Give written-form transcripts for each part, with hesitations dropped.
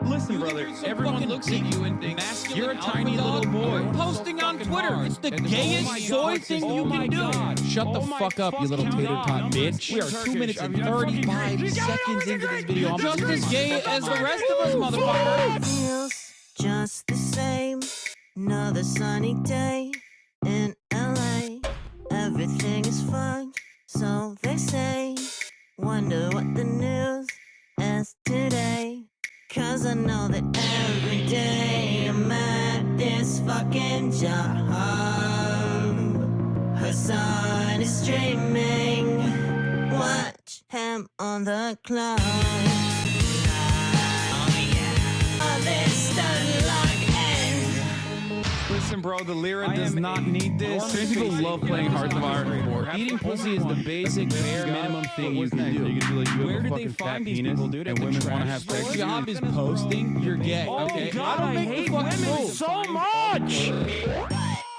Listen, brother, everyone looks at you and thinks you're a tiny little boy. Posting on Twitter. It's the gayest soy thing you can do. Shut the fuck up, you little tater tot bitch. We are 2 minutes and 35 seconds into this video. I'm Just as gay as the rest of us, motherfucker. Feels just the same. Another sunny day in LA. Everything is fun, so they say. Wonder what the news is today. Cause I know that every day I'm at this fucking job. Her son is streaming. Watch him on the cloud. Oh yeah. Oh, this doesn't like end. Listen, bro, the Lyra does not need this. Trans people love playing Hearts of Iron 4. Eating pussy is the basic, bare minimum thing you can do. Where did they find these people, dude? And women want to have sex. Your job is posting. You're gay. Okay. God, I hate women so much. But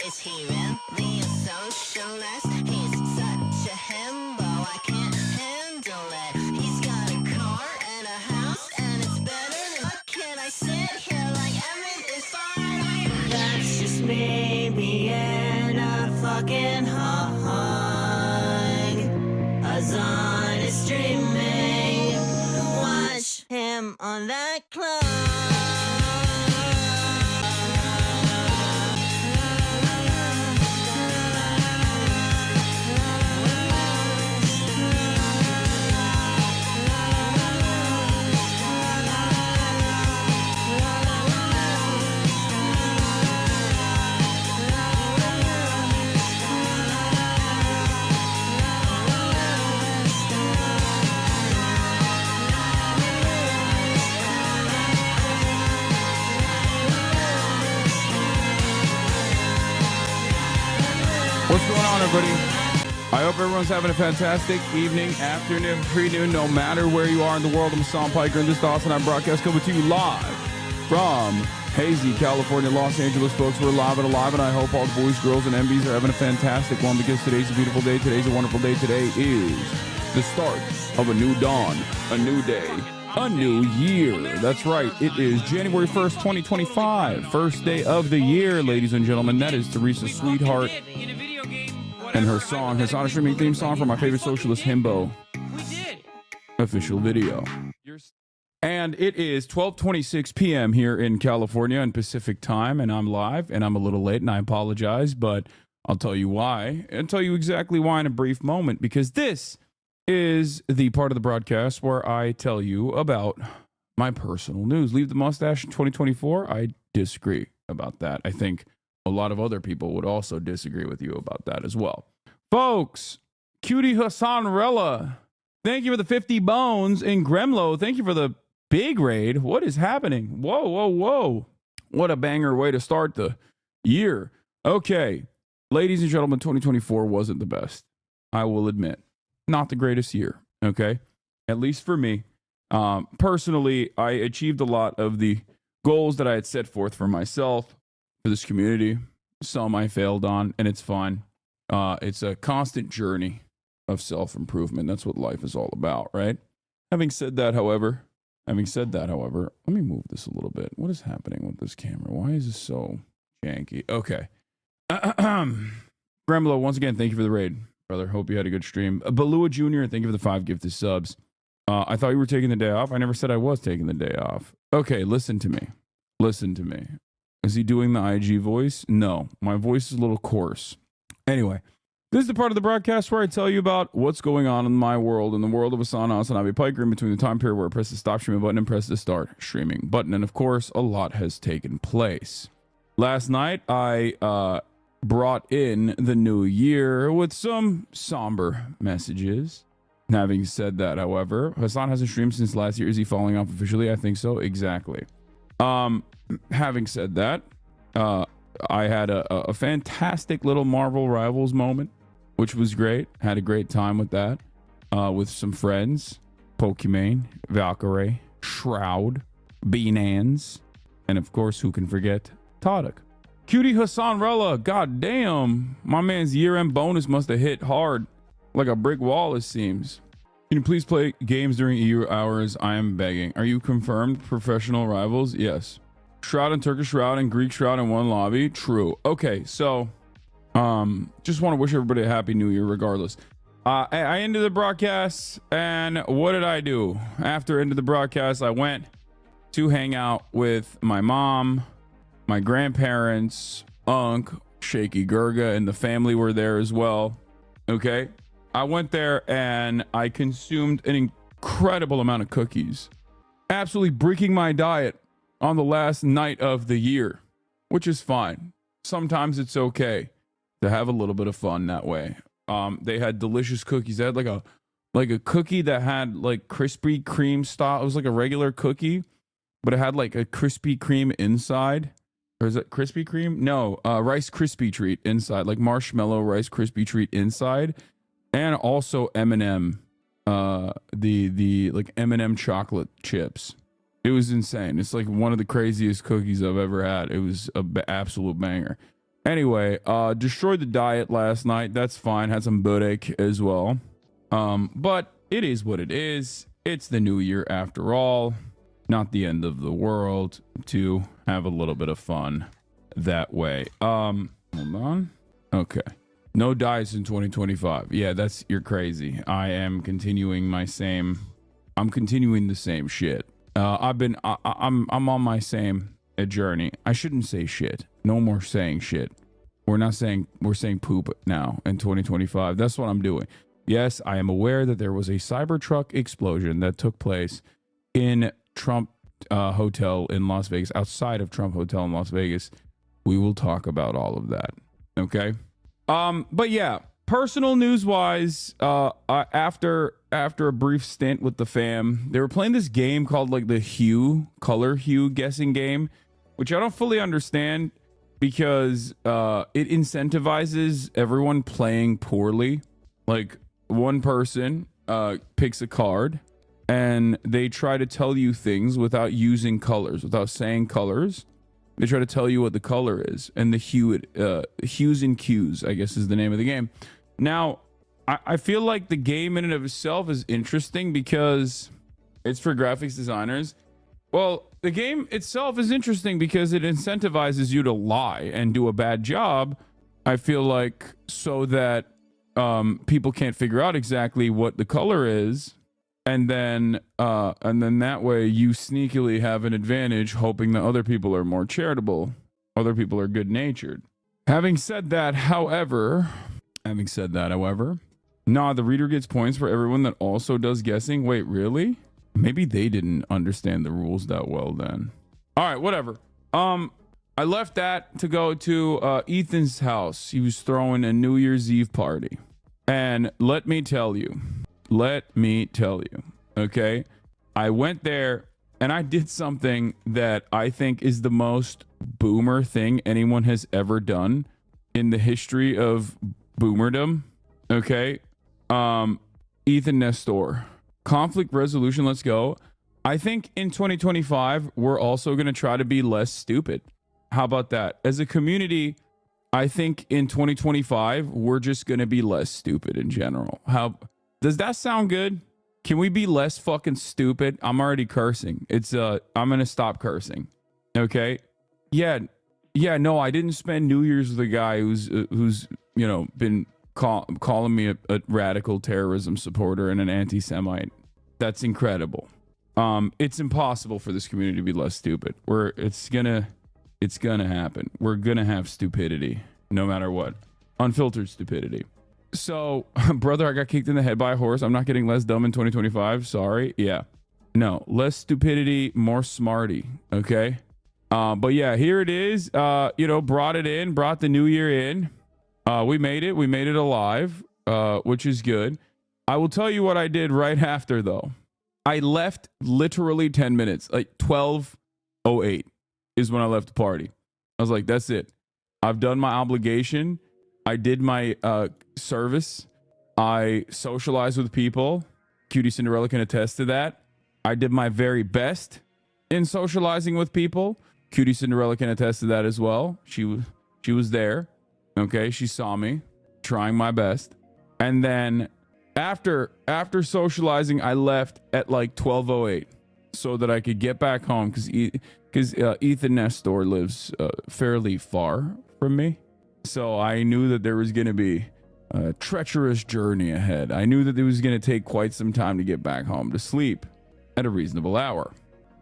is he really a socialist? He's such a himbo, I can't handle it. He's got a car and a house, and it's better than what can I sit here like everything's fine? That's just me being a fucking hog. Azan is streaming. Watch him on that cloud. What's going on, everybody? I hope everyone's having a fantastic evening, afternoon, pre-noon, no matter where you are in the world. I'm Hassan Piker, and this is the Austin I broadcast coming to you live from hazy California, Los Angeles, folks. We're live and alive, and I hope all the boys, girls, and MBs are having a fantastic one because today's a beautiful day. Today's a wonderful day. Today is the start of a new dawn, a new day, a new year. That's right. It is January 1st, 2025. First day of the year, ladies and gentlemen. That is Teresa Sweetheart and her song, her Sonic streaming theme song for my favorite socialist himbo official video. And it is 12:26 p.m. here in California in Pacific time, and I'm live, and I'm a little late, and I apologize, but I'll tell you why, and tell you exactly why in a brief moment, because this is the part of the broadcast where I tell you about my personal news. Leave the mustache in 2024. I disagree about that. I think a lot of other people would also disagree with you about that as well. Folks, Cutie Hassanrella, thank you for the 50 bones. And Gremlo, thank you for the big raid. What is happening? Whoa, whoa, whoa. What a banger way to start the year. Okay, ladies and gentlemen, 2024 wasn't the best. I will admit. Not the greatest year, okay? At least for me. Personally, I achieved a lot of the goals that I had set forth for myself, for this community. Some I failed on, and it's fine. It's a constant journey of self-improvement. That's what life is all about, right? Having said that, however, let me move this a little bit. What is happening with this camera? Why is this so janky? Okay. Gremlo, once again, thank you for the raid, brother. Hope you had a good stream. Balua Jr., thank you for the 5 gifted subs. I thought you were taking the day off. I never said I was taking the day off. Okay, listen to me. Is he doing the IG voice? No, my voice is a little coarse. Anyway, this is the part of the broadcast where I tell you about what's going on in my world, in the world of Hassan Hasanabi Piker, in between the time period where I press the stop streaming button and press the start streaming button. And of course, a lot has taken place. Last night, I brought in the new year with some somber messages. Having said that, however, Hassan hasn't streamed since last year. Is he falling off officially? I think so. Exactly. Having said that, I had a fantastic little Marvel Rivals moment, which was great. Had a great time with that, with some friends, Pokimane, Valkyrie, Shroud, Beanans, and of course, who can forget Todok. Cutie Hassanrella, goddamn, my man's year-end bonus must have hit hard, like a brick wall, it seems. Can you please play games during EU hours? I am begging. Are you confirmed professional rivals? Yes. Shroud and Turkish Shroud and Greek Shroud in one lobby? True. Okay, so just want to wish everybody a happy new year regardless. I ended the broadcast, and what did I do? After ended the broadcast, I went to hang out with my mom, my grandparents, Shaky Gurga, and the family were there as well. Okay. I went there and I consumed an incredible amount of cookies, absolutely breaking my diet on the last night of the year, which is fine. Sometimes it's okay to have a little bit of fun that way. They had delicious cookies. They had like a cookie that had like Krispy Kreme style. It was like a regular cookie, but it had like a Krispy Kreme inside. Or is it Krispy Kreme? No, Rice Krispie treat inside, like marshmallow Rice Krispie treat inside. And also M&M, the like M&M chocolate chips. It was insane. It's like one of the craziest cookies I've ever had. It was an absolute banger. Anyway, destroyed the diet last night. That's fine. Had some burek as well. But it is what it is. It's the new year after all. Not the end of the world to have a little bit of fun that way. Hold on. Okay. No diets in 2025. Yeah, you're crazy. I'm continuing the same shit. I'm on my same journey. I shouldn't say shit. No more saying shit. We're saying poop now in 2025. That's what I'm doing. Yes, I am aware that there was a Cybertruck explosion that took place in Trump Hotel in Las Vegas, outside of Trump Hotel in Las Vegas. We will talk about all of that. Okay. But yeah, personal news wise, after a brief stint with the fam, they were playing this game called like the color hue guessing game, which I don't fully understand because it incentivizes everyone playing poorly. Like one person picks a card and they try to tell you things without using colors, without saying colors. They try to tell you what the color is, and the hues and cues, I guess, is the name of the game. Now, I feel like the game in and of itself is interesting because it's for graphics designers. Well, the game itself is interesting because it incentivizes you to lie and do a bad job. I feel like so that people can't figure out exactly what the color is. And then that way you sneakily have an advantage, hoping that other people are more charitable, other people are good-natured. Having said that, however, nah, the reader gets points for everyone that also does guessing. Wait, really? Maybe they didn't understand the rules that well then. All right, whatever. I left that to go to Ethan's house. He was throwing a New Year's Eve party, and let me tell you. Okay, I went there and I did something that I think is the most boomer thing anyone has ever done in the history of boomerdom. Okay, Ethan Nestor, conflict resolution. Let's go. I think in 2025 we're also going to try to be less stupid. How about that? As a community, I think in 2025 we're just going to be less stupid in general. How does that sound good? Can we be less fucking stupid? I'm already cursing. I'm going to stop cursing. Okay? Yeah, no, I didn't spend New Year's with a guy who's been calling me a radical terrorism supporter and an anti-Semite. That's incredible. It's impossible for this community to be less stupid. It's gonna happen. We're gonna have stupidity no matter what. Unfiltered stupidity. So, brother, I got kicked in the head by a horse. I'm not getting less dumb in 2025. Sorry. Yeah. No, less stupidity, more smarty. Okay. But yeah, here it is. Brought the new year in. We made it alive, which is good. I will tell you what I did right after though. I left literally 10 minutes, like 12:08 is when I left the party. I was like, that's it. I've done my obligation. I did my service. I socialized with people. Cutie Cinderella can attest to that. I did my very best in socializing with people. Cutie Cinderella can attest to that as well. She was there. Okay, she saw me trying my best. And then After socializing, I left at like 12:08 so that I could get back home because Ethan Nestor lives fairly far from me. So I knew that there was going to be a treacherous journey ahead. I knew that it was going to take quite some time to get back home to sleep at a reasonable hour.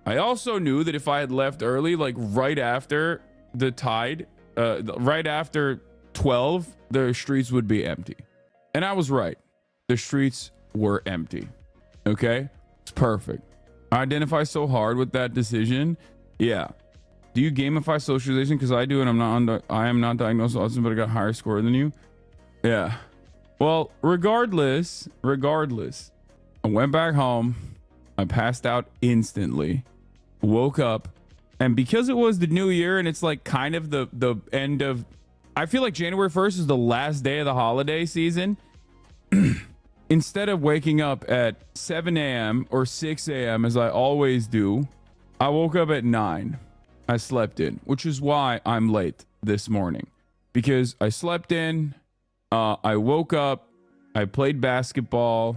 I also knew that if I had left early, like right after the tide, right after 12, the streets would be empty. And I was right. The streets were empty. Okay? It's perfect. I identify so hard with that decision. Yeah. Do you gamify socialization? Because I do, and I am not diagnosed with autism, but I got a higher score than you. Yeah. Well, regardless, I went back home. I passed out instantly. Woke up. And because it was the new year and it's like kind of the end of, I feel like January 1st is the last day of the holiday season. Instead of waking up at 7 a.m. or 6 a.m. as I always do, I woke up at 9. I slept in, which is why I'm late this morning, because I slept in, I woke up, I played basketball,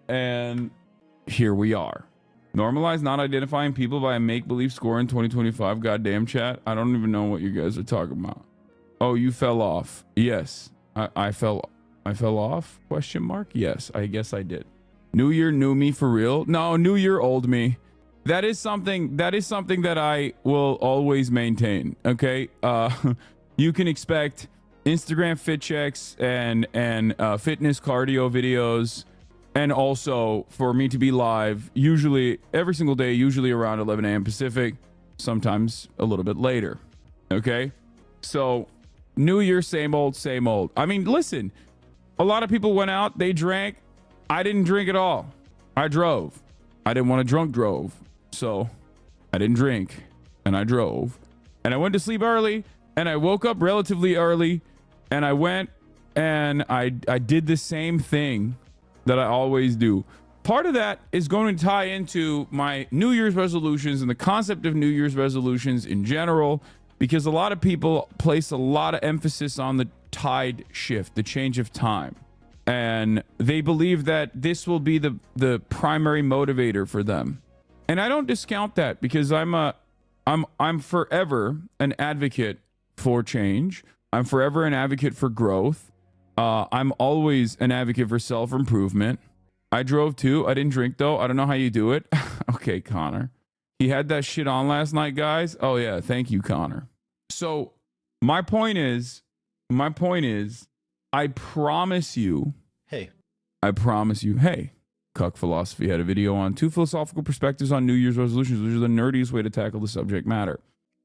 and here we are. Normalize not identifying people by a make-believe score in 2025. Goddamn chat. I don't even know what you guys are talking about. Oh, you fell off. Yes, I fell off? Question mark? Yes, I guess I did. New year, new me for real? No, new year, old me. That is something that I will always maintain. Okay. You can expect Instagram fit checks and fitness cardio videos, and also for me to be live usually every single day, usually around 11 a.m. Pacific, sometimes a little bit later. Okay. So new year, same old, same old. I mean, listen, a lot of people went out, they drank. I didn't drink at all. I drove. I didn't want to drove. So I didn't drink and I drove, and I went to sleep early, and I woke up relatively early, and I went and I did the same thing that I always do. Part of that is going to tie into my New Year's resolutions and the concept of New Year's resolutions in general, because a lot of people place a lot of emphasis on the tide shift, the change of time. And they believe that this will be the primary motivator for them. And I don't discount that, because I'm forever an advocate for change. I'm forever an advocate for growth. I'm always an advocate for self-improvement. I drove too. I didn't drink though. I don't know how you do it. Okay, Connor. He had that shit on last night, guys. Oh yeah, thank you, Connor. So my point is, I promise you. Hey. Cuck Philosophy had a video on 2 philosophical perspectives on New Year's resolutions, which is the nerdiest way to tackle the subject matter.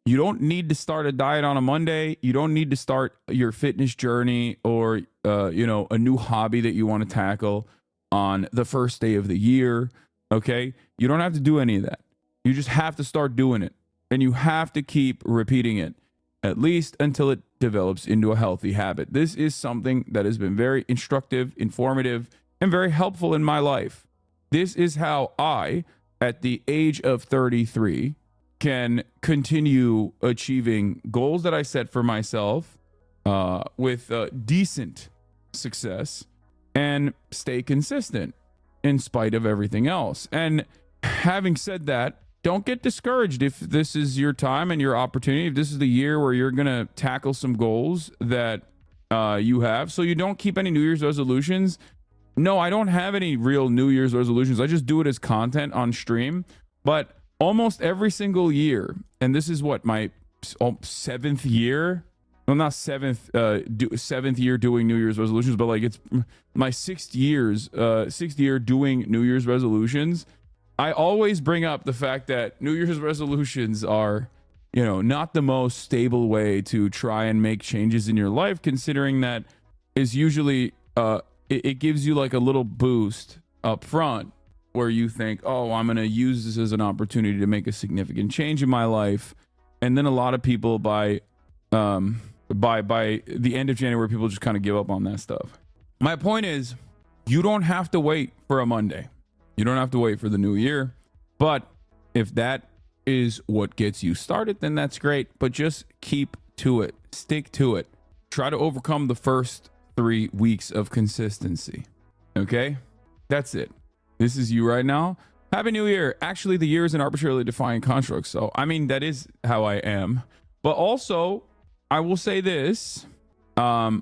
You don't need to start a diet on a Monday. You don't need to start your fitness journey or, a new hobby that you want to tackle on the first day of the year. Okay. You don't have to do any of that. You just have to start doing it, and you have to keep repeating it, at least until it develops into a healthy habit. This is something that has been very instructive, informative, and very helpful in my life. This is how I, at the age of 33, can continue achieving goals that I set for myself with decent success and stay consistent in spite of everything else. And having said that, don't get discouraged if this is your time and your opportunity. If this is the year where you're going to tackle some goals that you have. So you don't keep any New Year's resolutions. No, I don't have any real New Year's resolutions. I just do it as content on stream. But almost every single year, and this is what, my 7th year? Well, not seventh year doing New Year's resolutions, but like it's my 6th year doing New Year's resolutions. I always bring up the fact that New Year's resolutions are, not the most stable way to try and make changes in your life, considering that is usually it gives you like a little boost up front where you think, oh, I'm going to use this as an opportunity to make a significant change in my life. And then a lot of people by the end of January, people just kind of give up on that stuff. My point is, you don't have to wait for a Monday. You don't have to wait for the new year. But if that is what gets you started, then that's great. But just keep to it. Stick to it. Try to overcome the first 3 weeks of consistency. Okay? That's it. This is you right now. Happy New Year. Actually, the year is an arbitrarily defined construct. So, I mean, that is how I am. But also, I will say this. Yeah,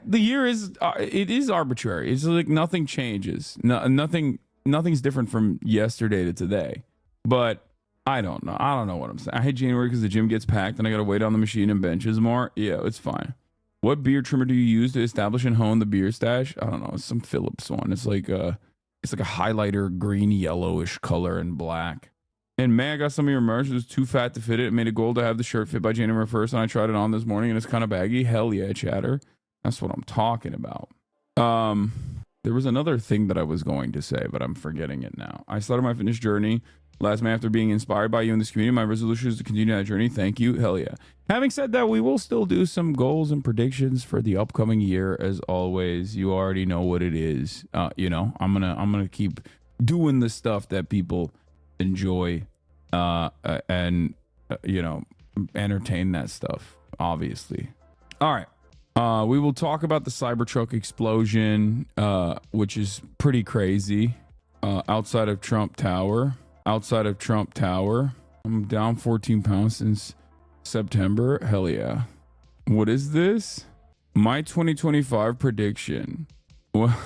the year is it is arbitrary. It's like nothing changes. Nothing's different from yesterday to today. But I don't know. I don't know what I'm saying. I hate January because the gym gets packed and I got to wait on the machine and benches more. Yeah, it's fine. What beard trimmer do you use to establish and hone the beard stash? I don't know. It's some Philips one. It's like a highlighter green yellowish color and black. And May, I got some of your merch. It was too fat to fit it. It made a goal to have the shirt fit by January 1st, and I tried it on this morning and it's kind of baggy. Hell yeah, chatter. That's what I'm talking about. There was another thing that I was going to say, but I'm forgetting it now. I started my fitness journey last May after being inspired by you in this community. My resolution is to continue that journey. Thank you. Hell yeah. Having said that, we will still do some goals and predictions for the upcoming year. As always, you already know what it is. I'm gonna keep doing the stuff that people enjoy, and entertain that stuff. Obviously. All right. We will talk about the Cybertruck explosion, which is pretty crazy. Outside of Trump Tower. I'm down 14 pounds since September. Hell yeah. What is this? My 2025 prediction. Well,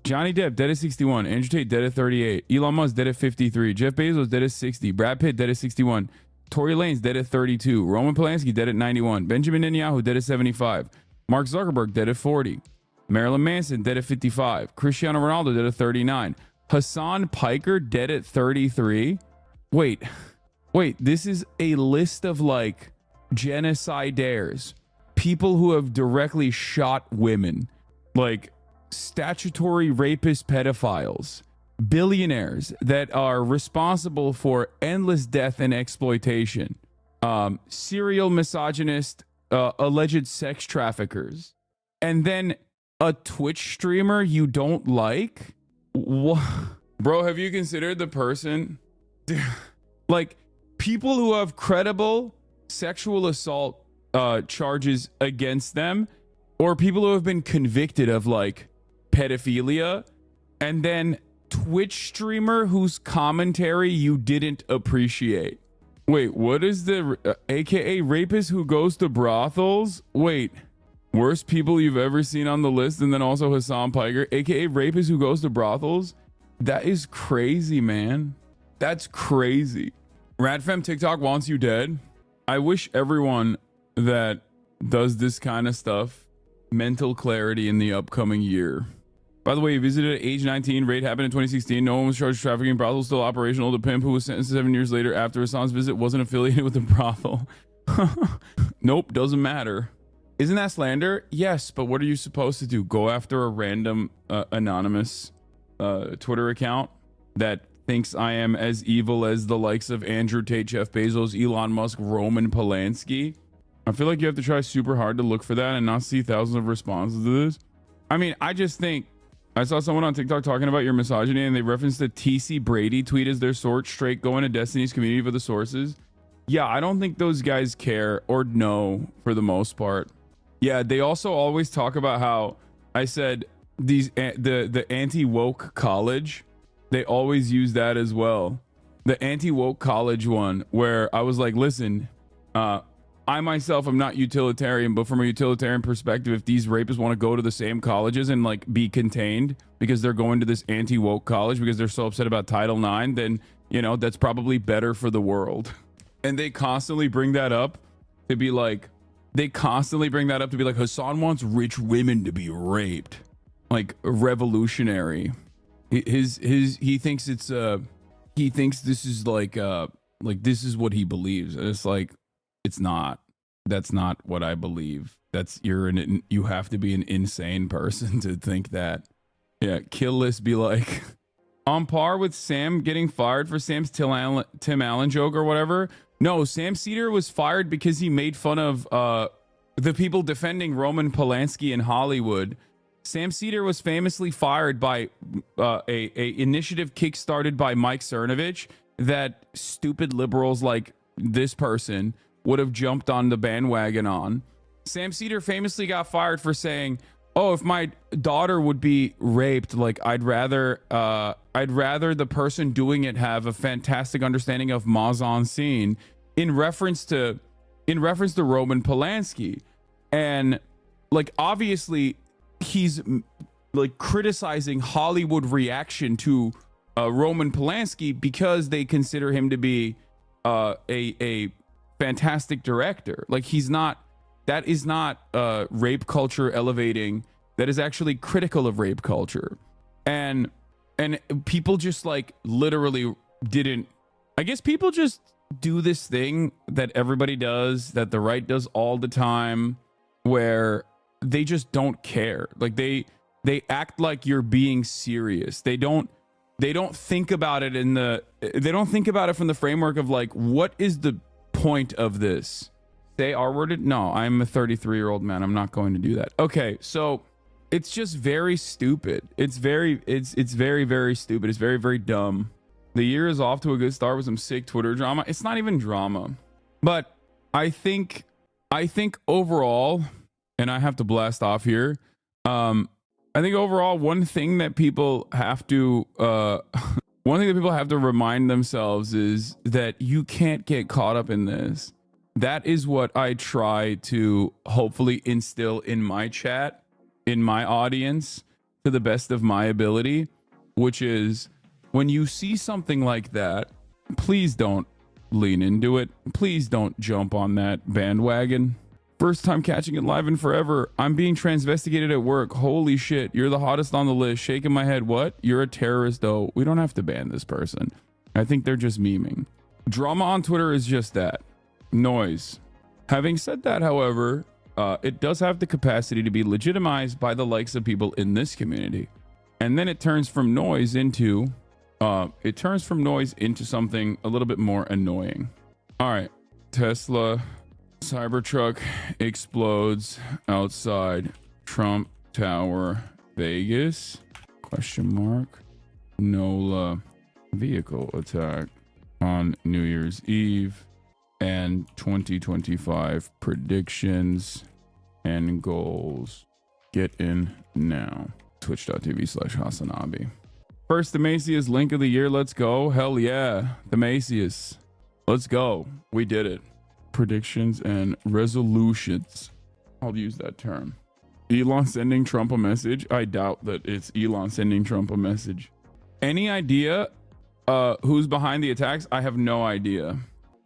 Johnny Depp dead at 61. Andrew Tate dead at 38. Elon Musk dead at 53. Jeff Bezos dead at 60. Brad Pitt dead at 61. Tory Lanez dead at 32. Roman Polanski dead at 91. Benjamin Netanyahu dead at 75. Mark Zuckerberg dead at 40. Marilyn Manson dead at 55. Cristiano Ronaldo dead at 39. Hassan Piker dead at 33. Wait, this is a list of like genocidaires, people who have directly shot women, like statutory rapist pedophiles, billionaires that are responsible for endless death and exploitation, serial misogynist, alleged sex traffickers, and then a Twitch streamer you don't like? What? Bro, have you considered the person? Like, people who have credible sexual assault charges against them, or people who have been convicted of like pedophilia, and then Twitch streamer whose commentary you didn't appreciate. Wait, what is the aka rapist who goes to brothels? Wait, worst people you've ever seen on the list, and then also Hassan Piker, aka rapist who goes to brothels? That is crazy, man. That's crazy. Radfem TikTok wants you dead. I wish everyone that does this kind of stuff mental clarity in the upcoming year. By the way, he visited at age 19. Raid happened in 2016. No one was charged with trafficking. Brothel still operational. The pimp who was sentenced 7 years later after Hassan's visit wasn't affiliated with the brothel. Nope, doesn't matter. Isn't that slander? Yes, but what are you supposed to do? Go after a random anonymous Twitter account that thinks I am as evil as the likes of Andrew Tate, Jeff Bezos, Elon Musk, Roman Polanski? I feel like you have to try super hard to look for that and not see thousands of responses to this. I mean, I just think I saw someone on TikTok talking about your misogyny, and they referenced the TC Brady tweet as their source, straight going to Destiny's community for the sources. Yeah, I don't think those guys care or know for the most part. Yeah, they also always talk about how I said the anti-woke college. They always use that as well. The anti-woke college one, where I was like, listen, I myself am not utilitarian, but from a utilitarian perspective, if these rapists want to go to the same colleges and like be contained because they're going to this anti-woke college because they're so upset about Title IX, then, you know, that's probably better for the world. And they constantly bring that up to be like, Hassan wants rich women to be raped. Like revolutionary. He thinks it's he thinks this is like this is what he believes. And it's like, it's not. That's not what I believe. You have to be an insane person to think that. Yeah, Kill List be like on par with Sam getting fired for Sam's Tim Allen joke or whatever. No, Sam Cedar was fired because he made fun of the people defending Roman Polanski in Hollywood. Sam Cedar was famously fired by a initiative kickstarted by Mike Cernovich that stupid liberals like this person would have jumped on the bandwagon on. Sam Cedar famously got fired for saying, oh, if my daughter would be raped, like I'd rather the person doing it have a fantastic understanding of Mazan scene in reference to Roman Polanski. And like obviously he's like criticizing Hollywood reaction to Roman Polanski because they consider him to be a fantastic director. Like that is not rape culture elevating. That is actually critical of rape culture. And people just like literally didn't, I guess people just do this thing that everybody does, that the right does all the time, where they just don't care. Like they act like you're being serious. They don't think about it they don't think about it from the framework of like, what is the point of this? Say R-worded? No, I'm a 33-year-old man. I'm not going to do that. Okay, so it's just very stupid. It's very, very stupid. It's very, very dumb. The year is off to a good start with some sick Twitter drama. It's not even drama, but I think overall, and I have to blast off here. I think overall, one thing that people have to remind themselves is that you can't get caught up in this. That is what I try to hopefully instill in my chat, in my audience, to the best of my ability, which is when you see something like that, please don't lean into it. Please don't jump on that bandwagon. First time catching it live in forever. I'm being transvestigated at work. Holy shit. You're the hottest on the list. Shaking my head. What? You're a terrorist though. We don't have to ban this person. I think they're just memeing. Drama on Twitter is just that. Noise. Having said that, however, it does have the capacity to be legitimized by the likes of people in this community. And then it turns from noise into something a little bit more annoying. All right. Tesla Cybertruck explodes outside Trump Tower, Vegas? ? NOLA vehicle attack on New Year's Eve, and 2025 predictions and goals. Get in now. Twitch.tv/Hasanabi. First, the Macias link of the year. Let's go. Hell yeah. The Macias. Let's go. We did it. Predictions and resolutions. I'll use that term. Elon sending Trump a message. I doubt that it's Elon sending Trump a message. Any idea who's behind the attacks? I have no idea.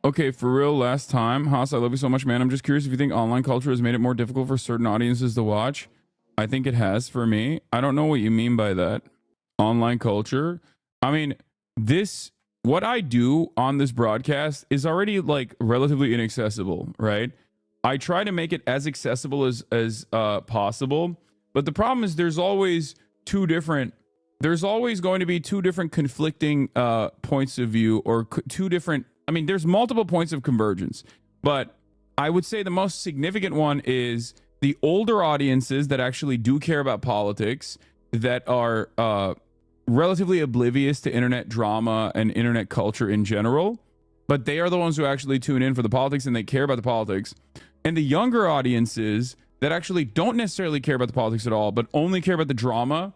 Okay, for real, last time. Haas, I love you so much, man. I'm just curious if you think online culture has made it more difficult for certain audiences to watch. I think it has for me. I don't know what you mean by that. Online culture. I mean, what I do on this broadcast is already like relatively inaccessible, right? I try to make it as accessible as possible, but the problem is there's always going to be two different conflicting points of view, or there's multiple points of convergence, but I would say the most significant one is the older audiences that actually do care about politics, that are relatively oblivious to internet drama and internet culture in general, but they are the ones who actually tune in for the politics and they care about the politics. And the younger audiences that actually don't necessarily care about the politics at all, but only care about the drama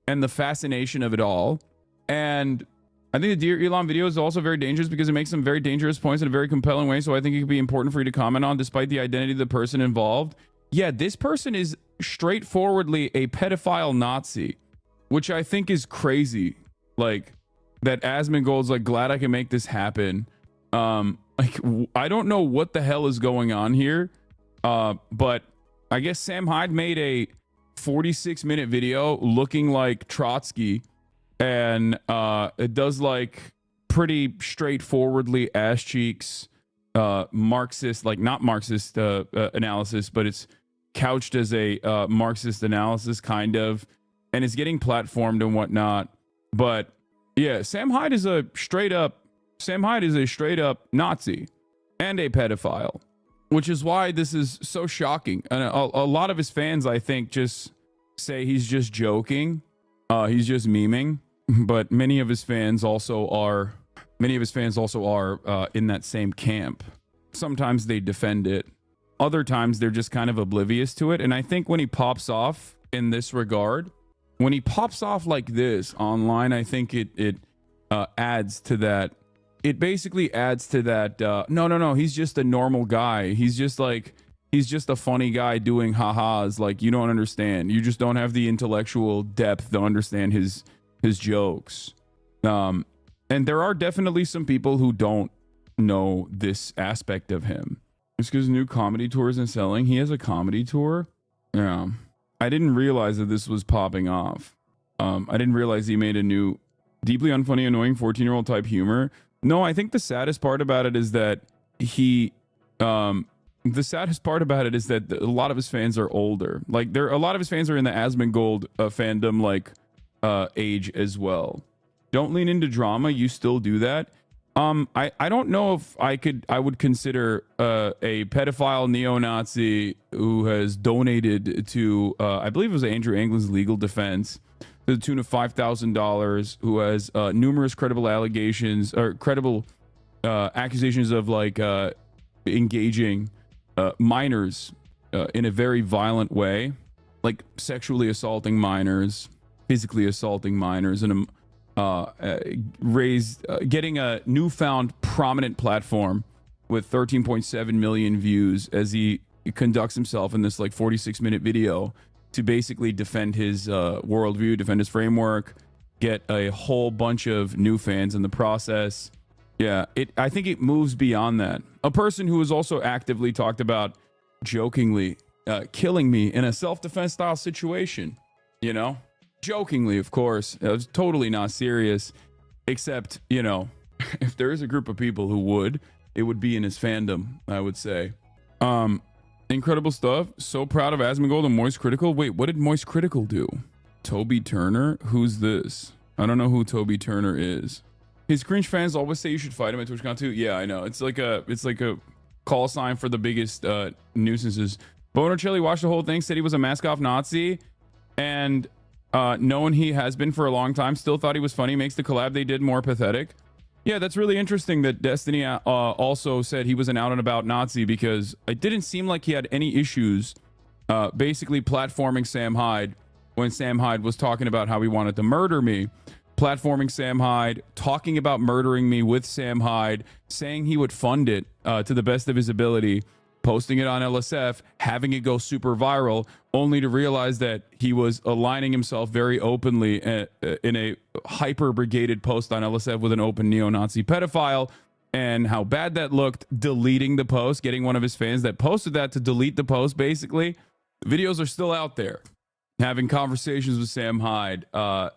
and the fascination of it all. And I think the Dear Elon video is also very dangerous because it makes some very dangerous points in a very compelling way. So I think it could be important for you to comment on, despite the identity of the person involved. Yeah, this person is straightforwardly a pedophile Nazi, which I think is crazy. Like, that Asmongold's like, glad I can make this happen. Like, I don't know what the hell is going on here. But I guess Sam Hyde made a 46-minute video looking like Trotsky, and it does like pretty straightforwardly ass cheeks Marxist, like not Marxist analysis, but it's couched as a Marxist analysis kind of, and it's getting platformed and whatnot. But yeah, Sam Hyde is a straight up Nazi and a pedophile, which is why this is so shocking. And a lot of his fans, I think, just say he's just joking, he's just memeing. But many of his fans also are in that same camp. Sometimes they defend it, other times they're just kind of oblivious to it. And I think when he pops off in this regard. When he pops off like this online, I think it adds to that. It basically adds to that. No. He's just a normal guy. He's just a funny guy doing ha-has. Like, you don't understand. You just don't have the intellectual depth to understand his jokes. And there are definitely some people who don't know this aspect of him. It's because new comedy tour isn't selling. He has a comedy tour. Yeah. I didn't realize that this was popping off. I didn't realize he made a new deeply unfunny, annoying 14-year-old type humor. No, I think the saddest part about it is that a lot of his fans are older. Like, a lot of his fans are in the Asmongold fandom, age as well. Don't lean into drama. You still do that. I don't know if I would consider a pedophile neo-Nazi who has donated to I believe it was Andrew Anglin's legal defense to the tune of $5,000, who has numerous credible allegations or credible accusations of engaging minors in a very violent way, like sexually assaulting minors, physically assaulting minors, and getting a newfound prominent platform with 13.7 million views as he conducts himself in this 46-minute video to basically defend his worldview, defend his framework, get a whole bunch of new fans in the process. Yeah, I think it moves beyond that. A person who has also actively talked about jokingly killing me in a self-defense style situation, jokingly, of course. It was totally not serious, except, if there is a group of people who would, it would be in his fandom, I would say. Incredible stuff. So proud of Asmongold and Moist Critical. Wait, what did Moist Critical do? Toby Turner? Who's this? I don't know who Toby Turner is. His cringe fans always say you should fight him at TwitchCon too. Yeah, I know. It's like a call sign for the biggest nuisances. Bonocelli watched the whole thing, said he was a mask-off Nazi, and knowing he has been for a long time, still thought he was funny, makes the collab they did more pathetic. Yeah, that's really interesting that Destiny also said he was an out-and-about Nazi, because it didn't seem like he had any issues basically platforming Sam Hyde when Sam Hyde was talking about how he wanted to murder me. Platforming Sam Hyde, talking about murdering me with Sam Hyde, saying he would fund it to the best of his ability, posting it on LSF, having it go super viral, only to realize that he was aligning himself very openly in a hyper-brigaded post on LSF with an open neo-Nazi pedophile, and how bad that looked, deleting the post, getting one of his fans that posted that to delete the post, basically. The videos are still out there. Having conversations with Sam Hyde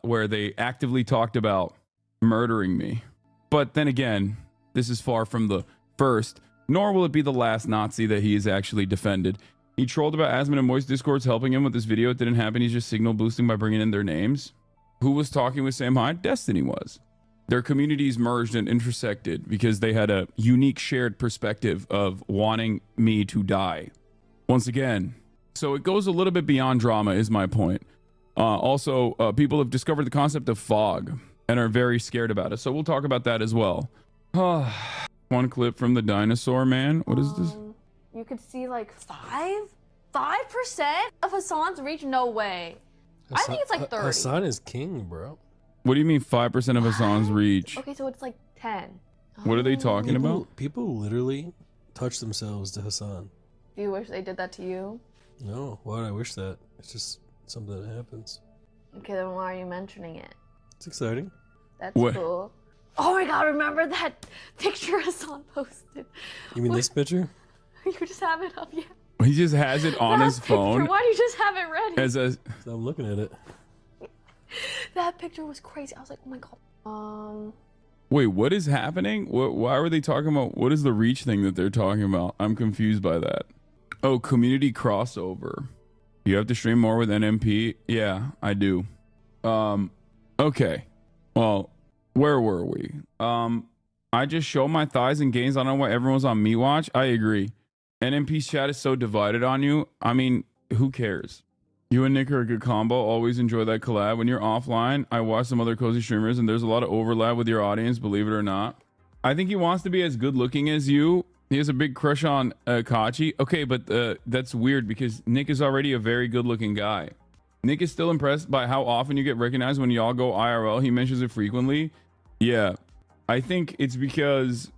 where they actively talked about murdering me. But then again, this is far from the first, nor will it be the last Nazi that he has actually defended. He trolled about Asmon and Moist Discords helping him with this video. It didn't happen. He's just signal boosting by bringing in their names. Who was talking with Sam Hyde? Destiny was. Their communities merged and intersected because they had a unique shared perspective of wanting me to die. Once again, so it goes a little bit beyond drama, is my point. Also, people have discovered the concept of fog and are very scared about it. So we'll talk about that as well. One clip from the Dinosaur Man. What is this? You could see like 5% of Hassan's reach. No way. I think it's like 30. Hassan is king, bro. What do you mean 5% of Hassan's reach? Okay, so it's like 10. What are they talking about? People literally touch themselves to Hassan. Do you wish they did that to you? No, why would I wish that? It's just something that happens. Okay, then why are you mentioning it? It's exciting. That's cool. Oh my god, remember that picture Hassan posted? You mean this picture? You just have it up, yeah. He just has it on his phone. Why do you just have it ready? So I'm looking at it. That picture was crazy. I was like, oh my god. Wait, what is happening? Why were they talking about? What is the reach thing that they're talking about? I'm confused by that. Oh, community crossover. You have to stream more with NMP? Yeah, I do. Okay. Well, where were we? I just show my thighs and gains. I don't know why everyone's on me watch. I agree. NMP's chat is so divided on you. I mean, who cares? You and Nick are a good combo. Always enjoy that collab. When you're offline, I watch some other cozy streamers and there's a lot of overlap with your audience, believe it or not. I think he wants to be as good looking as you. He has a big crush on Kachi. Okay, but that's weird because Nick is already a very good looking guy. Nick is still impressed by how often you get recognized when y'all go IRL. He mentions it frequently. Yeah, I think it's because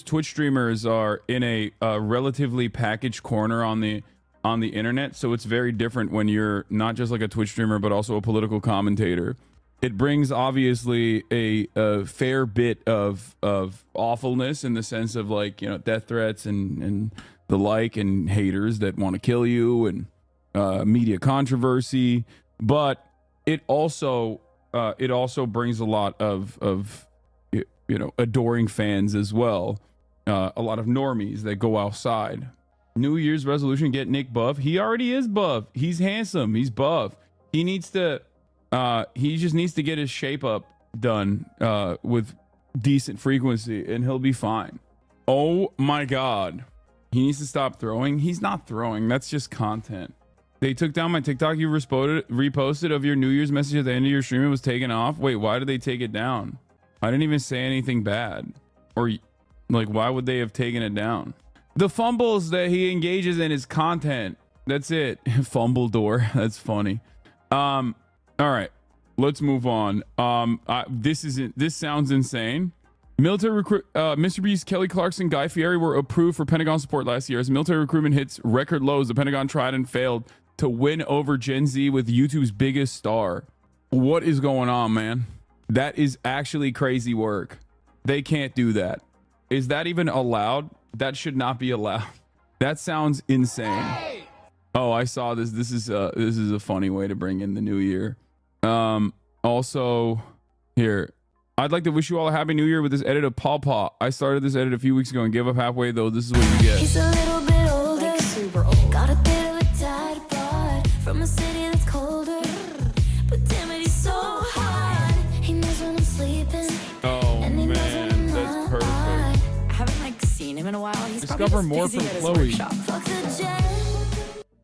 Twitch streamers are in a relatively packaged corner on the internet, so it's very different when you're not just like a Twitch streamer but also a political commentator. It brings obviously a fair bit of awfulness in the sense of like, you know, death threats and the like, and haters that want to kill you, and media controversy, but it also brings a lot of you know, adoring fans as well. A lot of normies that go outside. New Year's resolution: get Nick buff. He already is buff. He's handsome. He's buff. He needs to. He just needs to get his shape up done with decent frequency, and he'll be fine. Oh my God. He needs to stop throwing. He's not throwing. That's just content. They took down my TikTok you reposted of your New Year's message at the end of your stream. It was taken off. Wait, why did they take it down? I didn't even say anything bad. Or like, why would they have taken it down? The fumbles that he engages in is content. That's it. Fumbledore. That's funny. All right, let's move on. This sounds insane. Military recruit, Mr. Beast, Kelly Clarkson, Guy Fieri were approved for Pentagon support last year. As military recruitment hits record lows, the Pentagon tried and failed to win over Gen Z with YouTube's biggest star. What is going on, man? That is actually crazy work. They can't do that. Is that even allowed? That should not be allowed. That sounds insane. Hey! Oh, I saw this. This is a funny way to bring in the new year. Also, here, I'd like to wish you all a happy new year with this edit of Paw Paw. I started this edit a few weeks ago and gave up halfway, though. This is what you get. He's a little bit older, like super old. Got a bit of a tied apart from a city that's colder. But damn it, he's so hot. He knows when I'm sleeping. Oh and he knows when I'm man, that's not. perfect. I haven't like seen him in a while. He's Discover probably more just busy from at his Chloe. workshop. Fuck the jet.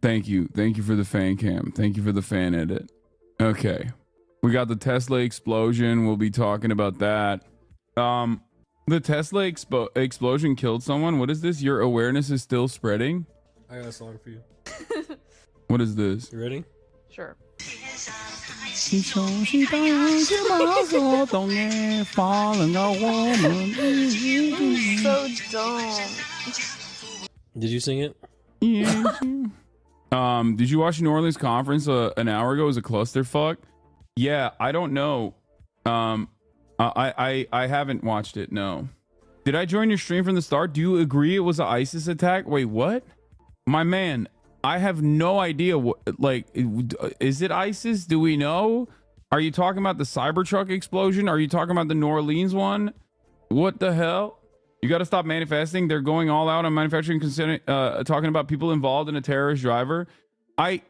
Thank you for the fan cam. Thank you for the fan edit. Okay, we got the Tesla explosion. We'll be talking about that. The Tesla explosion killed someone. What is this? Your awareness is still spreading. I got a song for you. What is this? You ready? Sure. So dumb. Did you sing it? Did you watch New Orleans conference an hour ago? It was a clusterfuck. Yeah, I don't know. I haven't watched it. No. Did I join your stream from the start? Do you agree it was an ISIS attack? Wait, what? My man, I have no idea. What, like, is it ISIS? Do we know? Are you talking about the Cybertruck explosion? Are you talking about the New Orleans one? What the hell? You got to stop manifesting. They're going all out on manufacturing, talking about people involved in a terrorist driver.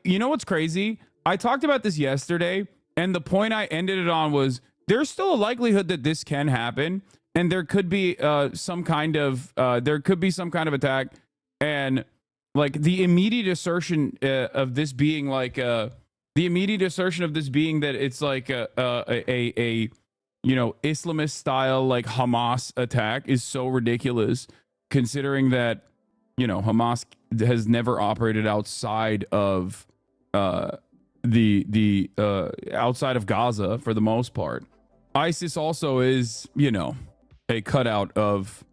You know what's crazy? I talked about this yesterday, and the point I ended it on was there's still a likelihood that this can happen, and there could be some kind of attack, and like the immediate assertion of this being like that it's like a you know, Islamist style like Hamas attack is so ridiculous, considering that, you know, Hamas has never operated outside of the outside of Gaza for the most part. ISIS also is, you know, a cutout of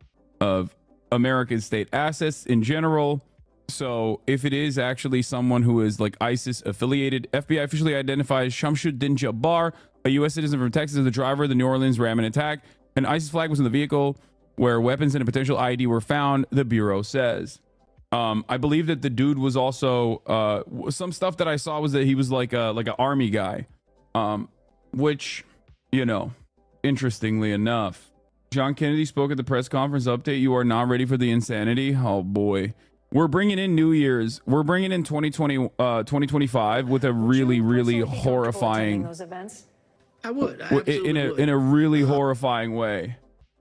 American state assets in general. So if it is actually someone who is like ISIS affiliated, FBI officially identifies Shamsuddin Jabbar, a U.S. citizen from Texas, as the driver of the New Orleans ramming attack. An ISIS flag was in the vehicle where weapons and a potential ID were found, the Bureau says. I believe that the dude was also some stuff that I saw was that he was like an army guy, which, you know, interestingly enough, John Kennedy spoke at the press conference update. You are not ready for the insanity. Oh boy. We're bringing in New Year's. We're bringing in 2025 with a really horrifying those events. I would. I in a really horrifying way.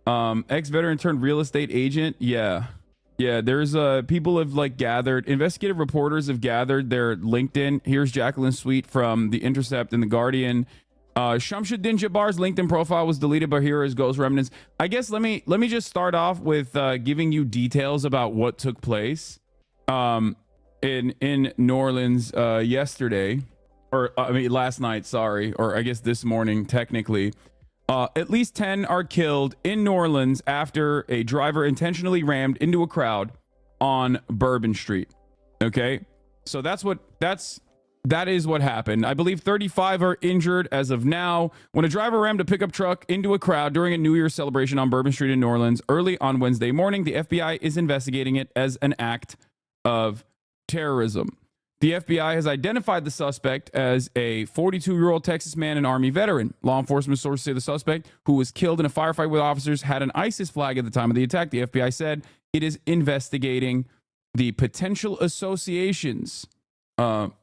Ex-veteran turned real estate agent. Yeah. There's people have like gathered. Investigative reporters have gathered their LinkedIn. Here's Jacqueline Sweet from The Intercept and The Guardian. Shamsuddin Jabbar's LinkedIn profile was deleted, but here is ghost remnants. I guess let me just start off with giving you details about what took place in New Orleans yesterday. or I mean last night, sorry, or I guess this morning technically. At least 10 are killed in New Orleans after a driver intentionally rammed into a crowd on Bourbon Street. Okay, so that is what happened. I believe 35 are injured as of now when a driver rammed a pickup truck into a crowd during a New Year's celebration on Bourbon Street in New Orleans early on Wednesday morning. The FBI is investigating it as an act of terrorism. The FBI has identified the suspect as a 42-year-old Texas man and Army veteran. Law enforcement sources say the suspect, who was killed in a firefight with officers, had an ISIS flag at the time of the attack. The FBI said it is investigating the potential associations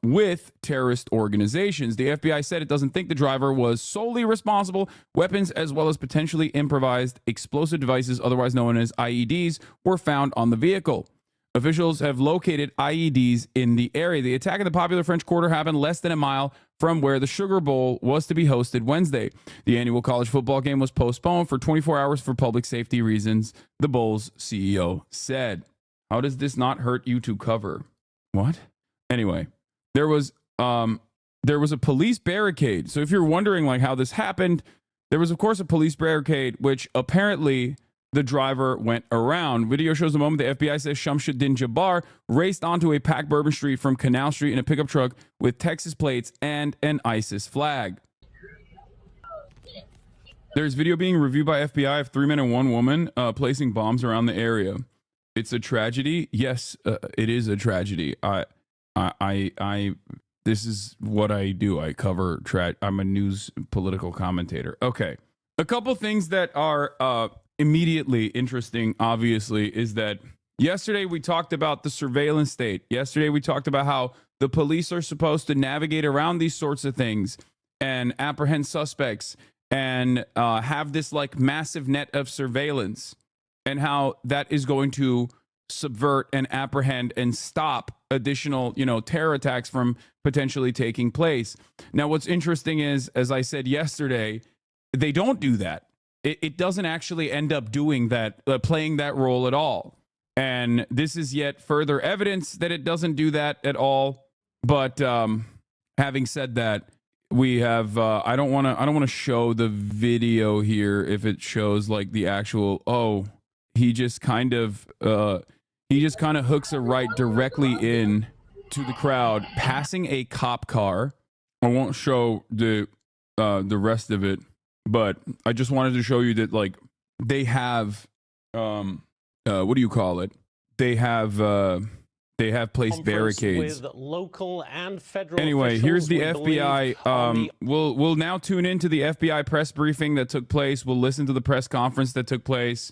with terrorist organizations. The FBI said it doesn't think the driver was solely responsible. Weapons as well as potentially improvised explosive devices, otherwise known as IEDs, were found on the vehicle. Officials have located IEDs in the area. The attack at the popular French Quarter happened less than a mile from where the Sugar Bowl was to be hosted Wednesday. The annual college football game was postponed for 24 hours for public safety reasons, the Bulls CEO said. How does this not hurt you to cover? What? Anyway, there was a police barricade. So if you're wondering like how this happened, there was of course a police barricade, which apparently the driver went around. Video shows the moment the FBI says Shamsuddin Jabbar raced onto a packed Bourbon Street from Canal Street in a pickup truck with Texas plates and an ISIS flag. There's video being reviewed by FBI of 3 men and 1 woman placing bombs around the area. It's a tragedy. Yes, it is a tragedy. This is what I do. I cover I'm a news political commentator. Okay. A couple things that are immediately interesting, obviously, is that yesterday we talked about the surveillance state. Yesterday we talked about how the police are supposed to navigate around these sorts of things and apprehend suspects and have this like massive net of surveillance, and how that is going to subvert and apprehend and stop additional, terror attacks from potentially taking place. Now, what's interesting is, as I said yesterday, they don't do that. It doesn't actually end up doing that, playing that role at all. And this is yet further evidence that it doesn't do that at all. But having said that, we have I don't want to show the video here if it shows like the actual he just kind of hooks a right directly in to the crowd, passing a cop car. I won't show the rest of it, but I just wanted to show you that like they have what do you call it? They have placed barricades with local and federal. Anyway, here's the FBI. We'll now tune into the FBI press briefing that took place. We'll listen to the press conference that took place.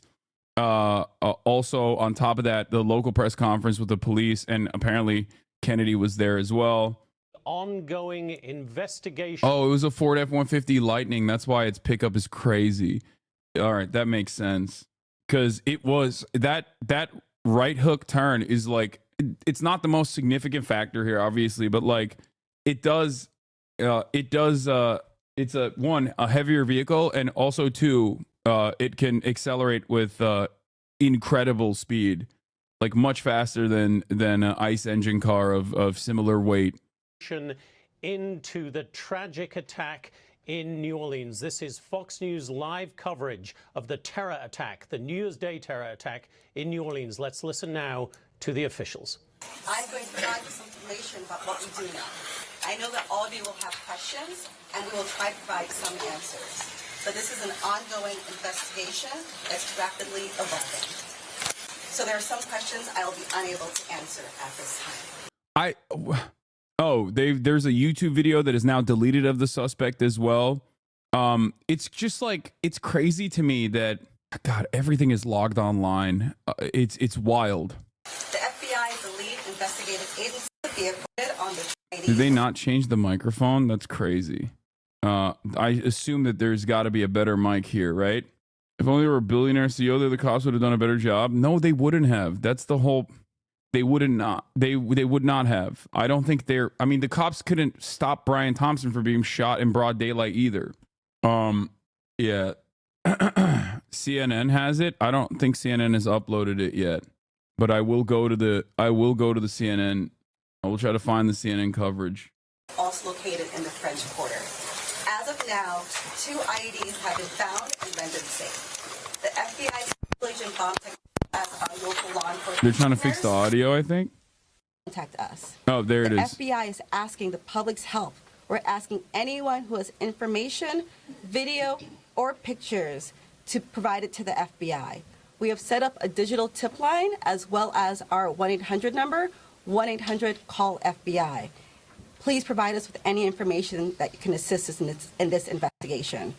Also, on top of that, the local press conference with the police, and apparently Kennedy was there as well. Ongoing investigation. Oh, it was a Ford F-150 Lightning. That's why its pickup is crazy. All right, that makes sense. Because it was that right hook turn is like, it's not the most significant factor here, obviously, but like it's a heavier vehicle, and also two, it can accelerate with incredible speed, like much faster than an ICE engine car of similar weight. Into the tragic attack in New Orleans. This is Fox News live coverage of the terror attack, the New Year's Day terror attack in New Orleans. Let's listen now to the officials. I'm going to provide you some information about what we do know. I know that all of you will have questions, and we will try to provide some answers. But this is an ongoing investigation that's rapidly evolving. So there are some questions I will be unable to answer at this time. There's a YouTube video that is now deleted of the suspect as well. It's just like, it's crazy to me that, God, everything is logged online. It's wild. The FBI is the lead investigative agency of the vehicle on the Chinese. Did they not change the microphone? That's crazy. I assume that there's got to be a better mic here, right? If only there were a billionaire CEO there, the cops would have done a better job. No, they wouldn't have. That's the whole... They would not have. I don't think the cops couldn't stop Brian Thompson from being shot in broad daylight either. Yeah. CNN has it. I don't think CNN has uploaded it yet. But I will go to the CNN. I will try to find the CNN coverage. Also located bench reporter. As of now, 2 IEDs have been found and rendered safe. The FBI's Agent Bomb Tech as our local law enforcement. They're trying to fix the audio, I think. Contact us. Oh, there it is. The FBI is asking the public's help. We're asking anyone who has information, video, or pictures to provide it to the FBI. We have set up a digital tip line as well as our 1-800 number, 1-800-CALL-FBI. Please provide us with any information that can assist us in this investigation.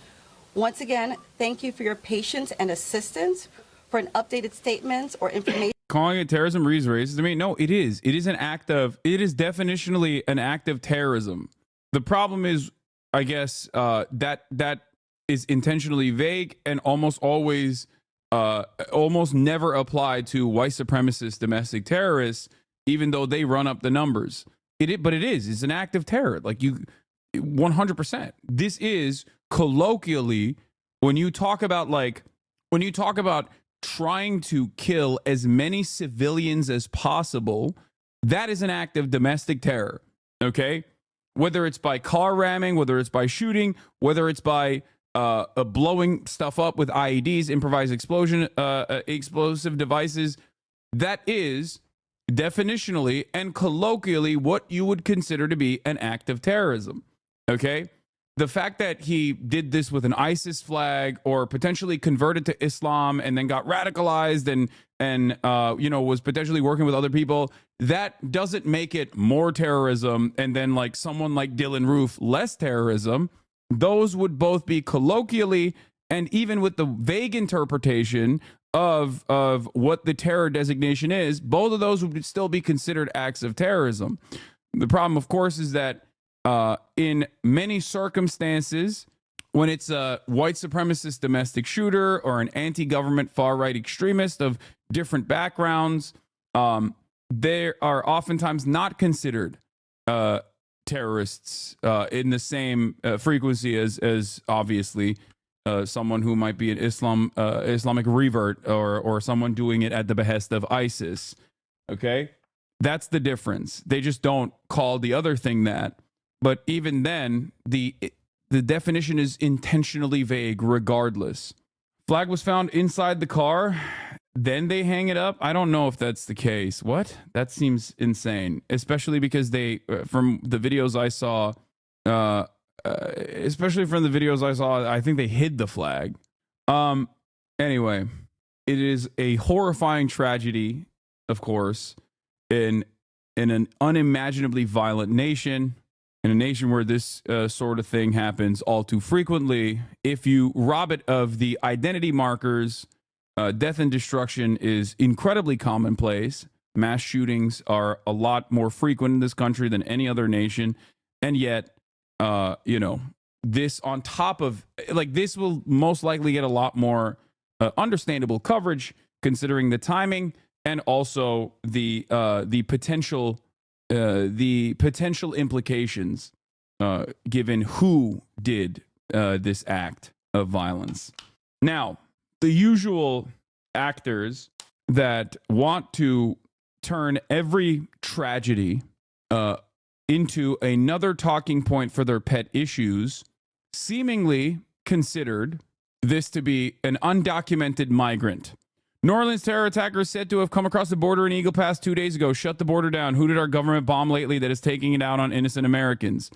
Once again, thank you for your patience and assistance. For an updated statement or information. Calling it terrorism is racist. I mean, no, it is. It is definitionally an act of terrorism. The problem is, I guess, that is intentionally vague and almost always, almost never applied to white supremacist domestic terrorists, even though they run up the numbers. But it is. It's an act of terror. Like 100%. This is colloquially when you talk about trying to kill as many civilians as possible, that is an act of domestic terror. Okay, whether it's by car ramming, whether it's by shooting, whether it's by blowing stuff up with IEDs, improvised explosive devices, that is definitionally and colloquially what you would consider to be an act of terrorism. Okay, the fact that he did this with an ISIS flag or potentially converted to Islam and then got radicalized and was potentially working with other people, that doesn't make it more terrorism. And then like someone like Dylan Roof, less terrorism. Those would both be colloquially and even with the vague interpretation of what the terror designation is, both of those would still be considered acts of terrorism. The problem, of course, is that in many circumstances, when it's a white supremacist domestic shooter or an anti-government far-right extremist of different backgrounds, they are oftentimes not considered terrorists in the same frequency as obviously someone who might be an Islamic revert or someone doing it at the behest of ISIS. Okay, that's the difference. They just don't call the other thing that. But even then, the definition is intentionally vague regardless. Flag was found inside the car. Then they hang it up. I don't know if that's the case. What? That seems insane, especially because they, from the videos I saw, I think they hid the flag. Anyway, it is a horrifying tragedy, of course, in an unimaginably violent nation. In a nation where this sort of thing happens all too frequently, if you rob it of the identity markers, death and destruction is incredibly commonplace. Mass shootings are a lot more frequent in this country than any other nation. And yet, this on top of, this will most likely get a lot more understandable coverage considering the timing and also the potential implications given who did this act of violence. Now, the usual actors that want to turn every tragedy into another talking point for their pet issues seemingly considered this to be an undocumented migrant. New Orleans terror attackers said to have come across the border in Eagle Pass 2 days ago. Shut the border down. Who did our government bomb lately that is taking it out on innocent Americans?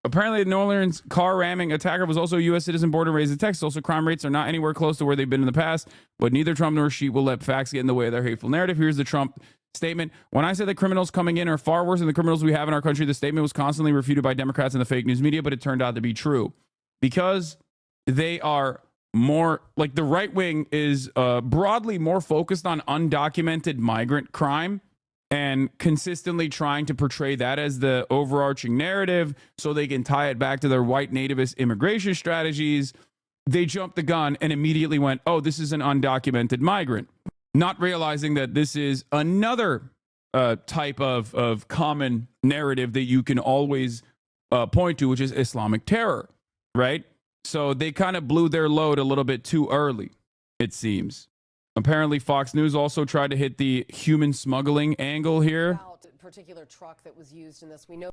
Apparently, the New Orleans car ramming attacker was also a U.S. citizen born and raised in Texas. Also, crime rates are not anywhere close to where they've been in the past, but neither Trump nor Sheep will let facts get in the way of their hateful narrative. Here's the Trump statement. When I said that criminals coming in are far worse than the criminals we have in our country, the statement was constantly refuted by Democrats and the fake news media, but it turned out to be true. Because they are more like the right wing is broadly more focused on undocumented migrant crime and consistently trying to portray that as the overarching narrative so they can tie it back to their white nativist immigration strategies. They jumped the gun and immediately went, oh, this is an undocumented migrant, not realizing that this is another type of common narrative that you can always point to, which is Islamic terror, right? So they kind of blew their load a little bit too early, it seems. Apparently, Fox News also tried to hit the human smuggling angle here. Particular truck that was used in this. We know.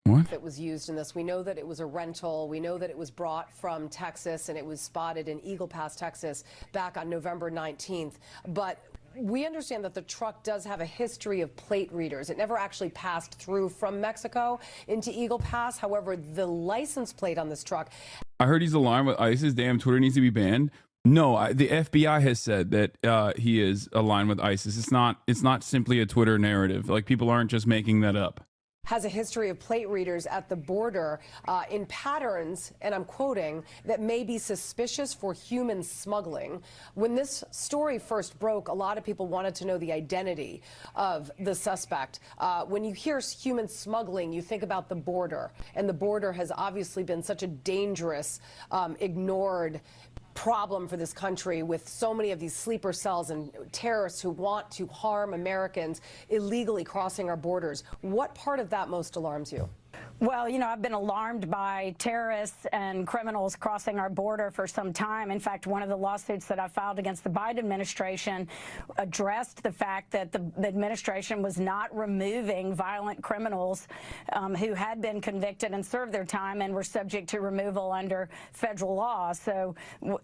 What? that was used in this. We know that it was a rental. We know that it was brought from Texas and it was spotted in Eagle Pass, Texas, back on November 19th. But we understand that the truck does have a history of plate readers. It never actually passed through from Mexico into Eagle Pass. However, the license plate on this truck. I heard he's aligned with ISIS. Damn, Twitter needs to be banned. No, the FBI has said that he is aligned with ISIS. It's not simply a Twitter narrative. Like, people aren't just making that up. Has a history of plate readers at the border in patterns, and I'm quoting, that may be suspicious for human smuggling. When this story first broke, a lot of people wanted to know the identity of the suspect. When you hear human smuggling, you think about the border, and the border has obviously been such a dangerous, ignored problem for this country, with so many of these sleeper cells and terrorists who want to harm Americans illegally crossing our borders. What part of that most alarms you? Well, you know, I've been alarmed by terrorists and criminals crossing our border for some time. In fact, one of the lawsuits that I filed against the Biden administration addressed the fact that the administration was not removing violent criminals who had been convicted and served their time and were subject to removal under federal law. So,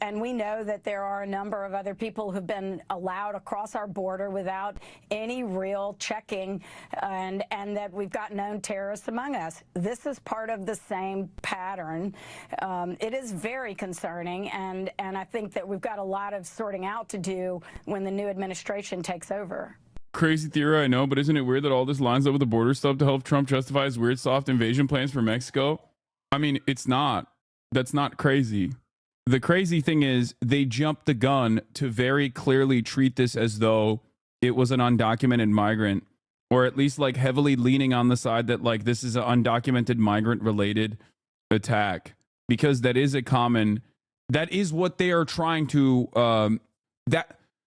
and we know that there are a number of other people who've been allowed across our border without any real checking, and that we've got known terrorists among us. This is part of the same pattern. It is very concerning, and I think that we've got a lot of sorting out to do when the new administration takes over. Crazy theory, I know, but isn't it weird that all this lines up with the border stuff to help Trump justify his weird soft invasion plans for Mexico? I mean, it's not. That's not crazy. The crazy thing is they jumped the gun to very clearly treat this as though it was an undocumented migrant, or at least like heavily leaning on the side that like this is an undocumented migrant related attack, because that is that is what they are trying to,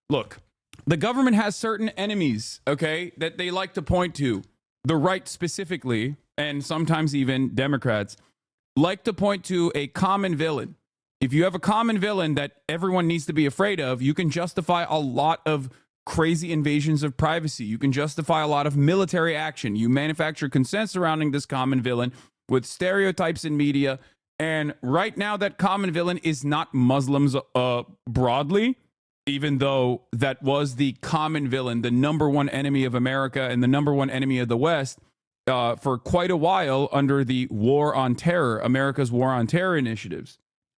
look, the government has certain enemies, okay, that they like to point to. The right specifically, and sometimes even Democrats, like to point to a common villain. If you have a common villain that everyone needs to be afraid of, you can justify a lot of crazy invasions of privacy. You can justify a lot of military action. You manufacture consent surrounding this common villain with stereotypes in media. And right now, that common villain is not Muslims broadly, even though that was the common villain, the number one enemy of America and the number one enemy of the West for quite a while under the War on Terror, America's War on Terror initiatives.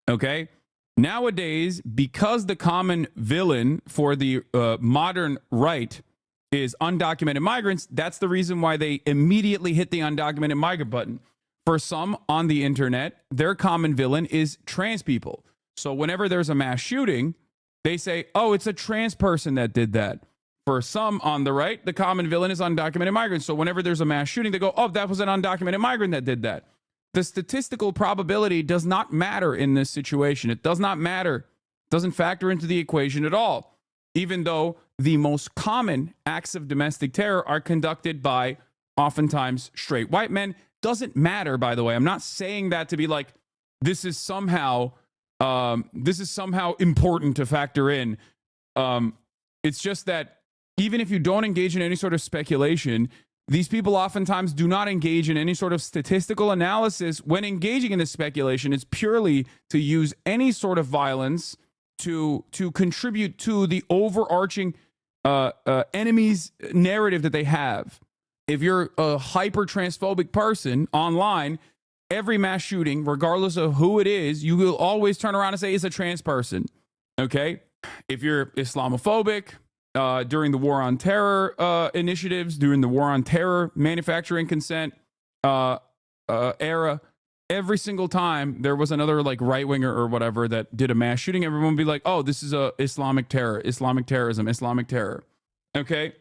Okay? Nowadays, because the common villain for the modern right is undocumented migrants, that's the reason why they immediately hit the undocumented migrant button. For some on the internet, their common villain is trans people. So whenever there's a mass shooting, they say, oh, it's a trans person that did that. For some on the right, the common villain is undocumented migrants. So whenever there's a mass shooting, they go, oh, that was an undocumented migrant that did that. The statistical probability does not matter in this situation. It does not matter. It doesn't factor into the equation at all, even though the most common acts of domestic terror are conducted by oftentimes straight white men. Doesn't matter, by the way. I'm not saying that to be like, this is somehow important to factor in. It's just that even if you don't engage in any sort of speculation, these people oftentimes do not engage in any sort of statistical analysis. When engaging in this speculation, it's purely to use any sort of violence to contribute to the overarching enemy's narrative that they have. If you're a hyper-transphobic person online, every mass shooting, regardless of who it is, you will always turn around and say it's a trans person, okay? If you're Islamophobic, during the War on Terror initiatives, during the War on Terror manufacturing consent era, every single time there was another like right winger or whatever that did a mass shooting, everyone would be like, oh, this is a Islamic terror, Islamic terrorism, Islamic terror. Okay.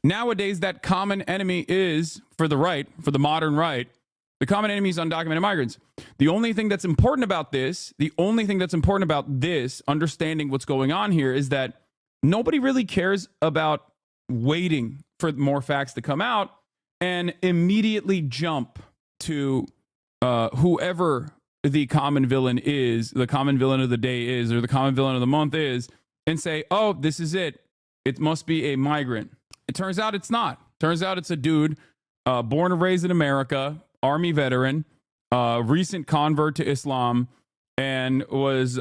Nowadays, that common enemy is, for the right, for the modern right, the common enemy is undocumented migrants. The only thing that's important about this, understanding what's going on here, is that nobody really cares about waiting for more facts to come out and immediately jump to whoever the common villain is, the common villain of the day is, or the common villain of the month is, and say, oh, this is it. It must be a migrant. It turns out it's not. Turns out it's a dude born and raised in America, Army veteran, recent convert to Islam, and was,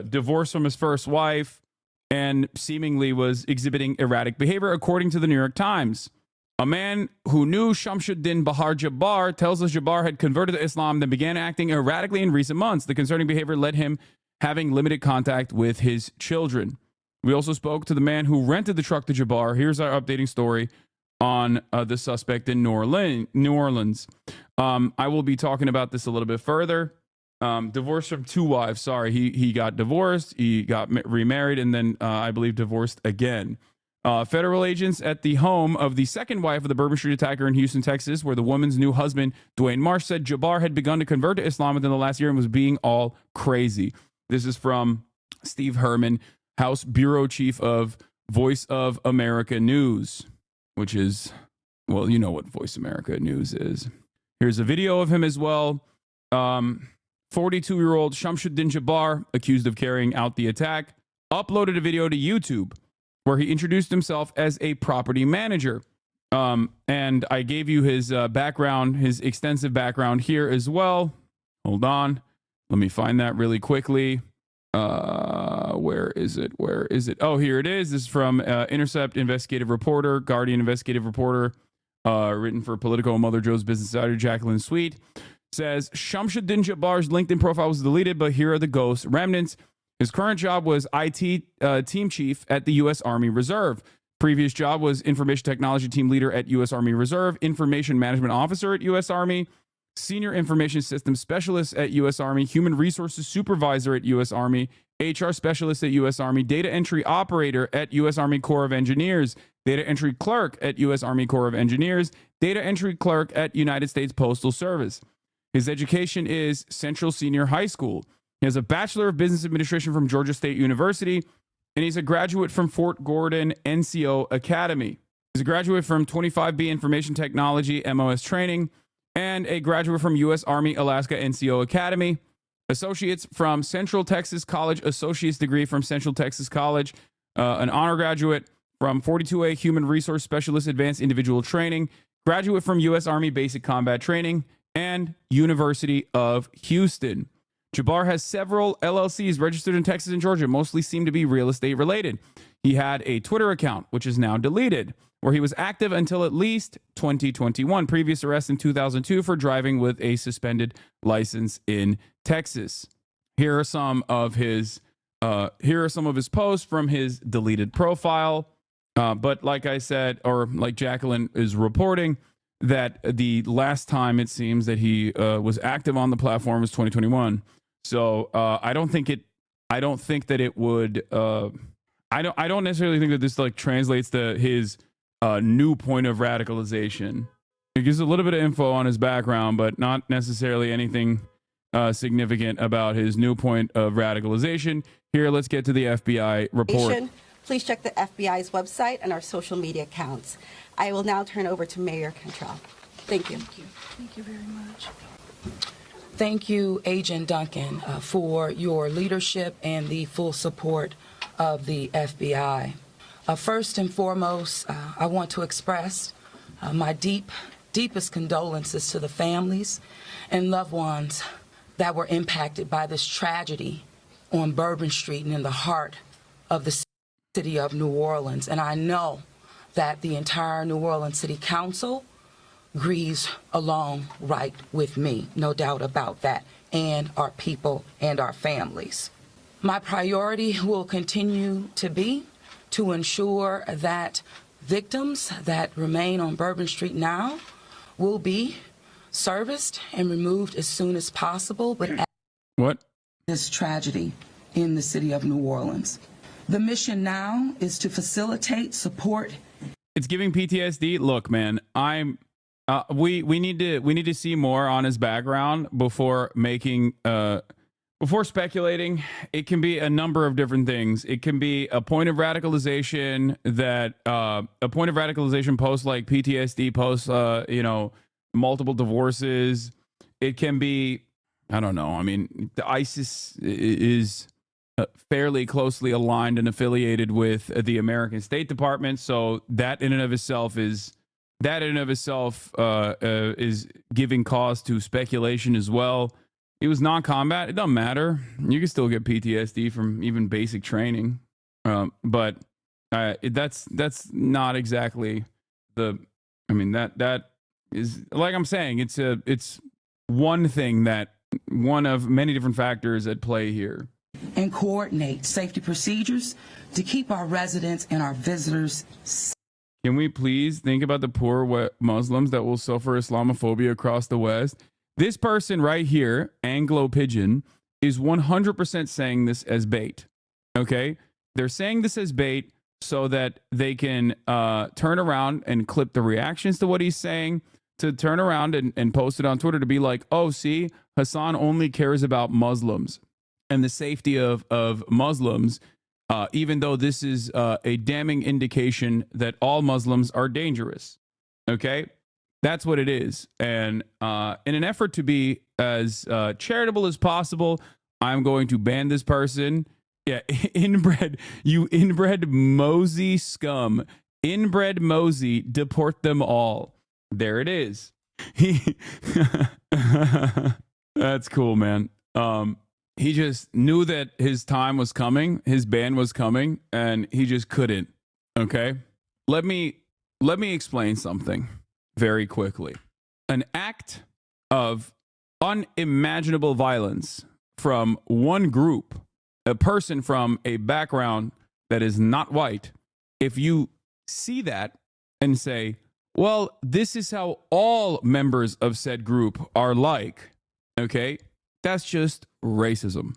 divorced from his first wife, and seemingly was exhibiting erratic behavior, according to the New York Times. A man who knew Shamsuddin Bahar Jabbar tells us Jabbar had converted to Islam, then began acting erratically in recent months. The concerning behavior led him having limited contact with his children. We also spoke to the man who rented the truck to Jabbar. Here's our updating story on the suspect in New Orleans. I will be talking about this a little bit further. Divorced from two wives. Sorry, he got divorced, he got remarried, and then I believe divorced again. Federal agents at the home of the second wife of the Bourbon Street attacker in Houston, Texas, where the woman's new husband, Dwayne Marsh, said Jabbar had begun to convert to Islam within the last year and was being all crazy. This is from Steve Herman, House Bureau Chief of Voice of America News, which is, well, you know what Voice America News is. Here's a video of him as well. 42-year-old Shamsuddin Jabbar, accused of carrying out the attack, uploaded a video to YouTube where he introduced himself as a property manager. And I gave you his background, his extensive background here as well. Hold on. Let me find that really quickly. Where is it? Oh, here it is. This is from Intercept investigative reporter, Guardian investigative reporter, written for Politico, Mother Joe's Business Insider, Jacqueline Sweet. Says Shamsuddin Jabbar's LinkedIn profile was deleted, but here are the ghost remnants. His current job was IT team chief at the U.S. Army Reserve. Previous job was information technology team leader at U.S. Army Reserve, information management officer at U.S. Army, senior information systems specialist at U.S. Army, human resources supervisor at U.S. Army, HR specialist at U.S. Army, data entry operator at U.S. Army Corps of Engineers, data entry clerk at U.S. Army Corps of Engineers, data entry clerk at United States Postal Service. His education is Central Senior High School. He has a Bachelor of Business Administration from Georgia State University, and he's a graduate from Fort Gordon NCO Academy. He's a graduate from 25B Information Technology MOS training, and a graduate from U.S. Army Alaska NCO Academy. Associates from Central Texas College, associate's degree from Central Texas College, an honor graduate from 42A Human Resource Specialist Advanced Individual Training, graduate from U.S. Army Basic Combat Training, and University of Houston. Jabbar has several LLCs registered in Texas and Georgia, mostly seem to be real estate related. He had a Twitter account, which is now deleted, where he was active until at least 2021. Previous arrest in 2002 for driving with a suspended license in Texas. Here are some of his posts from his deleted profile. But like I said, or like Jacqueline is reporting, that the last time it seems that he was active on the platform was 2021. So I don't necessarily think that this like translates to his new point of radicalization. It gives a little bit of info on his background, but not necessarily anything significant about his new point of radicalization. Here, let's get to the FBI report. Please check the FBI's website and our social media accounts. I will now turn over to Mayor Cantrell. Thank you. Thank you very much. Thank you, Agent Duncan, for your leadership and the full support of the FBI. First and foremost, I want to express my deepest condolences to the families and loved ones that were impacted by this tragedy on Bourbon Street and in the heart of the city of New Orleans. And I know that the entire New Orleans City Council grieves along right with me, no doubt about that, and our people and our families. My priority will continue to be to ensure that victims that remain on Bourbon Street now will be serviced and removed as soon as possible. But what? This tragedy in the city of New Orleans. The mission now is to facilitate support. It's giving PTSD. Look, man, we need to see more on his background before making before speculating. It can be a number of different things. It can be a point of radicalization that a point of radicalization post like PTSD post, multiple divorces. It can be, I don't know. I mean, the ISIS is fairly closely aligned and affiliated with the American State Department. So that in and of itself is that in and of itself is giving cause to speculation as well. It was non-combat. It doesn't matter. You can still get PTSD from even basic training. But that's not exactly the, I mean, that is, like I'm saying, it's one thing, that one of many different factors at play here. And coordinate safety procedures to keep our residents and our visitors safe. Can we please think about the poor Muslims that will suffer Islamophobia across the West? This person right here, Anglo Pigeon, is 100% saying this as bait. Okay? They're saying this as bait so that they can turn around and clip the reactions to what he's saying, to turn around and post it on Twitter to be like, oh, see, Hassan only cares about Muslims and the safety of Muslims, even though this is a damning indication that all Muslims are dangerous. Okay? That's what it is. And in an effort to be as charitable as possible, I'm going to ban this person. Yeah, inbred, you inbred Mosey scum. Inbred Mosey, deport them all. There it is. That's cool, man. He just knew that his time was coming, his ban was coming, and he just couldn't. Okay? Let me explain something very quickly. An act of unimaginable violence from one group, a person from a background that is not white, if you see that and say, well, this is how all members of said group are like, okay, that's just racism,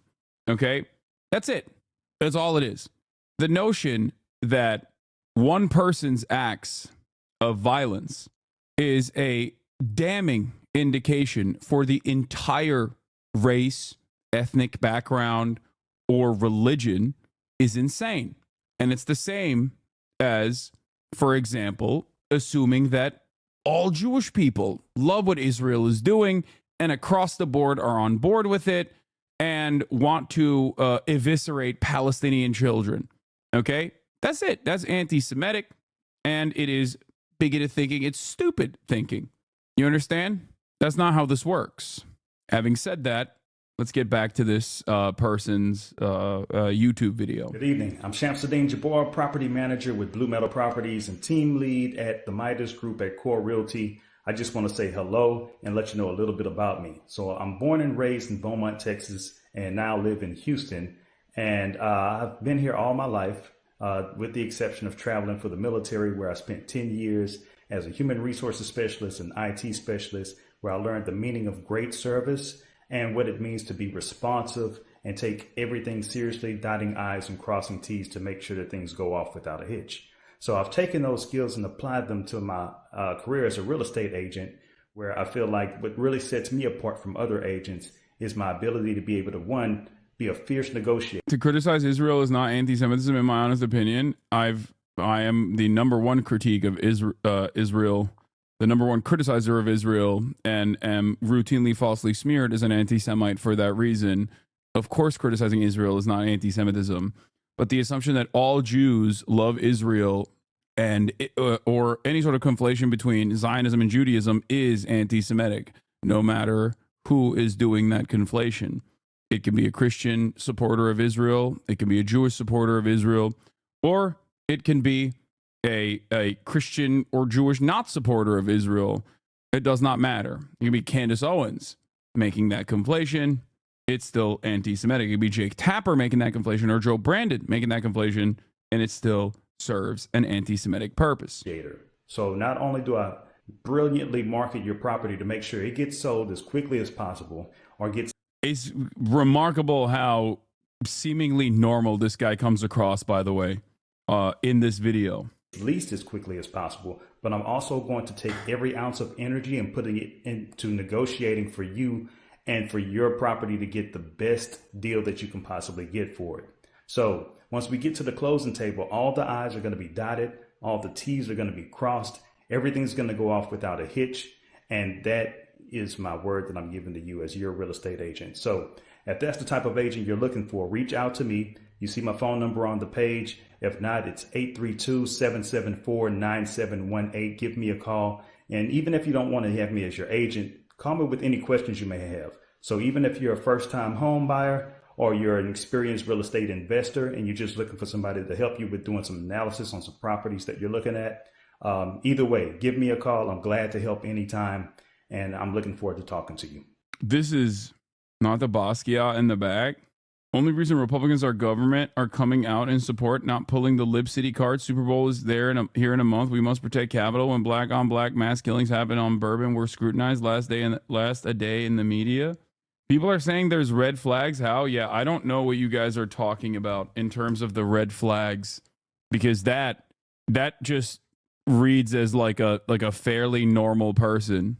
okay? That's it. That's all it is. The notion that one person's acts of violence is a damning indication for the entire race, ethnic background, or religion is insane. And it's the same as, for example, assuming that all Jewish people love what Israel is doing and across the board are on board with it and want to eviscerate Palestinian children. Okay? That's it. That's anti-Semitic, and it is bigoted thinking. It's stupid thinking. You understand? That's not how this works. Having said that, let's get back to this person's YouTube video. Good evening. I'm Shamsuddin Jabbar, property manager with Blue Metal Properties and team lead at the Midas Group at Core Realty. I just want to say hello and let you know a little bit about me. So I'm born and raised in Beaumont, Texas, and now live in Houston. And I've been here all my life, with the exception of traveling for the military, where I spent 10 years as a human resources specialist and IT specialist, where I learned the meaning of great service and what it means to be responsive and take everything seriously, dotting I's and crossing T's to make sure that things go off without a hitch. So I've taken those skills and applied them to my career as a real estate agent, where I feel like what really sets me apart from other agents is my ability to be able to, one, be a fierce negotiator. To criticize Israel is not anti-Semitism, in my honest opinion. I am the number one critique of Israel, the number one criticizer of Israel, and am routinely falsely smeared as an anti-Semite for that reason. Of course, criticizing Israel is not anti-Semitism, but the assumption that all Jews love Israel and or any sort of conflation between Zionism and Judaism is anti-Semitic, no matter who is doing that conflation. It can be a Christian supporter of Israel, it can be a Jewish supporter of Israel, or it can be a Christian or Jewish not supporter of Israel. It does not matter. It can be Candace Owens making that conflation. It's still anti-Semitic. It could be Jake Tapper making that conflation, or Joe Brandon making that conflation, and it still serves an anti-Semitic purpose. So not only do I brilliantly market your property to make sure it gets sold as quickly as possible, or gets... It's remarkable how seemingly normal this guy comes across, by the way, in this video. Least as quickly as possible, but I'm also going to take every ounce of energy and putting it into negotiating for you and for your property to get the best deal that you can possibly get for it. So once we get to the closing table, all the I's are going to be dotted, all the T's are going to be crossed, everything's going to go off without a hitch, and that is my word that I'm giving to you as your real estate agent. So if that's the type of agent you're looking for, reach out to me. You see my phone number on the page. If not, it's 832-774-9718. Give me a call. And even if you don't want to have me as your agent, call me with any questions you may have. So even if you're a first-time home buyer or you're an experienced real estate investor and you're just looking for somebody to help you with doing some analysis on some properties that you're looking at, either way, give me a call. I'm glad to help anytime, and I'm looking forward to talking to you. This is not the Basquiat in the back. Only reason Republicans are government are coming out in support, not pulling the Lib City card. Super Bowl is there here in a month. We must protect Capitol. When black on black mass killings happen on Bourbon, we're scrutinized last a day in the media. People are saying there's red flags. How? Yeah, I don't know what you guys are talking about in terms of the red flags, because that just reads as like a fairly normal person.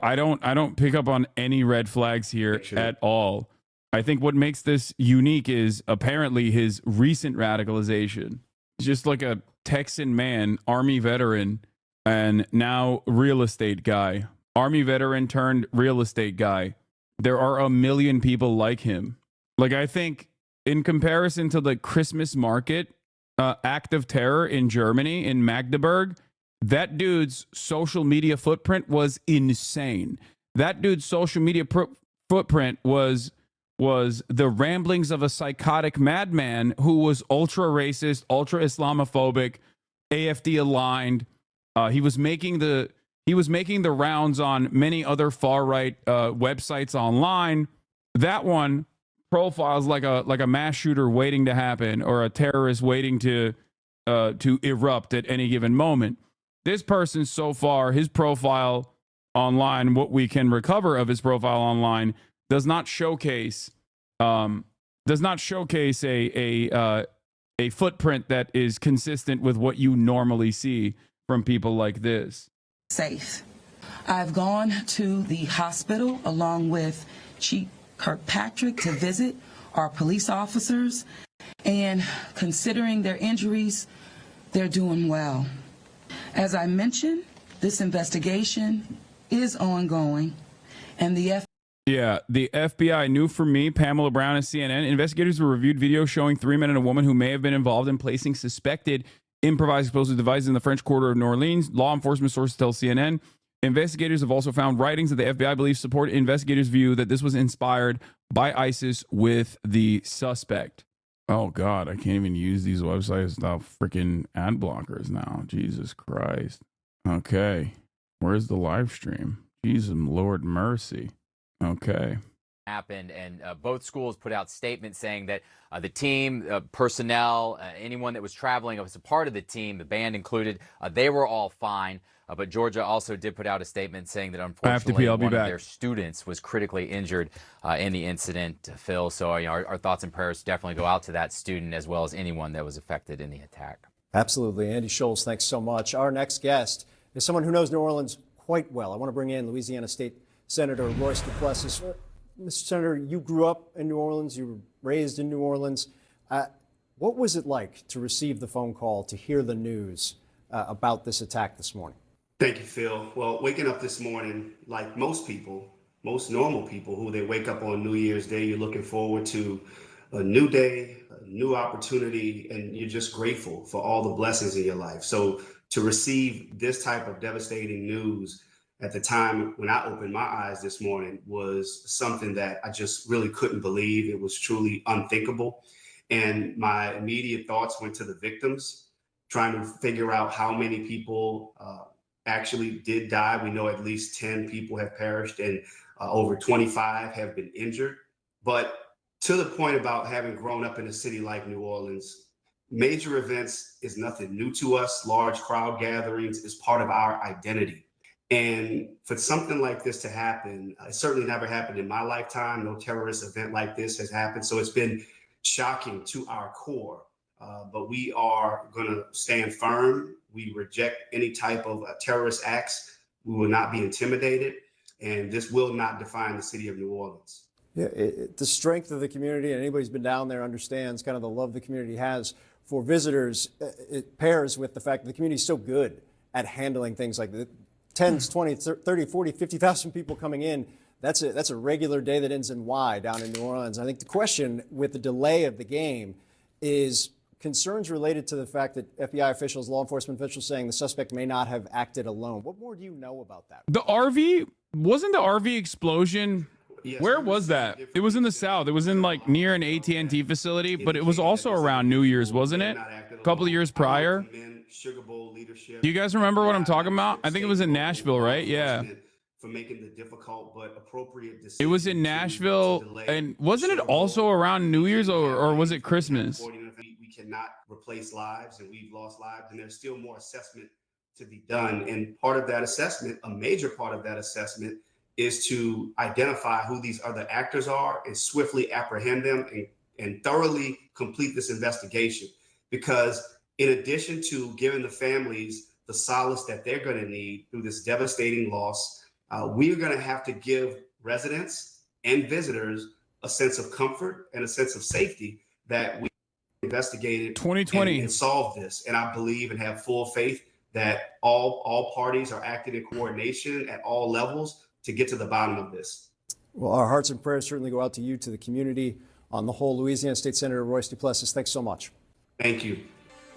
I don't pick up on any red flags here at all. I think what makes this unique is apparently his recent radicalization. He's just like a Texan man, Army veteran, and now real estate guy. Army veteran turned real estate guy. There are a million people like him. Like, I think in comparison to the Christmas market act of terror in Germany, in Magdeburg, that dude's social media footprint was insane. That dude's social media footprint was the ramblings of a psychotic madman who was ultra racist, ultra Islamophobic, AFD aligned. He was making the rounds on many other far right websites online. That one profiles like a mass shooter waiting to happen, or a terrorist waiting to erupt at any given moment. This person, so far, his profile online, what we can recover of his profile online, does not showcase a footprint that is consistent with what you normally see from people like this. Safe. I've gone to the hospital along with Chief Kirkpatrick to visit our police officers, and considering their injuries, they're doing well. As I mentioned, this investigation is ongoing, and the FBI knew from me, Pamela Brown and CNN. Investigators have reviewed video showing 3 men and a woman who may have been involved in placing suspected improvised explosive devices in the French Quarter of New Orleans. Law enforcement sources tell CNN. Investigators have also found writings that the FBI believes support investigators' view that this was inspired by ISIS with the suspect. Oh, God, I can't even use these websites without freaking ad blockers now. Jesus Christ. Okay. Where's the live stream? Jesus, Lord mercy. Okay. Happened, and both schools put out statements saying that the team, personnel, anyone that was traveling as a part of the team, the band included, they were all fine. But Georgia also did put out a statement saying that unfortunately one of their students was critically injured in the incident, Phil. So our thoughts and prayers definitely go out to that student as well as anyone that was affected in the attack. Absolutely. Andy Scholes, thanks so much. Our next guest is someone who knows New Orleans quite well. I want to bring in Louisiana State Senator Royce Duplessis. Mr. Senator, you grew up in New Orleans. You were raised in New Orleans. What was it like to receive the phone call, to hear the news about this attack this morning? Thank you, Phil. Well, waking up this morning, like most people, most normal people who they wake up on New Year's Day, you're looking forward to a new day, a new opportunity, and you're just grateful for all the blessings in your life. So to receive this type of devastating news at the time when I opened my eyes this morning was something that I just really couldn't believe. It was truly unthinkable. And my immediate thoughts went to the victims, trying to figure out how many people actually did die. We know at least 10 people have perished and over 25 have been injured. But to the point about having grown up in a city like New Orleans, major events is nothing new to us. Large crowd gatherings is part of our identity. And for something like this to happen, it certainly never happened in my lifetime. No terrorist event like this has happened. So it's been shocking to our core. But we are going to stand firm. We reject any type of terrorist acts. We will not be intimidated. And this will not define the city of New Orleans. Yeah, the strength of the community, and anybody who's been down there understands kind of the love the community has for visitors. It pairs with the fact that the community is so good at handling things like this. 10, 20, 30, 40, 50,000 people coming in. That's a regular day that ends in Y down in New Orleans. I think the question with the delay of the game is concerns related to the fact that FBI officials, law enforcement officials saying the suspect may not have acted alone. What more do you know about that? The RV, wasn't the RV explosion? Where was that? It was in the South. It was in like near an AT&T facility, but it was also around New Year's, wasn't it? A couple of years prior. Do you guys remember what I'm talking about? I think it was in Nashville, right? Yeah. For making the difficult but appropriate decision. It was in Nashville, and wasn't it also around New Year's, or was it Christmas? We cannot replace lives, and we've lost lives, and there's still more assessment to be done. And part of that assessment, a major part of that assessment, is to identify who these other actors are and swiftly apprehend them and thoroughly complete this investigation. Because in addition to giving the families the solace that they're going to need through this devastating loss, we're going to have to give residents and visitors a sense of comfort and a sense of safety that we investigated 2020 and solved this. And I believe and have full faith that all parties are acting in coordination at all levels to get to the bottom of this. Well, our hearts and prayers certainly go out to you, to the community on the whole. Louisiana State Senator Royce Duplessis, thanks so much. Thank you.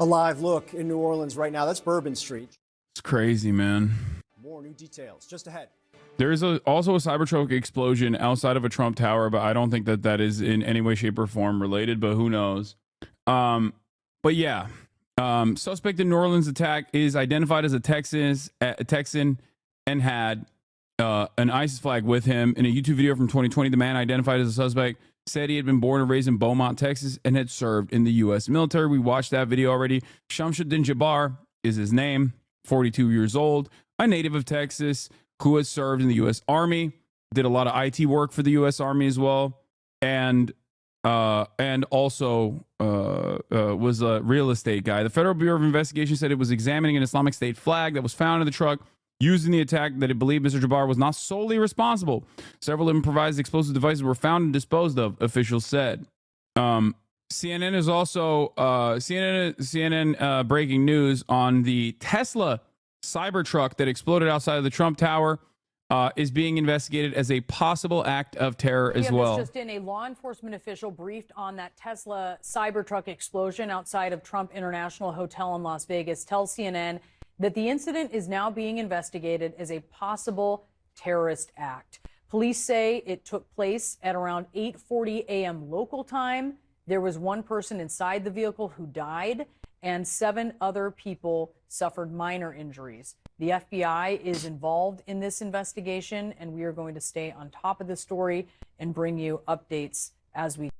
A live look in New Orleans right now. That's Bourbon Street. It's crazy, man. More new details just ahead. There is also a Cybertruck explosion outside of a Trump Tower, but I don't think that is in any way, shape, or form related, but who knows? But yeah, suspect in New Orleans attack is identified as a Texan and had an ISIS flag with him. In a YouTube video from 2020, the man identified as a suspect said he had been born and raised in Beaumont, Texas, and had served in the U.S. military. We watched that video already. Shamsuddin Jabbar is his name, 42 years old, a native of Texas who has served in the U.S. Army, did a lot of IT work for the U.S. Army as well, and also was a real estate guy. The Federal Bureau of Investigation said it was examining an Islamic State flag that was found in the truck used in the attack, that it believed Mr. Jabbar was not solely responsible. Several improvised explosive devices were found and disposed of, officials said. CNN is also CNN breaking news on the Tesla Cybertruck that exploded outside of the Trump Tower. Is being investigated as a possible act of terror as well. Just in, a law enforcement official briefed on that Tesla Cybertruck explosion outside of Trump International Hotel in Las Vegas tells CNN that the incident is now being investigated as a possible terrorist act. Police say it took place at around 8:40 a.m. local time. There was one person inside the vehicle who died, and 7 other people suffered minor injuries. The FBI is involved in this investigation, and we are going to stay on top of the story and bring you updates as we.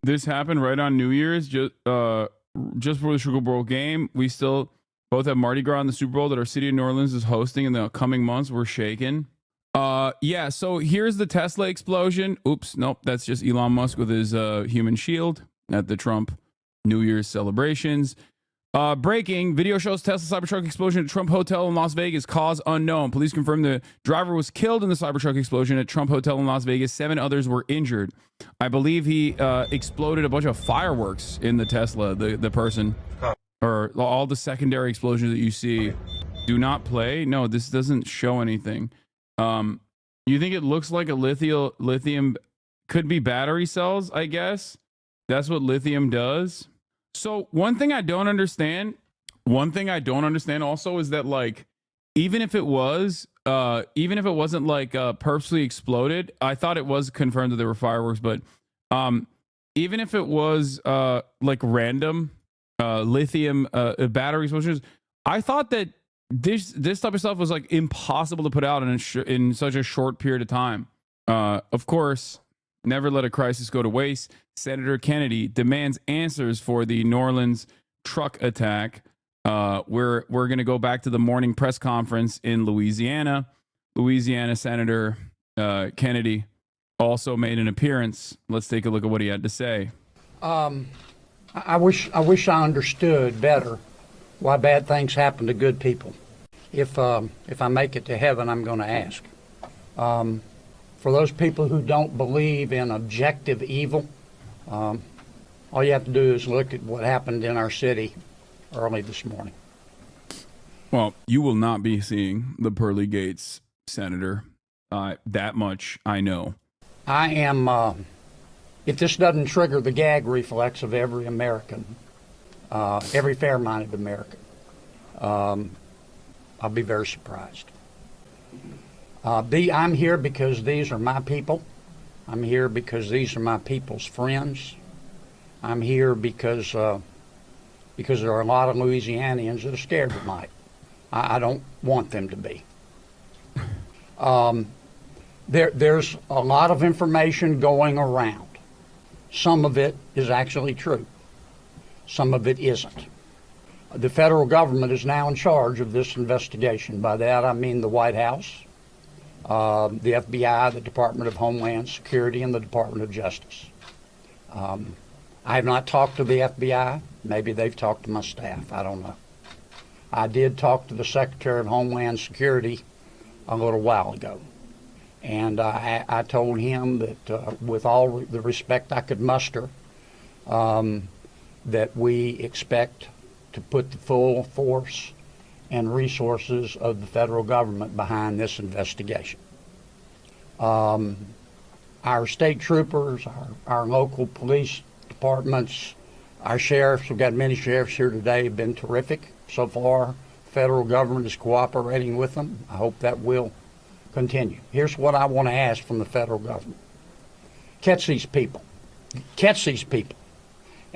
This happened right on New Year's, just before the Sugar Bowl game. We still both have Mardi Gras in the Super Bowl that our city of New Orleans is hosting in the coming months. We're shaking. Yeah, so here's the Tesla explosion. Oops, nope, that's just Elon Musk with his human shield at the Trump New Year's celebrations. Breaking video shows Tesla Cybertruck explosion at Trump Hotel in Las Vegas, cause unknown. Police confirmed the driver was killed in the Cybertruck explosion at Trump Hotel in Las Vegas. 7 others were injured. I believe he exploded a bunch of fireworks in the Tesla, the person. Or all the secondary explosions that you see do not play. No, this doesn't show anything. You think it looks like a lithium could be battery cells, I guess. That's what lithium does. So one thing I don't understand also is that, like, even if it wasn't like purposely exploded, I thought it was confirmed that there were fireworks, but even if it was like random lithium battery explosions, I thought that this type of stuff was like impossible to put out in such a short period of time. Of course, never let a crisis go to waste. Senator Kennedy demands answers for the New Orleans truck attack. We're going to go back to the morning press conference in Louisiana. Louisiana Senator Kennedy also made an appearance. Let's take a look at what he had to say. I wish I understood better why bad things happen to good people. If I make it to heaven, I'm going to ask. For those people who don't believe in objective evil, all you have to do is look at what happened in our city early this morning. Well, you will not be seeing the pearly gates, Senator. That much I know. I am if this doesn't trigger the gag reflex of every American, every fair-minded American, I'll be very surprised. I'm here because these are my people. I'm here because these are my people's friends. I'm here because there are a lot of Louisianians that are scared tonight. I don't want them to be. There's a lot of information going around. Some of it is actually true. Some of it isn't. The federal government is now in charge of this investigation. By that I mean the White House, the FBI, the Department of Homeland Security, and the Department of Justice. I have not talked to the FBI. Maybe they've talked to my staff. I don't know. I did talk to the Secretary of Homeland Security a little while ago. And I told him that with all the respect I could muster, that we expect to put the full force and resources of the federal government behind this investigation. Our state troopers, our local police departments, our sheriffs, we've got many sheriffs here today, have been terrific so far. The federal government is cooperating with them. I hope that will continue. Here's what I want to ask from the federal government. Catch these people. Catch these people.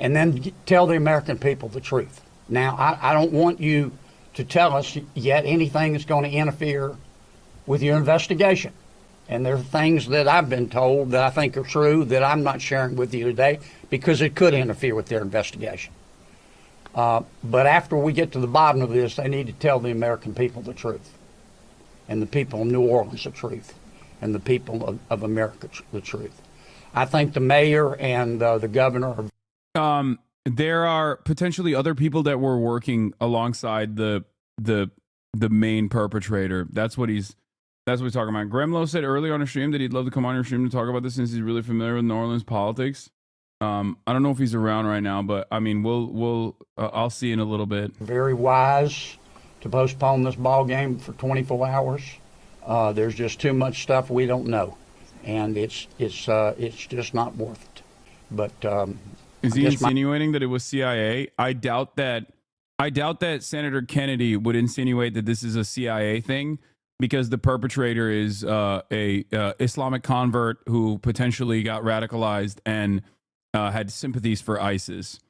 And then tell the American people the truth. Now, I don't want you to tell us yet anything that's going to interfere with your investigation. And there are things that I've been told that I think are true that I'm not sharing with you today because it could interfere with their investigation. But after we get to the bottom of this, they need to tell the American people the truth. And the people of New Orleans the truth. And the people of America the truth. I think the mayor and the governor are... There are potentially other people that were working alongside the main perpetrator. That's what he's talking about. Gremlo said earlier on a stream that he'd love to come on your stream to talk about this since he's really familiar with New Orleans politics. I don't know if he's around right now, but I mean, I'll see in a little bit. Very wise to postpone this ball game for 24 hours. There's just too much stuff we don't know, and it's just not worth it. But is he insinuating that it was CIA? I doubt that Senator Kennedy would insinuate that this is a CIA thing, because the perpetrator is a Islamic convert who potentially got radicalized and had sympathies for ISIS.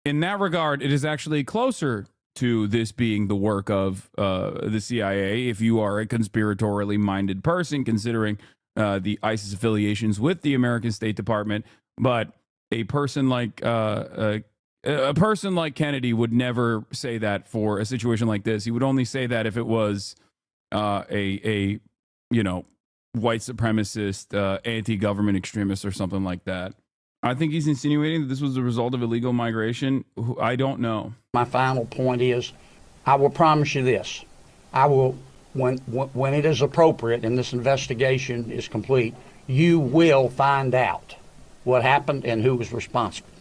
In that regard, it is actually closer to this being the work of the CIA if you are a conspiratorially minded person, considering the ISIS affiliations with the American State Department. But a person like Kennedy would never say that for a situation like this. He would only say that if it was a white supremacist, anti-government extremist or something like that. I think he's insinuating that this was the result of illegal migration. I don't know. My final point is, I will promise you this. I will, when it is appropriate and this investigation is complete, you will find out what happened and who was responsible.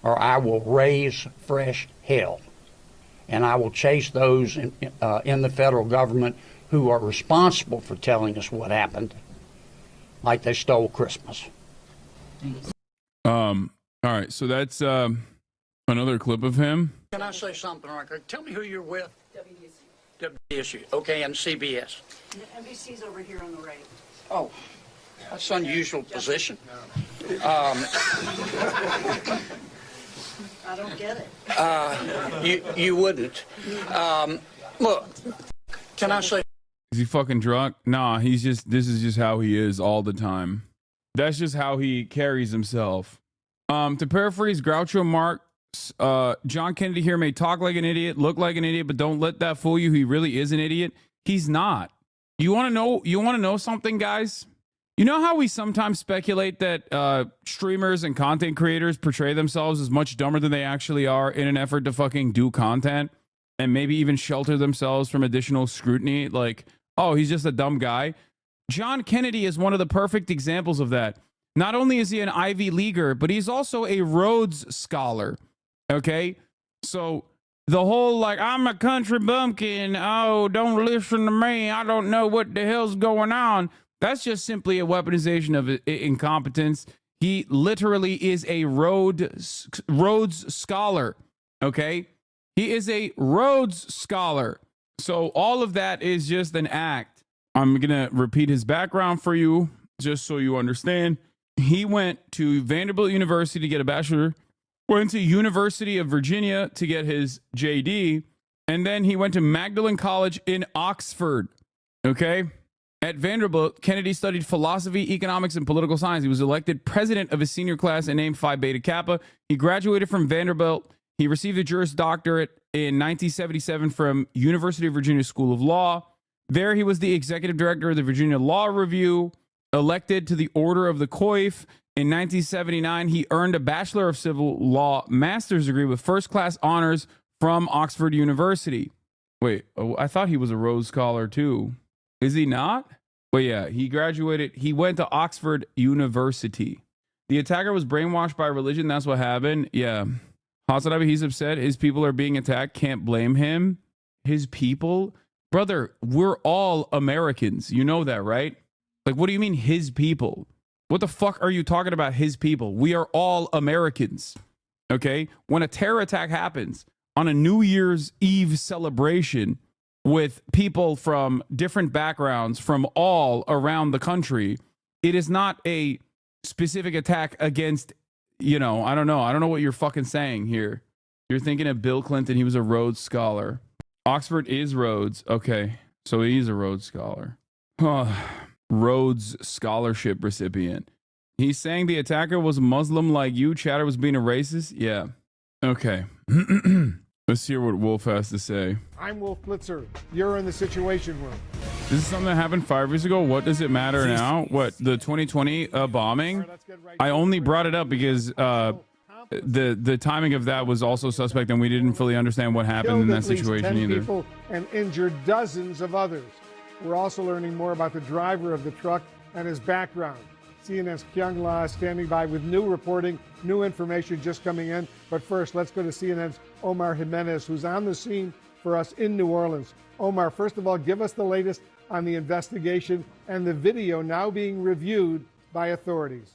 Or I will raise fresh hell. And I will chase those in the federal government who are responsible for telling us what happened, like they stole Christmas. All right, so that's another clip of him. Can I say something, Riker? Tell me who you're with. WSU. Okay, and CBS. NBC's over here on the right. Oh, that's an unusual position. I don't get it. You wouldn't. Look, can I say... Is he fucking drunk? Nah, this is just how he is all the time. That's just how he carries himself. To paraphrase Groucho Marx, John Kennedy here may talk like an idiot, look like an idiot, but don't let that fool you. He really is an idiot. He's not. You want to know something, guys? You know how we sometimes speculate that streamers and content creators portray themselves as much dumber than they actually are in an effort to fucking do content and maybe even shelter themselves from additional scrutiny? Like, oh, he's just a dumb guy. John Kennedy is one of the perfect examples of that. Not only is he an Ivy Leaguer, but he's also a Rhodes Scholar. Okay? So the whole, like, I'm a country bumpkin, oh, don't listen to me, I don't know what the hell's going on, that's just simply a weaponization of incompetence. He literally is a Rhodes Scholar. Okay? He is a Rhodes Scholar. So all of that is just an act. I'm going to repeat his background for you just so you understand. He went to Vanderbilt University to get a bachelor, went to University of Virginia to get his JD, and then he went to Magdalen College in Oxford. Okay? At Vanderbilt, Kennedy studied philosophy, economics, and political science. He was elected president of his senior class and named Phi Beta Kappa. He graduated from Vanderbilt. He received a Juris Doctorate in 1977 from University of Virginia School of Law. There, he was the executive director of the Virginia Law Review, elected to the Order of the Coif. In 1979, he earned a Bachelor of Civil Law master's degree with first-class honors from Oxford University. Wait, I thought he was a Rhodes Scholar too. Is he not? Well, yeah, he graduated. He went to Oxford University. The attacker was brainwashed by religion. That's what happened. Yeah. Hasanabi, he's upset. His people are being attacked. Can't blame him. His people? Brother, we're all Americans. You know that, right? Like, what do you mean his people? What the fuck are you talking about, his people? We are all Americans. Okay? When a terror attack happens on a New Year's Eve celebration with people from different backgrounds from all around the country, it is not a specific attack against, you know, I don't know. I don't know what you're fucking saying here. You're thinking of Bill Clinton. He was a Rhodes Scholar. Oxford is Rhodes. Okay. So he's a Rhodes Scholar. Rhodes Scholarship recipient. He's saying the attacker was Muslim like you. Chatter was being a racist. Yeah. Okay. Let's hear what Wolf has to say. I'm Wolf Blitzer. You're in the Situation Room. This is something that happened 5 years ago. What does it matter now? What, the 2020 bombing? I only brought it up because the timing of that was also suspect, and we didn't fully understand what happened in that situation either. People and injured dozens of others. We're also learning more about the driver of the truck and his background. CNN's Kyung La is standing by with new reporting, new information just coming in. But first, let's go to CNN's Omar Jimenez, who's on the scene for us in New Orleans. Omar, first of all, give us the latest on the investigation and the video now being reviewed by authorities.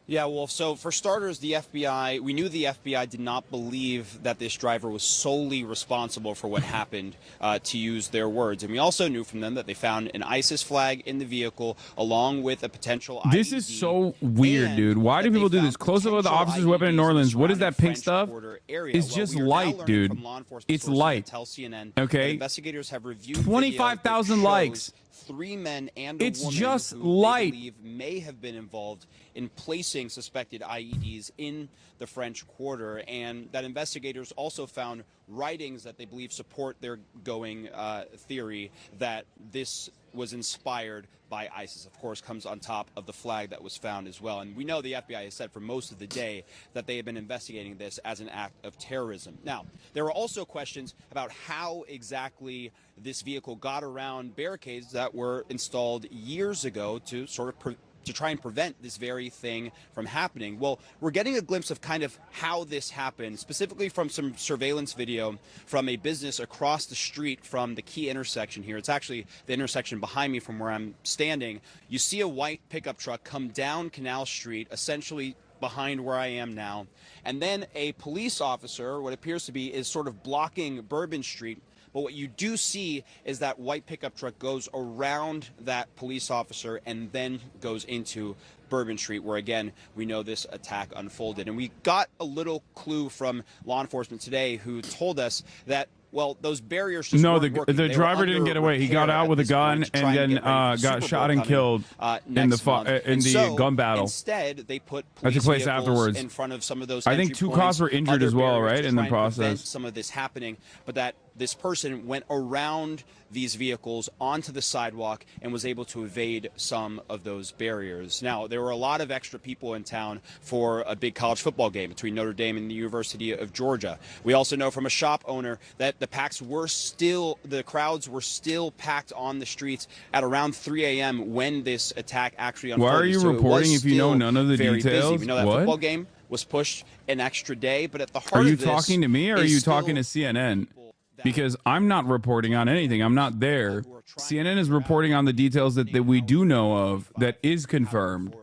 Yeah, Wolf. So for starters, we knew the FBI did not believe that this driver was solely responsible for what happened, to use their words. And we also knew from them that they found an ISIS flag in the vehicle along with a potential IED. This is so weird, dude. Why do people do this? Close up of the officer's weapon in New Orleans. What is that pink stuff? It's just light, dude. It's light. Okay. Investigators have reviewed 25,000 likes. 3 men and a it's woman just who light. they believe may have been involved in placing suspected IEDs in the French Quarter, and that investigators also found writings that they believe support their going theory that this was inspired by ISIS. Of course, comes on top of the flag that was found as well. And we know the FBI has said for most of the day that they have been investigating this as an act of terrorism. Now, there were also questions about how exactly this vehicle got around barricades that were installed years ago to sort of to try and prevent this very thing from happening. Well, we're getting a glimpse of kind of how this happened, specifically from some surveillance video from a business across the street from the key intersection here. It's actually the intersection behind me from where I'm standing. You see a white pickup truck come down Canal Street, essentially behind where I am now, and then a police officer, what appears to be, is sort of blocking Bourbon Street. But what you do see is that white pickup truck goes around that police officer and then goes into Bourbon Street, where, again, we know this attack unfolded. And we got a little clue from law enforcement today who told us that, well, those barriers just weren't working. The driver didn't get away. He got out with a gun and then got shot and killed in the gun battle. Instead, they put that took place afterwards in front of some of those. I think 2 cops were injured as well, right, in the process. Some of this happening, but that this person went around these vehicles onto the sidewalk and was able to evade some of those barriers. Now, there were a lot of extra people in town for a big college football game between Notre Dame and the University of Georgia. We also know from a shop owner that the crowds were still packed on the streets at around 3 a.m. when this attack actually unfolded. Why are you reporting if you know none of the details? Busy. We know that football game was pushed an extra day, but at the heart of this... Are you talking to me or are you talking to CNN? Because I'm not reporting on anything. I'm not there. CNN is reporting on the details that we do know of that is confirmed.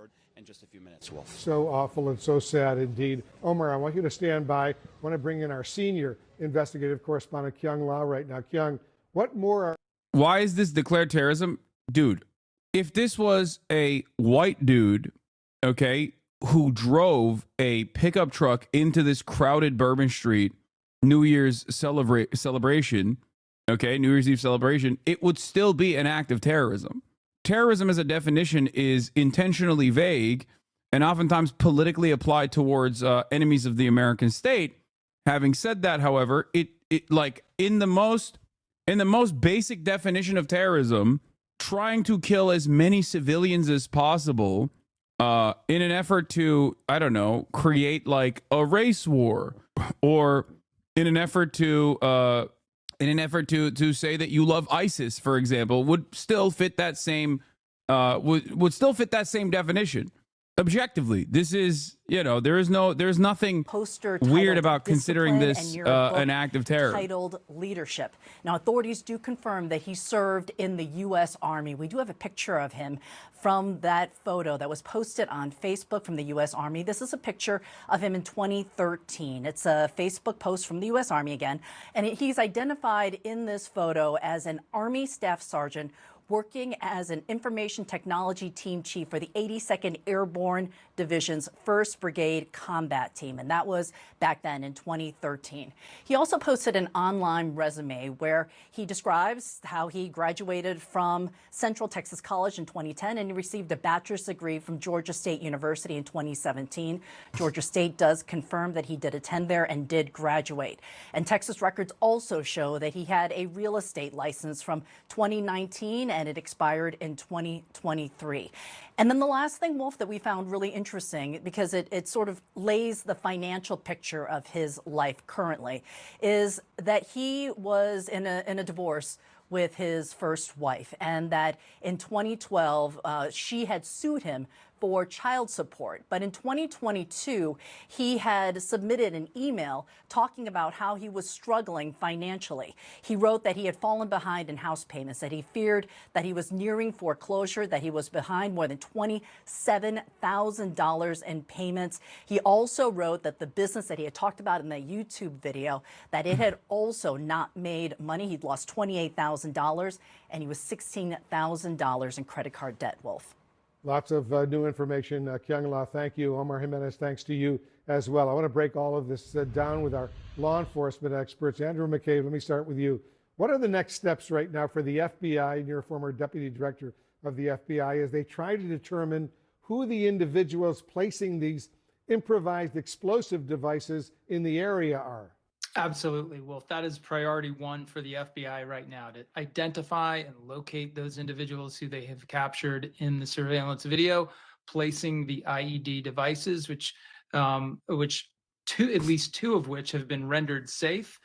So awful and so sad indeed. Omar, I want you to stand by. I want to bring in our senior investigative correspondent, Kyung La, right now. Kyung, what more are... Why is this declared terrorism? Dude, if this was a white dude, okay, who drove a pickup truck into this crowded Bourbon Street New Year's celebration, okay, New Year's Eve celebration, it would still be an act of terrorism. Terrorism as a definition is intentionally vague and oftentimes politically applied towards enemies of the American state. Having said that, however, it like in the most basic definition of terrorism, trying to kill as many civilians as possible in an effort to, I don't know, create like a race war, or in an effort to say that you love ISIS, for example, would still fit that same would still fit that same definition. Objectively, this is, you know, there's nothing weird about considering this an act of terror. Titled Leadership. Now, authorities do confirm that he served in the U.S. Army. We do have a picture of him from that photo that was posted on Facebook from the U.S. Army. This is a picture of him in 2013. It's a Facebook post from the U.S. Army again, and he's identified in this photo as an Army Staff Sergeant working as an information technology team chief for the 82nd Airborne Division's 1st Brigade Combat Team, and that was back then in 2013. He also posted an online resume where he describes how he graduated from Central Texas College in 2010 and he received a bachelor's degree from Georgia State University in 2017. Georgia State does confirm that he did attend there and did graduate. And Texas records also show that he had a real estate license from 2019 and it expired in 2023. And then the last thing, Wolf, that we found really interesting, because it sort of lays the financial picture of his life currently, is that he was in a divorce with his first wife, and that in 2012, she had sued him for child support. But in 2022, he had submitted an email talking about how he was struggling financially. He wrote that he had fallen behind in house payments, that he feared that he was nearing foreclosure, that he was behind more than $27,000 in payments. He also wrote that the business that he had talked about in the YouTube video, that it had also not made money. He'd lost $28,000 and he was $16,000 in credit card debt, Wolf. Lots of new information. Kyung La, thank you. Omar Jimenez, thanks to you as well. I want to break all of this down with our law enforcement experts. Andrew McCabe, let me start with you. What are the next steps right now for the FBI, and you're a former deputy director of the FBI, as they try to determine who the individuals placing these improvised explosive devices in the area are? Absolutely, Wolf. That is priority one for the FBI right now, to identify and locate those individuals who they have captured in the surveillance video, placing the IED devices, which at least two of which have been rendered safe,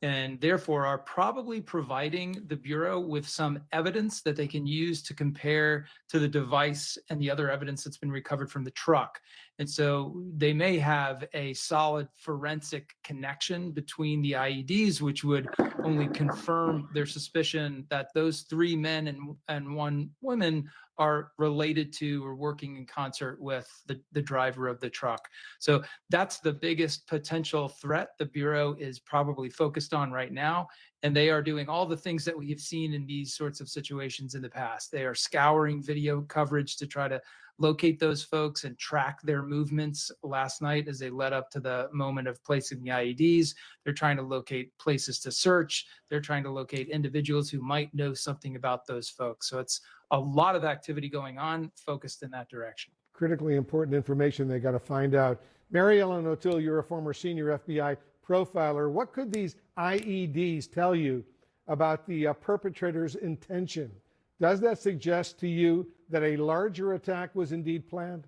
and therefore are probably providing the Bureau with some evidence that they can use to compare to the device and the other evidence that's been recovered from the truck. And so they may have a solid forensic connection between the IEDs, which would only confirm their suspicion that those three men and one woman are related to or working in concert with the driver of the truck. So that's the biggest potential threat the Bureau is probably focused on right now. And they are doing all the things that we have seen in these sorts of situations in the past. They are scouring video coverage to try to locate those folks and track their movements last night as they led up to the moment of placing the IEDs. They're trying to locate places to search. They're trying to locate individuals who might know something about those folks. So it's a lot of activity going on focused in that direction. Critically important information they got to find out. Mary Ellen O'Toole, you're a former senior FBI profiler. What could these IEDs tell you about the perpetrator's intention? Does that suggest to you that a larger attack was indeed planned?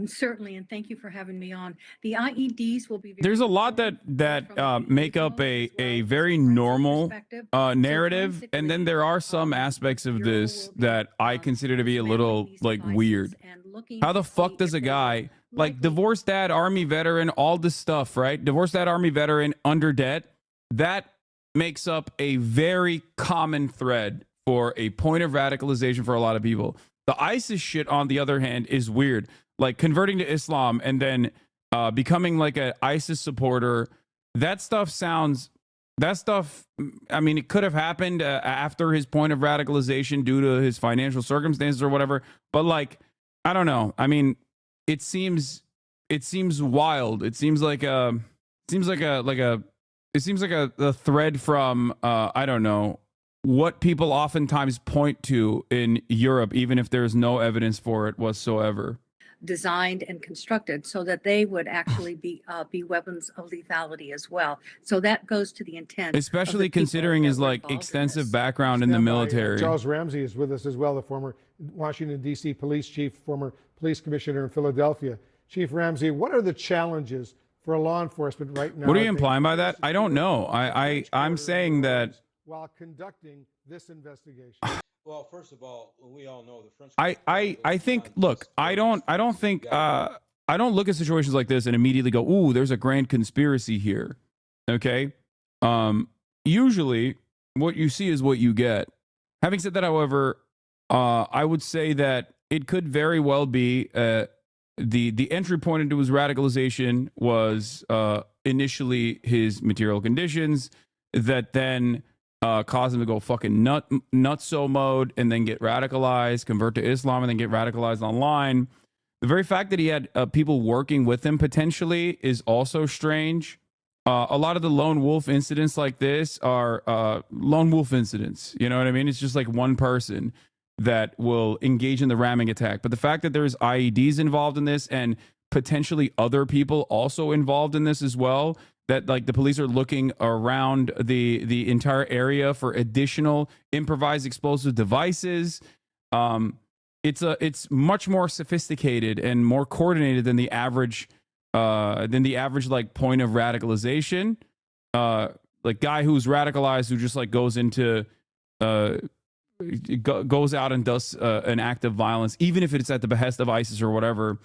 Certainly, and thank you for having me on. The IEDs will be. There's a lot that make up a very normal narrative, and then there are some aspects of this that I consider to be a little like weird. How the fuck does a guy like divorced dad, Army veteran, all this stuff, right? Divorced dad, Army veteran, under debt, that makes up a very common thread for a point of radicalization for a lot of people. The ISIS shit, on the other hand, is weird. like converting to Islam and then becoming like an ISIS supporter. That stuff, I mean, it could have happened after his point of radicalization due to his financial circumstances or whatever. But like, I don't know. I mean, it seems wild. It seems like a thread from I don't know, what people oftentimes point to in Europe, even if there's no evidence for it whatsoever. Designed and constructed so that they would actually be weapons of lethality as well. So that goes to the intent. Especially considering his like extensive background in the military. Charles Ramsey is with us as well, the former Washington, D.C. police chief, former police commissioner in Philadelphia. Chief Ramsey, what are the challenges for law enforcement right now? What are you implying by that? I don't know. I'm saying that while conducting this investigation. Well, first of all, we all know the French. I think. Look, I don't think. I don't look at situations like this and immediately go, "Ooh, there's a grand conspiracy here." Okay. Usually, what you see is what you get. Having said that, however, I would say that it could very well be the entry point into his radicalization was initially his material conditions that then cause him to go fucking nutso mode and then get radicalized, convert to Islam, and then get radicalized online. The very fact that he had people working with him potentially is also strange. A lot of the lone wolf incidents like this are lone wolf incidents. You know what I mean? It's just like one person that will engage in the ramming attack. But the fact that there's IEDs involved in this and potentially other people also involved in this as well, that like the police are looking around the entire area for additional improvised explosive devices. It's much more sophisticated and more coordinated than the average like point of radicalization. Like guy who's radicalized who just like goes into goes out and does an act of violence, even if it's at the behest of ISIS or whatever.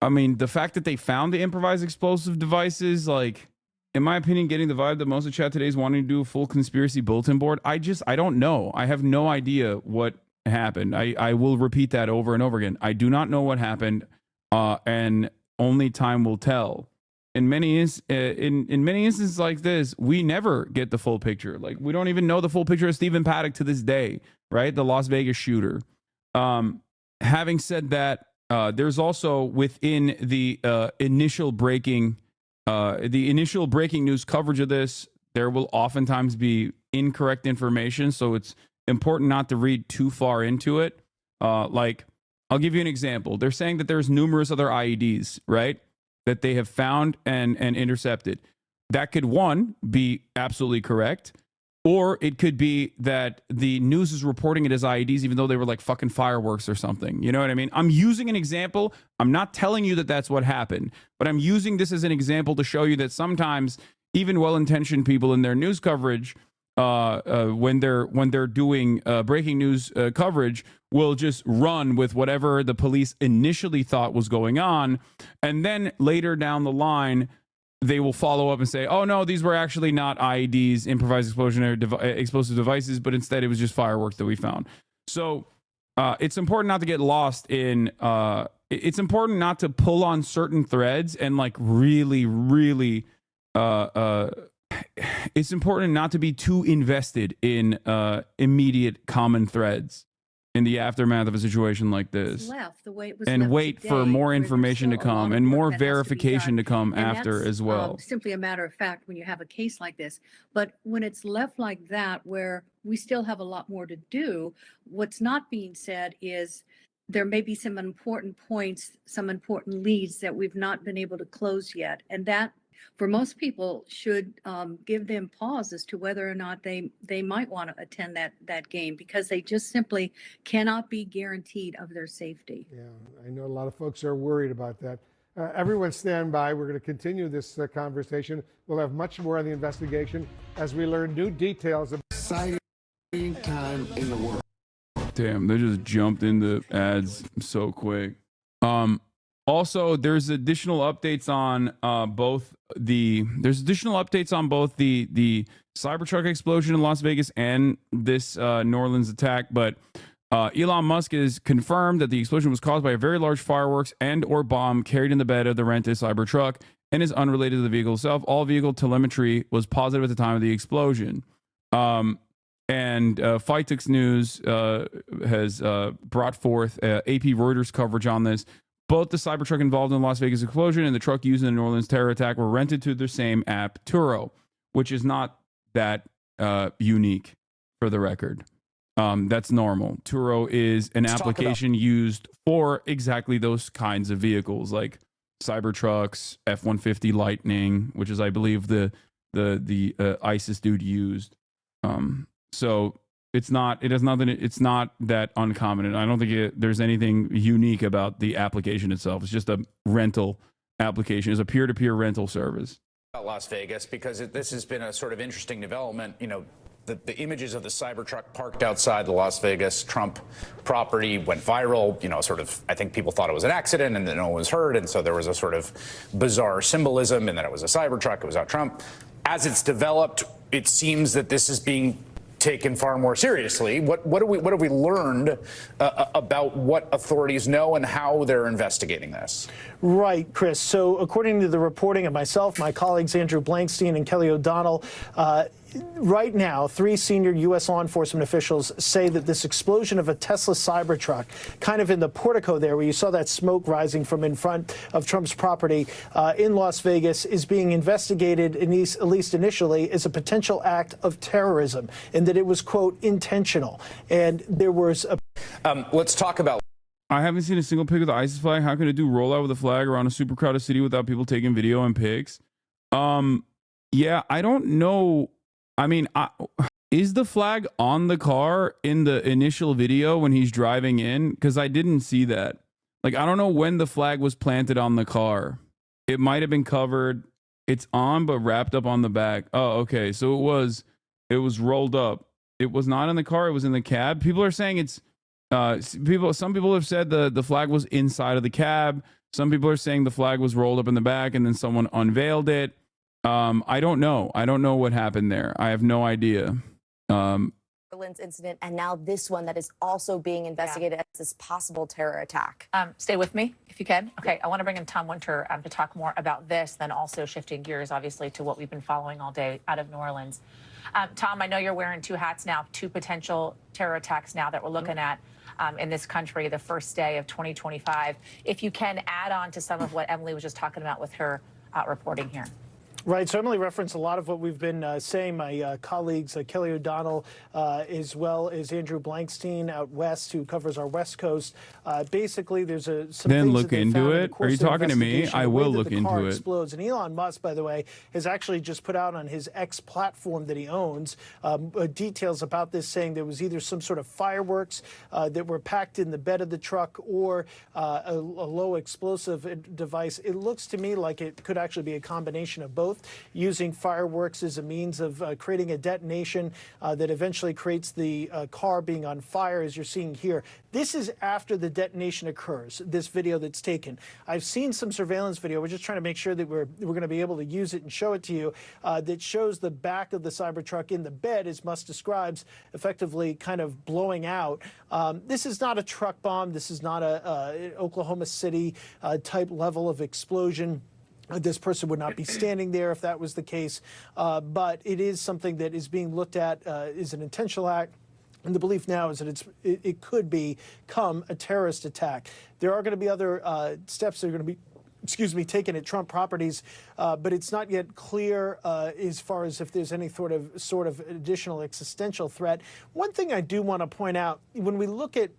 I mean, the fact that they found the improvised explosive devices, like, in my opinion, getting the vibe that most of chat today is wanting to do a full conspiracy bulletin board. I don't know. I have no idea what happened. I will repeat that over and over again. I do not know what happened, and only time will tell. In many instances like this, we never get the full picture. Like, we don't even know the full picture of Stephen Paddock to this day, right? The Las Vegas shooter. Having said that, there's also within the initial breaking news coverage of this, there will oftentimes be incorrect information. So it's important not to read too far into it. Like, I'll give you an example. They're saying that there's numerous other IEDs, right, that they have found and intercepted. That could, one, be absolutely correct. Or it could be that the news is reporting it as IEDs, even though they were like fucking fireworks or something. You know what I mean? I'm using an example. I'm not telling you that that's what happened, but I'm using this as an example to show you that sometimes even well-intentioned people in their news coverage, when they're doing breaking news coverage, will just run with whatever the police initially thought was going on, and then later down the line, they will follow up and say, oh, no, these were actually not IEDs, improvised explosive devices, but instead it was just fireworks that we found. So it's important not to get lost in, it's important not to pull on certain threads and like really, really, it's important not to be too invested in immediate common threads in the aftermath of a situation like this, left the way it was and left wait today, for more where there's information to still a lot come of and work more that has to be verification to done. come And after that's, as well. Simply a matter of fact when you have a case like this. But when it's left like that, where we still have a lot more to do, what's not being said is there may be some important points, some important leads that we've not been able to close yet. And that, for most people, should give them pause as to whether or not they might want to attend that game, because they just simply cannot be guaranteed of their safety. Yeah, I know a lot of folks are worried about that. Everyone stand by. We're going to continue this conversation. We'll have much more on the investigation as we learn new details. Exciting time in the world. Damn, they just jumped into ads so quick. Also, there's additional updates on both the Cybertruck explosion in Las Vegas and this New Orleans attack. But Elon Musk has confirmed that the explosion was caused by a very large fireworks and or bomb carried in the bed of the rented Cybertruck and is unrelated to the vehicle itself. All vehicle telemetry was positive at the time of the explosion. And Fightix News has brought forth AP Reuters coverage on this. Both the Cybertruck involved in the Las Vegas explosion and the truck used in the New Orleans terror attack were rented to the same app, Turo, which is not that unique for the record. That's normal. Turo is an application used for exactly those kinds of vehicles, like Cybertrucks, F-150 Lightning, which is, I believe, the ISIS dude used. So it's not that uncommon, and I don't think there's anything unique about the application itself. It's just a rental application. It's a peer-to-peer rental service. Las Vegas, because this has been a sort of interesting development. You know, the images of the Cybertruck parked outside the Las Vegas Trump property went viral. You know, sort of, I think people thought it was an accident and then no one was hurt. And so there was a sort of bizarre symbolism and that it was a Cybertruck, it was not Trump. As it's developed, it seems that this is being taken far more seriously. What have we learned about what authorities know and how they're investigating this? Right, Chris. So according to the reporting of myself, my colleagues Andrew Blankstein and Kelly O'Donnell, right now, 3 senior U.S. law enforcement officials say that this explosion of a Tesla Cybertruck, kind of in the portico there where you saw that smoke rising from in front of Trump's property in Las Vegas, is being investigated, at least initially, as a potential act of terrorism, and that it was, quote, intentional. And there was a... let's talk about... I haven't seen a single pic of the ISIS flag. How can it do rollout with a flag around a super crowded city without people taking video and pics? Yeah, I don't know. I mean, is the flag on the car in the initial video when he's driving in? Because I didn't see that. Like, I don't know when the flag was planted on the car. It might have been covered. It's on, but wrapped up on the back. Oh, okay. So it was rolled up. It was not in the car. It was in the cab. People are saying it's, some people have said the flag was inside of the cab. Some people are saying the flag was rolled up in the back and then someone unveiled it. I don't know. I don't know what happened there. I have no idea. Orleans incident, and now this one that is also being investigated as this possible terror attack. Stay with me if you can. Okay, I want to bring in Tom Winter to talk more about this, then also shifting gears, obviously, to what we've been following all day out of New Orleans. Tom, I know you're wearing 2 hats now, 2 potential terror attacks now that we're looking at in this country, the first day of 2025. If you can add on to some of what Emily was just talking about with her reporting here. Right. So Emily referenced a lot of what we've been saying. My colleagues, Kelly O'Donnell, as well as Andrew Blankstein out west, who covers our West Coast. Basically, there's some then things look that they into found in it. the course Are you of the talking to me? investigation, I the way will that look the into car it. explodes. And Elon Musk, by the way, has actually just put out on his X platform that he owns details about this, saying there was either some sort of fireworks that were packed in the bed of the truck or a low explosive device. It looks to me like it could actually be a combination of both, using fireworks as a means of creating a detonation that eventually creates the car being on fire, as you're seeing here. This is after the detonation occurs, this video that's taken. I've seen some surveillance video. We're just trying to make sure that we're going to be able to use it and show it to you, that shows the back of the Cybertruck in the bed, as Musk describes, effectively kind of blowing out. This is not a truck bomb. This is not a Oklahoma City type level of explosion. This person would not be standing there if that was the case, but it is something that is being looked at as an intentional act. And the belief now is that it could become a terrorist attack. There are going to be other steps that are going to be taken at Trump properties, but it's not yet clear as far as if there's any sort of additional existential threat. One thing I do want to point out, when we look at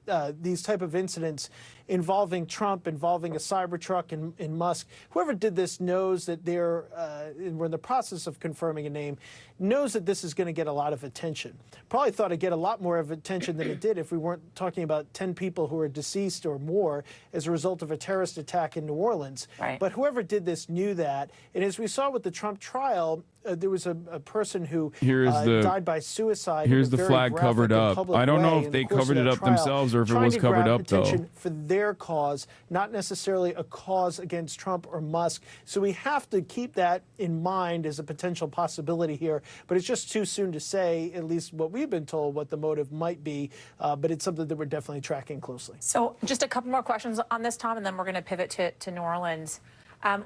these type of incidents involving Trump, involving a Cybertruck and Musk, whoever did this knows that we're in the process of confirming a name, knows that this is going to get a lot of attention. Probably thought it'd get a lot more of attention than it did if we weren't talking about 10 people who are deceased or more as a result of a terrorist attack in New Orleans. Right. But whoever did this knew that. And as we saw with the Trump trial, there was a person who died by suicide. Here's in a the very flag graphic covered and up. public I don't know way if in they the course covered of it that up trial, themselves or if it trying was to covered grab up, though. attention for their cause, not necessarily a cause against Trump or Musk. So we have to keep that in mind as a potential possibility here. But it's just too soon to say, at least what we've been told, what the motive might be. But it's something that we're definitely tracking closely. So just a couple more questions on this, Tom, and then we're going to pivot to New Orleans.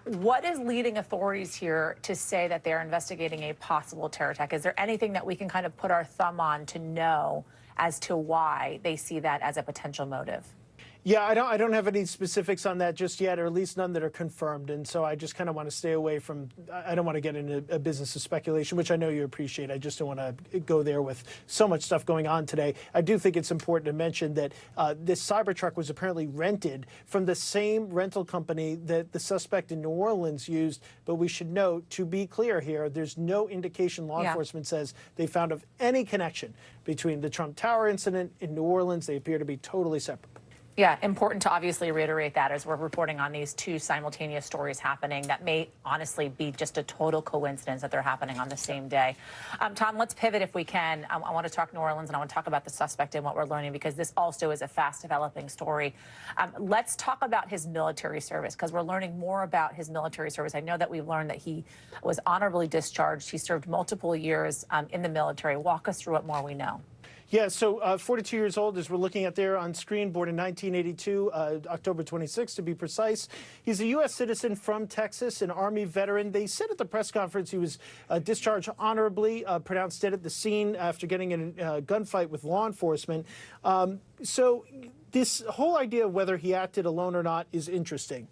What is leading authorities here to say that they're investigating a possible terror attack? Is there anything that we can kind of put our thumb on to know as to why they see that as a potential motive? Yeah, I don't have any specifics on that just yet, or at least none that are confirmed. And so I just kind of want to stay away from, I don't want to get into a business of speculation, which I know you appreciate. I just don't want to go there with so much stuff going on today. I do think it's important to mention that this Cybertruck was apparently rented from the same rental company that the suspect in New Orleans used. But we should note, to be clear here, there's no indication law enforcement says they found of any connection between the Trump Tower incident in New Orleans. They appear to be totally separate. Yeah, important to obviously reiterate that as we're reporting on these two simultaneous stories happening that may honestly be just a total coincidence that they're happening on the same day. Tom, let's pivot if we can. I want to talk New Orleans and I want to talk about the suspect and what we're learning because this also is a fast developing story. Let's talk about his military service because we're learning more about his military service. I know that we've learned that he was honorably discharged. He served multiple years in the military. Walk us through what more we know. Yeah, so 42 years old, as we're looking at there on screen, born in 1982, October 26 to be precise. He's a U.S. citizen from Texas, an Army veteran. They said at the press conference he was discharged honorably, pronounced dead at the scene after getting in a gunfight with law enforcement. So this whole idea of whether he acted alone or not is interesting.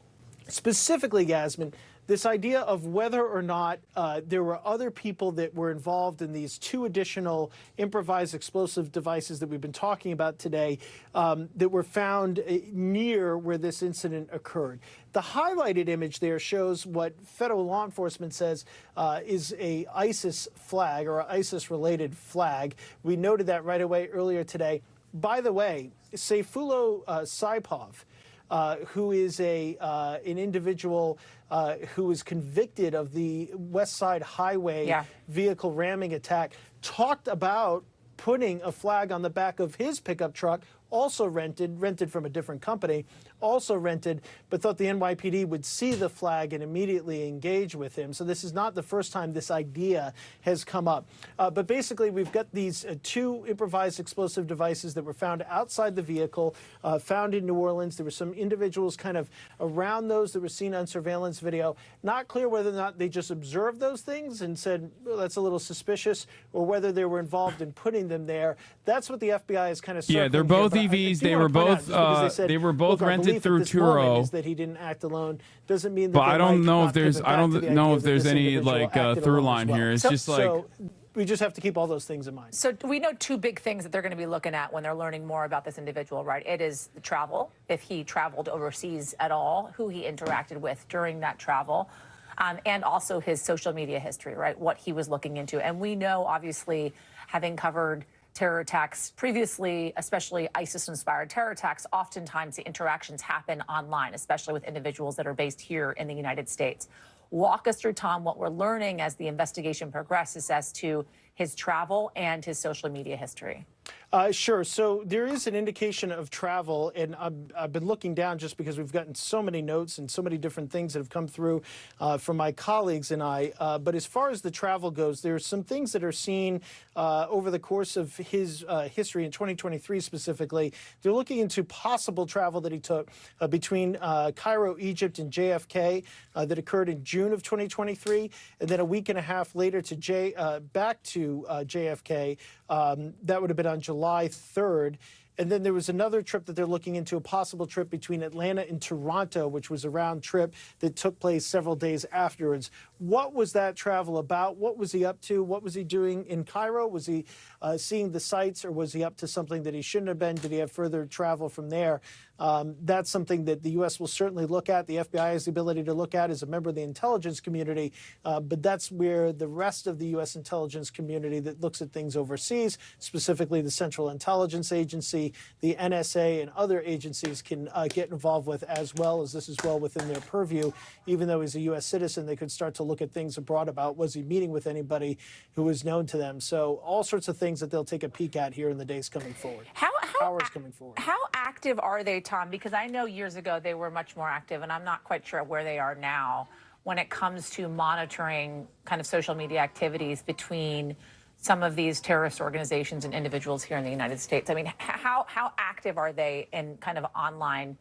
Specifically, Yasmin, this idea of whether or not there were other people that were involved in these two additional improvised explosive devices that we've been talking about today that were found near where this incident occurred. The highlighted image there shows what federal law enforcement says is a ISIS flag or ISIS-related flag. We noted that right away earlier today. By the way, Sayfullo Saipov, who is an individual who was convicted of the West Side Highway vehicle ramming attack, talked about putting a flag on the back of his pickup truck, also rented from a different company, also rented, but thought the NYPD would see the flag and immediately engage with him. So this is not the first time this idea has come up. But basically, we've got these two improvised explosive devices that were found outside the vehicle, found in New Orleans. There were some individuals kind of around those that were seen on surveillance video. Not clear whether or not they just observed those things and said, well, that's a little suspicious, or whether they were involved in putting them there. That's what the FBI is kind of circling. Yeah, they're both EVs. They were both rented through Turo. Is that he didn't act alone doesn't mean that. But I don't know if there's any like through line here. It's just like. So we just have to keep all those things in mind. So we know two big things that they're going to be looking at when they're learning more about this individual, right? It is the travel, if he traveled overseas at all, who he interacted with during that travel, and also his social media history, right? What he was looking into. And we know, obviously, having covered terror attacks previously, especially ISIS-inspired terror attacks, oftentimes the interactions happen online, especially with individuals that are based here in the United States. Walk us through, Tom, what we're learning as the investigation progresses as to his travel and his social media history. Sure. So there is an indication of travel, and I've been looking down just because we've gotten so many notes and so many different things that have come through from my colleagues and I. But as far as the travel goes, there are some things that are seen over the course of his history in 2023 specifically. They're looking into possible travel that he took between Cairo, Egypt, and JFK that occurred in June of 2023, and then a week and a half later to back to JFK. That would have been on July 3rd. And then there was another trip that they're looking into, a possible trip between Atlanta and Toronto, which was a round trip that took place several days afterwards. What was that travel about? What was he up to? What was he doing in Cairo? Was he seeing the sights, or was he up to something that he shouldn't have been? Did he have further travel from there? That's something that the U.S. will certainly look at. The FBI has the ability to look at as a member of the intelligence community, but that's where the rest of the U.S. intelligence community that looks at things overseas, specifically the Central Intelligence Agency, the NSA and other agencies can get involved with, as well as this is well within their purview. Even though he's a U.S. citizen, they could start to look at things abroad about, was he meeting with anybody who was known to them? So all sorts of things that they'll take a peek at here in the days coming forward. Hours coming forward. How active are they, Tom? Because I know years ago they were much more active, and I'm not quite sure where they are now when it comes to monitoring kind of social media activities between some of these terrorist organizations and individuals here in the United States. I mean, how active are they in kind of online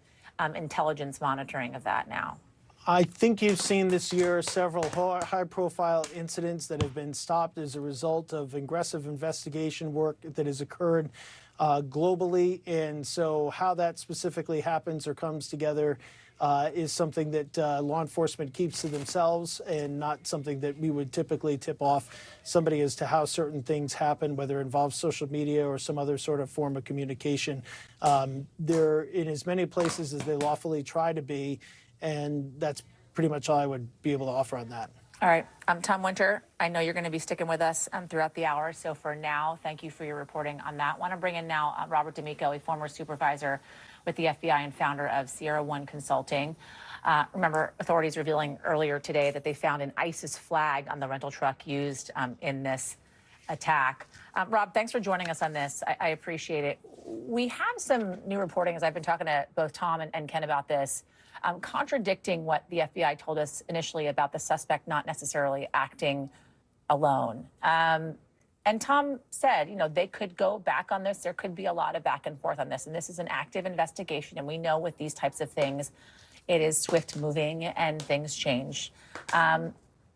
intelligence monitoring of that now? I think you've seen this year several high-profile incidents that have been stopped as a result of aggressive investigation work that has occurred globally. And so how that specifically happens or comes together is something that law enforcement keeps to themselves, and not something that we would typically tip off somebody as to how certain things happen, whether it involves social media or some other sort of form of communication. They're in as many places as they lawfully try to be, and that's pretty much all I would be able to offer on that. All right. Tom Winter, I know you're going to be sticking with us throughout the hour. So for now, thank you for your reporting on that. I want to bring in now Robert D'Amico, a former supervisor with the FBI and founder of Sierra One Consulting. Remember, authorities revealing earlier today that they found an ISIS flag on the rental truck used in this attack. Rob, thanks for joining us on this. I appreciate it. We have some new reporting, as I've been talking to both Tom and Ken about this, contradicting what the FBI told us initially about the suspect not necessarily acting alone. And Tom said, you know, they could go back on this. There could be a lot of back and forth on this. And this is an active investigation. And we know with these types of things, it is swift moving and things change.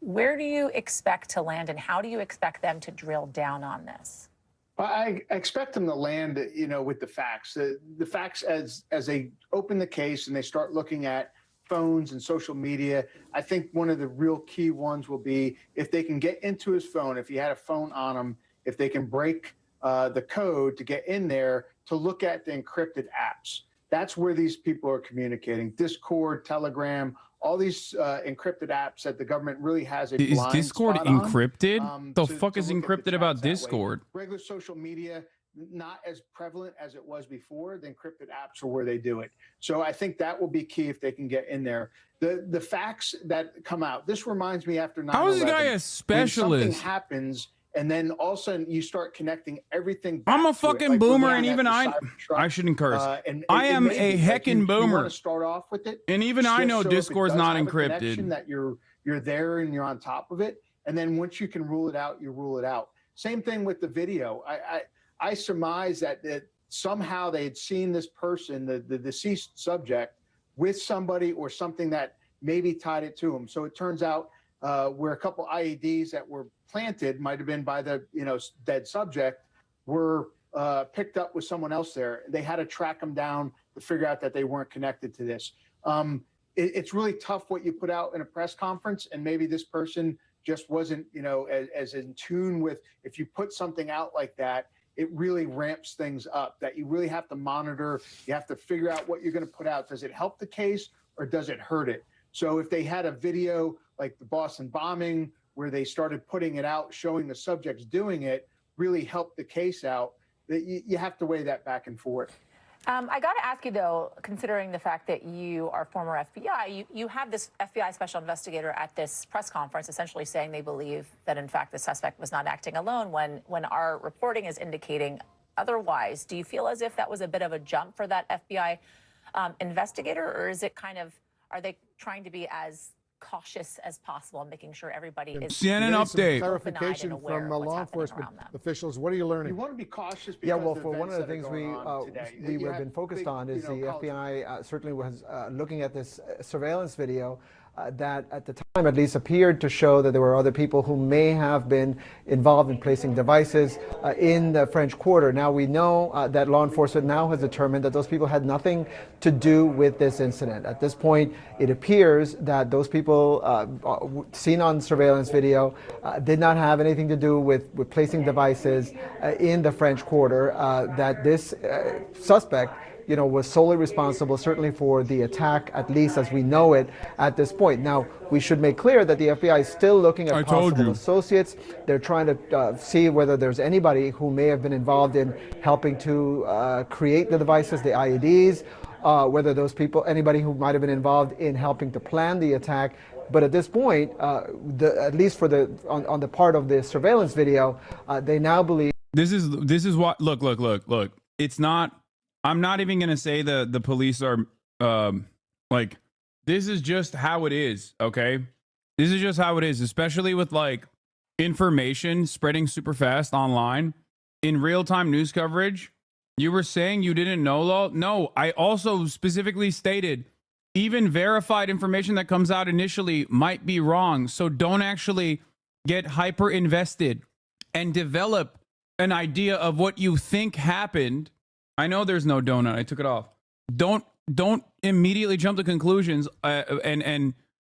Where do you expect to land, and how do you expect them to drill down on this? I expect them to land, you know, with the facts. The facts as they open the case and they start looking at phones and social media. I think one of the real key ones will be if they can get into his phone, if he had a phone on him, if they can break the code to get in there to look at the encrypted apps. That's where these people are communicating. Discord, Telegram, all these encrypted apps that the government really has a blind Is Discord spot on, encrypted? The fuck is encrypted about Discord? Regular social media, not as prevalent as it was before. The encrypted apps are where they do it. So I think that will be key if they can get in there. The facts that come out, this reminds me after 9/11. How is this guy a when specialist? something happens and then all of a sudden you start connecting everything back I'm a to it. fucking Like we're boomer, down and at even the I Cybertruck, shouldn't curse. and I it am may a be like heckin' you boomer. want to start off with it, And even I just know so if it Discord's does not have a encrypted. connection, that you're there and you're on top of it. And then once you can rule it out, you rule it out. Same thing with the video. I surmise that somehow they had seen this person, the deceased subject, with somebody or something that maybe tied it to him. So it turns out where a couple IEDs that were planted, might have been by the dead subject, were picked up with someone else there. They had to track them down to figure out that they weren't connected to this. It's really tough what you put out in a press conference, and maybe this person just wasn't, as in tune with. If you put something out like that, it really ramps things up. That you really have to monitor. You have to figure out what you're going to put out. Does it help the case or does it hurt it? So if they had a video like the Boston bombing, where they started putting it out, showing the subjects doing it, really helped the case out, that you have to weigh that back and forth. I got to ask you, though, considering the fact that you are former FBI, you had this FBI special investigator at this press conference essentially saying they believe that, in fact, the suspect was not acting alone when our reporting is indicating otherwise. Do you feel as if that was a bit of a jump for that FBI investigator, or is it kind of, are they trying to be as cautious as possible and making sure everybody is CNN update. Clarification from law enforcement officials. What are you learning? You want to be cautious. Yeah, Because well, the for one of the events things that are going on today. we You have have been focused big, on is the FBI certainly was looking at this surveillance video that at the time at least appeared to show that there were other people who may have been involved in placing devices in the French Quarter. Now we know that law enforcement now has determined that those people had nothing to do with this incident. At this point, it appears that those people seen on surveillance video did not have anything to do with placing devices in the French Quarter, that this suspect was solely responsible, certainly for the attack, at least as we know it at this point. Now, we should make clear that the FBI is still looking at possible associates. They're trying to see whether there's anybody who may have been involved in helping to create the devices, the IEDs, whether those people, anybody who might have been involved in helping to plan the attack. But at this point, at least for on the part of the surveillance video, they now believe this is what look. It's not. I'm not even gonna say the police are like. This is just how it is. Okay, this is just how it is, especially with like information spreading super fast online in real-time news coverage. You were saying you didn't know, Law? No, I also specifically stated even verified information that comes out initially might be wrong. So don't actually get hyper invested and develop an idea of what you think happened. I know there's no donut. I took it off. Don't immediately jump to conclusions and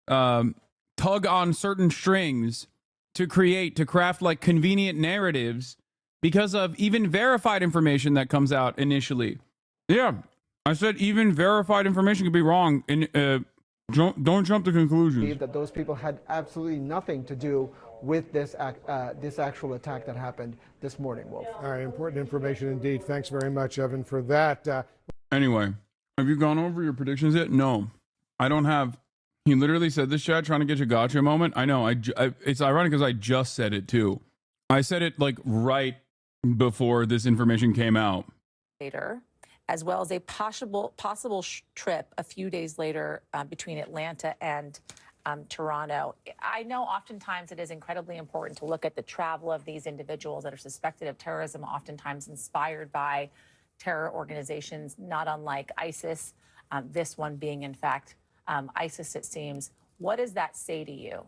tug on certain strings to craft like convenient narratives because of even verified information that comes out initially. Yeah, I said even verified information could be wrong. And don't jump to conclusions. That those people had absolutely nothing to do with this actual attack that happened this morning, Wolf. All right, important information indeed. Thanks very much, Evan, for that. Anyway, have you gone over your predictions yet? No, I don't have. He literally said this, chat, trying to get your gotcha moment. I know. It's ironic because I just said it too. I said it like right before this information came out. Later, as well as a possible trip a few days later between Atlanta and Toronto. I know oftentimes it is incredibly important to look at the travel of these individuals that are suspected of terrorism, oftentimes inspired by terror organizations, not unlike ISIS, this one being, in fact, ISIS, it seems. What does that say to you?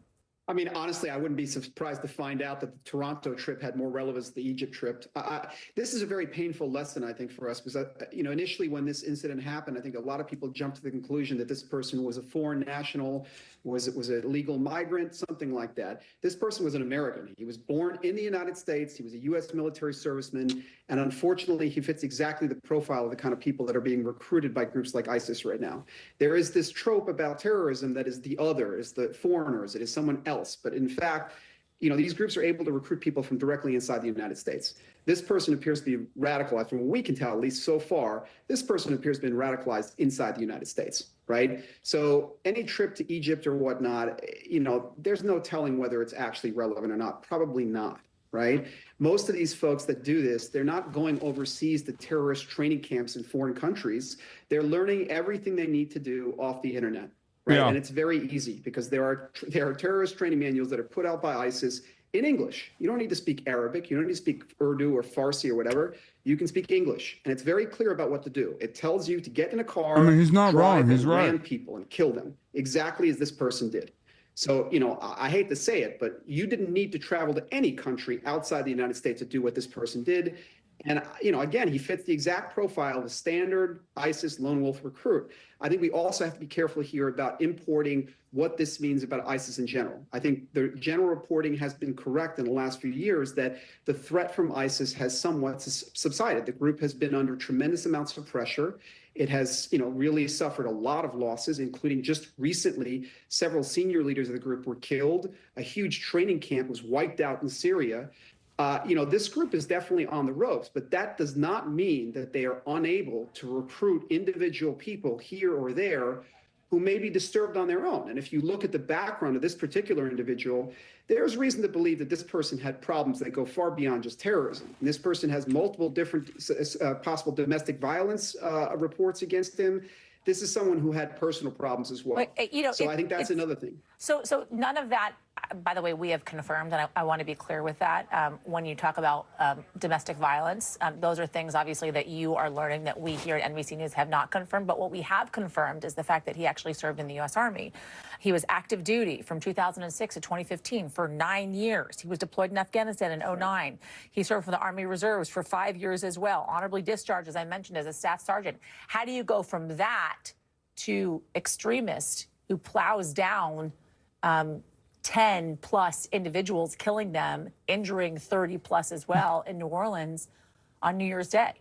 I mean, honestly, I wouldn't be surprised to find out that the Toronto trip had more relevance than the Egypt trip. This is a very painful lesson, I think, for us, because, initially when this incident happened, I think a lot of people jumped to the conclusion that this person was a foreign national, was a legal migrant, something like that. This person was an American. He was born in the United States. He was a U.S. military serviceman. And unfortunately, he fits exactly the profile of the kind of people that are being recruited by groups like ISIS right now. There is this trope about terrorism that is the other, is the foreigners, it is someone else. But in fact, these groups are able to recruit people from directly inside the United States. This person appears to be radicalized, from what we can tell, at least so far, this person appears to have been radicalized inside the United States, right? So any trip to Egypt or whatnot, there's no telling whether it's actually relevant or not. Probably not, right? Most of these folks that do this, they're not going overseas to terrorist training camps in foreign countries. They're learning everything they need to do off the internet. Right. Yeah. And it's very easy because there are terrorist training manuals that are put out by ISIS in English. You don't need to speak Arabic. You don't need to speak Urdu or Farsi or whatever. You can speak English. And it's very clear about what to do. It tells you to get in a car, I mean, he's not wrong. drive He's and right. ram people and kill them, exactly as this person did. So, I hate to say it, but you didn't need to travel to any country outside the United States to do what this person did. And, again, he fits the exact profile of a standard ISIS lone wolf recruit. I think we also have to be careful here about importing what this means about ISIS in general. I think the general reporting has been correct in the last few years that the threat from ISIS has somewhat subsided. The group has been under tremendous amounts of pressure. It has, really suffered a lot of losses, including just recently, several senior leaders of the group were killed. A huge training camp was wiped out in Syria. This group is definitely on the ropes, but that does not mean that they are unable to recruit individual people here or there who may be disturbed on their own. And if you look at the background of this particular individual, there's reason to believe that this person had problems that go far beyond just terrorism. And this person has multiple different possible domestic violence reports against him. This is someone who had personal problems as well. So I think that's another thing. So none of that, by the way, we have confirmed, and I want to be clear with that. When you talk about domestic violence, those are things, obviously, that you are learning that we here at NBC News have not confirmed. But what we have confirmed is the fact that he actually served in the U.S. Army. He was active duty from 2006 to 2015 for 9 years. He was deployed in Afghanistan in 2009. He served for the Army Reserves for 5 years as well. Honorably discharged, as I mentioned, as a staff sergeant. How do you go from that to extremist who plows down 10 plus individuals, killing them, injuring 30 plus as well in New Orleans on New Year's Day?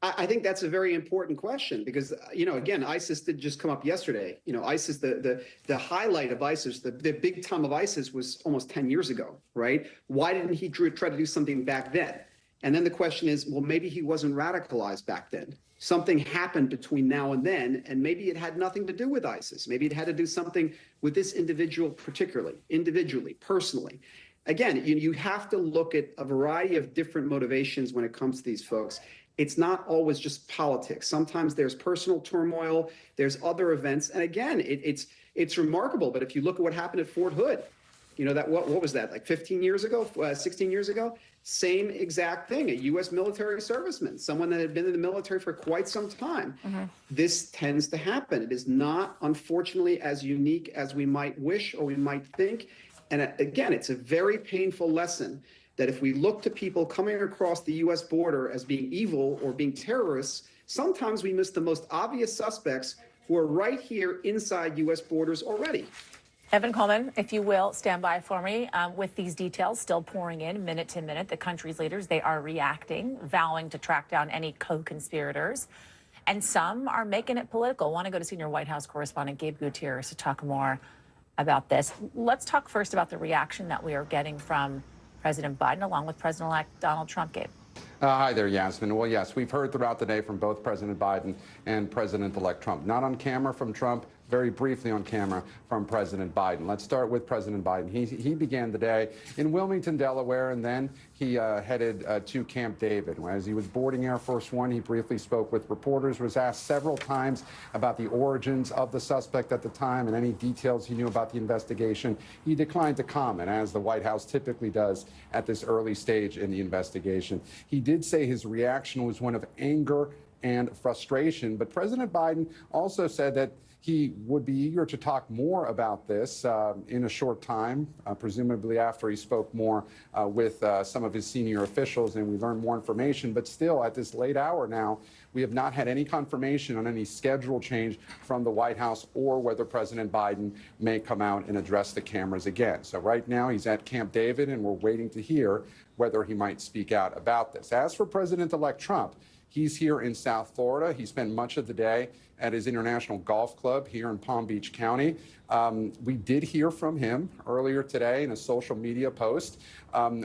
I think that's a very important question because, again, ISIS did just come up yesterday. ISIS, the highlight of ISIS, the big time of ISIS was almost 10 years ago, right? Why didn't he try to do something back then? And then the question is, well, maybe he wasn't radicalized back then. Something happened between now and then, and maybe it had nothing to do with ISIS. Maybe it had to do something with this individual particularly, individually, personally. Again, you have to look at a variety of different motivations when it comes to these folks. It's not always just politics. Sometimes there's personal turmoil, there's other events. And again, it's remarkable. But if you look at what happened at Fort Hood, what was that, like 15 years ago, 16 years ago? Same exact thing, a U.S. military serviceman, someone that had been in the military for quite some time. This tends to happen. It is not, unfortunately, as unique as we might wish or we might think. And again, it's a very painful lesson that if we look to people coming across the U.S. border as being evil or being terrorists, sometimes we miss the most obvious suspects who are right here inside U.S. borders already. Evan Coleman, if you will, stand by for me. With these details still pouring in minute to minute, the country's leaders, they are reacting, vowing to track down any co-conspirators. And some are making it political. I want to go to senior White House correspondent Gabe Gutierrez to talk more about this. Let's talk first about the reaction that we are getting from President Biden, along with President-elect Donald Trump. Gabe. Hi there, Yasmin. Well, yes, we've heard throughout the day from both President Biden and President-elect Trump. Not on camera from Trump, very briefly on camera from President Biden. Let's start with President Biden. He began the day in Wilmington, Delaware, and then he headed to Camp David. As he was boarding Air Force One, he briefly spoke with reporters, was asked several times about the origins of the suspect at the time and any details he knew about the investigation. He declined to comment, as the White House typically does at this early stage in the investigation. He did say his reaction was one of anger and frustration, but President Biden also said that he would be eager to talk more about this in a short time, presumably after he spoke more with some of his senior officials and we learned more information. But still, at this late hour now, we have not had any confirmation on any schedule change from the White House or whether President Biden may come out and address the cameras again. So right now, he's at Camp David, and we're waiting to hear whether he might speak out about this. As for President-elect Trump, he's here in South Florida. He spent much of the day at his International Golf Club here in Palm Beach County. We did hear from him earlier today in a social media post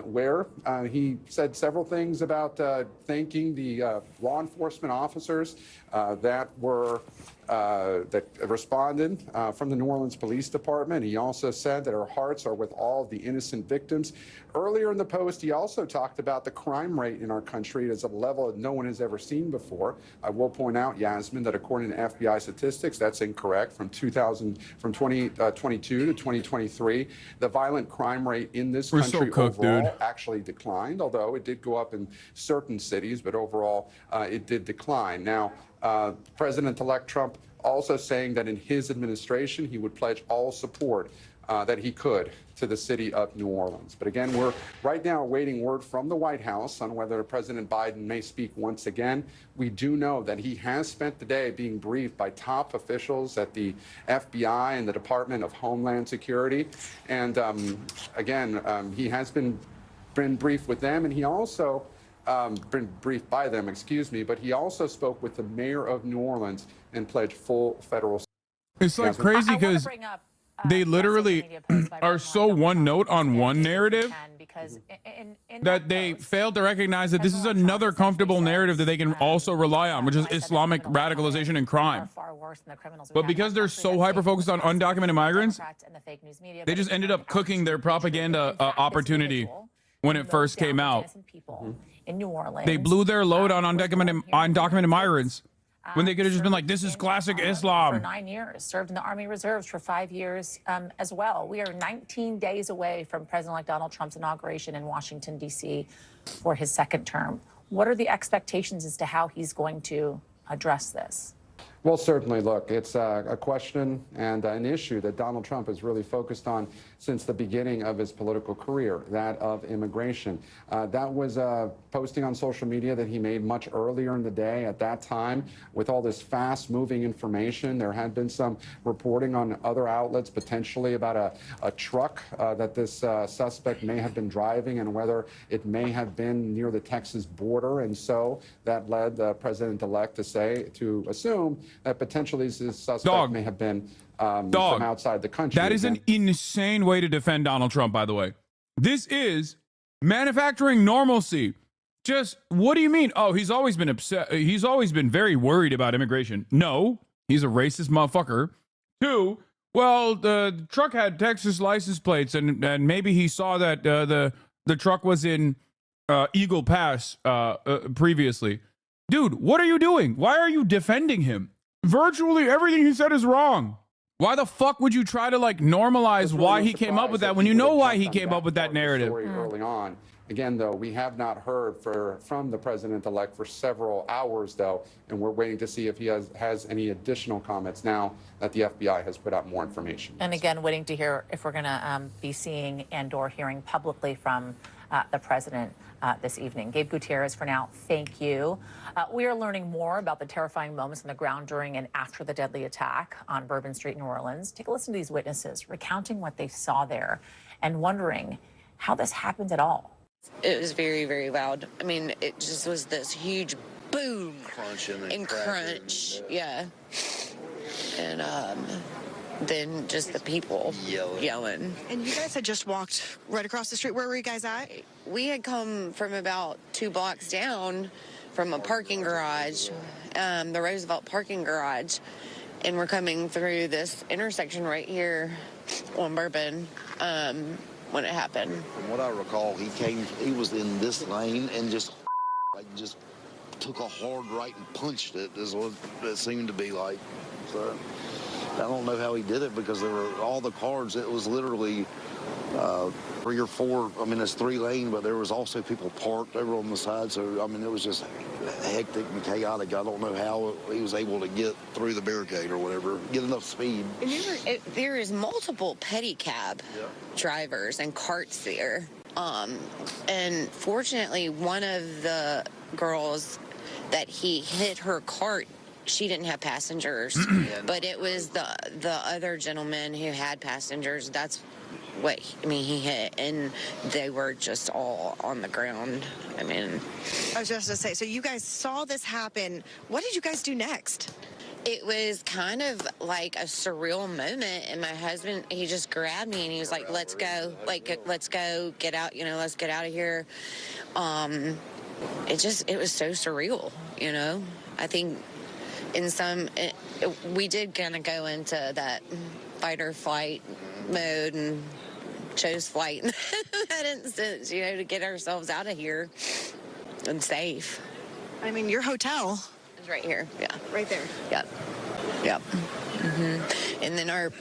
where he said several things about thanking the law enforcement officers that responded from the New Orleans Police Department. He also said that our hearts are with all of the innocent victims. Earlier in the post, he also talked about the crime rate in our country is at a level that no one has ever seen before. I will point out, Yasmin, that according to FBI statistics, that's incorrect. From 2022 to 2023, the violent crime rate in this country overall actually declined, although it did go up in certain cities, but overall it did decline. Now, President-elect Trump also saying that in his administration, he would pledge all support that he could to the city of New Orleans. But again, we're right now awaiting word from the White House on whether President Biden may speak once again. We do know that he has spent the day being briefed by top officials at the FBI and the Department of Homeland Security. And he has been briefed with them, and he also been briefed by them, but he also spoke with the mayor of New Orleans and pledged full federal support. It's like crazy because they literally are so one note on one narrative that they failed to recognize that this is another comfortable narrative that they can also rely on, which is Islamic radicalization and crime. But because they're so hyper-focused on undocumented migrants, they just ended up cooking their propaganda opportunity when it first came out. In New Orleans, they blew their load on undocumented migrants when they could have just been like, this is classic Islam. For 9 years, served in the Army Reserves for 5 years as well. We are 19 days away from President-elect Donald Trump's inauguration in Washington, D.C. for his second term. What are the expectations as to how he's going to address this? Well, certainly, look, it's a question and an issue that Donald Trump has really focused on since the beginning of his political career, that of immigration. That was a posting on social media that he made much earlier in the day. At that time, with all this fast-moving information, there had been some reporting on other outlets potentially about a truck that this suspect may have been driving and whether it may have been near the Texas border. And so that led the president-elect to assume that potentially this suspect may have been from outside the country. That is an insane way to defend Donald Trump, by the way. This is manufacturing normalcy. Just, what do you mean? Oh, he's always been upset. He's always been very worried about immigration. No, he's a racist motherfucker. 2, well, the truck had Texas license plates, and maybe he saw that the truck was in Eagle Pass previously. Dude, what are you doing? Why are you defending him? Virtually everything he said is wrong. Why the fuck would you try to normalize why he came up with that when you know why he came up with that narrative? Early on. Again, though, we have not heard from the president-elect for several hours, though, and we're waiting to see if he has any additional comments now that the FBI has put out more information. And again, waiting to hear if we're going to be seeing and/or hearing publicly from the president this evening. Gabe Gutierrez, for now, thank you. We are learning more about the terrifying moments on the ground during and after the deadly attack on Bourbon Street, New Orleans. Take a listen to these witnesses recounting what they saw there and wondering how this happened at all. It was very, very loud. I mean, it just was this huge boom and crunch. Yeah. And then just the people yelling. And you guys had just walked right across the street. Where were you guys at? We had come from about 2 blocks down from a parking garage, the Roosevelt parking garage, and we're coming through this intersection right here on Bourbon when it happened. From what I recall, he was in this lane and just took a hard right and punched it, is what it seemed to be like. So I don't know how he did it because there were all the cars. It was literally 3 or 4. I mean, it's 3 lane, but there was also people parked over on the side. So, I mean, it was just hectic and chaotic. I don't know how he was able to get through the barricade or whatever, get enough speed. And there is multiple pedicab drivers and carts there. And fortunately, one of the girls that he hit her cart, she didn't have passengers, but it was the other gentleman who had passengers. That's what he hit, and they were just all on the ground. I mean, I was just to say, so you guys saw this happen. What did you guys do next? It was kind of like a surreal moment, and my husband, he just grabbed me and he was like, let's go, get out, let's get out of here. It was so surreal, I think we did kind of go into that fight or flight mode and chose flight in that instance, to get ourselves out of here and safe. I mean, your hotel is right here. Yeah. Right there. Yep. Mm-hmm. And then our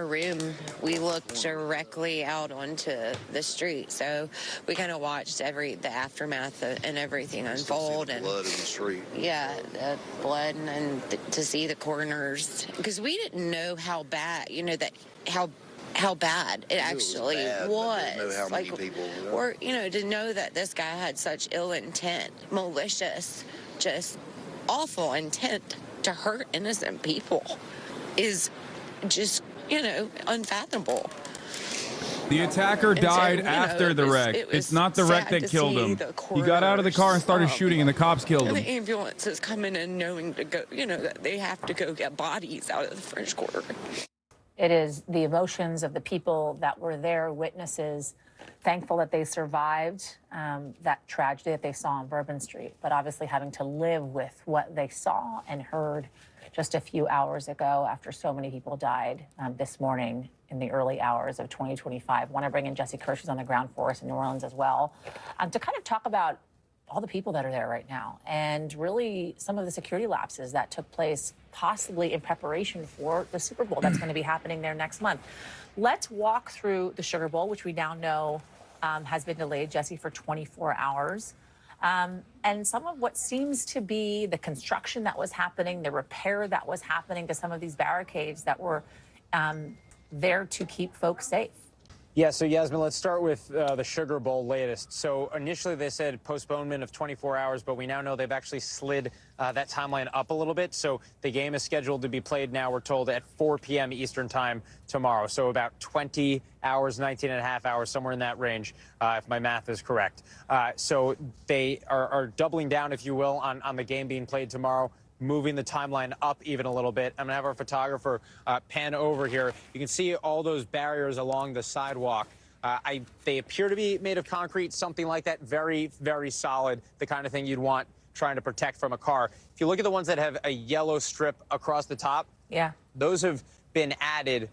room, we looked directly out onto the street, so we kind of watched the aftermath and everything unfold. And blood in the street. Yeah, the blood, and to see the coroners, because we didn't know how bad, how bad it actually was. Didn't know how many people. Or to know that this guy had such ill intent, malicious, just awful intent to hurt innocent people is just, unfathomable. The attacker died after the wreck. It's not the wreck that killed him. He got out of the car and started shooting, and the cops killed him. The ambulance is coming in knowing to go, that they have to go get bodies out of the French Quarter. It is the emotions of the people that were there, witnesses, thankful that they survived that tragedy that they saw on Bourbon Street, but obviously having to live with what they saw and heard just a few hours ago after so many people died this morning in the early hours of 2025. I want to bring in Jesse Kirsch, who's on the ground for us in New Orleans as well, to kind of talk about all the people that are there right now and really some of the security lapses that took place possibly in preparation for the Super Bowl that's going to be happening there next month. Let's walk through the Sugar Bowl, which we now know has been delayed, Jesse, for 24 hours. and some of what seems to be the construction that was happening, the repair that was happening to some of these barricades that were there to keep folks safe. Yeah, so Yasmin, let's start with the Sugar Bowl latest. So initially they said postponement of 24 hours, but we now know they've actually slid that timeline up a little bit. So the game is scheduled to be played now, we're told, at 4 p.m. Eastern time tomorrow. So about 20 hours, 19 and a half hours, somewhere in that range, if my math is correct. So they are doubling down, if you will, on the game being played tomorrow, moving the timeline up even a little bit. I'm going to have our photographer pan over here. You can see all those barriers along the sidewalk. They appear to be made of concrete, something like that, very, very solid, the kind of thing you'd want trying to protect from a car. If you look at the ones that have a yellow strip across the top, those have been added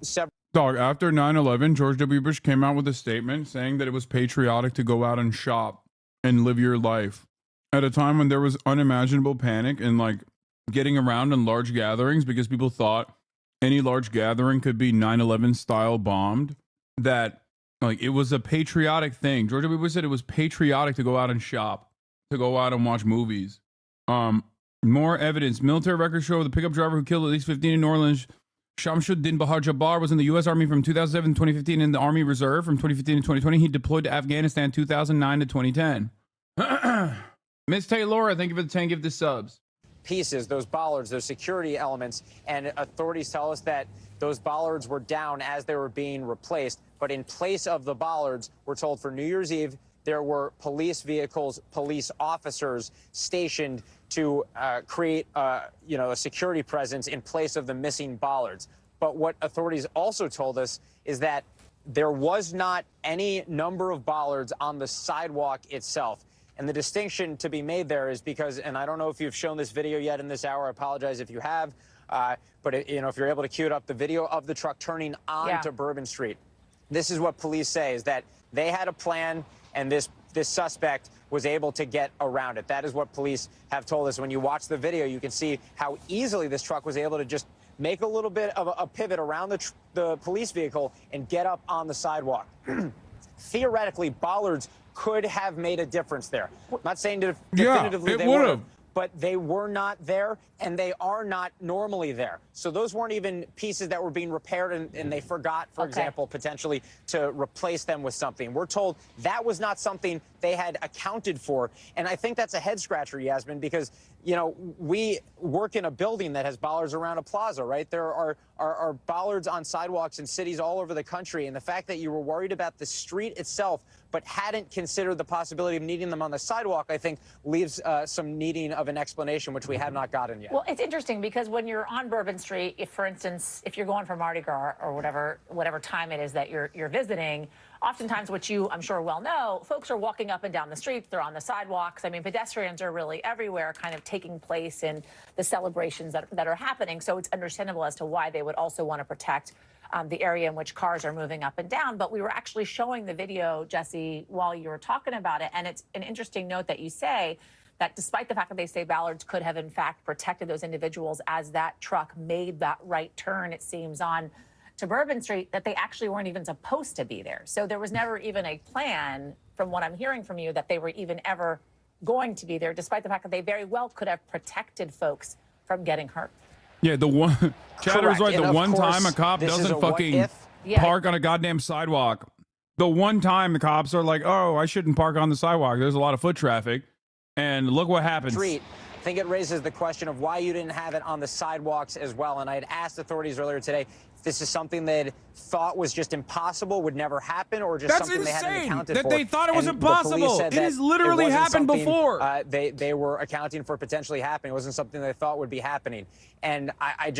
several. Dog, after 9/11, George W. Bush came out with a statement saying that it was patriotic to go out and shop and live your life at a time when there was unimaginable panic and like getting around in large gatherings because people thought any large gathering could be 9/11 style bombed, that like it was a patriotic thing. George W. Bush said it was patriotic to go out and shop, to go out and watch movies. More evidence. Military records show the pickup driver who killed at least 15 in New Orleans, Shamsuddin Bahar Jabbar, was in the U.S. Army from 2007 to 2015 and the Army Reserve from 2015 to 2020. He deployed to Afghanistan 2009 to 2010. Miss Taylor, thank you for the 10 gifted subs. Pieces, those bollards, those security elements, and authorities tell us that those bollards were down as they were being replaced. But in place of the bollards, we're told for New Year's Eve, there were police vehicles, police officers stationed to create, a security presence in place of the missing bollards. But what authorities also told us is that there was not any number of bollards on the sidewalk itself. And the distinction to be made there is because, and I don't know if you've shown this video yet in this hour, I apologize if you have, but if you're able to cue it up, the video of the truck turning onto Bourbon Street. This is what police say, is that they had a plan and this suspect was able to get around it. That is what police have told us. When you watch the video, you can see how easily this truck was able to just make a little bit of a pivot around the police vehicle and get up on the sidewalk. Theoretically, bollards could have made a difference there. I'm not saying definitively they would have, but they were not there, and they are not normally there. So those weren't even pieces that were being repaired, and they forgot, for example, potentially to replace them with something. We're told that was not something they had accounted for, and I think that's a head-scratcher, Yasmin, because, we work in a building that has bollards around a plaza, right? There are bollards on sidewalks in cities all over the country, and the fact that you were worried about the street itself but hadn't considered the possibility of needing them on the sidewalk, I think, leaves some needing of an explanation, which we have not gotten yet. Well, it's interesting because when you're on Bourbon Street, if, for instance, if you're going for Mardi Gras or whatever time it is that you're visiting, oftentimes, which you, I'm sure, well know, folks are walking up and down the streets. They're on the sidewalks. I mean, pedestrians are really everywhere, kind of taking place in the celebrations that are happening. So it's understandable as to why they would also want to protect the area in which cars are moving up and down. But we were actually showing the video, Jesse, while you were talking about it. And it's an interesting note that you say that despite the fact that they say bollards could have, in fact, protected those individuals as that truck made that right turn, it seems, on to Bourbon Street, that they actually weren't even supposed to be there. So there was never even a plan, from what I'm hearing from you, that they were even ever going to be there, despite the fact that they very well could have protected folks from getting hurt. Yeah, the one Chatter's right. And the one course, time a cop doesn't fucking Yeah. park on a goddamn sidewalk. The one time the cops are like, "Oh, I shouldn't park on the sidewalk. There's a lot of foot traffic," and look what happens. Street. I think it raises the question of why you didn't have it on the sidewalks as well. And I had asked authorities earlier today if this is something they thought was just impossible, would never happen, or just something they hadn't accounted for. That they thought it was And the police impossible. said It that has literally wasn't happened something, before. They were accounting for potentially happening. It wasn't something they thought would be happening. And I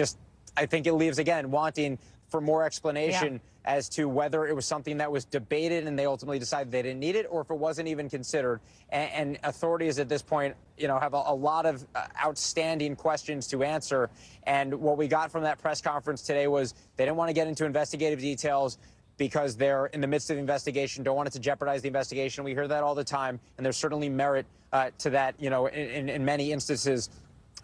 think it leaves, again, wanting for more explanation as to whether it was something that was debated and they ultimately decided they didn't need it, or if it wasn't even considered. And authorities at this point, have a lot of outstanding questions to answer. And what we got from that press conference today was they didn't want to get into investigative details because they're in the midst of the investigation, don't want it to jeopardize the investigation. We hear that all the time, and there's certainly merit to that, in many instances.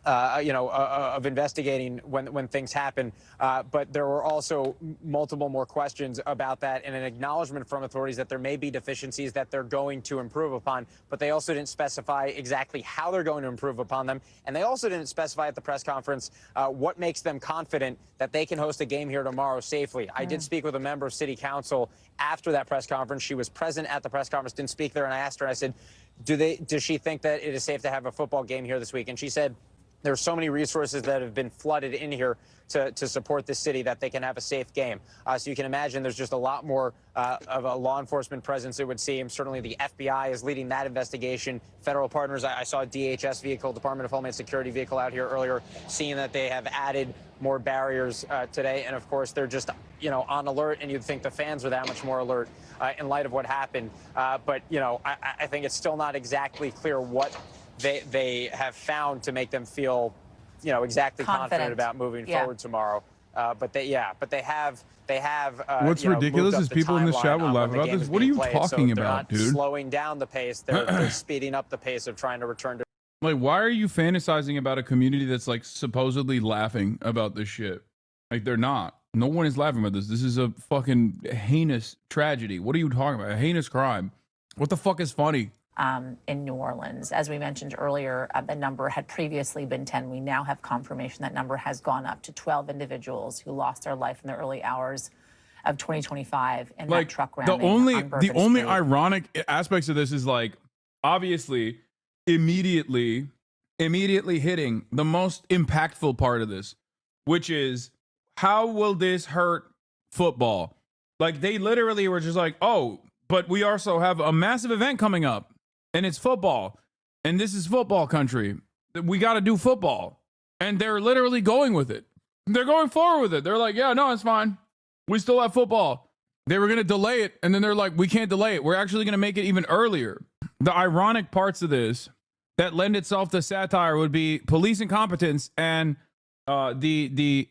of investigating when things happen. But there were also multiple more questions about that and an acknowledgement from authorities that there may be deficiencies that they're going to improve upon. But they also didn't specify exactly how they're going to improve upon them. And they also didn't specify at the press conference what makes them confident that they can host a game here tomorrow safely. I did speak with a member of City Council after that press conference. She was present at the press conference, didn't speak there, and I asked her, and I said, does she think that it is safe to have a football game here this week? And she said, there's so many resources that have been flooded in here to support this city that they can have a safe game. So you can imagine there's just a lot more of a law enforcement presence, it would seem. Certainly the FBI is leading that investigation. Federal partners, I saw a DHS vehicle, Department of Homeland Security vehicle out here earlier, seeing that they have added more barriers today. And of course, they're just, on alert, and you'd think the fans are that much more alert in light of what happened. But, I think it's still not exactly clear what they have found to make them feel, exactly confident about moving forward tomorrow. But they have. What's ridiculous is people in this chat will laugh about this. What are you talking about, dude? Slowing down the pace, they're speeding up the pace of trying to return to. Like, why are you fantasizing about a community that's like supposedly laughing about this shit? Like, they're not. No one is laughing about this. This is a fucking heinous tragedy. What are you talking about? A heinous crime. What the fuck is funny? In New Orleans. As we mentioned earlier, the number had previously been 10. We now have confirmation that number has gone up to 12 individuals who lost their life in the early hours of 2025 in that truck ramming. The only ironic aspects of this is, like, obviously immediately hitting the most impactful part of this, which is, how will this hurt football? Like, they literally were just like, oh, but we also have a massive event coming up, and it's football, and this is football country. We got to do football. And they're literally going with it. They're going forward with it. They're like, yeah, no, it's fine. We still have football. They were going to delay it, and then they're like, we can't delay it. We're actually going to make it even earlier. The ironic parts of this that lend itself to satire would be police incompetence and the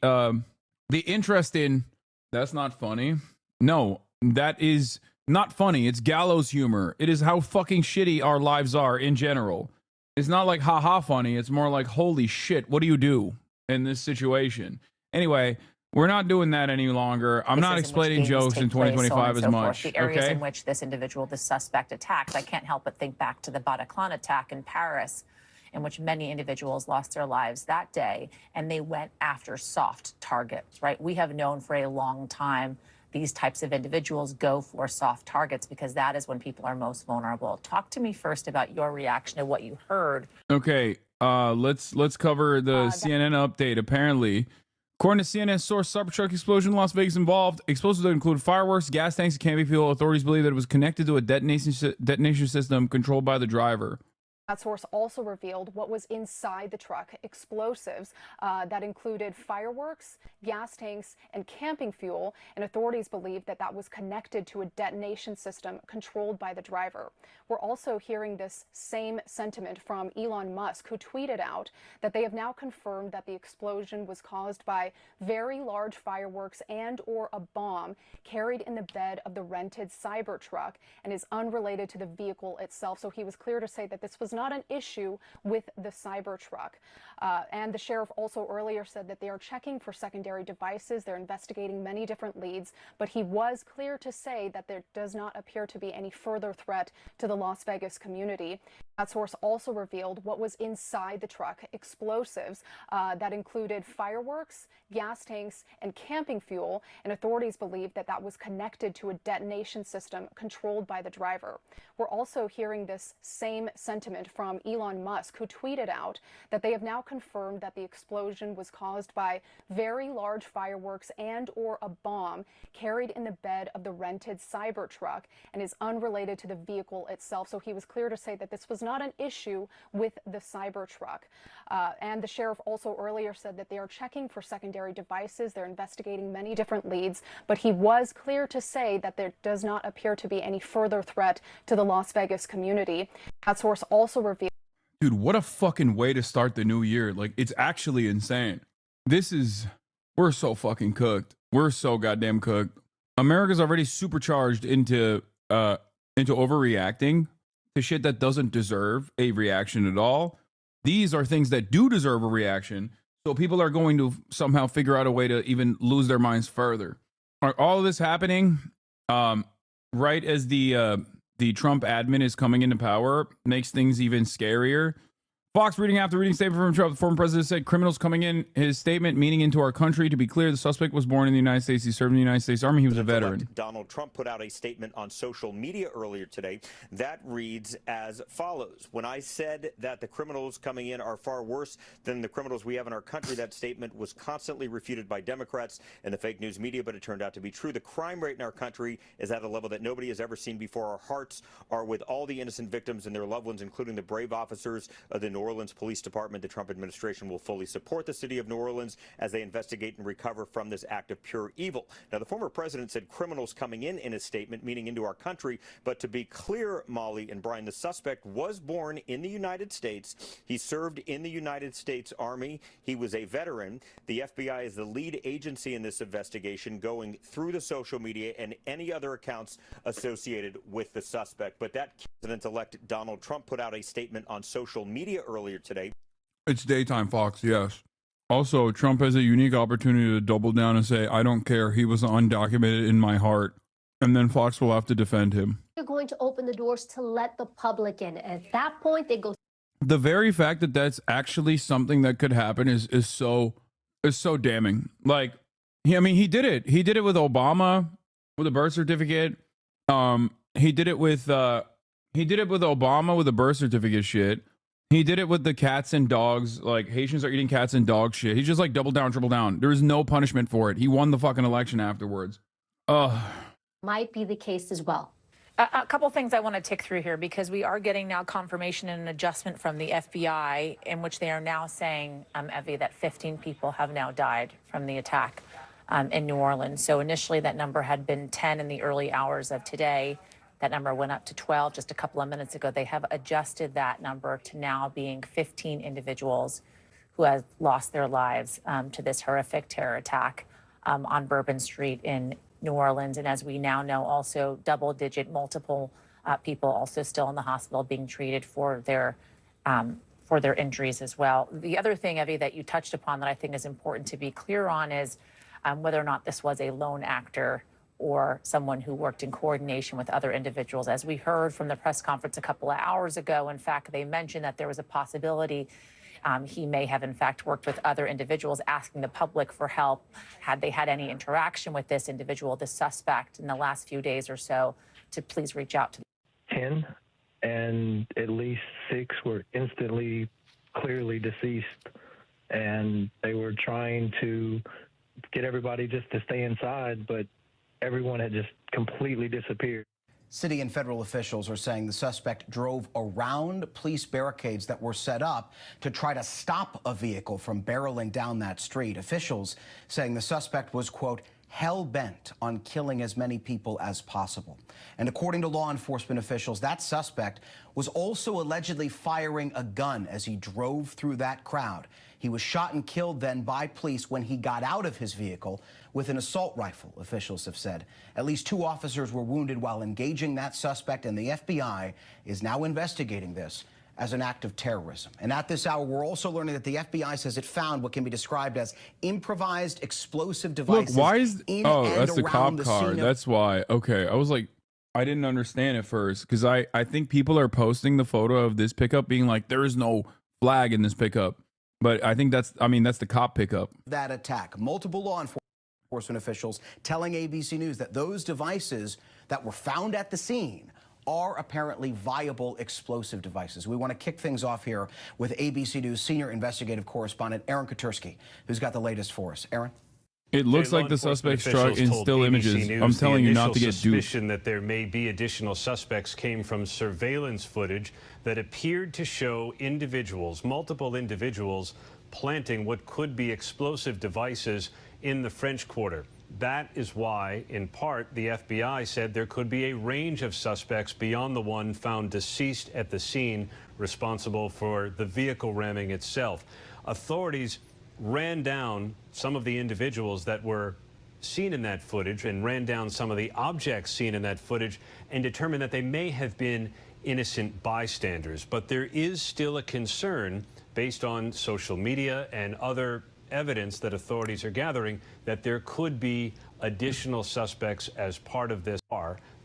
interest in, that's not funny. No, that is not funny. It's gallows humor. It is how fucking shitty our lives are in general. It's not like haha funny. It's more like, holy shit, what do you do in this situation? Anyway, we're not doing that any longer. I'm not explaining jokes in 2025 as much. The areas in which this individual, the suspect, attacked, I can't help but think back to the Bataclan attack in Paris, in which many individuals lost their lives that day, and they went after soft targets, right? We have known for a long time these types of individuals go for soft targets because that is when people are most vulnerable. Talk to me first about your reaction to what you heard. Okay, let's cover the CNN update. Apparently, according to CNN source, Cybertruck explosion in Las Vegas involved explosives that include fireworks, gas tanks, and camping fuel. Authorities believe that it was connected to a detonation system controlled by the driver. That source also revealed what was inside the truck, explosives that included fireworks, gas tanks, and camping fuel, and authorities believe that that was connected to a detonation system controlled by the driver. We're also hearing this same sentiment from Elon Musk, who tweeted out that they have now confirmed that the explosion was caused by very large fireworks and or a bomb carried in the bed of the rented Cybertruck and is unrelated to the vehicle itself. So he was clear to say that this was not an issue with the Cybertruck. And the sheriff also earlier said that they are checking for secondary devices. They're investigating many different leads, but he was clear to say that there does not appear to be any further threat to the Las Vegas community. That source also revealed what was inside the truck, explosives that included fireworks, gas tanks, and camping fuel, and authorities believe that that was connected to a detonation system controlled by the driver. We're also hearing this same sentiment from Elon Musk, who tweeted out that they have now confirmed that the explosion was caused by very large fireworks and or a bomb carried in the bed of the rented Cybertruck and is unrelated to the vehicle itself. So he was clear to say that this was not an issue with the Cybertruck. And the sheriff also earlier said that they are checking for secondary devices. They're investigating many different leads, but he was clear to say that there does not appear to be any further threat to the Las Vegas community. That source also revealed. Dude, what a fucking way to start the new year. Like, it's actually insane. We're so fucking cooked. We're so goddamn cooked. America's already supercharged into overreacting to shit that doesn't deserve a reaction at all. these are things that do deserve a reaction. So people are going to somehow figure out a way to even lose their minds further. All of this happening right as the Trump admin is coming into power makes things even scarier. Fox reading after reading statement from Trump, the former president said criminals coming in his statement, meaning into our country. To be clear, the suspect was born in the United States. He served in the United States Army. He was a veteran. Donald Trump put out a statement on social media earlier today that reads as follows. When I said that the criminals coming in are far worse than the criminals we have in our country, that statement was constantly refuted by Democrats and the fake news media, but it turned out to be true. The crime rate in our country is at a level that nobody has ever seen before. Our hearts are with all the innocent victims and their loved ones, including the brave officers of the New Orleans Police Department. The Trump administration will fully support the city of New Orleans as they investigate and recover from this act of pure evil. Now, the former president said criminals coming in his statement, meaning into our country. But to be clear, Molly and Brian, the suspect was born in the United States. He served in the United States Army. He was a veteran. The FBI is the lead agency in this investigation, going through the social media and any other accounts associated with the suspect. But that President-elect Donald Trump put out a statement on social media earlier today. It's daytime, Fox, yes. Also, Trump has a unique opportunity to double down and say, I don't care. He was undocumented in my heart. And then Fox will have to defend him. They're going to open the doors to let the public in. At that point, they go. The very fact that that's actually something that could happen is so damning. Like, he did it. He did it with Obama with a birth certificate. He did it with Obama with a birth certificate shit. He did it with the cats and dogs, like Haitians are eating cats and dogs shit. He just like double down, triple down. There was no punishment for it. He won the fucking election afterwards. Might be the case as well. A couple things I want to tick through here, because we are getting now confirmation and an adjustment from the FBI in which they are now saying, Evie, that 15 people have now died from the attack in New Orleans. So initially that number had been 10 in the early hours of today. That number went up to 12 just a couple of minutes ago. They have adjusted that number to now being 15 individuals who have lost their lives to this horrific terror attack on Bourbon Street in New Orleans. And as we now know, also double-digit multiple people also still in the hospital being treated for their injuries as well. The other thing, Evie, that you touched upon that I think is important to be clear on is whether or not this was a lone actor or someone who worked in coordination with other individuals. As we heard from the press conference a couple of hours ago, in fact, they mentioned that there was a possibility he may have, in fact, worked with other individuals, asking the public for help had they had any interaction with this individual, the suspect, in the last few days or so, to please reach out to them. 10, and at least 6 were instantly, clearly deceased, and they were trying to get everybody just to stay inside, but everyone had just completely disappeared. City and federal officials are saying the suspect drove around police barricades that were set up to try to stop a vehicle from barreling down that street. Officials saying the suspect was, quote, hell-bent on killing as many people as possible. And according to law enforcement officials, that suspect was also allegedly firing a gun as he drove through that crowd. He was shot and killed then by police when he got out of his vehicle with an assault rifle, officials have said. At least 2 officers were wounded while engaging that suspect, and the FBI is now investigating this as an act of terrorism. And at this hour, we're also learning that the FBI says it found what can be described as improvised explosive devices. Look, why is that's the cop car? Of- That's why. Okay, I was like, I didn't understand at first because I think people are posting the photo of this pickup being like, there is no flag in this pickup. But I think that's the cop pickup. That attack. Multiple law enforcement officials telling ABC News that those devices that were found at the scene are apparently viable explosive devices. We want to kick things off here with ABC News senior investigative correspondent Aaron Katersky, who's got the latest for us. Aaron? It looks like the suspect's truck in still images. I'm telling you not to get duped. Suspicion that there may be additional suspects came from surveillance footage that appeared to show individuals, multiple individuals, planting what could be explosive devices in the French Quarter. That is why, in part, the FBI said there could be a range of suspects beyond the one found deceased at the scene responsible for the vehicle ramming itself. Authorities ran down some of the individuals that were seen in that footage and ran down some of the objects seen in that footage and determined that they may have been innocent bystanders. But there is still a concern based on social media and other evidence that authorities are gathering that there could be additional suspects as part of this.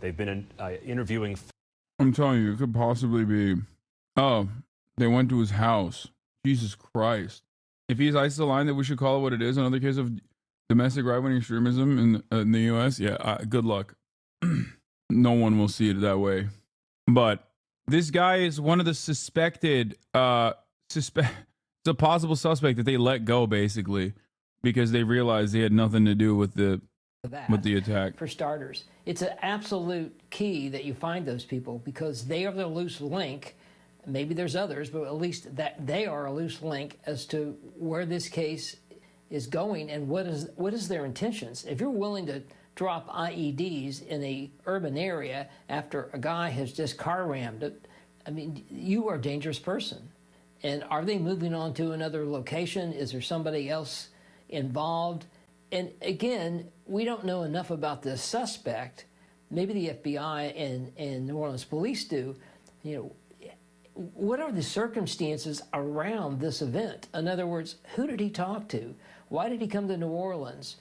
They've been interviewing. I'm telling you, it could possibly be. Oh, they went to his house. Jesus Christ. If he's ISIL-aligned, that we should call it what it is, another case of domestic right-wing extremism in the U.S., good luck. No one will see it that way. But this guy is one of the suspected, it's a possible suspect that they let go, basically, because they realized they had nothing to do with the attack. For starters, it's an absolute key that you find those people, because they are the loose link. Maybe there's others, but at least that they are a loose link as to where this case is going and what is their intentions. If you're willing to drop IEDs in a urban area after a guy has just car rammed it, I mean, you are a dangerous person. And are they moving on to another location? Is there somebody else involved? And again, we don't know enough about this suspect. Maybe the FBI and New Orleans police do. You know, what are the circumstances around this event? In other words, who did he talk to? Why did he come to New Orleans?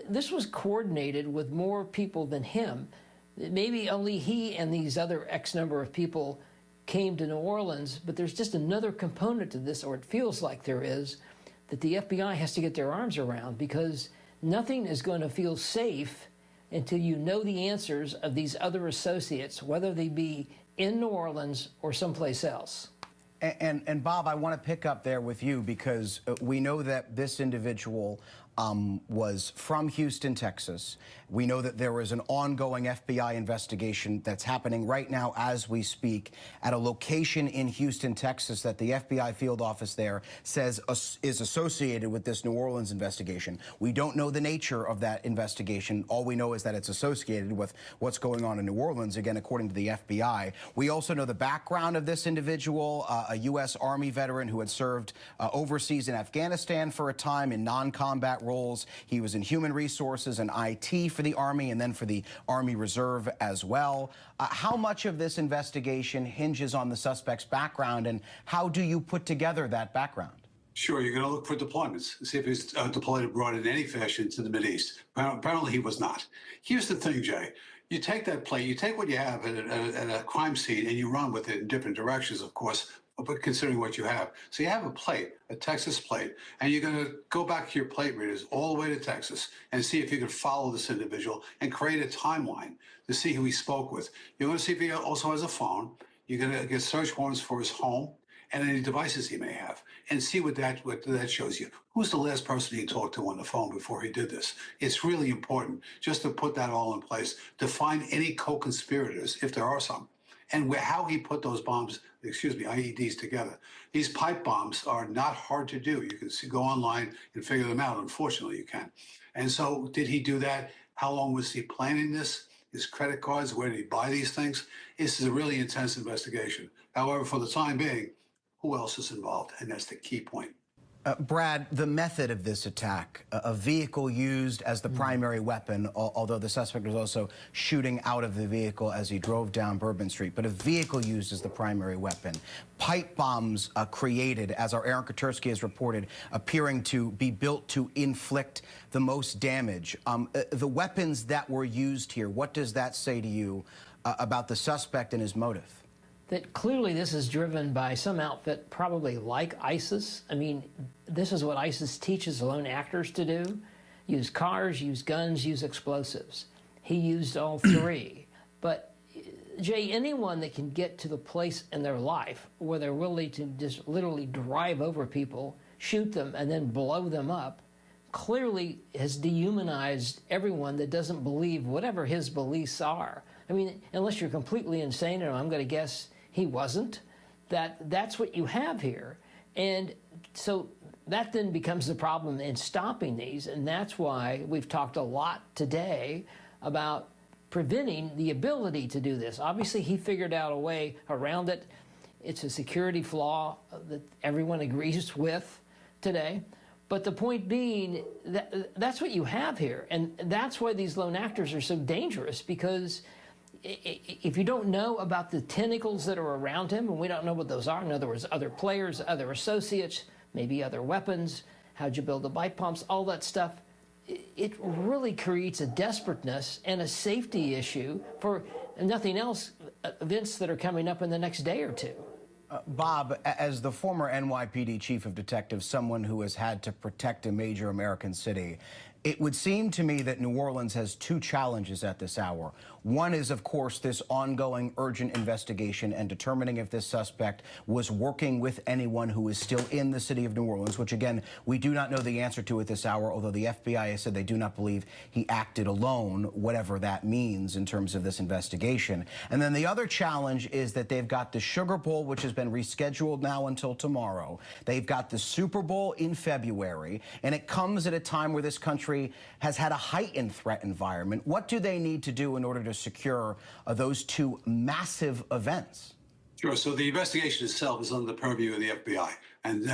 This was coordinated with more people than him. Maybe only he and these other X number of people came to New Orleans, but there's just another component to this, or it feels like there is, that the FBI has to get their arms around, because nothing is going to feel safe until you know the answers of these other associates, whether they be in New Orleans or someplace else. And Bob, I want to pick up there with you, because we know that this individual was from Houston, Texas. We know that there is an ongoing FBI investigation that's happening right now as we speak at a location in Houston, Texas, that the FBI field office there says is associated with this New Orleans investigation. We don't know the nature of that investigation. All we know is that it's associated with what's going on in New Orleans, again, according to the FBI. We also know the background of this individual, a U.S. Army veteran who had served overseas in Afghanistan for a time in non-combat roles. He was in human resources and IT for the Army, and then for the Army Reserve as well. How much of this investigation hinges on the suspect's background, and how do you put together that background? Sure, you're going to look for deployments, see if he's deployed abroad in any fashion to the Mideast. Apparently he was not. Here's the thing, Jay. You take that plate, you take what you have at a crime scene, and you run with it in different directions, of course, but considering what you have. So you have a plate, a Texas plate, and you're going to go back to your plate readers all the way to Texas and see if you can follow this individual and create a timeline to see who he spoke with. You're going to see if he also has a phone. You're going to get search warrants for his home and any devices he may have, and see what that shows you. Who's the last person he talked to on the phone before he did this? It's really important just to put that all in place, to find any co-conspirators, if there are some, and how he put those bombs, IEDs together. These pipe bombs are not hard to do. You can go online and figure them out. Unfortunately, you can. And so did he do that? How long was he planning this? His credit cards, where did he buy these things? This is a really intense investigation. However, for the time being, who else is involved? And that's the key point. Brad, the method of this attack, a vehicle used as the primary weapon, although the suspect was also shooting out of the vehicle as he drove down Bourbon Street, but a vehicle used as the primary weapon. Pipe bombs created, as our Aaron Katersky has reported, appearing to be built to inflict the most damage. The weapons that were used here, what does that say to you about the suspect and his motive? That clearly this is driven by some outfit probably like ISIS. I mean, this is what ISIS teaches lone actors to do. Use cars, use guns, use explosives. He used all three. But, Jay, anyone that can get to the place in their life where they're willing to just literally drive over people, shoot them, and then blow them up, clearly has dehumanized everyone that doesn't believe whatever his beliefs are. I mean, unless you're completely insane, and I'm going to guess he wasn't, that's what you have here. And so that then becomes the problem in stopping these, and that's why we've talked a lot today about preventing the ability to do this. Obviously, he figured out a way around it. It's a security flaw that everyone agrees with today. But the point being, that's what you have here. And that's why these lone actors are so dangerous, because if you don't know about the tentacles that are around him, and we don't know what those are, in other words, other players, other associates, maybe other weapons, how'd you build the bike pumps, all that stuff, it really creates a desperateness and a safety issue for nothing else, events that are coming up in the next day or two. Bob, as the former NYPD chief of detectives, someone who has had to protect a major American city, it would seem to me that New Orleans has two challenges at this hour. One is, of course, this ongoing urgent investigation and determining if this suspect was working with anyone who is still in the city of New Orleans, which, again, we do not know the answer to at this hour, although the FBI has said they do not believe he acted alone, whatever that means in terms of this investigation. And then the other challenge is that they've got the Sugar Bowl, which has been rescheduled now until tomorrow. They've got the Super Bowl in February, and it comes at a time where this country has had a heightened threat environment. What do they need to do in order to secure those two massive events? Sure. So the investigation itself is under the purview of the FBI, and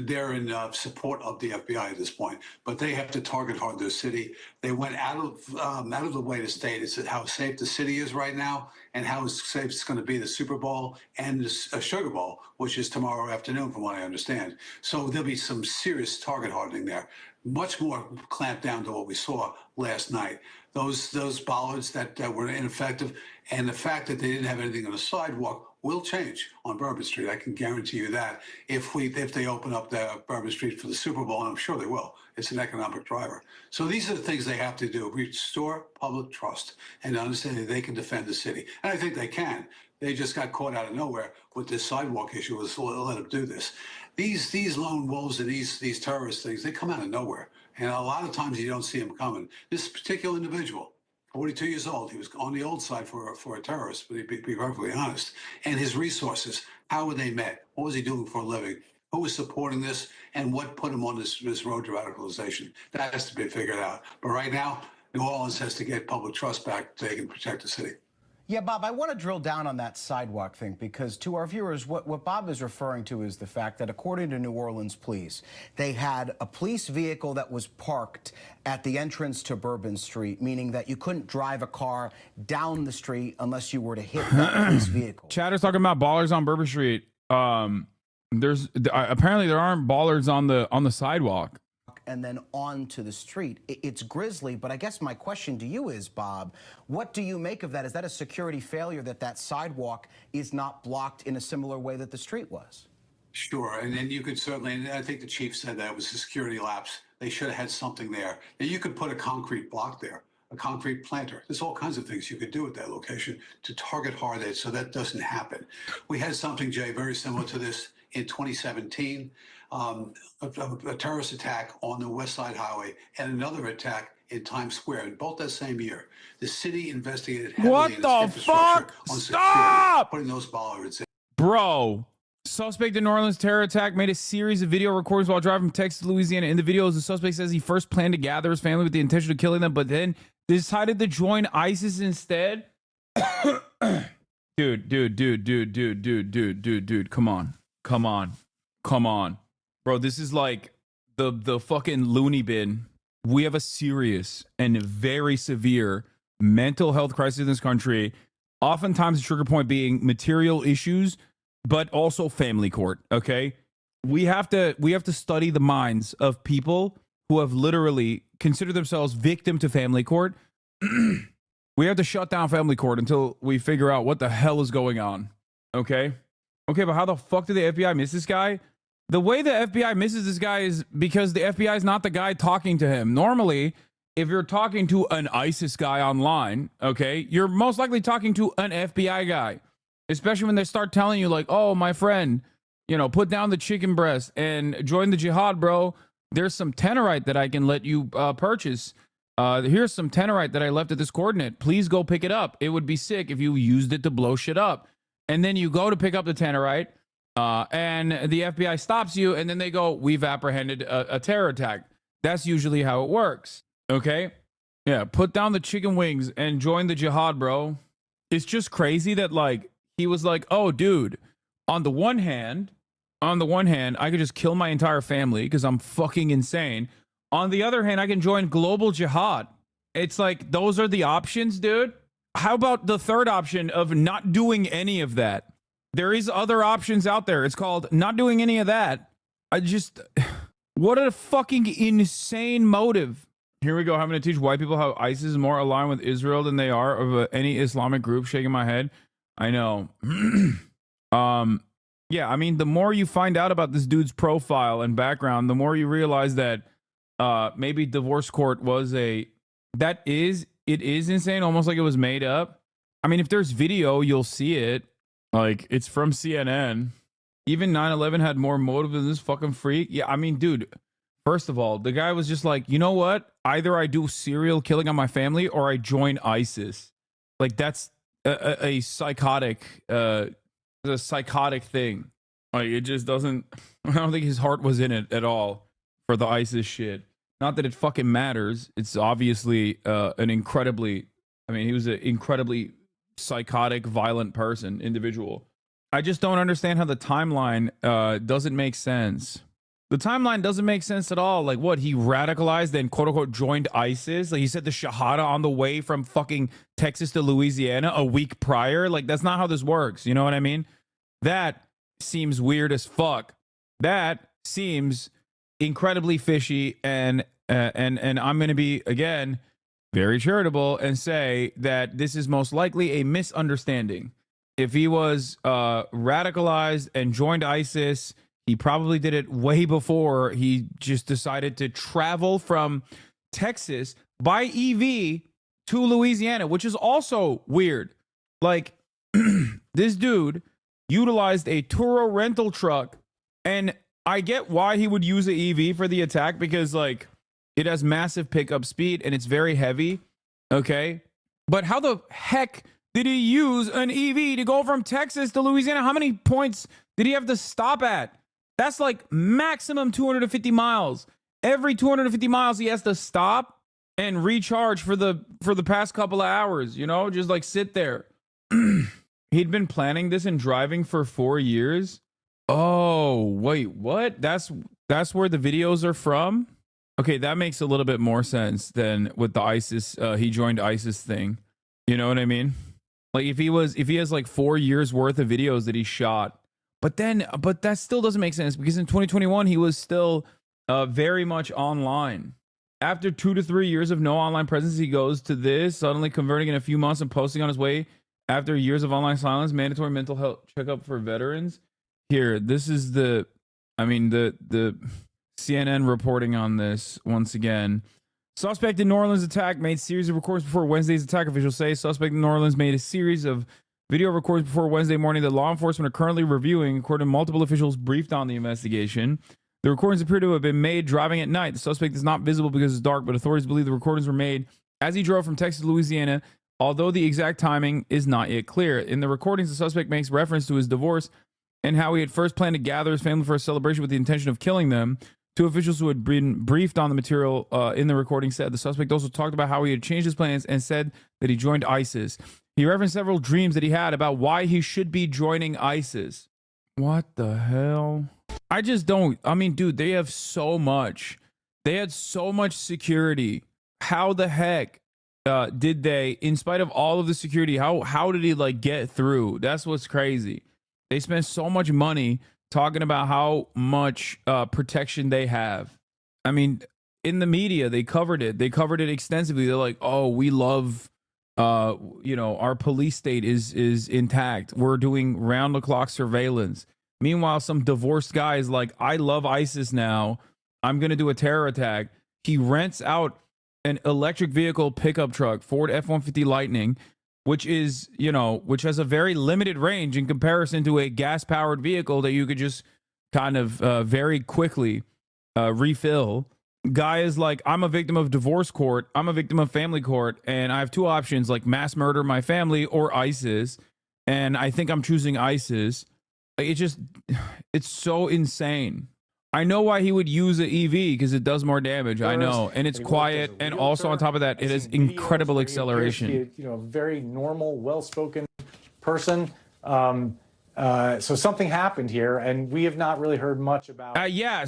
they're in support of the FBI at this point. But they have to target hard their city. They went out of the way to state how safe the city is right now, and how safe it's going to be the Super Bowl and the Sugar Bowl, which is tomorrow afternoon, from what I understand. So there'll be some serious target hardening there. Much more clamped down to what we saw last night. Those bollards that were ineffective, and the fact that they didn't have anything on the sidewalk will change on Bourbon Street. I can guarantee you that if they open up the Bourbon Street for the Super Bowl, and I'm sure they will. It's an economic driver. So these are the things they have to do: restore public trust and understand that they can defend the city. And I think they can. They just got caught out of nowhere with this sidewalk issue. Was let them do this. These lone wolves and these terrorist things, they come out of nowhere. And a lot of times you don't see them coming. This particular individual, 42 years old, he was on the old side for a terrorist, but he'd be perfectly honest. And his resources, how were they met? What was he doing for a living? Who was supporting this? And what put him on this road to radicalization? That has to be figured out. But right now, New Orleans has to get public trust back so they can protect the city. Yeah, Bob, I want to drill down on that sidewalk thing, because to our viewers, what Bob is referring to is the fact that according to New Orleans police, they had a police vehicle that was parked at the entrance to Bourbon Street, meaning that you couldn't drive a car down the street unless you were to hit that police vehicle. Chatter's talking about ballers on Bourbon Street. There's apparently there aren't ballers on the sidewalk. And then onto the street. It's grisly, but I guess my question to you is, Bob, what do you make of that? Is that a security failure that sidewalk is not blocked in a similar way that the street was? Sure, and then you could certainly, and I think the chief said that it was a security lapse. They should have had something there. And you could put a concrete block there, a concrete planter. There's all kinds of things you could do at that location to target hard edge so that doesn't happen. We had something, Jay, very similar to this in 2017. A terrorist attack on the West Side Highway and another attack in Times Square, in both that same year. The city investigated heavily What in the its infrastructure fuck? on Stop! security, putting those bollards in. Bro, suspect in New Orleans terror attack made a series of video recordings while driving from Texas to Louisiana. In the videos, the suspect says he first planned to gather his family with the intention of killing them, but then decided to join ISIS instead. Dude, come on. Bro, this is like the fucking loony bin. We have a serious and very severe mental health crisis in this country. Oftentimes the trigger point being material issues, but also family court, okay? We have to study the minds of people who have literally considered themselves victim to family court. We have to shut down family court until we figure out what the hell is going on, okay? Okay, but how the fuck did the FBI miss this guy? The way the FBI misses this guy is because the FBI is not the guy talking to him. Normally, if you're talking to an ISIS guy online, okay, you're most likely talking to an FBI guy, especially when they start telling you like, oh, my friend, you know, put down the chicken breast and join the jihad, bro. There's some Tenorite that I can let you purchase. Here's some Tenorite that I left at this coordinate. Please go pick it up. It would be sick if you used it to blow shit up. And then you go to pick up the Tenorite. And the FBI stops you, and then they go, we've apprehended a terror attack. That's usually how it works. Okay? Yeah, put down the chicken wings and join the jihad, bro. It's just crazy that, like, he was like, oh, dude, on the one hand, I could just kill my entire family because I'm fucking insane. On the other hand, I can join global jihad. It's like, those are the options, dude. how about the third option of not doing any of that? There is other options out there. It's called not doing any of that. What a fucking insane motive. Here we go. I'm going to teach white people how ISIS is more aligned with Israel than they are of any Islamic group. Shaking my head. I know. Yeah, I mean, the more you find out about this dude's profile and background, the more you realize that maybe divorce court was it is insane, almost like it was made up. I mean, if there's video, you'll see it. Like, it's from CNN. Even 9/11 had more motive than this fucking freak. Yeah, I mean, dude, first of all, the guy was just like, you know what? Either I do serial killing on my family or I join ISIS. Like, that's a psychotic thing. Like, it just doesn't, I don't think his heart was in it at all for the ISIS shit. Not that it fucking matters. It's obviously he was an incredibly psychotic, violent individual. I just don't understand how the timeline doesn't make sense. The timeline doesn't make sense at all. Like, what, he radicalized and quote unquote joined ISIS? Like, he said the Shahada on the way from fucking Texas to Louisiana a week prior? Like, that's not how this works. You know what I mean? That seems weird as fuck. That seems incredibly fishy, and I'm going to be, again, very charitable and say that this is most likely a misunderstanding. If he was radicalized and joined ISIS, he probably did it way before he just decided to travel from Texas by EV to Louisiana, which is also weird. Like, this dude utilized a Turo rental truck, and I get why he would use an EV for the attack, because, like, it has massive pickup speed and it's very heavy, okay? But how the heck did he use an EV to go from Texas to Louisiana? How many points did he have to stop at? That's like maximum 250 miles. Every 250 miles he has to stop and recharge for the past couple of hours, you know? Just like sit there. He'd been planning this and driving for 4 years. Oh, wait, what? That's where the videos are from? Okay, that makes a little bit more sense than with the ISIS, he joined ISIS thing. You know what I mean? Like, if he has like 4 years worth of videos that he shot, but that still doesn't make sense, because in 2021, he was still very much online. After 2 to 3 years of no online presence, he goes to this, suddenly converting in a few months and posting on his way after years of online silence, mandatory mental health checkup for veterans. Here, this is the CNN reporting on this once again. Suspect in New Orleans attack made series of recordings before Wednesday's attack. Officials say suspect in New Orleans made a series of video recordings before Wednesday morning that law enforcement are currently reviewing, according to multiple officials briefed on the investigation. The recordings appear to have been made driving at night. The suspect is not visible because it's dark, but authorities believe the recordings were made as he drove from Texas to Louisiana, although the exact timing is not yet clear. In the recordings, the suspect makes reference to his divorce and how he had first planned to gather his family for a celebration with the intention of killing them. Two officials who had been briefed on the material in the recording said the suspect also talked about how he had changed his plans and said that he joined ISIS. He referenced several dreams that he had about why he should be joining ISIS. What the hell? I just don't. I mean, dude, they have so much. They had so much security. How the heck did they, in spite of all of the security, how did he like get through? That's what's crazy. They spent so much money talking about how much protection they have. I mean, in the media, they covered it. They covered it extensively. They're like, oh, we love, our police state is intact. We're doing round the clock surveillance. Meanwhile, some divorced guy is like, I love ISIS now. I'm going to do a terror attack. He rents out an electric vehicle pickup truck, Ford F-150 Lightning, which is, which has a very limited range in comparison to a gas-powered vehicle that you could just kind of very quickly refill. Guy is like, I'm a victim of divorce court. I'm a victim of family court. And I have two options, like mass murder my family or ISIS. And I think I'm choosing ISIS. It's so insane. I know why he would use an EV, because it does more damage. I know. And it's quiet. And also on top of that, it has incredible acceleration. Very normal, well-spoken person. So something happened here, and we have not really heard much about.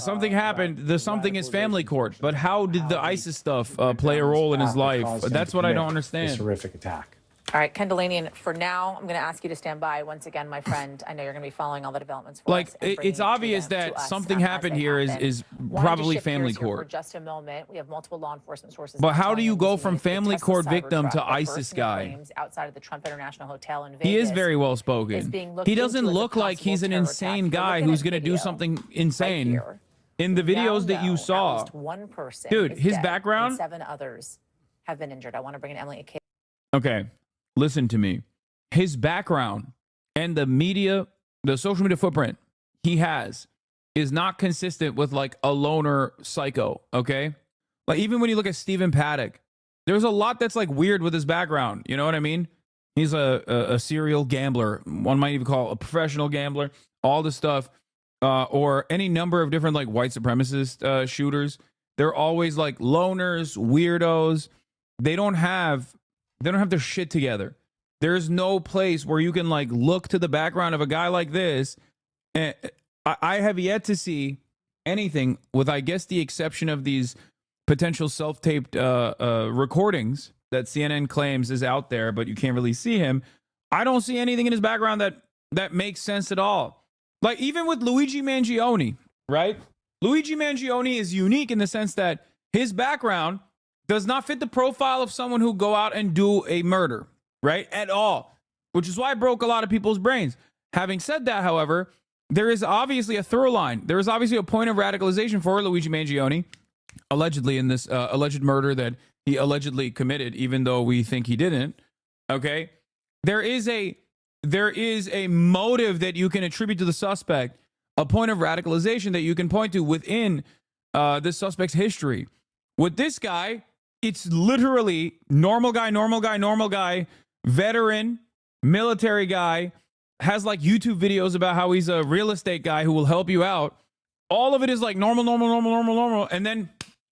Something happened. The something is family court. But how did the ISIS stuff play a role in his life? That's what I don't understand. This horrific attack. All right, Ken Delaney, for now, I'm going to ask you to stand by. Once again, my friend, I know you're going to be following all the developments for Like, us. and bringing it's obvious to that us, something as happened they here happen. is Wanted to probably shift family gears here for court. just a moment. We have multiple law enforcement sources. But now how telling do you us go he from used the family Tesla court Cybertruck, victim to the ISIS first in the guy? flames outside of the Trump International Hotel in Vegas. He is very well is spoken. being looked He into doesn't as a look like possible he's an terror insane attack. You're guy looking who's at going to do video something insane. here. In the We now videos that you know saw, at least one person dude, is his dead background. and 7 others have been injured. I want to bring in Emily Akay. Okay, listen to me. His background and the media, the social media footprint he has is not consistent with like a loner psycho, okay? Like even when you look at Stephen Paddock, there's a lot that's like weird with his background. You know what I mean? He's a serial gambler. One might even call a professional gambler. All this stuff, or any number of different like white supremacist shooters. They're always like loners, weirdos. They don't have their shit together. There's no place where you can like look to the background of a guy like this. And I have yet to see anything, with I guess the exception of these potential self-taped recordings that CNN claims is out there, but you can't really see him. I don't see anything in his background that makes sense at all. Like even with Luigi Mangione, right? Luigi Mangione is unique in the sense that his background does not fit the profile of someone who go out and do a murder, right? At all, which is why it broke a lot of people's brains. Having said that, however, there is obviously a through line. There is obviously a point of radicalization for Luigi Mangione, allegedly in this alleged murder that he allegedly committed, even though we think he didn't. Okay, there is a motive that you can attribute to the suspect, a point of radicalization that you can point to within the suspect's history. With this guy, it's literally normal guy, veteran, military guy, has like YouTube videos about how he's a real estate guy who will help you out. All of it is like normal. And then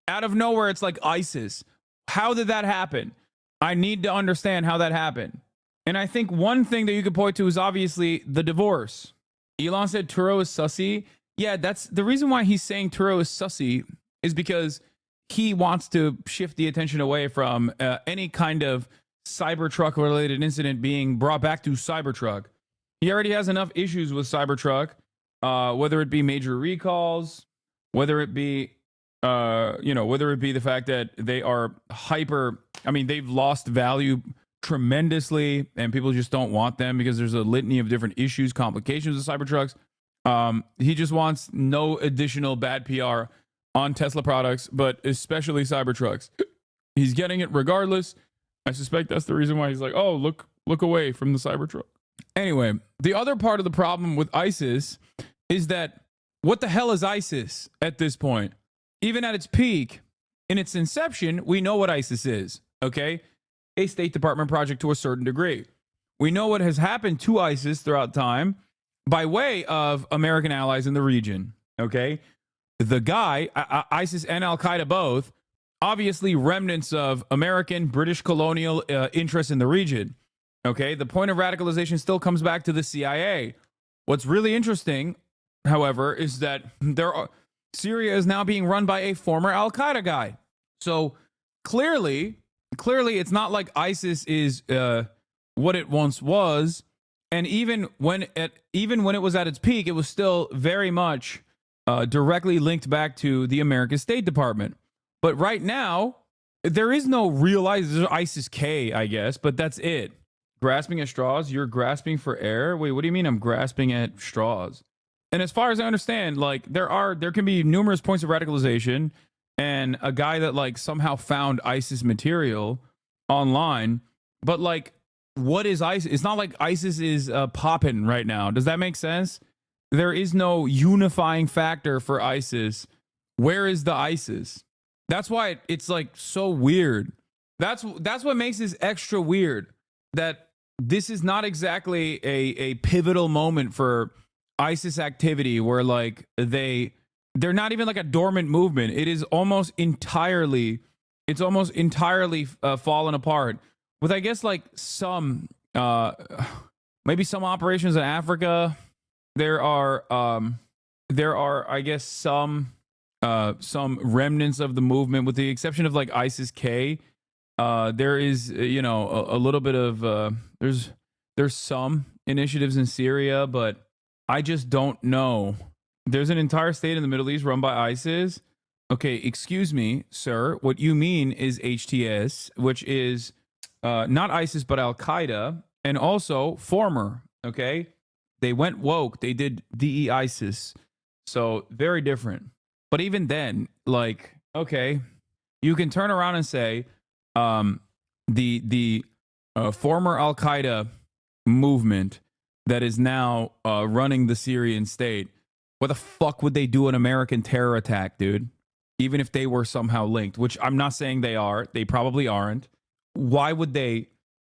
out of nowhere, it's like ISIS. How did that happen? I need to understand how that happened. And I think one thing that you could point to is obviously the divorce. Elon said Turo is sussy. Yeah, that's the reason why he's saying Turo is sussy is because he wants to shift the attention away from any kind of Cybertruck related incident being brought back to Cybertruck. He already has enough issues with Cybertruck, whether it be major recalls, whether it be the fact that they are they've lost value tremendously and people just don't want them because there's a litany of different issues, complications with Cybertrucks. He just wants no additional bad PR on Tesla products, but especially Cybertrucks. He's getting it regardless. I suspect that's the reason why he's like, oh, look away from the Cybertruck. Anyway, the other part of the problem with ISIS is that what the hell is ISIS at this point? Even at its peak, in its inception, we know what ISIS is, okay? A State Department project to a certain degree. We know what has happened to ISIS throughout time by way of American allies in the region, okay? The guy, ISIS and Al-Qaeda both, obviously remnants of American, British colonial interests in the region, okay? The point of radicalization still comes back to the CIA. What's really interesting, however, is that Syria is now being run by a former Al-Qaeda guy. So clearly, it's not like ISIS is what it once was, and even when it was at its peak, it was still very much directly linked back to the American State Department. But right now, there is no real ISIS. There's ISIS-K, I guess, but that's it. Grasping at straws? You're grasping for air? Wait, what do you mean I'm grasping at straws? And as far as I understand, like there can be numerous points of radicalization, and a guy that like somehow found ISIS material online, but like, what is ISIS? It's not like ISIS is popping right now. Does that make sense? There is no unifying factor for ISIS. Where is the ISIS? That's why it's like so weird. That's what makes this extra weird, that this is not exactly a pivotal moment for ISIS activity where like they're not even like a dormant movement. It is almost entirely fallen apart, with I guess like some maybe some operations in Africa. There are I guess some remnants of the movement, with the exception of like ISIS-K. There is, a little bit of there's some initiatives in Syria, but I just don't know. There's an entire state in the Middle East run by ISIS. Okay, excuse me, sir. What you mean is HTS, which is not ISIS but Al Qaeda, and also former. Okay, they went woke. They did DE-ISIS, so very different. But even then, like, okay, you can turn around and say the former Al Qaeda movement that is now running the Syrian state. What the fuck would they do an American terror attack, dude? Even if they were somehow linked, which I'm not saying they are. They probably aren't. Why would they?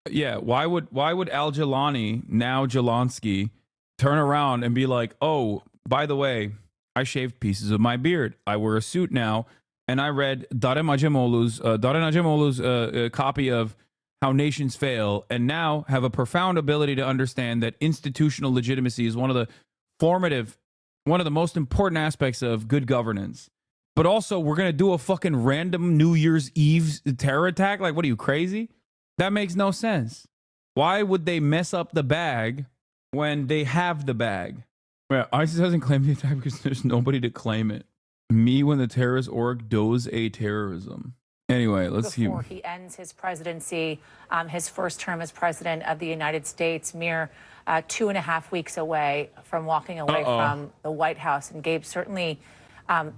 Yeah, why would Al-Jilani, now Jelensky, turn around and be like, oh, by the way, I shaved pieces of my beard. I wear a suit now. And I read Darem Acemoglu's copy of How Nations Fail, and now have a profound ability to understand that institutional legitimacy is one of the most important aspects of good governance. But also, we're going to do a fucking random New Year's Eve terror attack? Like, what are you, crazy? That makes no sense. Why would they mess up the bag when they have the bag? Yeah, ISIS hasn't claimed the attack because there's nobody to claim it. Me when the terrorist org does a terrorism. Anyway, let's see. Before he ends his presidency, his first term as president of the United States, mere 2.5 weeks away from walking away from the White House. And Gabe, certainly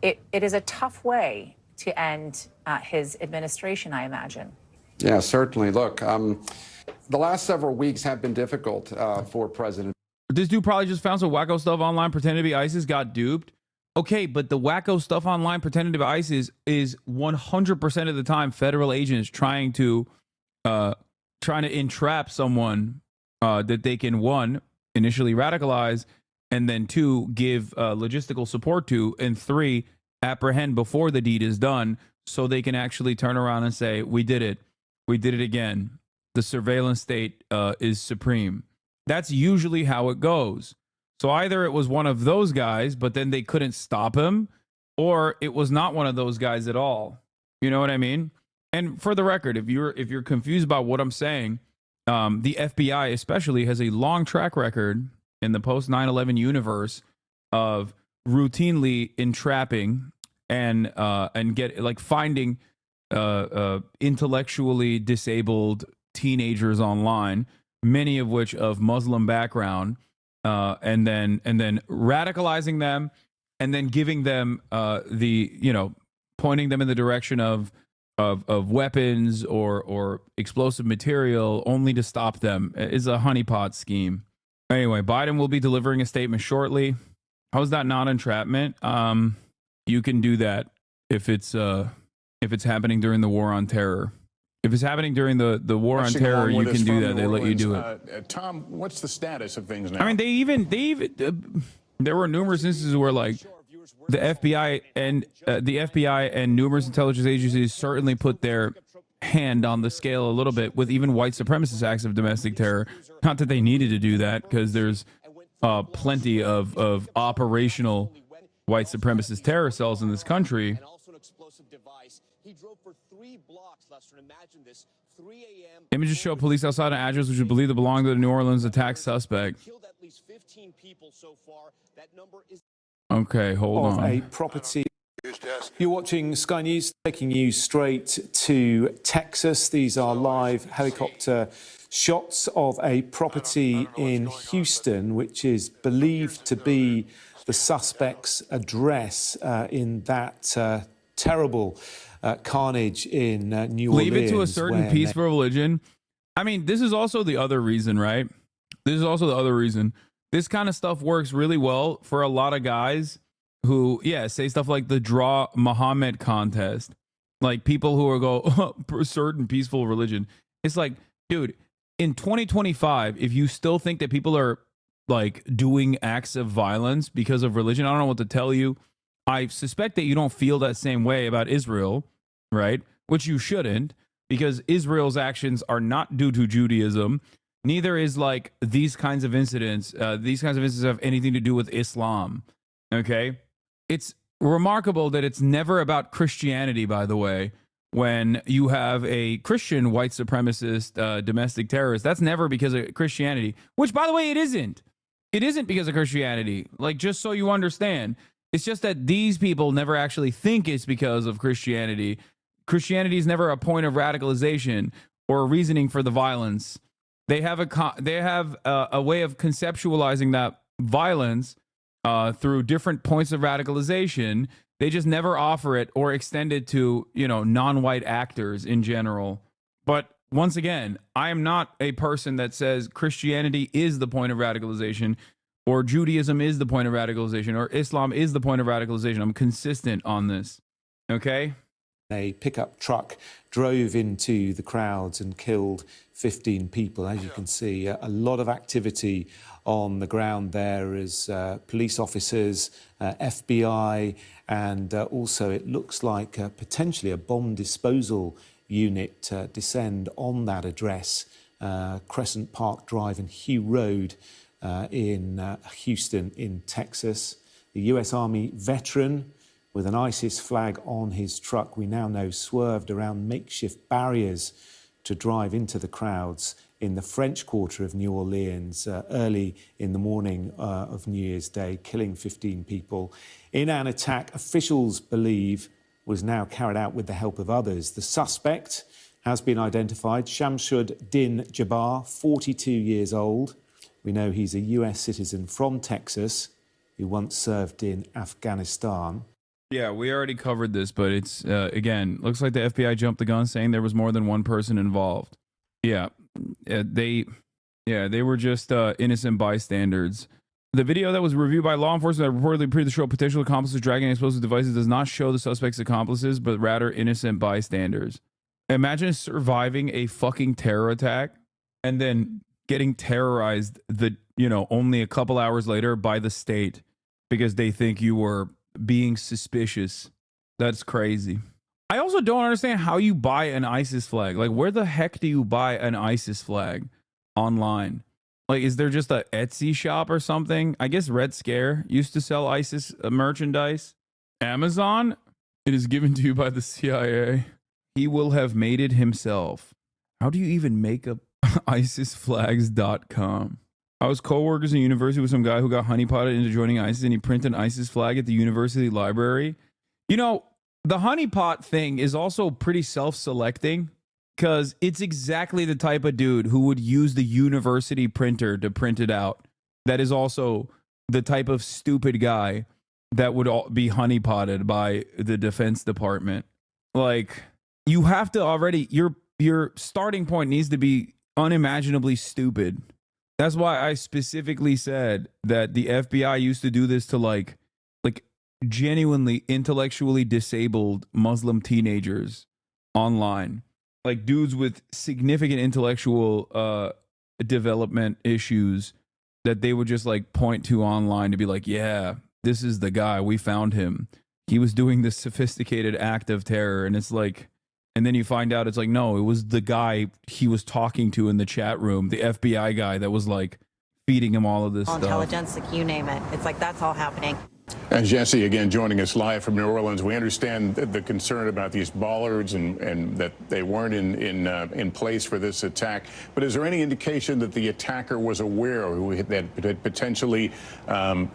it is a tough way to end his administration, I imagine. Yeah, certainly. Look, the last several weeks have been difficult for President. This dude probably just found some wacko stuff online, pretending to be ISIS, got duped. Okay, but the wacko stuff online pretending to be ISIS is 100% of the time federal agents trying to entrap someone that they can, one, initially radicalize, and then two, give logistical support to, and three, apprehend before the deed is done, so they can actually turn around and say, we did it again. The surveillance state is supreme. That's usually how it goes. So either it was one of those guys, but then they couldn't stop him, or it was not one of those guys at all. You know what I mean? And for the record, if you're confused about what I'm saying, the FBI especially has a long track record in the post 9/11 universe of routinely entrapping and finding intellectually disabled teenagers online, many of which of Muslim background. And then radicalizing them, and then giving them pointing them in the direction of weapons or explosive material, only to stop them, is a honeypot scheme. Anyway, Biden will be delivering a statement shortly. How is that not entrapment? You can do that if it's happening during the war on terror. If it's happening during the war on terror, you can do that. They let you do it. Tom, what's the status of things now? I mean, they even there were numerous instances where, like, the FBI and numerous intelligence agencies certainly put their hand on the scale a little bit with even white supremacist acts of domestic terror. Not that they needed to do that, because there's plenty of operational white supremacist terror cells in this country. He drove for 3 blocks, Lester. Imagine this, 3 a.m. Images show police outside an address which is believed to belong to the New Orleans attack suspect. Killed at least 15 people so far. That number is Okay, hold on. A property. You're watching Sky News, taking you straight to Texas. These are live helicopter shots of a property in Houston, which is believed to be the suspect's address in that terrible carnage in New Orleans. Leave it to a certain peaceful religion. I mean, this is also the other reason, right? This kind of stuff works really well for a lot of guys who, say stuff like the Draw Muhammad contest. Like, people who are a certain peaceful religion. It's like, dude, in 2025, if you still think that people are, like, doing acts of violence because of religion, I don't know what to tell you. I suspect that you don't feel that same way about Israel, right? Which you shouldn't, because Israel's actions are not due to Judaism. Neither is, like, these kinds of incidents. These kinds of incidents have anything to do with Islam, okay? It's remarkable that it's never about Christianity, by the way, when you have a Christian white supremacist domestic terrorist. That's never because of Christianity, which, by the way, it isn't. It isn't because of Christianity. Like, just so you understand, it's just that these people never actually think it's because of Christianity. Christianity is never a point of radicalization or a reasoning for the violence. They have a way of conceptualizing that violence through different points of radicalization. They just never offer it or extend it to, non-white actors in general. But once again, I am not a person that says Christianity is the point of radicalization or Judaism is the point of radicalization or Islam is the point of radicalization. I'm consistent on this. Okay? A pickup truck drove into the crowds and killed 15 people. As you can see, a lot of activity on the ground there as police officers, FBI, and also it looks like potentially a bomb disposal unit descend on that address, Crescent Park Drive and Hugh Road in Houston in Texas. The U.S. Army veteran with an ISIS flag on his truck, we now know, swerved around makeshift barriers to drive into the crowds in the French Quarter of New Orleans early in the morning of New Year's Day, killing 15 people in an attack officials believe was now carried out with the help of others. The suspect has been identified, Shamsud Din Jabbar, 42 years old. We know he's a US citizen from Texas who once served in Afghanistan. Yeah, we already covered this, but it's, again, looks like the FBI jumped the gun saying there was more than one person involved. Yeah, they were just innocent bystanders. The video that was reviewed by law enforcement that reportedly appeared to show potential accomplices dragging explosive devices does not show the suspect's accomplices, but rather innocent bystanders. Imagine surviving a fucking terror attack and then getting terrorized only a couple hours later by the state because they think you were being suspicious. That's crazy. I also don't understand how you buy an ISIS flag. Like, where the heck do you buy an ISIS flag online? Like, is there just a Etsy shop or something? I guess Red Scare used to sell ISIS merchandise. Amazon? It is given to you by the CIA. He will have made it himself. How do you even make a ISISflags.com? I was co-workers in university with some guy who got honeypotted into joining ISIS, and he printed an ISIS flag at the university library. The honeypot thing is also pretty self-selecting because it's exactly the type of dude who would use the university printer to print it out. That is also the type of stupid guy that would be honeypotted by the Defense Department. Like, you have to already, your starting point needs to be unimaginably stupid. That's why I specifically said that the FBI used to do this to like genuinely intellectually disabled Muslim teenagers online, like dudes with significant intellectual development issues that they would just like point to online to be like, yeah, this is the guy, we found him. He was doing this sophisticated act of terror. And it's like, and then you find out it's like, no, it was the guy he was talking to in the chat room, the FBI guy that was like feeding him all of this stuff. Intelligence, like you name it. It's like that's all happening. And Jesse, again, joining us live from New Orleans. We understand the concern about these bollards and that they weren't in place for this attack. But is there any indication that the attacker was aware that had potentially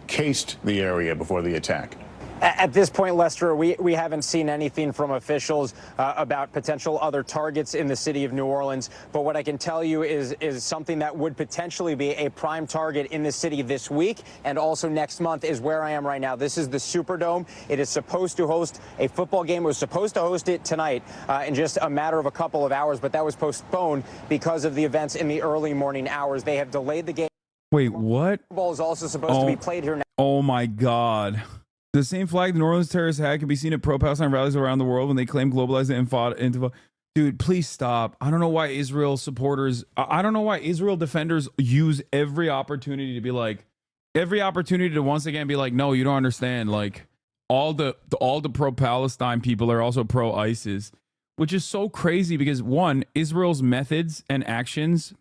cased the area before the attack? At this point, Lester, we haven't seen anything from officials about potential other targets in the city of New Orleans. But what I can tell you is something that would potentially be a prime target in the city this week and also next month is where I am right now. This is the Superdome. It is supposed to host a football game. It was supposed to host it tonight in just a matter of a couple of hours, but that was postponed because of the events in the early morning hours. They have delayed the game. Wait, what? Super Bowl is also supposed to be played here now. Oh my God. The same flag the New Orleans terrorists had can be seen at pro-Palestine rallies around the world when they claim globalized Intifada. Dude, please stop. I don't know why Israel supporters, I don't know why Israel defenders use every opportunity to be like, every opportunity to once again be like, no, you don't understand. Like, all the pro-Palestine people are also pro-ISIS, which is so crazy because, one, Israel's methods and actions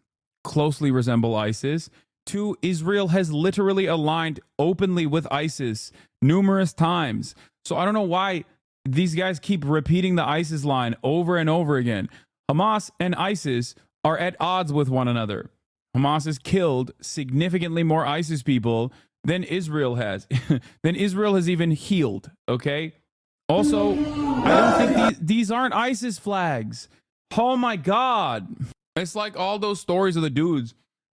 closely resemble ISIS. Two, Israel has literally aligned openly with ISIS numerous times. So I don't know why these guys keep repeating the ISIS line over and over again. Hamas and ISIS are at odds with one another. Hamas has killed significantly more ISIS people than Israel has. Than Israel has even healed, okay? Also, I don't think these aren't ISIS flags. Oh my God. It's like all those stories of the dudes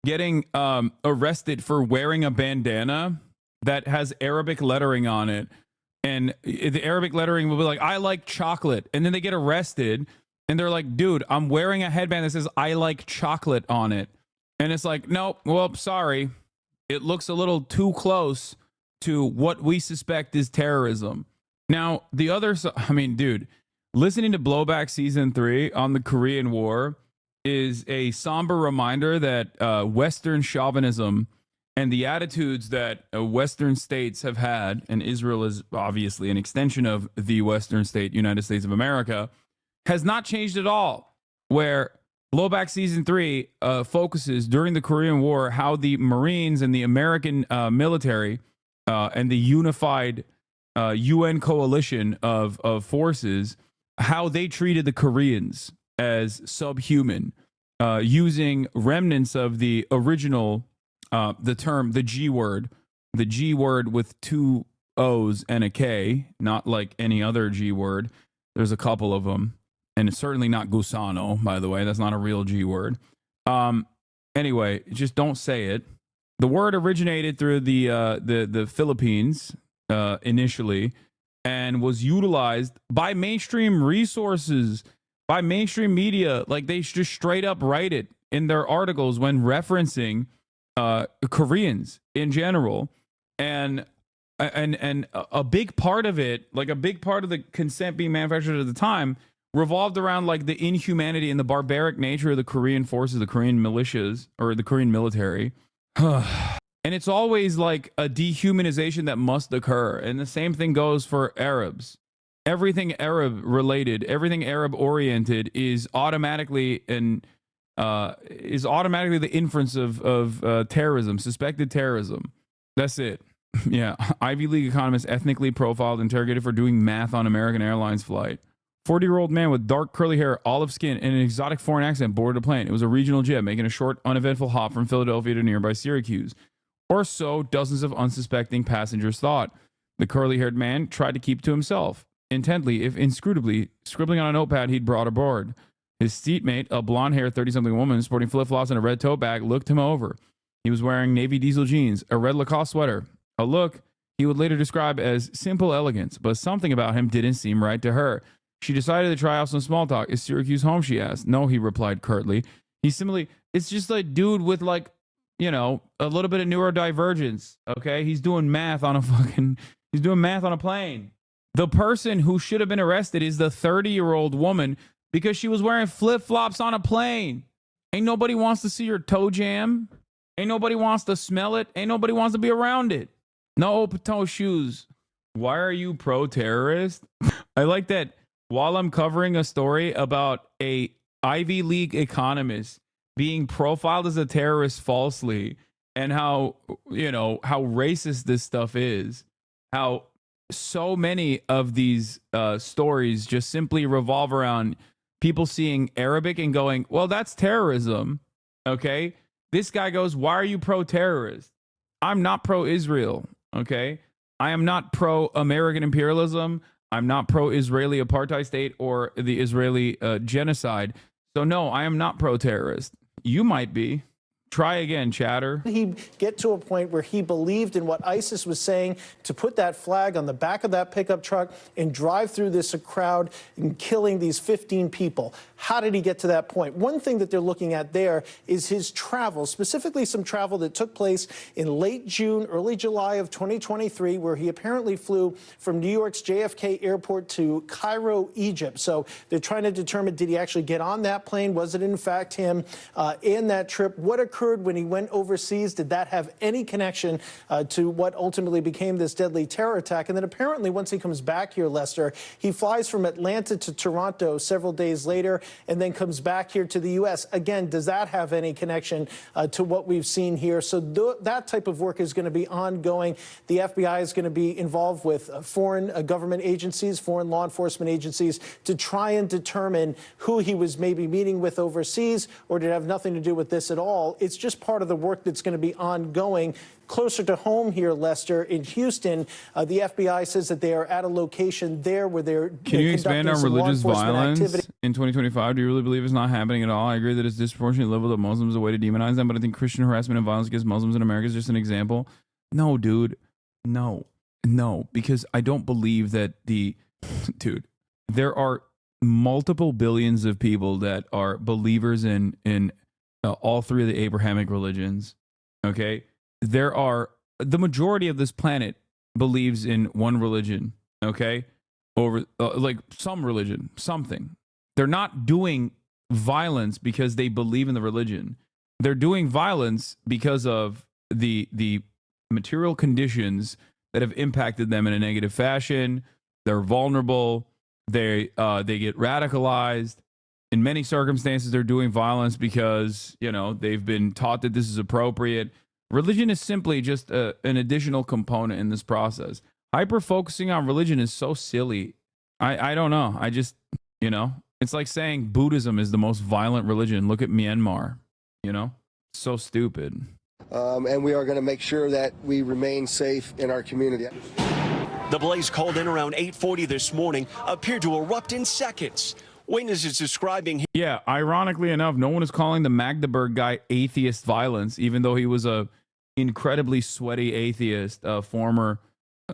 getting arrested for wearing a bandana that has Arabic lettering on it. And the Arabic lettering will be like, I like chocolate. And then they get arrested and they're like, dude, I'm wearing a headband that says I like chocolate on it. And it's like, nope, well, sorry. It looks a little too close to what we suspect is terrorism. Now, the other, I mean, dude, listening to Blowback Season 3 on the Korean War is a somber reminder that Western chauvinism and the attitudes that Western states have had, and Israel is obviously an extension of the Western state, United States of America, has not changed at all. Where Blowback Season 3 focuses during the Korean War how the Marines and the American military and the unified UN coalition of forces, how they treated the Koreans as subhuman, using remnants of the original the term, the G word with 2 O's and a K, not like any other G word. There's a couple of them. And it's certainly not gusano, by the way. That's not a real G word. Anyway, just don't say it. The word originated through the Philippines initially and was utilized by mainstream resources, by mainstream media. Like they just straight up write it in their articles when referencing Koreans in general, and a big part of it, like a big part of the consent being manufactured at the time, revolved around like the inhumanity and the barbaric nature of the Korean forces, the Korean militias, or the Korean military. And it's always like a dehumanization that must occur. And the same thing goes for Arabs. Everything Arab related, everything Arab oriented is automatically the inference of terrorism, suspected terrorism. That's it. Yeah. Ivy League economist ethnically profiled, interrogated for doing math on American Airlines flight. 40-year-old man with dark curly hair, olive skin, and an exotic foreign accent boarded a plane. It was a regional jet making a short, uneventful hop from Philadelphia to nearby Syracuse. Or so dozens of unsuspecting passengers thought. The curly-haired man tried to keep to himself, intently, if inscrutably, scribbling on a notepad he'd brought aboard. His seatmate, a blonde-haired 30-something woman sporting flip-flops and a red tote bag, looked him over. He was wearing navy diesel jeans, a red Lacoste sweater, a look he would later describe as simple elegance, but something about him didn't seem right to her. She decided to try out some small talk. Is Syracuse home, she asked. No, he replied curtly. It's just a dude with like, you know, a little bit of neurodivergence, okay? He's doing math on a plane. The person who should have been arrested is the 30-year-old woman because she was wearing flip-flops on a plane. Ain't nobody wants to see her toe jam. Ain't nobody wants to smell it. Ain't nobody wants to be around it. No open-toe shoes. Why are you pro-terrorist? I like that while I'm covering a story about a Ivy League economist being profiled as a terrorist falsely, and how, you know, how racist this stuff is, how so many of these stories just simply revolve around people seeing Arabic and going, well, that's terrorism. Okay. This guy goes, why are you pro-terrorist? I'm not pro-Israel. Okay. I am not pro-American imperialism. I'm not pro-Israeli apartheid state or the Israeli genocide. So no, I am not pro-terrorist. You might be. Try again, chatter. He get to a point where he believed in what ISIS was saying, to put that flag on the back of that pickup truck and drive through this crowd and killing these 15 people. How did he get to that point? One thing that they're looking at there is his travel, specifically some travel that took place in late June, early July of 2023, where he apparently flew from New York's JFK airport to Cairo, Egypt. So they're trying to determine, did he actually get on that plane? Was it in fact him in that trip? What occurred occurred when he went overseas? Did that have any connection to what ultimately became this deadly terror attack? And then apparently once he comes back here, Lester, he flies from Atlanta to Toronto several days later and then comes back here to the U.S. Again, does that have any connection to what we've seen here? So that type of work is going to be ongoing. The FBI is going to be involved with foreign government agencies, foreign law enforcement agencies, to try and determine who he was maybe meeting with overseas, or did it have nothing to do with this at all. It's just part of the work that's going to be ongoing. Closer to home here, Lester, in Houston, the FBI says that they are at a location there where they're Can you expand on religious violence activity in 2025? Do you really believe it's not happening at all? I agree that it's disproportionately leveled at Muslims, a way to demonize them, but I think Christian harassment and violence against Muslims in America is just an example. No, dude. No, because I don't believe that dude, there are multiple billions of people that are believers in all three of the Abrahamic religions. Okay. The majority of this planet believes in one religion, okay? Over like some religion, something. They're not doing violence because they believe in the religion. They're doing violence because of the material conditions that have impacted them in a negative fashion. They're vulnerable. They get radicalized. In many circumstances, they're doing violence because, they've been taught that this is appropriate. Religion is simply just an additional component in this process. Hyper-focusing on religion is so silly. I don't know. I just, it's like saying Buddhism is the most violent religion. Look at Myanmar, so stupid. And we are going to make sure that we remain safe in our community. The blaze called in around 8:40 this morning appeared to erupt in seconds. Witnesses describing... Yeah, ironically enough, no one is calling the Magdeburg guy atheist violence, even though he was a incredibly sweaty atheist, former,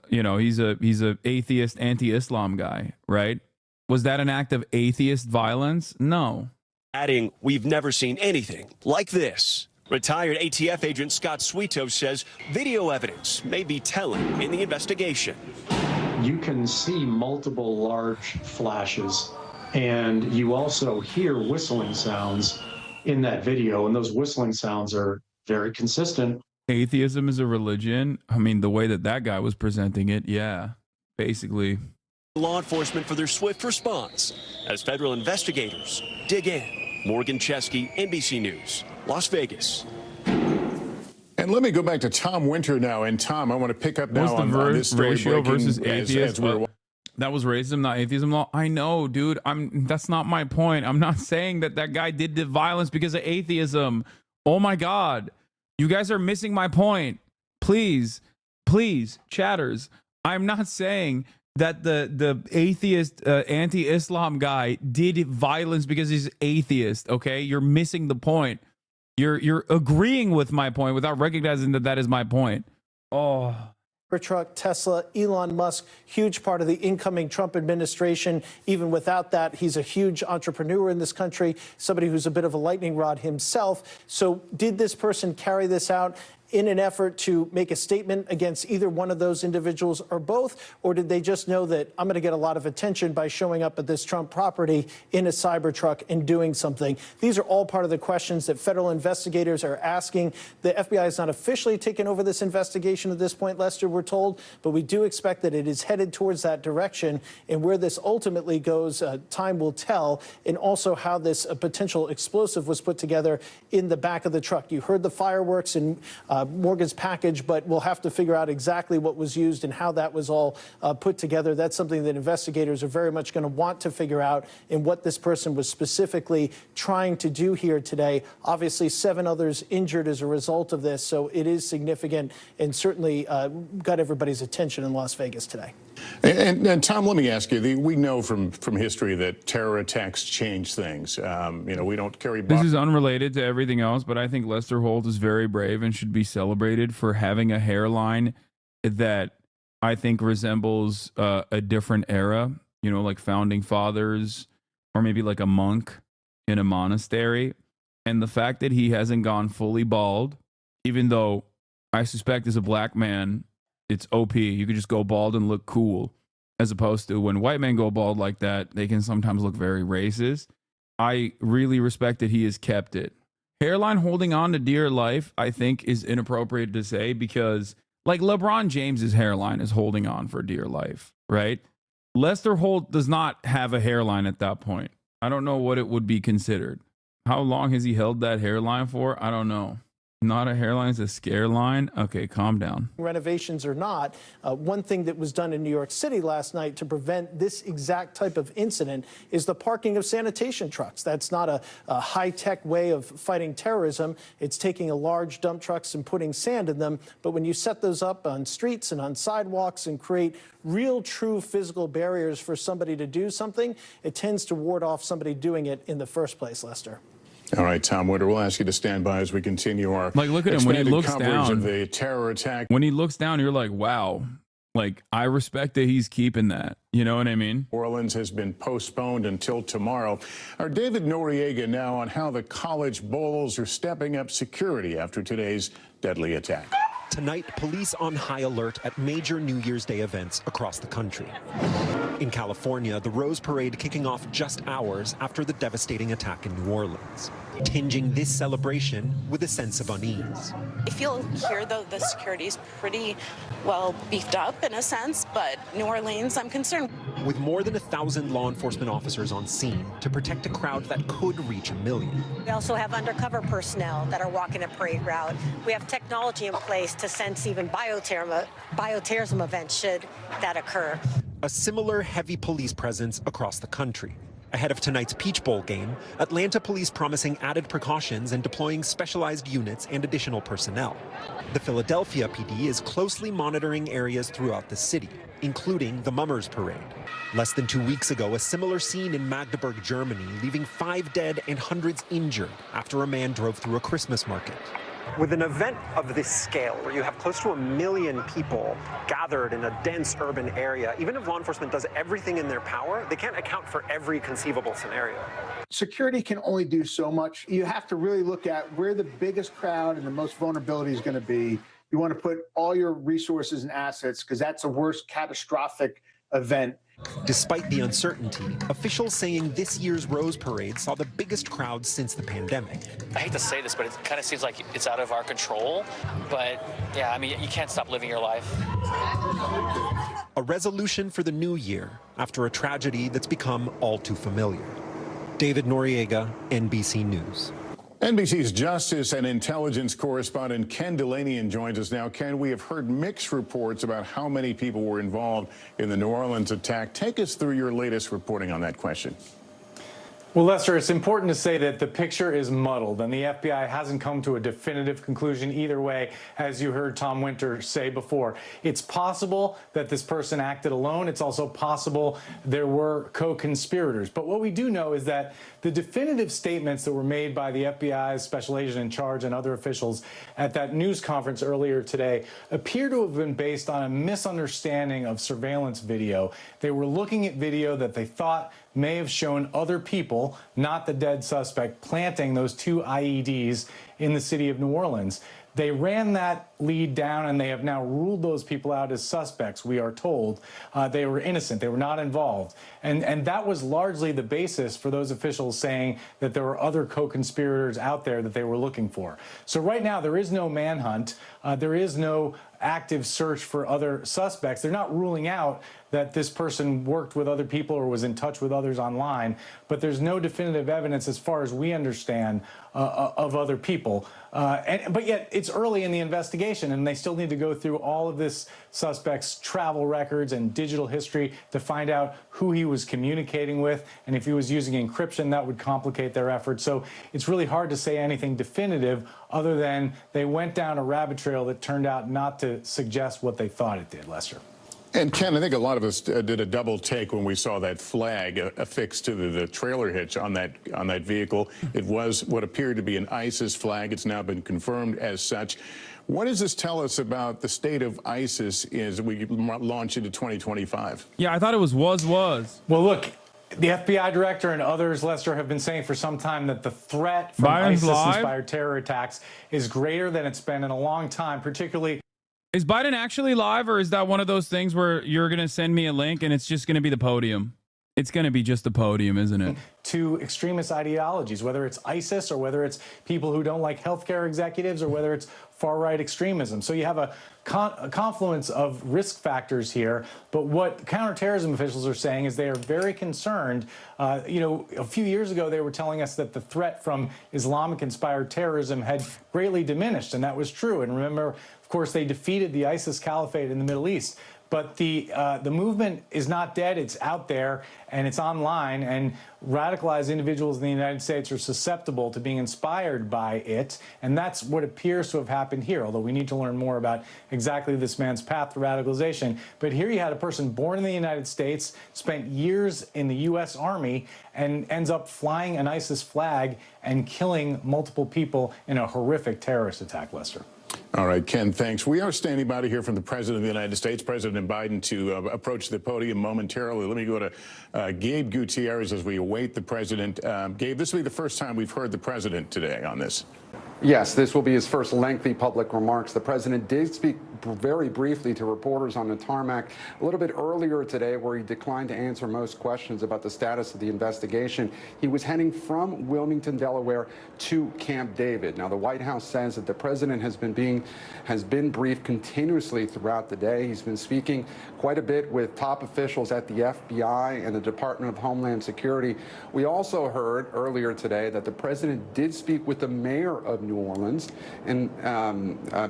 he's a atheist anti-Islam guy, right? Was that an act of atheist violence? No. Adding, we've never seen anything like this. Retired ATF agent Scott Sweeto says video evidence may be telling in the investigation. You can see multiple large flashes, and you also hear whistling sounds in that video, and those whistling sounds are very consistent. Atheism is a religion? I mean, the way that guy was presenting it, yeah, basically. Law enforcement for their swift response as federal investigators dig in. Morgan Chesky, NBC News, Las Vegas. And let me go back to Tom Winter now. And Tom, I want to pick up now on this story ratio versus atheist. As that was racism, not atheism law. I know, dude. That's not my point. I'm not saying that guy did the violence because of atheism. Oh my God. You guys are missing my point. Please, chatters. I'm not saying that the atheist anti-Islam guy did violence because he's atheist, okay? You're missing the point. You're agreeing with my point without recognizing that is my point. Oh. Cybertruck, Tesla, Elon Musk, huge part of the incoming Trump administration. Even without that, he's a huge entrepreneur in this country, somebody who's a bit of a lightning rod himself. So did this person carry this out in an effort to make a statement against either one of those individuals or both? Or did they just know that I'm going to get a lot of attention by showing up at this Trump property in a Cybertruck and doing something? These are all part of the questions that federal investigators are asking. The FBI has not officially taken over this investigation at this point, Lester, we're told, but we do expect that it is headed towards that direction. And where this ultimately goes, time will tell, and also how this potential explosive was put together in the back of the truck. You heard the fireworks and Morgan's package, but we'll have to figure out exactly what was used and how that was all put together. That's something that investigators are very much going to want to figure out, and what this person was specifically trying to do here today. Obviously, 7 others injured as a result of this, so it is significant and certainly got everybody's attention in Las Vegas today. And Tom, let me ask you, we know from history that terror attacks change things. We don't carry... This is unrelated to everything else, but I think Lester Holt is very brave and should be celebrated for having a hairline that I think resembles a different era, like founding fathers or maybe like a monk in a monastery. And the fact that he hasn't gone fully bald, even though I suspect as a black man, it's OP. You could just go bald and look cool, as opposed to when white men go bald like that, they can sometimes look very racist. I really respect that he has kept it. hairline holding on to dear life, I think, is inappropriate to say because, like, LeBron James's hairline is holding on for dear life, right? Lester Holt does not have a hairline at that point. I don't know what it would be considered. How long has he held that hairline for? I don't know. Not a hairline, it's a scare line. Okay, calm down. Renovations or not, one thing that was done in New York City last night to prevent this exact type of incident is the parking of sanitation trucks. That's not a high-tech way of fighting terrorism. It's taking a large dump trucks and putting sand in them. But when you set those up on streets and on sidewalks and create real, true physical barriers for somebody to do something, it tends to ward off somebody doing it in the first place, Lester. All right, Tom Winter, we'll ask you to stand by as we continue our like, look at him when he looks coverage down of the terror attack. When he looks down, you're like, wow, like, I respect that he's keeping that. You know what I mean? New Orleans has been postponed until tomorrow. Our David Noriega now on how the college bowls are stepping up security after today's deadly attack. Tonight, police on high alert at major New Year's Day events across the country. In California, the Rose Parade kicking off just hours after the devastating attack in New Orleans, tinging this celebration with a sense of unease. I feel here, though, the security is pretty well beefed up in a sense, but New Orleans, I'm concerned. With more than 1,000 law enforcement officers on scene to protect a crowd that could reach 1 million. We also have undercover personnel that are walking a parade route. We have technology in place to sense even bioterrorism events should that occur. A similar heavy police presence across the country. Ahead of tonight's Peach Bowl game, Atlanta police promising added precautions and deploying specialized units and additional personnel. The Philadelphia PD is closely monitoring areas throughout the city, including the Mummers Parade. Less than 2 weeks ago, a similar scene in Magdeburg, Germany, leaving 5 dead and hundreds injured after a man drove through a Christmas market. With an event of this scale, where you have close to 1 million people gathered in a dense urban area, even if law enforcement does everything in their power, they can't account for every conceivable scenario. Security can only do so much. You have to really look at where the biggest crowd and the most vulnerability is going to be. You want to put all your resources and assets, because that's the worst catastrophic event. Despite the uncertainty, officials saying this year's Rose Parade saw the biggest crowd since the pandemic. I hate to say this, but it kind of seems like it's out of our control. But yeah, I mean, you can't stop living your life. A resolution for the new year after a tragedy that's become all too familiar. David Noriega, NBC News. NBC's Justice and Intelligence correspondent Ken Delanian joins us now. Ken, we have heard mixed reports about how many people were involved in the New Orleans attack. Take us through your latest reporting on that question. Well, Lester, it's important to say that the picture is muddled, and the FBI hasn't come to a definitive conclusion either way, as you heard Tom Winter say before. It's possible that this person acted alone. It's also possible there were co-conspirators. But what we do know is that the definitive statements that were made by the FBI's special agent in charge and other officials at that news conference earlier today appear to have been based on a misunderstanding of surveillance video. They were looking at video that they thought may have shown other people, not the dead suspect, planting those 2 IEDs in the city of New Orleans. They ran that lead down, and they have now ruled those people out as suspects, we are told. They were innocent. They were not involved. And that was largely the basis for those officials saying that there were other co-conspirators out there that they were looking for. So right now, there is no manhunt. There is no active search for other suspects. They're not ruling out that this person worked with other people or was in touch with others online, but there's no definitive evidence, as far as we understand, of other people. But yet it's early in the investigation, and they still need to go through all of this suspect's travel records and digital history to find out who he was communicating with, and if he was using encryption, that would complicate their efforts. So it's really hard to say anything definitive other than they went down a rabbit trail that turned out not to suggest what they thought it did, Lester. And Ken, I think a lot of us did a double take when we saw that flag affixed to the trailer hitch on that vehicle. It was what appeared to be an ISIS flag. It's now been confirmed as such. What does this tell us about the state of ISIS as we launch into 2025? Yeah, I thought it was. Well, look, the FBI director and others, Lester, have been saying for some time that the threat from ISIS-inspired terror attacks is greater than it's been in a long time, particularly. Is Biden actually live, or is that one of those things where you're going to send me a link and it's just going to be the podium? It's going to be just the podium, isn't it? To extremist ideologies, whether it's ISIS or whether it's people who don't like healthcare executives or whether it's far-right extremism. So you have a confluence of risk factors here. But what counterterrorism officials are saying is they are very concerned. A few years ago, they were telling us that the threat from Islamic-inspired terrorism had greatly diminished, and that was true. And remember, of course, they defeated the ISIS caliphate in the Middle East. But the movement is not dead. It's out there, and it's online, and radicalized individuals in the United States are susceptible to being inspired by it, and that's what appears to have happened here, although we need to learn more about exactly this man's path to radicalization. But here you had a person born in the United States, spent years in the U.S. Army, and ends up flying an ISIS flag and killing multiple people in a horrific terrorist attack, Lester. All right, Ken, thanks. We are standing by to hear from the President of the United States, President Biden, to approach the podium momentarily. Let me go to Gabe Gutierrez as we await the President. Gabe, this will be the first time we've heard the President today on this. Yes, this will be his first lengthy public remarks. The president did speak very briefly to reporters on the tarmac a little bit earlier today, where he declined to answer most questions about the status of the investigation. He was heading from Wilmington, Delaware to Camp David. Now, the White House says that the president has been briefed continuously throughout the day. He's been speaking quite a bit with top officials at the FBI and the Department of Homeland Security. We also heard earlier today that the president did speak with the mayor of New Orleans and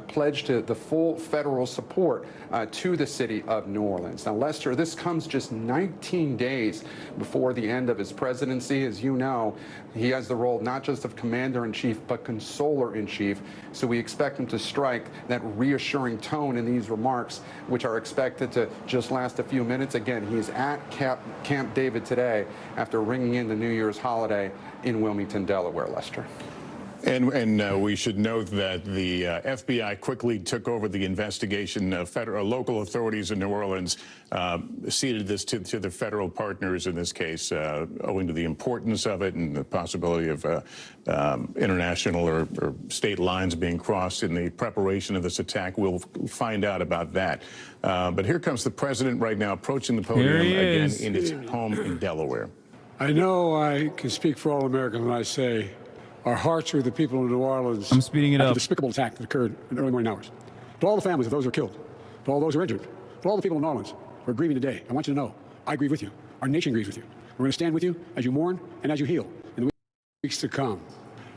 pledged to the full federal support to the city of New Orleans. Now, Lester, this comes just 19 days before the end of his presidency. As you know, he has the role not just of commander-in-chief, but consoler-in-chief. So we expect him to strike that reassuring tone in these remarks, which are expected to just last a few minutes. Again, he is at Camp David today after ringing in the New Year's holiday in Wilmington, Delaware, Lester. And we should note that the FBI quickly took over the investigation. Federal local authorities in New Orleans ceded this to the federal partners in this case, owing to the importance of it and the possibility of international or state lines being crossed in the preparation of this attack. We'll find out about that. But here comes the president right now, approaching the podium again in his home in Delaware. I know I can speak for all Americans when I say our hearts are with the people of New Orleans. I'm speeding it up. The despicable attack that occurred in the early morning hours. To all the families of those who were killed, to all those who are injured, to all the people in New Orleans who are grieving today, I want you to know, I grieve with you. Our nation grieves with you. We're going to stand with you as you mourn and as you heal in the weeks to come.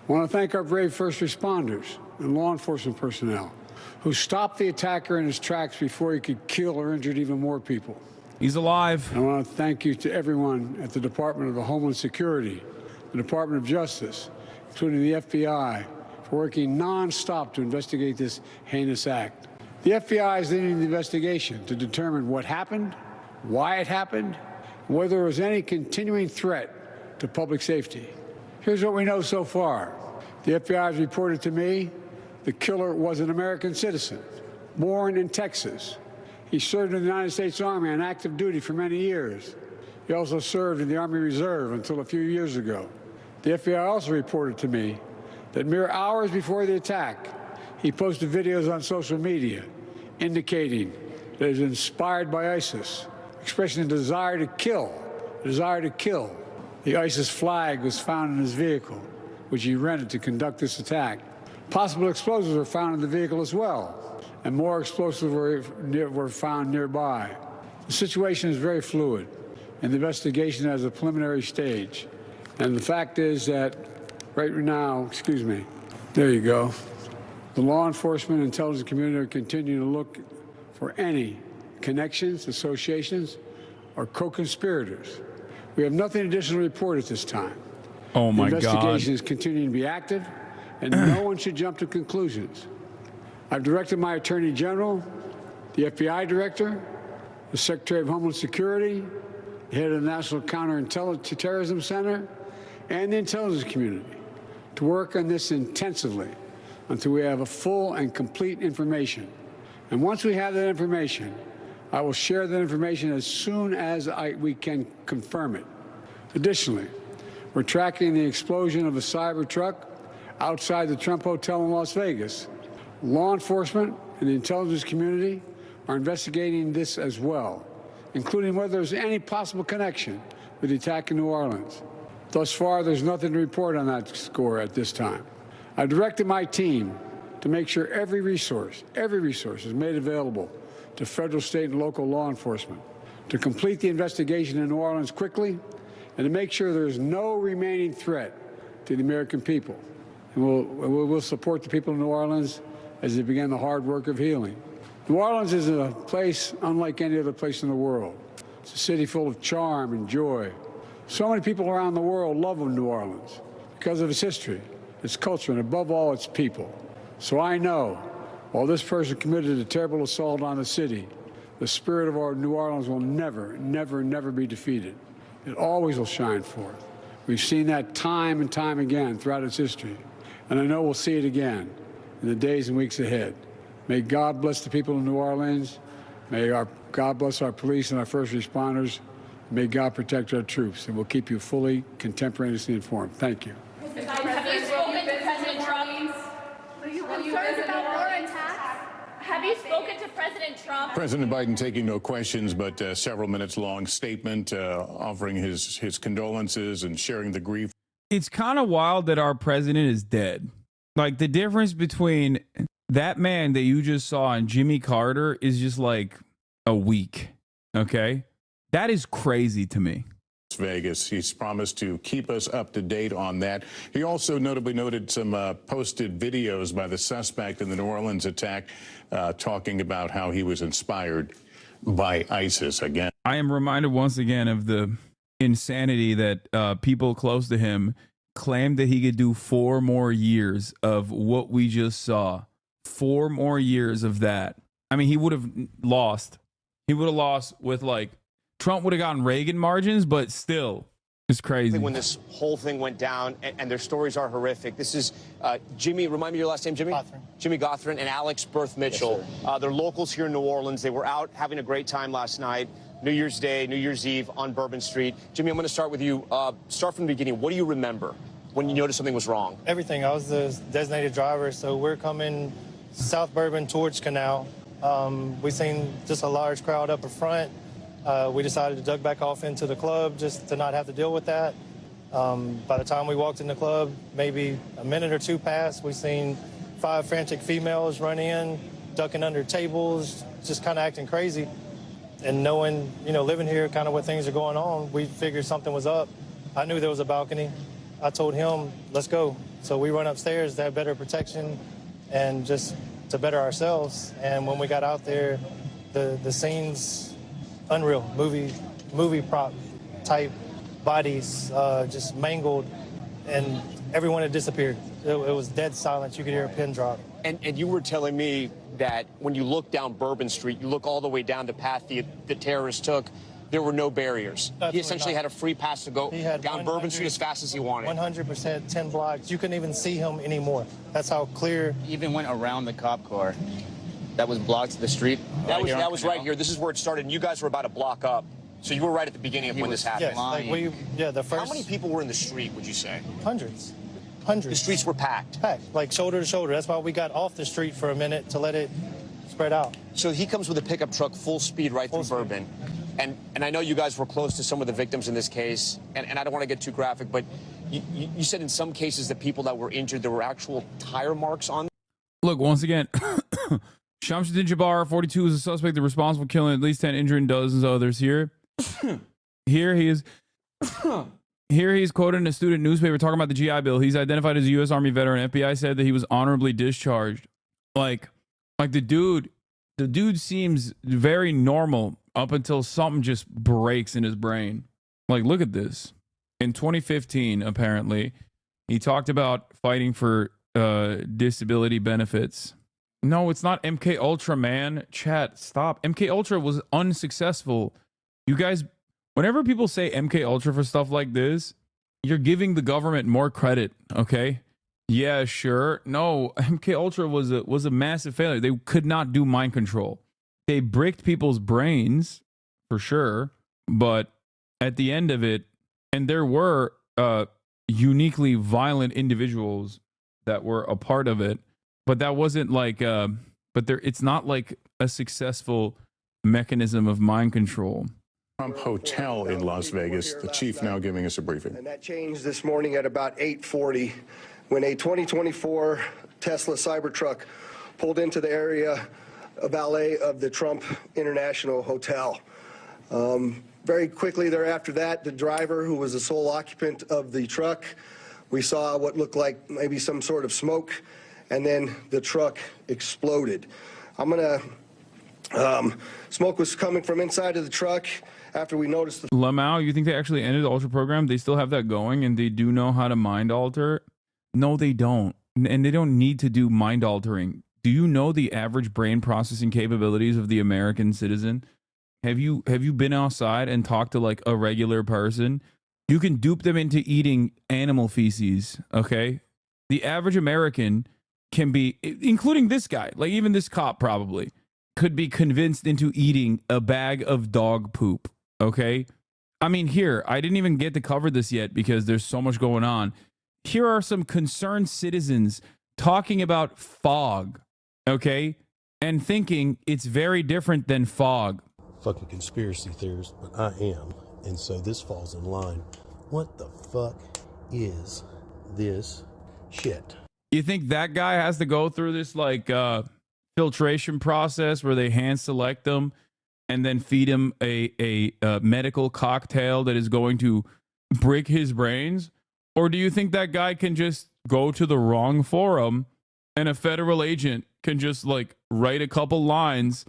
I want to thank our brave first responders and law enforcement personnel who stopped the attacker in his tracks before he could kill or injure even more people. He's alive. I want to thank you to everyone at the Department of Homeland Security, the Department of Justice, including the FBI, for working nonstop to investigate this heinous act. The FBI is leading the investigation to determine what happened, why it happened, and whether there was any continuing threat to public safety. Here's what we know so far. The FBI has reported to me the killer was an American citizen, born in Texas. He served in the United States Army on active duty for many years. He also served in the Army Reserve until a few years ago. The FBI also reported to me that mere hours before the attack, he posted videos on social media indicating that he was inspired by ISIS, expressing a desire to kill. The ISIS flag was found in his vehicle, which he rented to conduct this attack. Possible explosives were found in the vehicle as well, and more explosives were found nearby. The situation is very fluid, and the investigation has a preliminary stage. And the fact is that right now, there you go. The law enforcement and intelligence community are continuing to look for any connections, associations, or co-conspirators. We have nothing additional to report at this time. Oh, my God. The investigation is continuing to be active, and no one should jump to conclusions. I've directed my Attorney General, the FBI Director, the Secretary of Homeland Security, the head of the National Counterterrorism Center, and the intelligence community to work on this intensively until we have a full and complete information. And once we have that information, I will share that information as soon as we can confirm it. Additionally, we're tracking the explosion of a cyber truck outside the Trump Hotel in Las Vegas. Law enforcement and the intelligence community are investigating this as well, including whether there's any possible connection with the attack in New Orleans. Thus far, there's nothing to report on that score at this time. I directed my team to make sure every resource is made available to federal, state, and local law enforcement to complete the investigation in New Orleans quickly and to make sure there's no remaining threat to the American people. And we'll support the people of New Orleans as they begin the hard work of healing. New Orleans is a place unlike any other place in the world. It's a city full of charm and joy. So many people around the world love New Orleans because of its history, its culture, and above all, its people. So I know, while this person committed a terrible assault on the city, the spirit of our New Orleans will never, never, never be defeated. It always will shine forth. We've seen that time and time again throughout its history, and I know we'll see it again in the days and weeks ahead. May God bless the people of New Orleans. May God bless our police and our first responders. May God protect our troops, and we'll keep you fully contemporaneously informed. Thank you. Have you spoken to President Trump? Are you concerned about more attacks? Have you spoken to President Trump? President Biden taking no questions, but several minutes long statement offering his condolences and sharing the grief. It's kind of wild that our president is dead. Like, the difference between that man that you just saw and Jimmy Carter is just like a week. Okay? That is crazy to me. Vegas. He's promised to keep us up to date on that. He also notably noted some posted videos by the suspect in the New Orleans attack, talking about how he was inspired by ISIS again. I am reminded once again of the insanity that people close to him claimed that he could do 4 more years of what we just saw. 4 more years of that. I mean, he would have lost. He would have lost with, like, Trump would have gotten Reagan margins, but still, it's crazy. When this whole thing went down, and their stories are horrific. This is Jimmy, remind me your last name, Jimmy? Gothran. Jimmy Gothran and Alex Berth Mitchell. Yes, they're locals here in New Orleans. They were out having a great time last night, New Year's Day, New Year's Eve on Bourbon Street. Jimmy, I'm going to start with you. Start from the beginning. What do you remember when you noticed something was wrong? Everything. I was the designated driver, so we're coming South Bourbon towards Canal. We seen just a large crowd up in front. We decided to duck back off into the club just to not have to deal with that. By the time we walked in the club, maybe a minute or two passed. We seen 5 frantic females run in, ducking under tables, just kind of acting crazy. And knowing, living here, kind of what things are going on, we figured something was up. I knew there was a balcony. I told him, let's go. So we run upstairs to have better protection and just to better ourselves. And when we got out there, the scenes, unreal, movie prop type bodies, just mangled, and everyone had disappeared. It was dead silence. You could hear a pin drop. And you were telling me that when you look down Bourbon Street, you look all the way down the path the terrorists took, there were no barriers. He essentially had a free pass to go down Bourbon Street as fast as he wanted. 100%, 10 blocks. You couldn't even see him anymore. That's how clear. He even went around the cop car that was blocked to the street. That was right here. This is where it started, and you guys were about a block up. So you were right at the beginning of when this happened. Yes, the first. How many people were in the street, would you say? Hundreds. The streets were packed. Like shoulder to shoulder. That's why we got off the street for a minute to let it spread out. So he comes with a pickup truck full speed right through Bourbon. And I know you guys were close to some of the victims in this case, and I don't want to get too graphic, but you said in some cases the people that were injured, there were actual tire marks on them. Look, once again, Shamsuddin Jabbar, 42, is a suspect responsible for killing at least 10, injuring dozens of others. Here he is quoted in a student newspaper talking about the GI Bill. He's identified as a U.S. Army veteran. FBI said that he was honorably discharged. Like the dude seems very normal up until something just breaks in his brain. Like, look at this. In 2015, apparently, he talked about fighting for disability benefits. No, it's not MK Ultra, man. Chat, stop. MK Ultra was unsuccessful. You guys, whenever people say MK Ultra for stuff like this, you're giving the government more credit, okay? Yeah, sure. No, MK Ultra was a massive failure. They could not do mind control. They bricked people's brains, for sure, but at the end of it, and there were uniquely violent individuals that were a part of it, but that wasn't like, it's not like a successful mechanism of mind control. Trump Hotel in Las Vegas. The chief now giving us a briefing. And that changed this morning at about 8:40 when a 2024 Tesla Cybertruck pulled into the area, a valet of the Trump International Hotel. Very quickly thereafter that, the driver, who was the sole occupant of the truck, we saw what looked like maybe some sort of smoke, and then the truck exploded. Smoke was coming from inside of the truck after we noticed the... Lamau, you think they actually ended the Ultra program? They still have that going, and they do know how to mind alter? No, they don't. And they don't need to do mind altering. Do you know the average brain processing capabilities of the American citizen? Have you been outside and talked to like a regular person? You can dupe them into eating animal feces, okay? The average American can be, including this guy, like even this cop probably, could be convinced into eating a bag of dog poop, okay? I mean, here, I didn't even get to cover this yet because there's so much going on. Here are some concerned citizens talking about fog, okay? And thinking it's very different than fog. Fucking conspiracy theorist, but I am. And so this falls in line. What the fuck is this shit? You think that guy has to go through this like filtration process where they hand select them and then feed him a medical cocktail that is going to break his brains? Or do you think that guy can just go to the wrong forum and a federal agent can just like write a couple lines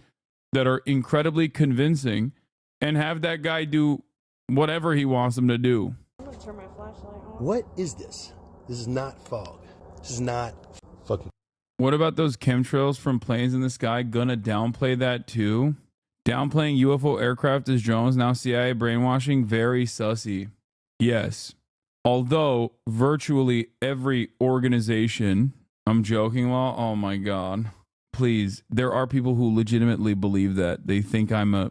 that are incredibly convincing and have that guy do whatever he wants him to do? I'm gonna turn my flashlight on. What is this? This is not fog. This is not fucking... What about those chemtrails from planes in the sky? Gonna downplay that too? Downplaying UFO aircraft as drones, now CIA brainwashing? Very sussy. Yes. Although virtually every organization... I'm joking, Law. Oh my God. Please. There are people who legitimately believe that. They think I'm a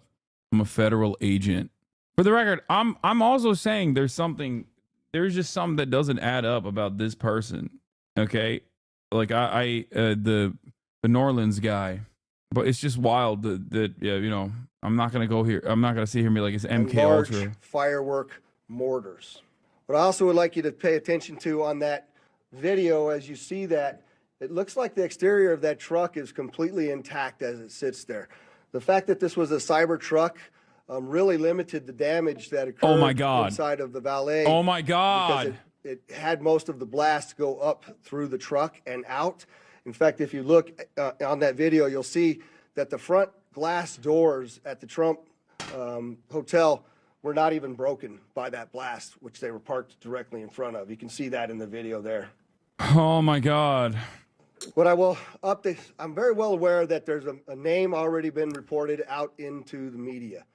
federal agent. For the record, I'm also saying there's just something that doesn't add up about this person. Okay? Like the New Orleans guy. But it's just wild that yeah, you know, I'm not gonna go here. I'm not gonna sit here and be like it's MK Ultra. Firework mortars. What I also would like you to pay attention to on that video, as you see that, it looks like the exterior of that truck is completely intact as it sits there. The fact that this was a Cybertruck really limited the damage that occurred inside of the valet. Oh my God. Because it had most of the blast go up through the truck and out. In fact, if you look on that video, you'll see that the front glass doors at the Trump Hotel were not even broken by that blast, which they were parked directly in front of. You can see that in the video there. Oh my God. What I will update, I'm very well aware that there's a name already been reported out into the media.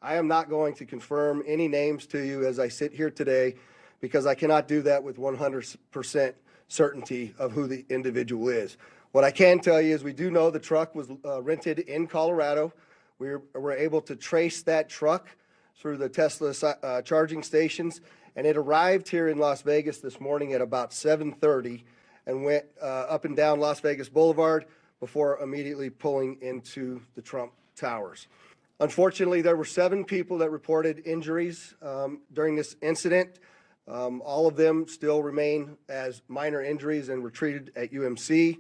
I am not going to confirm any names to you as I sit here today because I cannot do that with 100% certainty of who the individual is. What I can tell you is we do know the truck was rented in Colorado. We were able to trace that truck through the Tesla charging stations, and it arrived here in Las Vegas this morning at about 7:30 and went up and down Las Vegas Boulevard before immediately pulling into the Trump Towers. Unfortunately, there were 7 people that reported injuries during this incident. All of them still remain as minor injuries and were treated at UMC.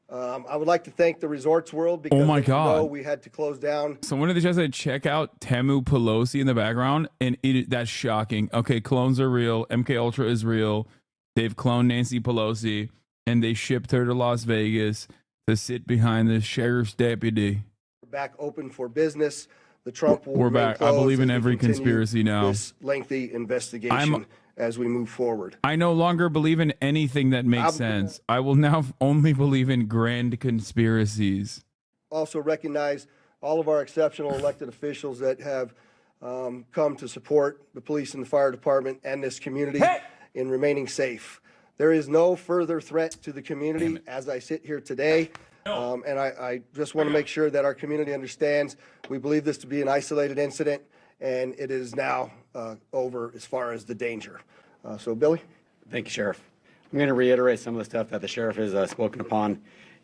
I would like to thank the Resorts World because we had to close down. Someone in the chat said, check out Temu Pelosi in the background, and that's shocking. Okay, clones are real. MK Ultra is real. They've cloned Nancy Pelosi, and they shipped her to Las Vegas to sit behind the sheriff's deputy. We're back open for business. The Trump will We're back. I believe in every conspiracy now. This lengthy investigation as we move forward. I no longer believe in anything that makes sense. I will now only believe in grand conspiracies. Also recognize all of our exceptional elected officials that have come to support the police and the fire department and this community in remaining safe. There is no further threat to the community as I sit here today. And I just want to make sure that our community understands we believe this to be an isolated incident, and it is now over as far as the danger. So, Billy? Thank you, Sheriff. I'm going to reiterate some of the stuff that the Sheriff has spoken upon.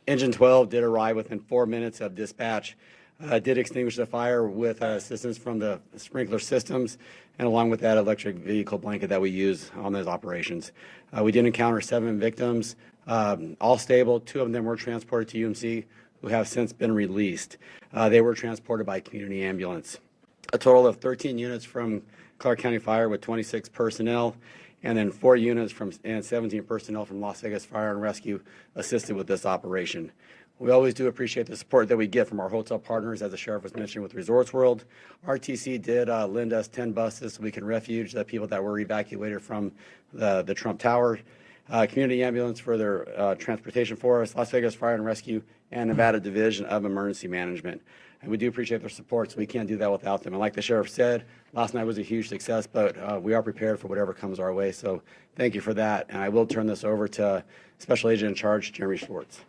Engine 12 did arrive within 4 minutes of dispatch. did extinguish the fire with assistance from the sprinkler systems, and along with that electric vehicle blanket that we use on those operations. We did encounter 7 victims, all stable. 2 of them were transported to UMC, who have since been released. They were transported by community ambulance. A total of 13 units from Clark County Fire with 26 personnel, and then 4 units and 17 personnel from Las Vegas Fire and Rescue assisted with this operation. We always do appreciate the support that we get from our hotel partners, as the sheriff was mentioning with Resorts World. RTC did lend us 10 buses so we can refuge the people that were evacuated from the Trump Tower. Community Ambulance for their transportation for us, Las Vegas Fire and Rescue, and Nevada Division of Emergency Management. And we do appreciate their support, so we can't do that without them. And like the sheriff said, last night was a huge success, but we are prepared for whatever comes our way. So thank you for that. And I will turn this over to Special Agent in Charge, Jeremy Schwartz.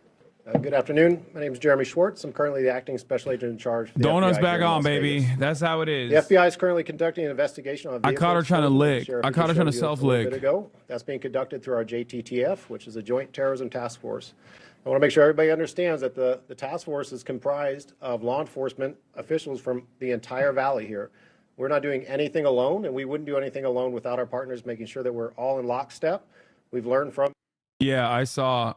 Good afternoon. My name is Jeremy Schwartz. I'm currently the acting special agent in charge. For the Donuts FBI back here in on, Las baby. Vegas. That's how it is. The FBI is currently conducting an investigation on. I caught her trying to lick. I caught her trying to self-lick. That's being conducted through our JTTF, which is a Joint Terrorism Task Force. I want to make sure everybody understands that the task force is comprised of law enforcement officials from the entire valley here. We're not doing anything alone, and we wouldn't do anything alone without our partners making sure that we're all in lockstep. We've learned from. Yeah, I saw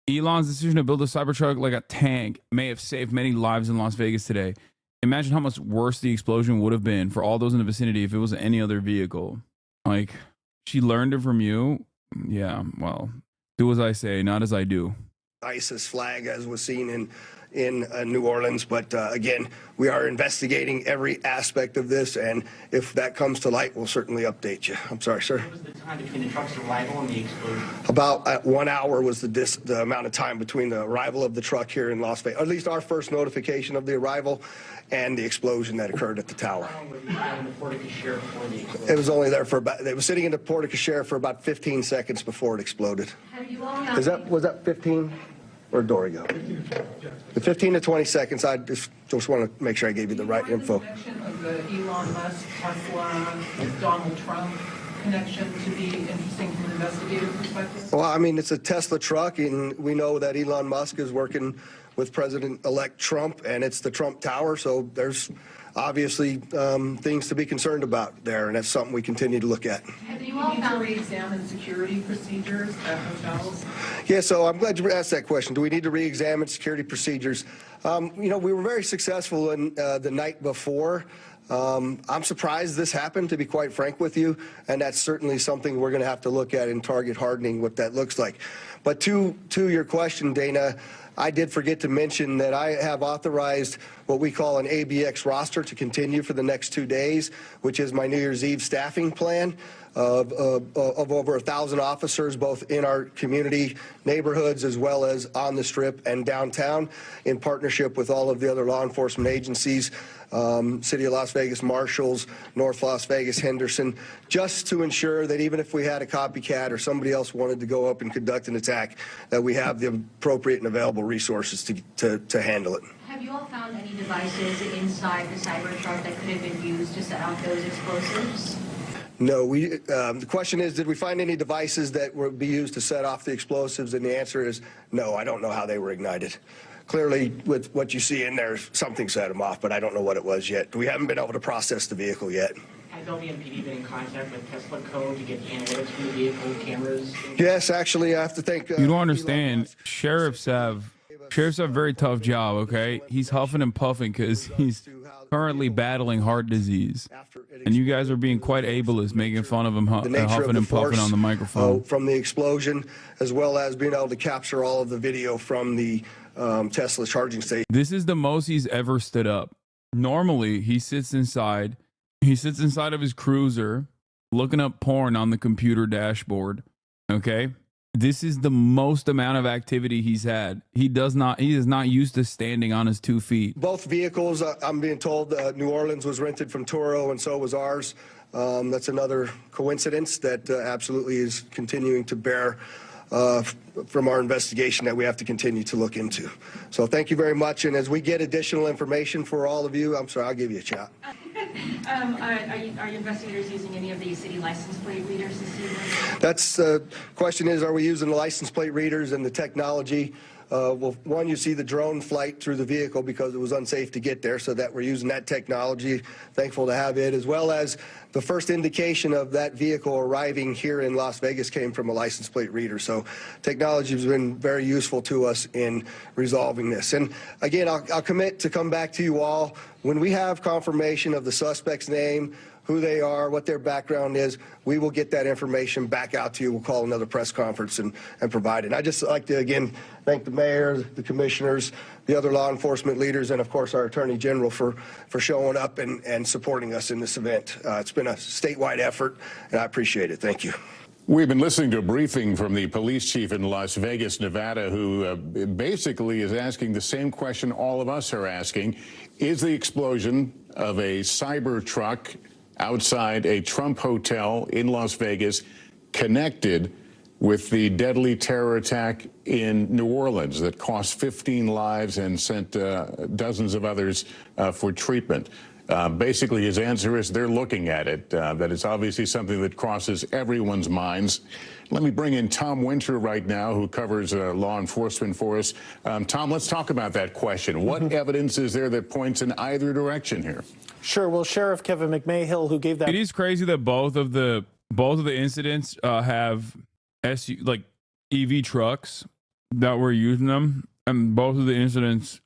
Elon's decision to build a Cybertruck like a tank may have saved many lives in Las Vegas today. Imagine how much worse the explosion would have been for all those in the vicinity if it was any other vehicle. Like, she learned it from you. Yeah, well, do as I say, not as I do. ISIS flag, as was seen in New Orleans. But again, we are investigating every aspect of this, and if that comes to light, we'll certainly update you. I'm sorry, sir. What was the time between the truck's arrival and the explosion? About 1 hour was the amount of time between the arrival of the truck here in Las Vegas, or at least our first notification of the arrival, and the explosion that occurred at the tower. How long were you in the porte-cochere before the explosion? It was only there for about, it was sitting in the porte-cochere for about 15 seconds before it exploded. Was that 15? Where'd Dory go? The 15 to 20 seconds. I just want to make sure I gave you the right info. Connection of the Elon Musk, Tesla, Donald Trump connection to be interesting from an investigative perspective? Well, I mean, it's a Tesla truck, and we know that Elon Musk is working with President-elect Trump, and it's the Trump Tower, so there's obviously things to be concerned about there, and that's something we continue to look at. Have you all found re-examine security procedures at hotels? Yeah, so I'm glad you asked that question. Do we need to re-examine security procedures? We were very successful in the night before. I'm surprised this happened, to be quite frank with you, and that's certainly something we're going to have to look at in target hardening, what that looks like. But to your question, Dana, I did forget to mention that I have authorized what we call an ABX roster to continue for the next 2 days, which is my New Year's Eve staffing plan of over 1,000 officers, both in our community neighborhoods as well as on the Strip and downtown, in partnership with all of the other law enforcement agencies, City of Las Vegas Marshals, North Las Vegas, Henderson, just to ensure that even if we had a copycat or somebody else wanted to go up and conduct an attack, that we have the appropriate and available resources to handle it. Have you all found any devices inside the Cybertruck that could have been used to set off those explosives? No, the question is, did we find any devices that would be used to set off the explosives? And the answer is no, I don't know how they were ignited. Clearly, with what you see in there, something set them off, but I don't know what it was yet. We haven't been able to process the vehicle yet. Has LVMPD been in contact with Tesla Code to get the analytics from the vehicle, cameras? Yes, actually, I have to thank... You don't understand. Sheriffs have a very tough job, okay? He's huffing and puffing because he's currently battling heart disease. And you guys are being quite ableist, making fun of him huffing and puffing on the microphone. From the explosion, as well as being able to capture all of the video from the Tesla charging station. This is the most he's ever stood up. Normally, he sits inside of his cruiser looking up porn on the computer dashboard, okay? This is the most amount of activity he's had. He is not used to standing on his 2 feet. Both vehicles, I'm being told, New Orleans was rented from Turo, and so was ours. That's another coincidence that absolutely is continuing to bear from our investigation that we have to continue to look into. So thank you very much. And as we get additional information for all of you, I'm sorry, I'll give you a shot. Are your investigators using any of the city license plate readers this evening? That's the question is, are we using the license plate readers and the technology Well, one, you see the drone flight through the vehicle because it was unsafe to get there, so that we're using that technology. Thankful to have it, as well as the first indication of that vehicle arriving here in Las Vegas came from a license plate reader. So technology has been very useful to us in resolving this. And again, I'll commit to come back to you all when we have confirmation of the suspect's name, who they are, what their background is. We will get that information back out to you. We'll call another press conference and provide it. I'd just like to, again, thank the mayor, the commissioners, the other law enforcement leaders, and, of course, our attorney general for showing up and supporting us in this event. It's been a statewide effort, and I appreciate it. Thank you. We've been listening to a briefing from the police chief in Las Vegas, Nevada, who basically is asking the same question all of us are asking. Is the explosion of a cyber truck outside a Trump hotel in Las Vegas connected with the deadly terror attack in New Orleans that cost 15 lives and sent dozens of others for treatment? Basically, his answer is they're looking at it, that it's obviously something that crosses everyone's minds. Let me bring in Tom Winter right now, who covers law enforcement for us. Tom, let's talk about that question. What evidence is there that points in either direction here? Sure. Well, Sheriff Kevin McMahill, who gave that. It is crazy that both of the incidents have EV trucks that were using them, and both of the incidents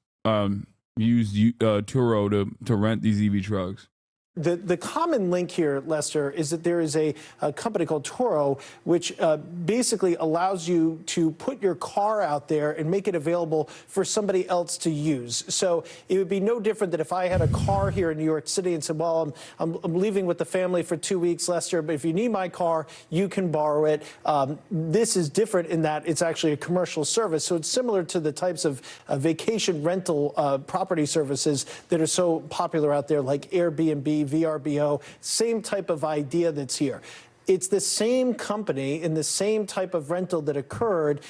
used Turo to rent these EV trucks. The common link here, Lester, is that there is a company called Turo, which basically allows you to put your car out there and make it available for somebody else to use. So it would be no different than if I had a car here in New York City and said, well, I'm leaving with the family for 2 weeks, Lester, but if you need my car, you can borrow it. This is different in that it's actually a commercial service. So it's similar to the types of vacation rental property services that are so popular out there, like Airbnb, VRBO, same type of idea that's here. It's the same company and the same type of rental that occurred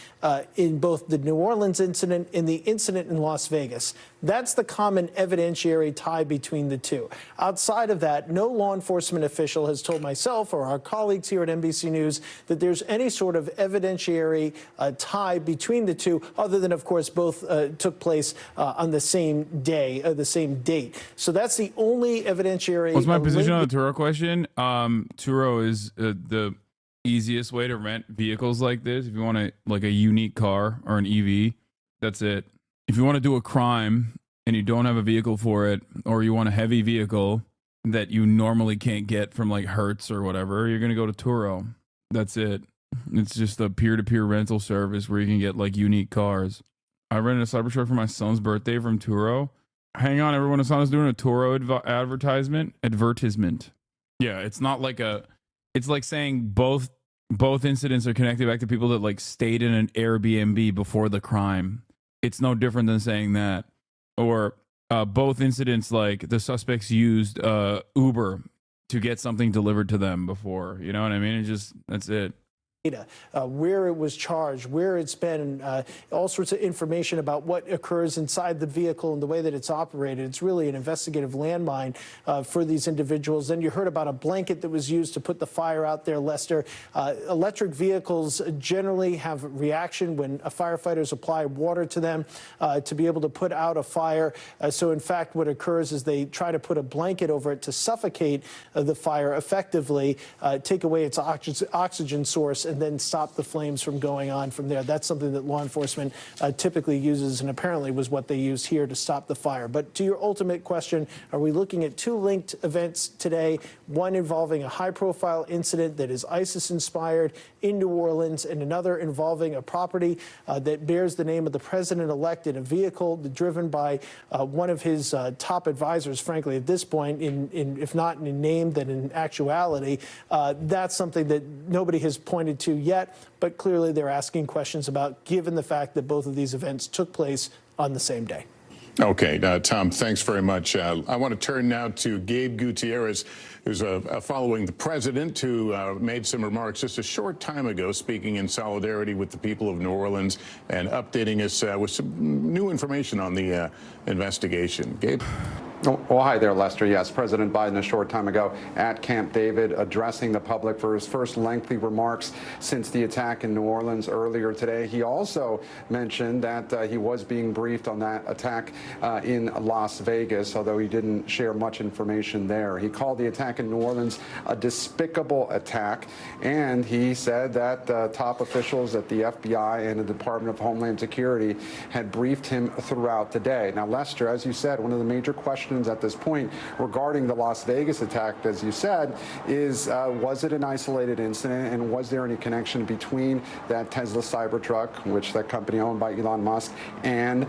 in both the New Orleans incident and the incident in Las Vegas. That's the common evidentiary tie between the two. Outside of that, no law enforcement official has told myself or our colleagues here at NBC News that there's any sort of evidentiary tie between the two, other than, of course, both took place on the same day, the same date. So that's the only evidentiary. What's my position on the Turo question? Turo is the easiest way to rent vehicles like this. If you want a unique car or an EV, that's it. If you want to do a crime and you don't have a vehicle for it, or you want a heavy vehicle that you normally can't get from like Hertz or whatever, you're going to go to Turo. That's it. It's just a peer-to-peer rental service where you can get like unique cars. I rented a Cybertruck for my son's birthday from Turo. Hang on, everyone. His son is doing a Turo advertisement. Yeah, it's not like it's like saying both incidents are connected back to people that like stayed in an Airbnb before the crime. It's no different than saying that. Or both incidents, like the suspects used Uber to get something delivered to them before. You know what I mean? That's it. Where it was charged, where it's been, all sorts of information about what occurs inside the vehicle and the way that it's operated. It's really an investigative landmine for these individuals. Then you heard about a blanket that was used to put the fire out there, Lester. Electric vehicles generally have reaction when firefighters apply water to them to be able to put out a fire. So in fact, what occurs is they try to put a blanket over it to suffocate the fire effectively, take away its oxygen source, and then stop the flames from going on from there. That's something that law enforcement typically uses, and apparently was what they used here to stop the fire. But to your ultimate question, are we looking at two linked events today, one involving a high-profile incident that is ISIS-inspired in New Orleans, and another involving a property that bears the name of the president-elect in a vehicle driven by one of his top advisors, frankly, at this point, if not in name, then in actuality. That's something that nobody has pointed to yet, but clearly they're asking questions about, given the fact that both of these events took place on the same day. Okay, Tom, thanks very much. I want to turn now to Gabe Gutierrez, who's following the president, who made some remarks just a short time ago, speaking in solidarity with the people of New Orleans and updating us with some new information on the investigation. Gabe? Well, hi there, Lester. Yes, President Biden a short time ago at Camp David addressing the public for his first lengthy remarks since the attack in New Orleans earlier today. He also mentioned that he was being briefed on that attack in Las Vegas, although he didn't share much information there. He called the attack in New Orleans a despicable attack, and he said that top officials at the FBI and the Department of Homeland Security had briefed him throughout the day. Now, Lester, as you said, one of the major questions at this point regarding the Las Vegas attack, as you said, is was it an isolated incident, and was there any connection between that Tesla Cybertruck, which that company owned by Elon Musk, and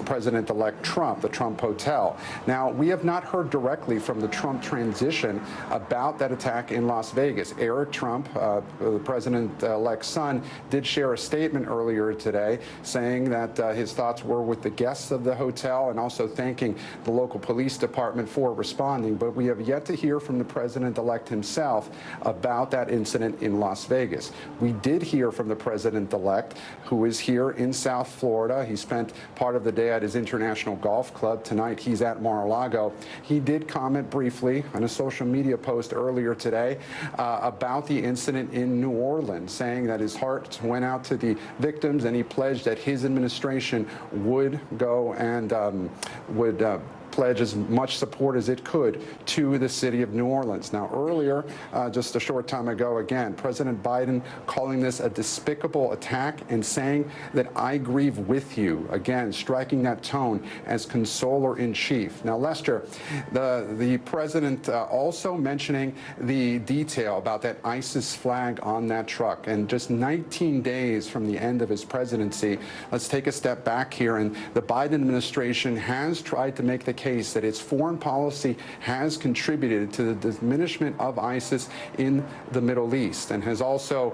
President-elect Trump, the Trump Hotel? Now, we have not heard directly from the Trump transition about that attack in Las Vegas. Eric Trump, the president-elect's son, did share a statement earlier today saying that his thoughts were with the guests of the hotel and also thanking the local police department for responding, but we have yet to hear from the president-elect himself about that incident in Las Vegas. We did hear from the president-elect, who is here in South Florida. He spent part of the day at his international golf club. Tonight, he's at Mar-a-Lago. He did comment briefly on a social media post earlier today about the incident in New Orleans, saying that his heart went out to the victims, and he pledged that his administration would go and would pledge as much support as it could to the city of New Orleans. Now, earlier, just a short time ago, again, President Biden calling this a despicable attack and saying that I grieve with you, again, striking that tone as consoler in chief. Now, Lester, the president also mentioning the detail about that ISIS flag on that truck, and just 19 days from the end of his presidency. Let's take a step back here, and the Biden administration has tried to make the case that its foreign policy has contributed to the diminishment of ISIS in the Middle East, and has also,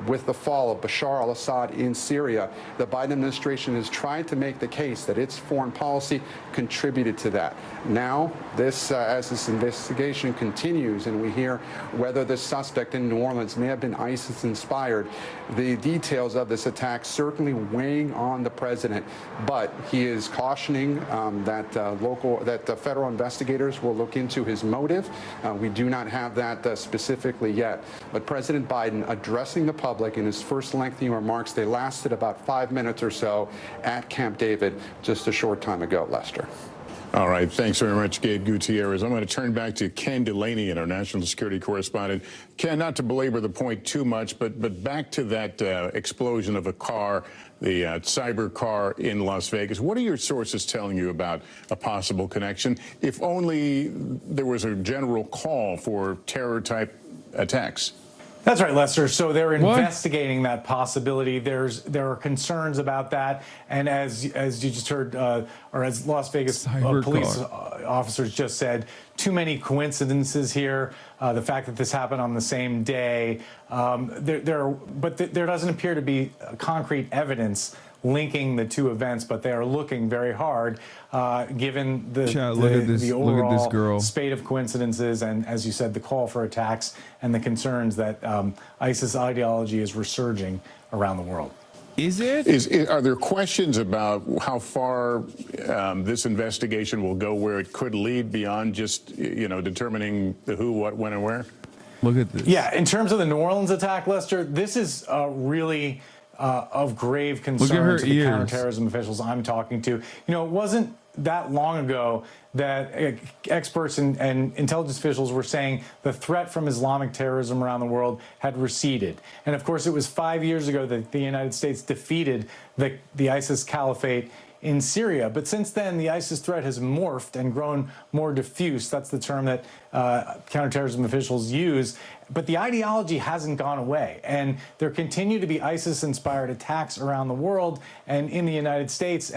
with the fall of Bashar al-Assad in Syria, the Biden administration has tried to make the case that its foreign policy contributed to that. Now, as this investigation continues and we hear whether the suspect in New Orleans may have been ISIS-inspired, the details of this attack certainly weighing on the president, but he is cautioning that the federal investigators will look into his motive. We do not have that specifically yet. But President Biden addressing the public in his first lengthy remarks, they lasted about 5 minutes or so at Camp David just a short time ago, Lester. All right. Thanks very much, Gabe Gutierrez. I'm going to turn back to Ken Delaney, our national security correspondent. Ken, not to belabor the point too much, but back to that explosion of a car, the cyber car in Las Vegas. What are your sources telling you about a possible connection, if only there was a general call for terror-type attacks? That's right, Lester. So they're investigating that possibility. There are concerns about that, and as you just heard, or as Las Vegas police officers just said, too many coincidences here. The fact that this happened on the same day, but there doesn't appear to be concrete evidence linking the two events, but they are looking very hard, given the overall spate of coincidences, and as you said, the call for attacks and the concerns that ISIS ideology is resurging around the world. Are there questions about how far this investigation will go, where it could lead beyond just, determining the who, what, when, and where? Look at this. Yeah, in terms of the New Orleans attack, Lester, this is really of grave concern to the counterterrorism officials I'm talking to. It wasn't that long ago that experts and intelligence officials were saying the threat from Islamic terrorism around the world had receded. And of course, it was 5 years ago that the United States defeated the ISIS caliphate in Syria. But since then, the ISIS threat has morphed and grown more diffuse. That's the term that counterterrorism officials use. But the ideology hasn't gone away. And there continue to be ISIS-inspired attacks around the world and in the United States.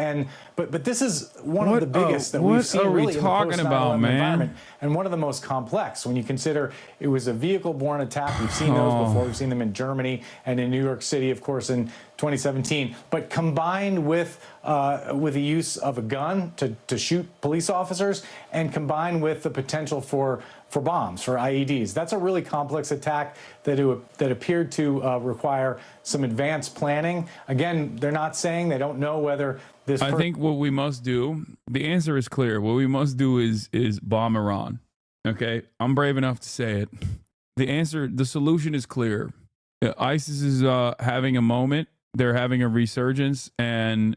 But this is one of the biggest that we've seen really in the post-9/11 environment, and one of the most complex when you consider it was a vehicle-borne attack. We've seen those before. We've seen them in Germany and in New York City, of course, in 2017. But combined with the use of a gun to shoot police officers, and combined with the potential for bombs, for IEDs, that's a really complex attack that appeared to require some advanced planning. Again, they're not saying, they don't know whether this. I think what we must do, the answer is clear. What we must do is bomb Iran. Okay, I'm brave enough to say it. The solution is clear. ISIS is having a moment. They're having a resurgence, and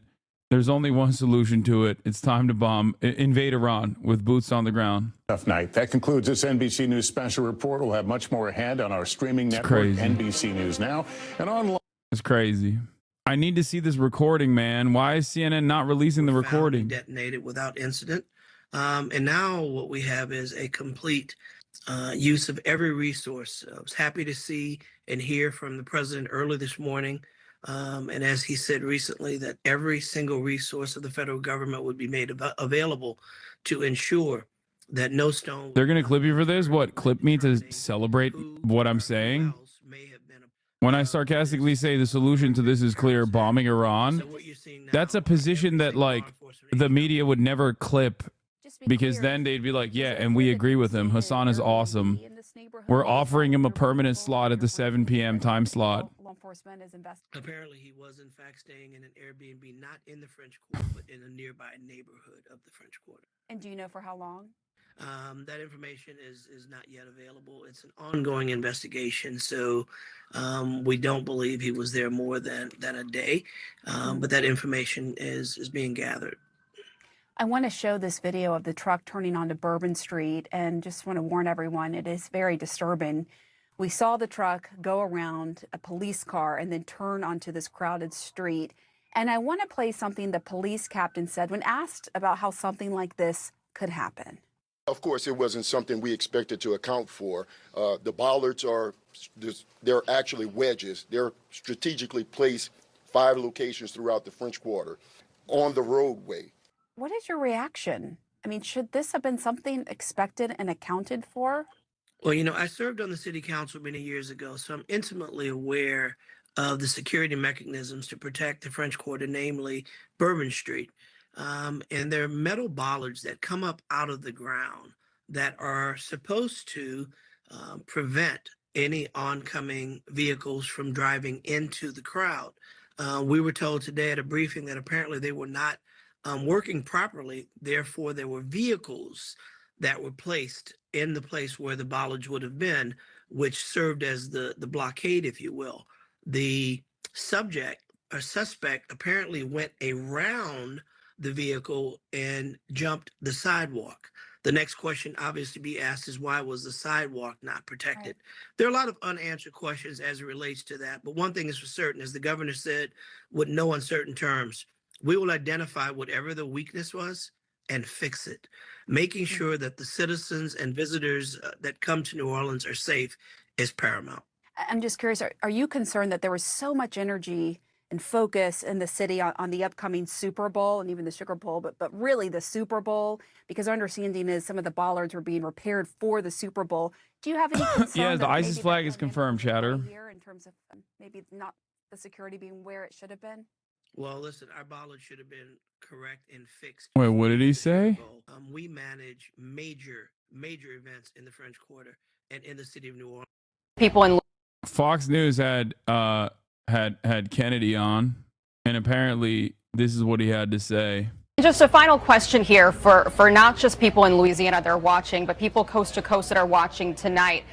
there's only one solution to it. It's time to invade Iran with boots on the ground. Tough night. That concludes this NBC News special report. We'll have much more ahead on our streaming network, NBC News Now, and online. It's crazy. I need to see this recording, man. Why is CNN not releasing the recording? Detonated without incident. And now what we have is a complete use of every resource. I was happy to see and hear from the president early this morning. And as he said recently, that every single resource of the federal government would be made available to ensure that no stone. They're going to clip you for this? What? Clip me to celebrate what I'm saying? When I sarcastically say the solution to this is clear, bombing Iran, that's a position that, like, the media would never clip, because then they'd be like, yeah, and we agree with him. Hassan is awesome. We're offering him a permanent slot at the 7 p.m. time slot. Apparently, he was in fact staying in an Airbnb, not in the French Quarter, but in a nearby neighborhood of the French Quarter. And do you know for how long? That information is not yet available. It's an ongoing investigation, so we don't believe he was there more than a day, but that information is being gathered. I want to show this video of the truck turning onto Bourbon Street, and just want to warn everyone, it is very disturbing. We saw the truck go around a police car and then turn onto this crowded street. And I want to play something the police captain said when asked about how something like this could happen. Of course, it wasn't something we expected to account for. The bollards they're actually wedges. They're strategically placed 5 locations throughout the French Quarter on the roadway. What is your reaction? I mean, should this have been something expected and accounted for? Well, you know, I served on the city council many years ago, so I'm intimately aware of the security mechanisms to protect the French Quarter, namely Bourbon Street. And there are metal bollards that come up out of the ground that are supposed to prevent any oncoming vehicles from driving into the crowd. We were told today at a briefing that apparently they were not working properly. Therefore, there were vehicles that were placed in the place where the bollards would have been, which served as the blockade, if you will. The suspect apparently went around the vehicle and jumped the sidewalk. The next question obviously to be asked is, why was the sidewalk not protected? Right. There are a lot of unanswered questions as it relates to that. But one thing is for certain, as the governor said, with no uncertain terms, we will identify whatever the weakness was and fix it. Making sure that the citizens and visitors that come to New Orleans are safe is paramount. I'm just curious, are you concerned that there was so much energy and focus in the city on the upcoming Super Bowl and even the Sugar Bowl, but really the Super Bowl? Because our understanding is some of the bollards were being repaired for the Super Bowl. Do you have any concern? Yeah, the ISIS flag is confirmed, Chatter. Here in terms of maybe not the security being where it should have been? Well, listen, our bollards should have been correct and fixed. Wait, what did he say? We manage major events in the French Quarter and in the city of New Orleans. People in Fox News had Kennedy on, and apparently this is what he had to say. Just a final question here for not just people in Louisiana that are watching, but people coast to coast that are watching tonight.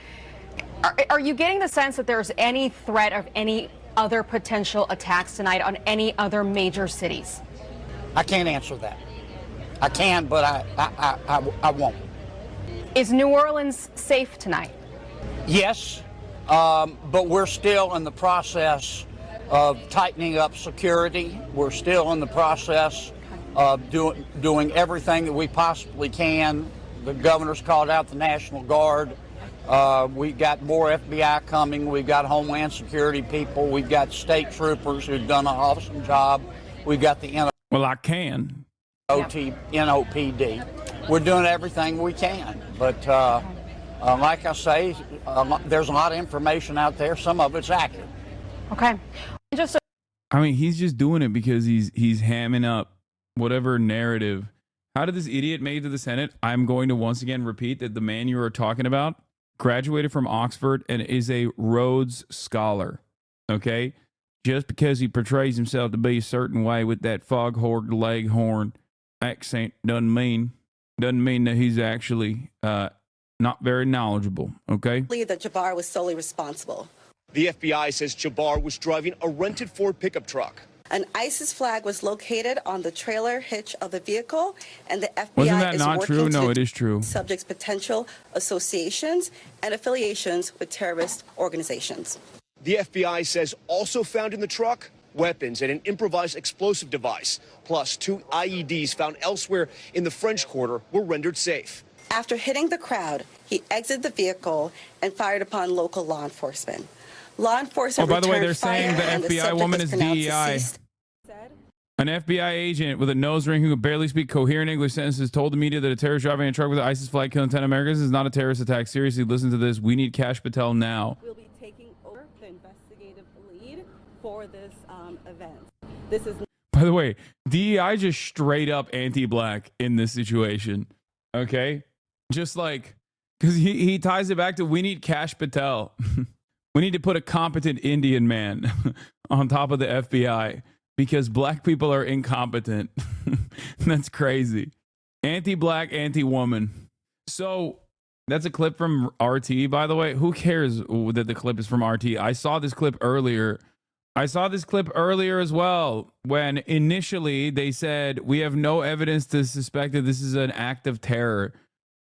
Are you getting the sense that there's any threat of any other potential attacks tonight on any other major cities? I can't answer that. I can, but I won't. Is New Orleans safe tonight? Yes, but we're still in the process of tightening up security. We're still in the process of doing everything that we possibly can. The governor's called out the National Guard. We've got more FBI coming. We've got Homeland Security people. We've got state troopers who've done an awesome job. We've got the NOPD. We're doing everything we can. But like I say, there's a lot of information out there. Some of it's accurate. Okay. Just I mean, he's just doing it because he's hamming up whatever narrative. How did this idiot make it to the Senate? I'm going to once again repeat that the man you are talking about graduated from Oxford and is a Rhodes Scholar. Okay? Just because he portrays himself to be a certain way with that foghorn leghorn accent doesn't mean that he's actually not very knowledgeable. Okay? Believe that Jabbar was solely responsible. The FBI says Jabbar was driving a rented Ford pickup truck. An ISIS flag was located on the trailer hitch of the vehicle, and the FBI Wasn't that is not working true? to No, it is true. Subject's potential associations and affiliations with terrorist organizations. The FBI says also found in the truck weapons and an improvised explosive device, plus 2 IEDs found elsewhere in the French Quarter were rendered safe. After hitting the crowd, he exited the vehicle and fired upon local law enforcement. Law enforcement. Oh, by the way, returned they're saying fire, the and FBI subject woman was is pronounced DEI. deceased. An FBI agent with a nose ring who can barely speak coherent English sentences told the media that a terrorist driving a truck with an ISIS flag killing 10 Americans is not a terrorist attack. Seriously, listen to this. We need Kash Patel now. We'll be taking over the investigative lead for this event. This is. By the way, DEI just straight up anti-black in this situation. Okay? Just like, because he ties it back to we need Kash Patel. We need to put a competent Indian man on top of the FBI because black people are incompetent. That's crazy. Anti-black, anti-woman. So that's a clip from RT, by the way. Who cares that the clip is from RT? I saw this clip earlier. As well when initially they said we have no evidence to suspect that this is an act of terror.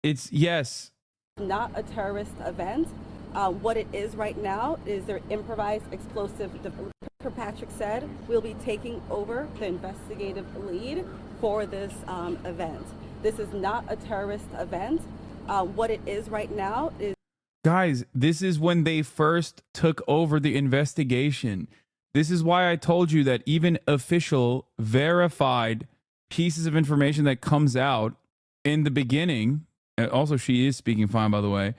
It's yes. Not a terrorist event. What it is right now is their improvised explosive. Kirkpatrick said we'll be taking over the investigative lead for this event. This is not a terrorist event. What it is right now is. Guys, this is when they first took over the investigation. This is why I told you that even official, verified pieces of information that comes out in the beginning, and also she is speaking fine, by the way,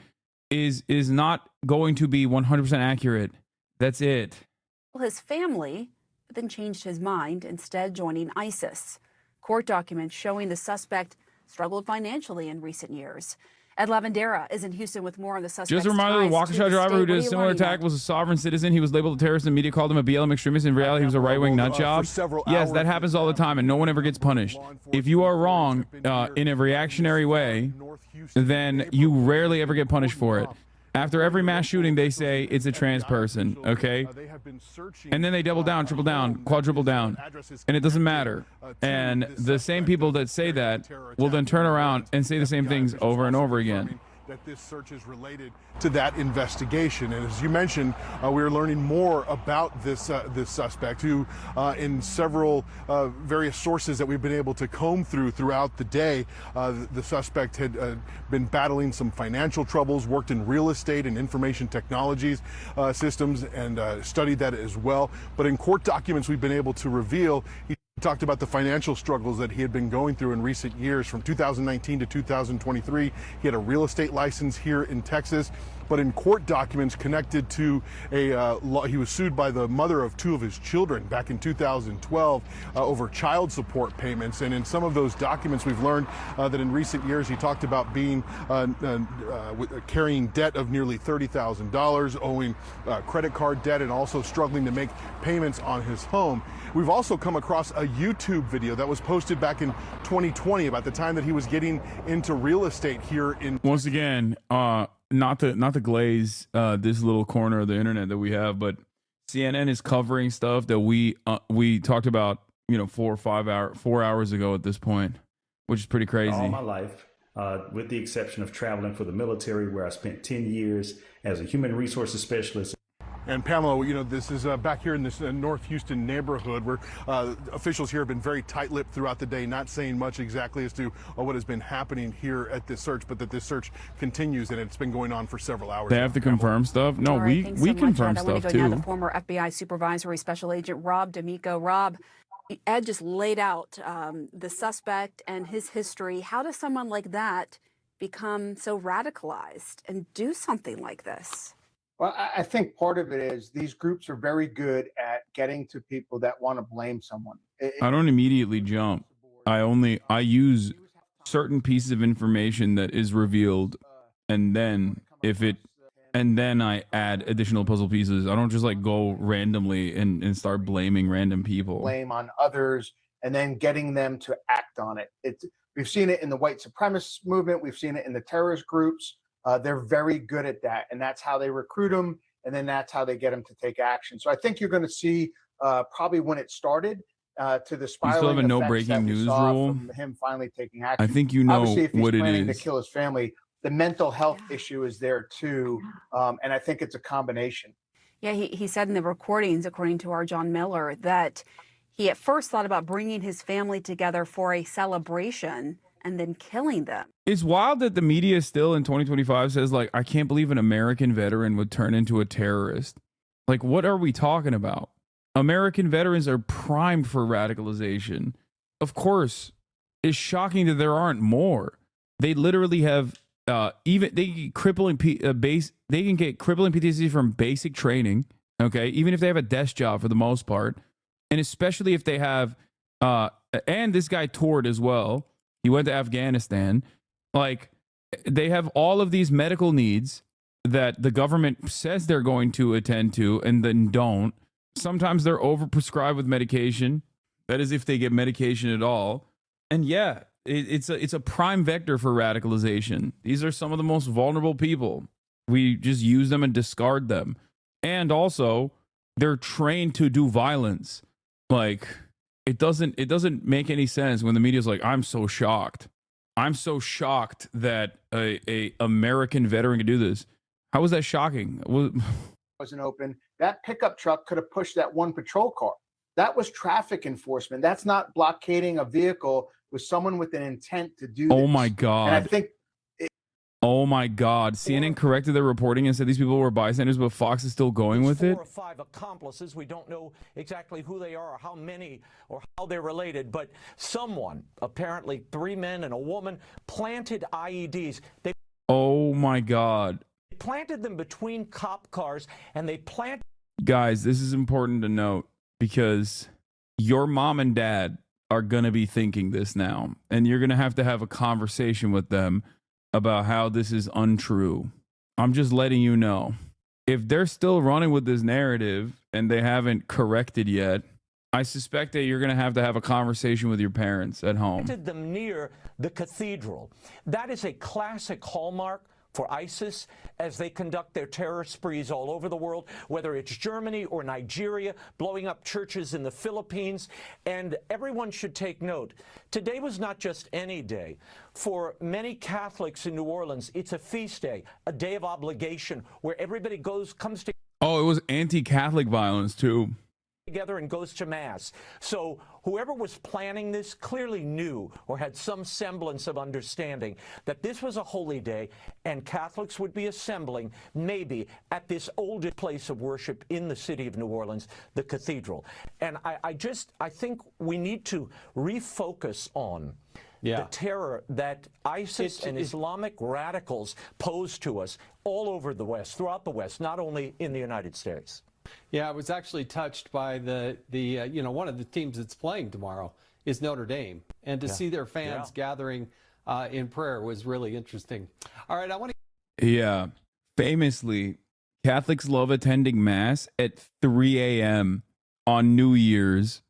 is not going to be 100% accurate. That's it. Well, his family then changed his mind, instead joining ISIS. Court documents showing the suspect struggled financially in recent years. Ed Lavandera is in Houston with more on the suspect. Just a reminder, the Waukesha driver who did a similar attack was a sovereign citizen. He was labeled a terrorist and media called him a BLM extremist. In reality, he was a right-wing nut job. Yes, that happens all the time, and no one ever gets punished. If you are wrong in a reactionary way, then you rarely ever get punished for it. After every mass shooting, they say it's a trans person, okay? And then they double down, triple down, quadruple down, and it doesn't matter. And the same people that say that will then turn around and say the same things over and over again. That this search is related to that investigation. And as you mentioned, we are learning more about this suspect who in several various sources that we've been able to comb throughout the day, the suspect had been battling some financial troubles, worked in real estate and information technologies systems, and studied that as well. But in court documents we've been able to reveal, he talked about the financial struggles that he had been going through in recent years. From 2019 to 2023, he had a real estate license here in Texas. But in court documents connected to he was sued by the mother of 2 of his children back in 2012 over child support payments. And in some of those documents, we've learned that in recent years, he talked about being carrying debt of nearly $30,000, owing credit card debt, and also struggling to make payments on his home. We've also come across a YouTube video that was posted back in 2020 about the time that he was getting into real estate here in. Once again, not to glaze this little corner of the internet that we have, but CNN is covering stuff that we talked about, 4 hours ago at this point, which is pretty crazy. All my life, with the exception of traveling for the military, where I spent 10 years as a human resources specialist. And Pamela, this is back here in this North Houston neighborhood where officials here have been very tight-lipped throughout the day, not saying much exactly as to what has been happening here at this search, but that this search continues and it's been going on for several hours. They have to confirm stuff? No, we confirm stuff too. Now the former FBI supervisory special agent Rob D'Amico. Rob, Ed just laid out the suspect and his history. How does someone like that become so radicalized and do something like this? Well, I think part of it is these groups are very good at getting to people that want to blame someone. I don't immediately jump. I use certain pieces of information that is revealed, and then I add additional puzzle pieces. I don't just like go randomly and start blaming random people. Blame on others and then getting them to act on it. We've seen it in the white supremacist movement. We've seen it in the terrorist groups. They're very good at that, and that's how they recruit them, and then that's how they get them to take action. So I think you're going to see probably when it started to the spiraling. You still have a no effects breaking that we news saw rule. from him finally taking action. I think you know Obviously, if he's what it planning is. to kill his family, the mental health issue is there too, and I think it's a combination. Yeah, he said in the recordings, according to our John Miller, that he at first thought about bringing his family together for a celebration and then killing them. It's wild that the media still in 2025 says, like, I can't believe an American veteran would turn into a terrorist. Like, what are we talking about? American veterans are primed for radicalization. Of course, it's shocking that there aren't more. They literally have they can get crippling PTSD from basic training. Okay, even if they have a desk job for the most part, and especially if they have and this guy toured as well. He went to Afghanistan. Like, they have all of these medical needs that the government says they're going to attend to and then don't. Sometimes they're overprescribed with medication. That is if they get medication at all. And yeah, it's a prime vector for radicalization. These are some of the most vulnerable people. We just use them and discard them. And also, they're trained to do violence. Like, it doesn't make any sense when the media's like, I'm so shocked. I'm so shocked that a American veteran could do this. How was that shocking? Wasn't open. That pickup truck could have pushed that one patrol car. That was traffic enforcement. That's not blockading a vehicle with someone with an intent to do this. Oh my God. And I think oh my God. CNN corrected their reporting and said these people were bystanders, but Fox is still going with it. 4 or 5 accomplices. We don't know exactly who they are or how many or how they're related, but someone, apparently 3 men and a woman, planted IEDs. They Oh my God. planted them between cop cars, and they planted. Guys, this is important to note because your mom and dad are going to be thinking this now, and you're going to have a conversation with them about how this is untrue. I'm just letting you know. If they're still running with this narrative and they haven't corrected yet, I suspect that you're going to have a conversation with your parents at home. Planted them near the cathedral. That is a classic hallmark for ISIS as they conduct their terror sprees all over the world, whether it's Germany or Nigeria, blowing up churches in the Philippines. And everyone should take note. Today was not just any day. For many Catholics in New Orleans, it's a feast day, a day of obligation where everybody comes Oh, it was anti-Catholic violence too. together and goes to Mass. So whoever was planning this clearly knew or had some semblance of understanding that this was a holy day and Catholics would be assembling maybe at this oldest place of worship in the city of New Orleans, the cathedral. And I think we need to refocus on the terror that ISIS and Islamic radicals pose to us all over the West, throughout the West, not only in the United States. Yeah, I was actually touched by the one of the teams that's playing tomorrow is Notre Dame, and to see their fans gathering in prayer was really interesting. All right, I want to. Yeah, famously, Catholics love attending Mass at 3 a.m. on New Year's.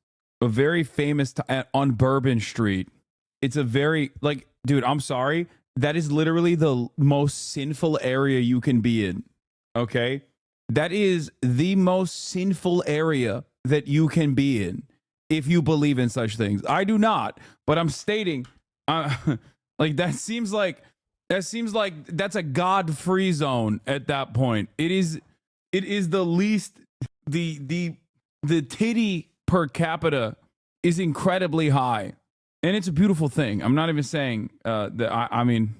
A very famous on Bourbon Street. It's a very dude. I'm sorry. That is literally the most sinful area you can be in. Okay. That is the most sinful area that you can be in if you believe in such things. I do not, but I'm stating, that seems like that's a God-free zone at that point. It is the least, the titty per capita is incredibly high, and it's a beautiful thing. I'm not even saying that. I mean,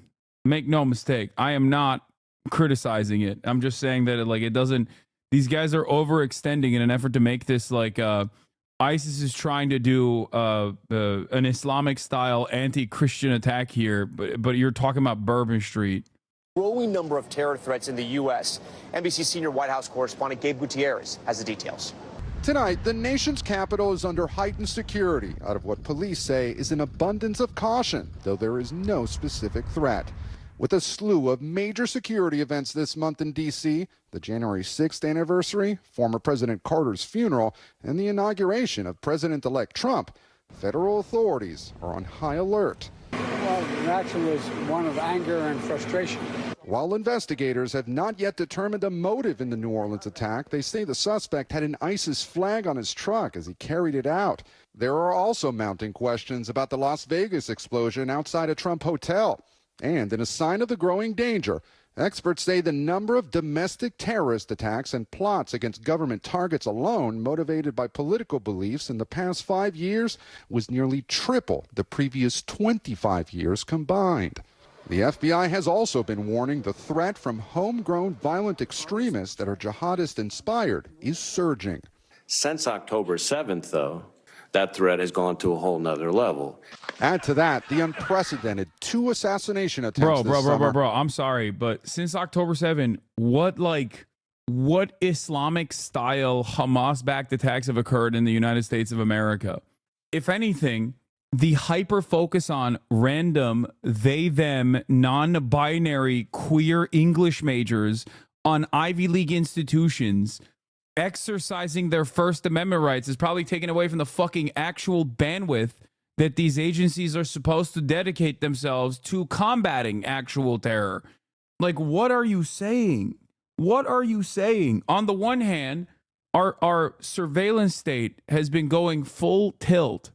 make no mistake, I am not criticizing it. I'm just saying that it doesn't. These guys are overextending in an effort to make this ISIS is trying to do an Islamic style anti-Christian attack here, but you're talking about Bourbon Street. Growing number of terror threats in the U.S. NBC senior White House correspondent Gabe Gutierrez has the details. Tonight, the nation's capital is under heightened security out of what police say is an abundance of caution, though there is no specific threat. With a slew of major security events this month in D.C., the January 6th anniversary, former President Carter's funeral, and the inauguration of President-elect Trump, federal authorities are on high alert. Well, the reaction was one of anger and frustration. While investigators have not yet determined a motive in the New Orleans attack, they say the suspect had an ISIS flag on his truck as he carried it out. There are also mounting questions about the Las Vegas explosion outside a Trump hotel. And in a sign of the growing danger, experts say the number of domestic terrorist attacks and plots against government targets alone, motivated by political beliefs in the past 5 years, was nearly triple the previous 25 years combined. The FBI has also been warning the threat from homegrown violent extremists that are jihadist-inspired is surging. Since October 7th, though, that threat has gone to a whole nother level. Add to that the unprecedented 2 assassination attempts this summer. Bro, I'm sorry, but since October 7, what Islamic style Hamas-backed attacks have occurred in the United States of America? If anything, the hyper focus on random they, them, non-binary queer English majors on Ivy League institutions exercising their First Amendment rights is probably taken away from the fucking actual bandwidth that these agencies are supposed to dedicate themselves to combating actual terror. Like, what are you saying? What are you saying? On the one hand, our surveillance state has been going full tilt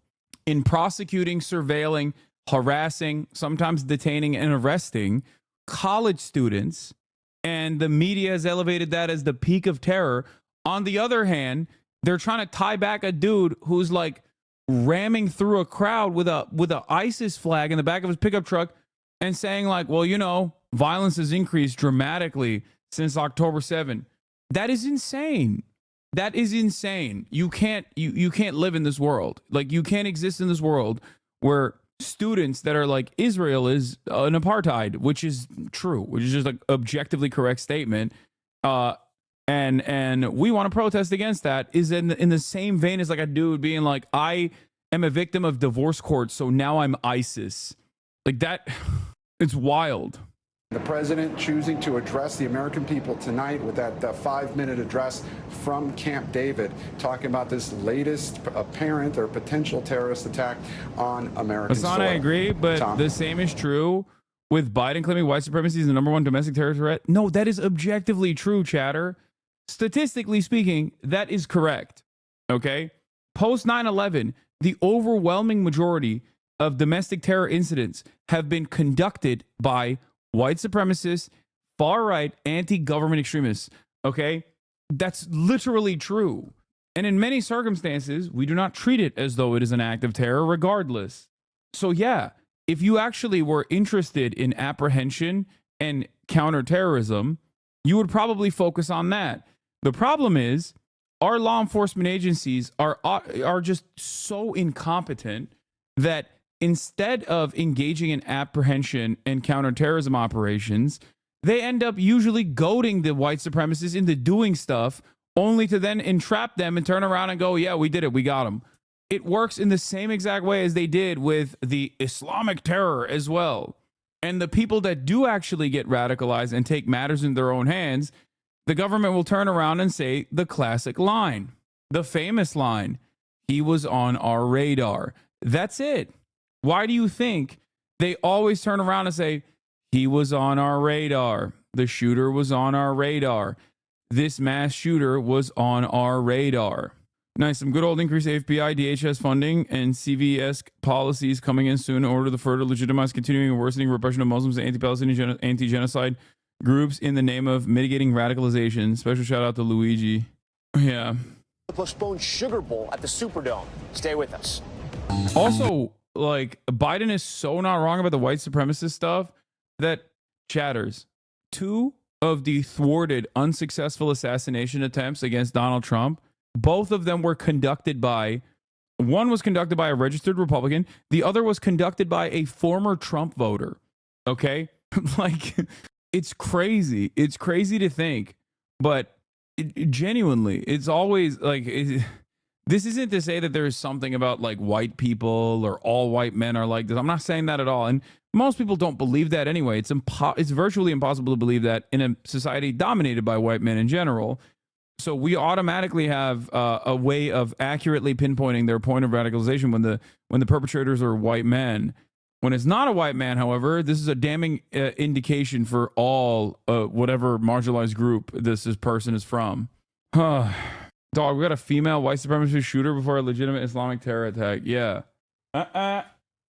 in prosecuting, surveilling, harassing, sometimes detaining and arresting college students, and the media has elevated that as the peak of terror. On the other hand, they're trying to tie back a dude who's like ramming through a crowd with a ISIS flag in the back of his pickup truck and saying like, well, you know, violence has increased dramatically since October 7. That is insane. That is insane. You can't live in this world. Like, you can't exist in this world where students that are like, Israel is an apartheid, which is true, which is just like objectively correct statement. And we want to protest against that is in the same vein as like a dude being like, I am a victim of divorce court, so now I'm ISIS. Like that, it's wild. The president choosing to address the American people tonight with that 5-minute address from Camp David, talking about this latest apparent or potential terrorist attack on American soil. Hassan, I agree, but the same is true with Biden claiming white supremacy is the #1 domestic terror threat. No, that is objectively true, chatter. Statistically speaking, that is correct. Okay? Post 9/11, the overwhelming majority of domestic terror incidents have been conducted by white supremacists, far-right, anti-government extremists. Okay? That's literally true. And in many circumstances, we do not treat it as though it is an act of terror regardless. So yeah, if you actually were interested in apprehension and counterterrorism, you would probably focus on that. The problem is our law enforcement agencies are just so incompetent that instead of engaging in apprehension and counterterrorism operations, they end up usually goading the white supremacists into doing stuff only to then entrap them and turn around and go, yeah, we did it. We got them. It works in the same exact way as they did with the Islamic terror as well. And the people that do actually get radicalized and take matters in their own hands, the government will turn around and say the classic line, the famous line, he was on our radar. That's it. Why do you think they always turn around and say, he was on our radar. The shooter was on our radar. This mass shooter was on our radar. Nice. Some good old increased AFPI, DHS funding, and CVS policies coming in soon in order to further legitimize continuing and worsening repression of Muslims and anti-Palestinian, anti-genocide groups in the name of mitigating radicalization. Special shout out to Luigi. Yeah. Postponed Sugar Bowl at the Superdome. Stay with us. Also, like, Biden is so not wrong about the white supremacist stuff that chatters. 2 of the thwarted, unsuccessful assassination attempts against Donald Trump, both of them were conducted by, one was conducted by a registered Republican, the other was conducted by a former Trump voter. Okay? Like, it's crazy. It's crazy to think, but genuinely, it's always like this isn't to say that there is something about like white people or all white men are like this. I'm not saying that at all. And most people don't believe that anyway. It's virtually impossible to believe that in a society dominated by white men in general. So we automatically have a way of accurately pinpointing their point of radicalization when the perpetrators are white men. When it's not a white man, however, this is a damning indication for all whatever marginalized group this person is from. Dog, we got a female white supremacist shooter before a legitimate Islamic terror attack. Yeah.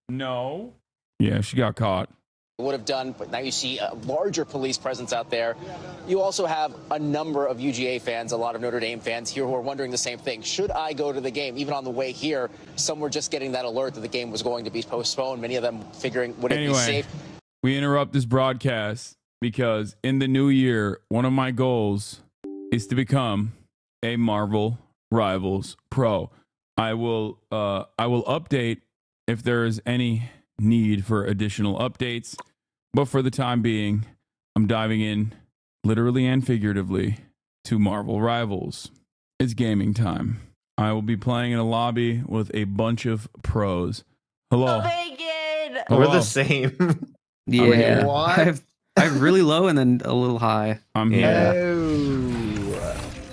No. Yeah, she got caught. Would have done, but now you see a larger police presence out there. You also have a number of UGA fans, a lot of Notre Dame fans here who are wondering the same thing. Should I go to the game? Even on the way here, some were just getting that alert that the game was going to be postponed. Many of them figuring, would it be safe? We interrupt this broadcast because in the new year, one of my goals is to become a Marvel Rivals pro. I will update if there is any need for additional updates. But for the time being, I'm diving in, literally and figuratively, to Marvel Rivals. It's gaming time. I will be playing in a lobby with a bunch of pros. Hello. We're the same. Yeah. What? I have really low and then a little high. I'm here.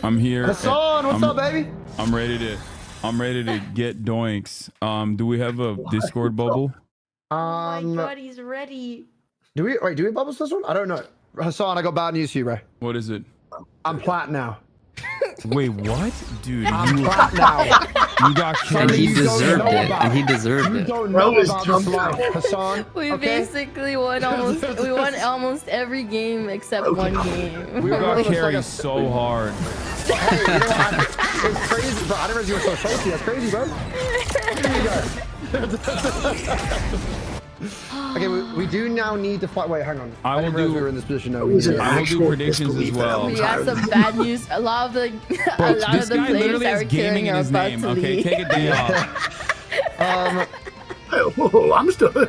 I'm here. Hassan, what's up, baby? I'm ready to get doinks. Do we have a Discord bubble? Oh my god, he's ready. Do we have bubbles for this one? I don't know. Hassan, I got bad news for you, bro. What is it? I'm plat now. Wait, what? Dude, I'm plat now. You got And carried. he deserved it. And he deserved You it. don't know about this life, Hassan. We okay? basically won almost every game except one game. We got carried so hard. Hey, you know what? It's crazy, bro. I didn't realize you were so salty. That's crazy, bro. Here you go. Okay, we do now need to fight. Wait, hang on. I will didn't realize do- we were in this position. No, I will do predictions as well. We got some bad news. A lot of the Bro, a lot this of the guy players literally that has we're gaming carrying in are his about name. to Okay, leave. take a day off. I'm still. I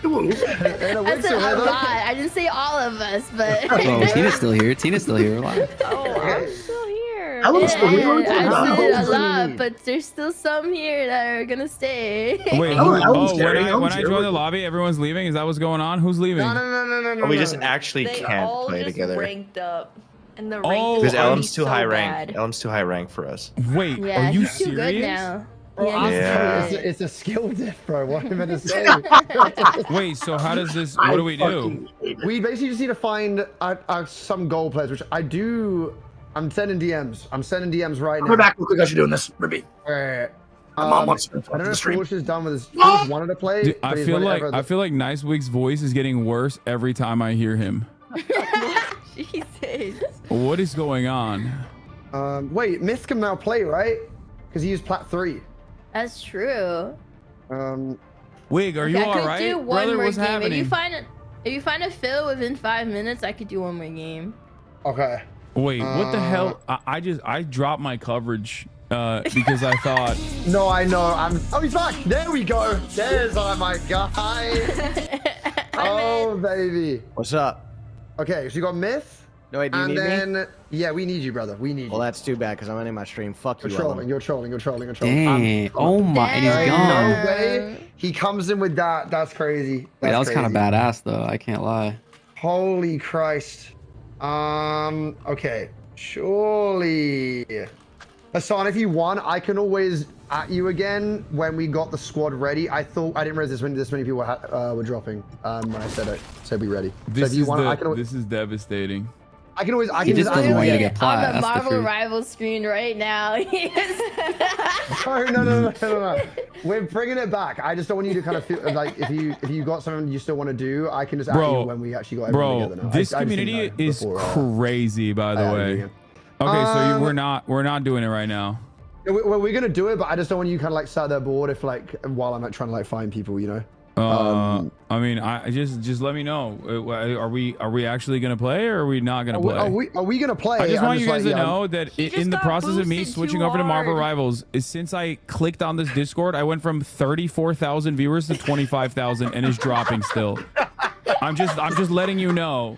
said a lot. I didn't say all of us, but. Well, Tina's still here. Tina's still here. Relax. Oh, I'm still here. Ellen still here? I said a lot, but there's still some here that are gonna stay. Wait, when I join the lobby, everyone's leaving? Is that what's going on? Who's leaving? No. We just actually They can't all play just together. ranked up, and the Oh, ranked Because is Elm's too so high bad. rank. Elm's too high rank for us. Wait, Yeah, are you he's too good serious? now. Yeah. He's It's a skill diff, bro. What am I meant to say? Wait, so how does this? What do we do? We basically just need to find some goal players, which I do. I'm sending DMs. I'm sending DMs right now. Come back real quick. I should doing this, Ribby. Alright. My mom wants to I don't know the if stream. Bush is done with his. Bush wanted to play. Dude, but I he's feel whatever. like Nicewig's voice is getting worse every time I hear him. Jesus. What is going on? Wait, Myth can now play, right? Because he used Plat 3. That's true. Wig, are you I all could right, do one brother? more What's game. happening? If you find a fill within 5 minutes, I could do one more game. Okay. Wait, what the hell? I dropped my coverage because I thought. No, I know. Oh, he's back. There we go. There's my guy. Oh, baby. What's up? Okay, so you got Myth. No, wait, do you and need then, me? yeah, we need you, brother. We need you. Well, that's too bad because I'm ending my stream. Fuck you, You're trolling. Ellen. You're trolling. You're trolling. You're trolling. Dang. Oh my. And he's Ain't gone. no way he comes in with that. That's crazy. Wait, That's that was kind of crazy. badass though. I can't lie. Holy Christ. Okay. Surely. Hassan, if you won, I can always at you again when we got the squad ready. I didn't realize this many people were dropping when I said be ready. So This if you is want, this is devastating. I can always. He just doesn't want you to get plat. On the That's the Marvel truth. Rivals screen right now. No. We're bringing it back. I just don't want you to kind of feel like if you got something you still want to do, I can just at you when we actually got everyone Bro, together now. this I just community didn't know is before, crazy, by the I way. agree. Okay, so we're not doing it right now. Well, we're gonna do it, but I just don't want you kind of like sat there bored if like while I'm like trying to like find people, you know. I mean, I just let me know. Are we actually gonna play or are we not gonna play? Are we gonna play? I just I'm want you guys like, to yeah, know that in the process of me switching over to Marvel Rivals, since I clicked on this Discord, I went from 34,000 viewers to 25,000 and is dropping still. I'm just letting you know.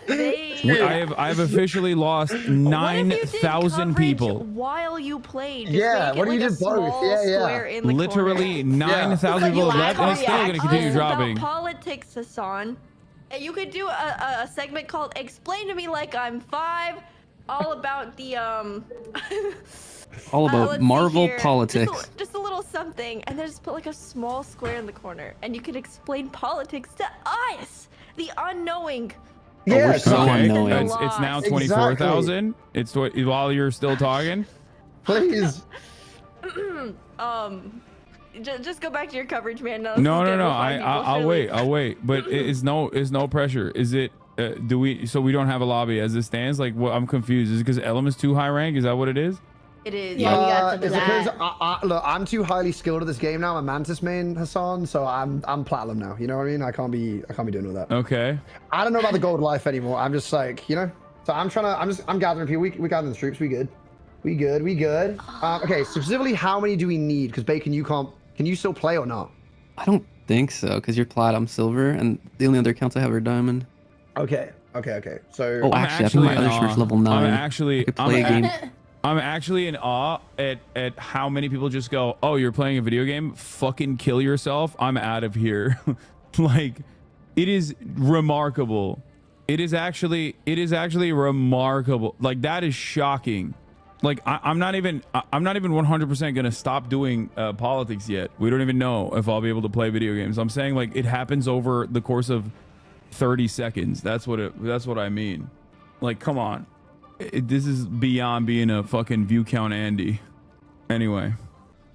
I have officially lost 9,000 people. While you played, Yeah, what do you do both? Yeah. Literally 9,000 people left, and it's still going to continue dropping. Politics, Hassan. And you could do a segment called "Explain to Me Like I'm 5," all about the All about let's see Marvel here. politics. Just a little something, and then just put like a small square in the corner, and you can explain politics to us, the unknowing. Yeah, we're so unknowing. It's now 24,000. It's while you're still talking. Please. Just go back to your coverage, man. No. I'll wait. But it's no pressure. Is it? Do we? So we don't have a lobby as it stands. Like, what? I'm confused. Is it because Elam is too high rank? Is that what it is? It is. It's because look, I'm too highly skilled at this game now. I'm a Mantis main, Hassan, so I'm platinum now. You know what I mean? I can't be doing all that. Okay. I don't know about the gold life anymore. I'm just like, you know. So I'm gathering people. We gathering the troops. We good. Okay. Specifically, how many do we need? Because Bacon, can you still play or not? I don't think so, because you're plat, I'm silver, and the only other accounts I have are diamond. Okay. So. Oh, actually, I think my other shirt's level 9. I could play a game. I'm actually in awe at how many people just go, oh, you're playing a video game? Fucking kill yourself. I'm out of here. Like, it is remarkable. It is actually remarkable. Like, that is shocking. Like, I'm not even 100% gonna stop doing politics yet. We don't even know if I'll be able to play video games. I'm saying, like, it happens over the course of 30 seconds. That's what I mean. Like, come on. This is beyond being a fucking view count Andy. Anyway,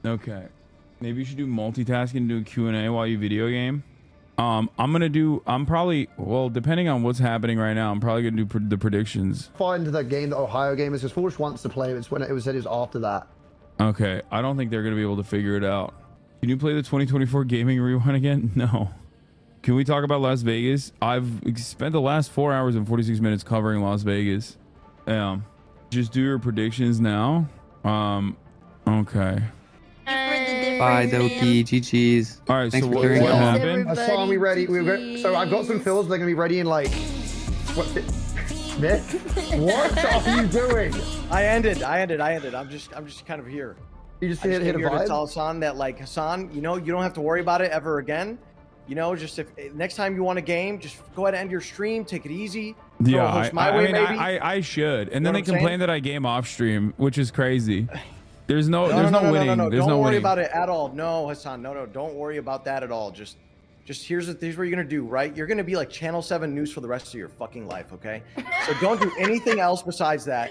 okay. Maybe you should do multitasking and do a Q&A while you video game. I'm probably, well, depending on what's happening right now, I'm probably gonna do the predictions. Find the game, the Ohio game is because Forge wants to play. It's when it was said it was after that. Okay, I don't think they're gonna be able to figure it out. Can you play the 2024 gaming rewind again? No. Can we talk about Las Vegas? I've spent the last 4 hours and 46 minutes covering Las Vegas. Just do your predictions now. Okay. Bye, Doki. GG's. All right, thanks so for what clearing it up. happened? Hassan, we ready? So I've got some fills. They're gonna be ready in like. Nick, what are you doing? I ended. I'm just kind of here. You just hit a vibe? to tell Hassan that, like, Hassan, you know, you don't have to worry about it ever again. You know, just if next time you want a game, just go ahead and end your stream. Take it easy. Yeah, I should. And then they complain that I game off stream, which is crazy. There's no winning. There's no worry winning. about it at all. No, Hassan. No. Don't worry about that at all. Just here's what you're gonna do, right? You're gonna be like Channel 7 News for the rest of your fucking life, okay? So don't do anything else besides that.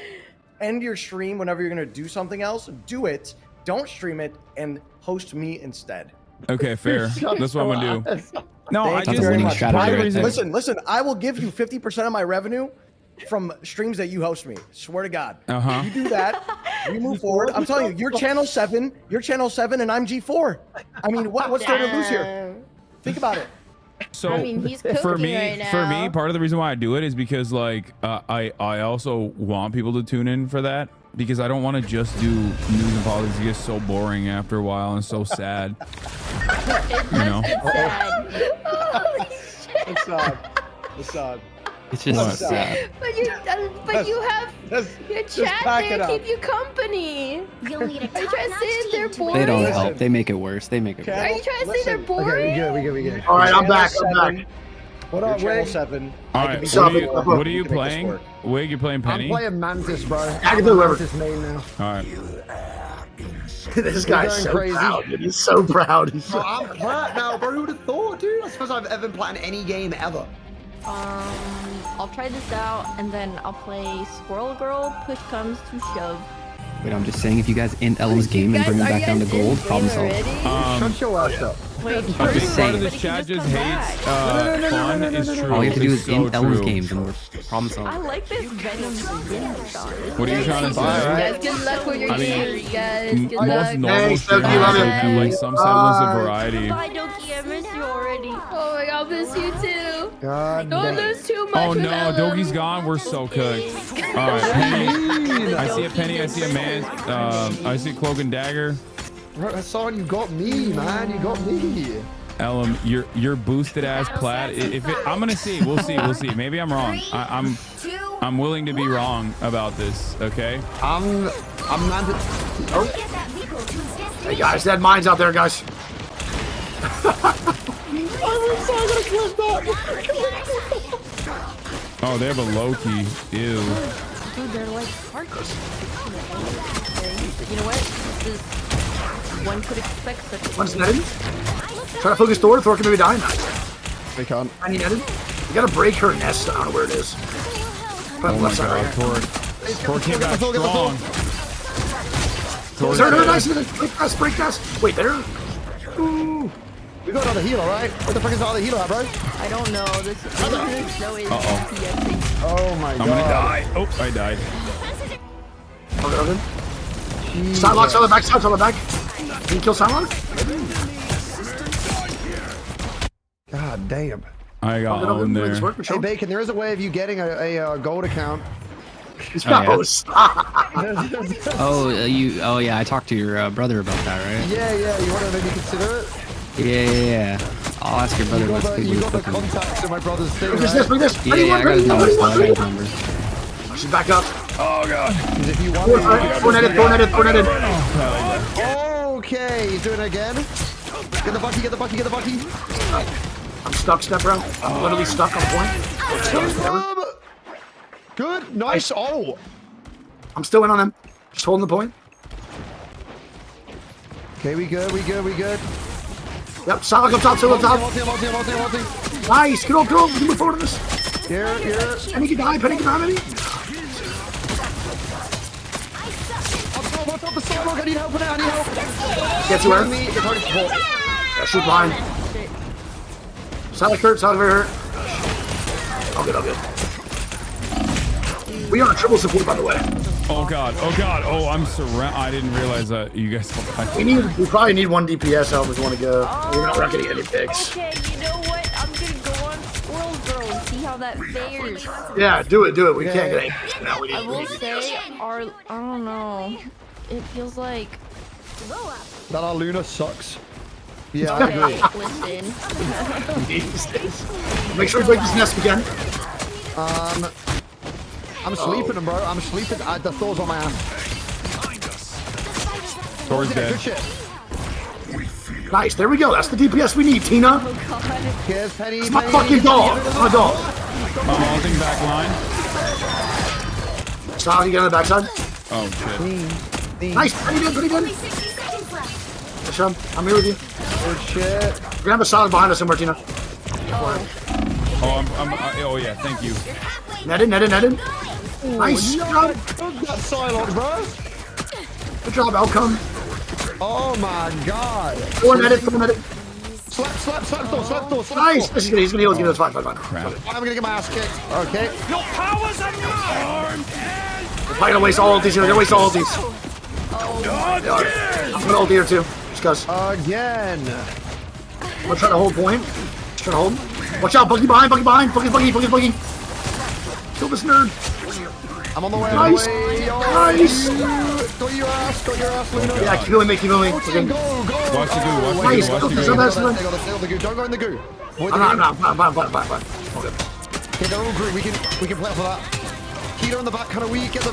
End your stream whenever you're gonna do something else. Do it. Don't stream it and host me instead. Okay, fair. That's what I'm gonna do. No, Thank I you just very much. listen. Listen. I will give you 50% of my revenue from streams that you host me. Swear to God. You do that, we move forward. I'm telling you, you're Channel 7, and I'm G4. I mean, what's there to lose here? Think about it. So I mean, he's for cooking me, right now. part of the reason why I do it is because, like, I also want people to tune in for that, because I don't want to just do news and politics. It gets so boring after a while and so sad. You know? What's up? It's just sad. But you have your chat there to keep you company. You'll need a Are you trying to say they're boring? They don't help. They make it worse. Are you trying to say they're boring? We good. All right, I'm back. What up, Channel Wig? 7. All right, what are you playing? Wig, you're playing Penny? I'm playing Mantis, bro. I can do whatever. Mantis main now. All right. This guy's so proud. Dude. He's so proud. Bro, I'm plat now, bro. Who would have thought, dude? That's the first I've ever been plat in any game ever. I'll try this out, and then I'll play Squirrel Girl. Push comes to shove. Wait, I'm just saying, if you guys end Elam's game and bring him back down to gold, problem solved. Shut your ass up. Wait, I think part of this chat just hates fun is true. All you have to do is It's so end Elam's true. games and we're problem I solved. like this Venom skin, Sean. What are you trying to say? Guys, good luck with your game, guys. Good Most luck. normal streamers have like some semblance of variety. Bye, Doki. I miss you already. Oh my god, miss you too. God Don't lose too much. Oh with no, Ellen. Doki's gone. We're so cooked. All right, Penny. I see a Penny. I see a man. I see Cloak and Dagger. Bro, Hassan, you got me, man. You got me. Ellum, your boosted ass plat. If it, I'm gonna see. We'll see. We'll see. Maybe I'm wrong. I'm willing to be wrong about this. Okay. I'm not. Oh. Hey guys, that mine's out there, guys. Oh, they have a Loki. Ew. Dude, they're like carcass. You know what? This is, one could expect such a One's netted. Try to focus Thor. Thor can maybe die. They can't. I need netted. You gotta break her nest. I don't know where it is. Oh my god, Thor came back strong. Thor, nice. Break nest. Wait, there. Ooh. We got another healer, right? What the fuck is the other healer at, bro? I don't know. This is no Oh my god. I'm gonna die. Oh, I died. Okay. Psylocke's on the back. Psylocke's on the back. Can you kill Psylocke? God damn. I got one there. Hey, Bacon, there is a way of you getting a gold account. It's Papo's. Oh, yeah, I talked to your brother about that, right? Yeah, you want to maybe consider it? Yeah. I'll ask your brother what's You got the contacts in my brother's thing, Bring right? this. Yeah, I got his number. I got his number. She's back up. Oh god. If you want Thor netted. Okay, he's doing it again. Get the bucky. I'm stuck, step around. I'm literally stuck on point. Good, nice. Oh, I'm still in on him. Just holding the point. Okay, we good. Yep, Psylocke up top, still up top. Multi. Nice, get on. We can move forward on this. Here. Penny can die, maybe. What's up the Psylocke? I need help. Get to her. It's hard to support. Yeah, shoot blind. Psylocke very hurt. All good. We are on triple support, by the way. Oh god. Oh, I'm surrounded. I didn't realize that you guys. We probably need one DPS out if we want to go. We're not getting any picks. Okay, you know what? I'm gonna go on Squirrel Girl and see how that fares. Yeah, do it. We can't get any picks now. We I need will say, I don't know. It feels like That our Luna sucks. Yeah, okay, I agree. listen. Make sure we break this nest again. I'm sleeping, bro. I'm sleeping. The Thor's on my ass. Thor's dead. Good shit. Nice, there we go. That's the DPS we need, Tina. Here's Penny. It's my fucking dog. It's my dog. I'm holding back line. Stop, you get on the backside. Oh shit. Nice, Penny good. Sean, I'm here with you. Good shit. We're gonna have a solid behind us somewhere, Tina. Oh yeah, thank you. Netted. Nice job. Good Psylocke, bro. Good job, outcome. Oh my god. Thor netted. Slap Thor. Nice. He's gonna heal. It's fine. I'm gonna get my ass kicked. Okay. Your powers are not. We're probably gonna waste all ultis here. I'm gonna ult here too. Just cause. Again. I'm gonna try to hold point. Just try to hold. Watch out, Buggy behind. Buggy. Kill this nerd. I'm on the way. Nice. Got your ass, Luna. Yeah, keep going, mate. Go. Watch the goo. Nice. Don't go in the goo. I'm not. Okay. Okay, they're all green. We can play off of that. Heater in the back, kind of weak. Get the.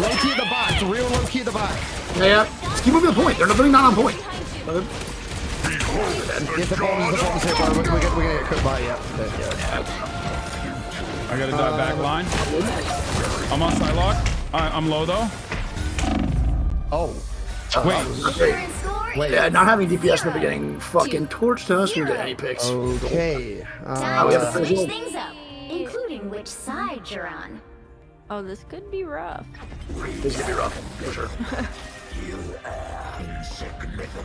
Low key at the back. It's real low key at the back. Yeah. Just keep moving the point. They're really not on point. Get the bombs here, bro. We're gonna get cooked by it. I gotta dive back line. I'm on Psylocke. I'm low though. Oh. Wait. Yeah, not having DPS in the beginning fucking torched us. We didn't get any picks. Okay. We have to finish it. things up, including which side you're on. Oh, this could be rough. This is gonna be rough, for sure.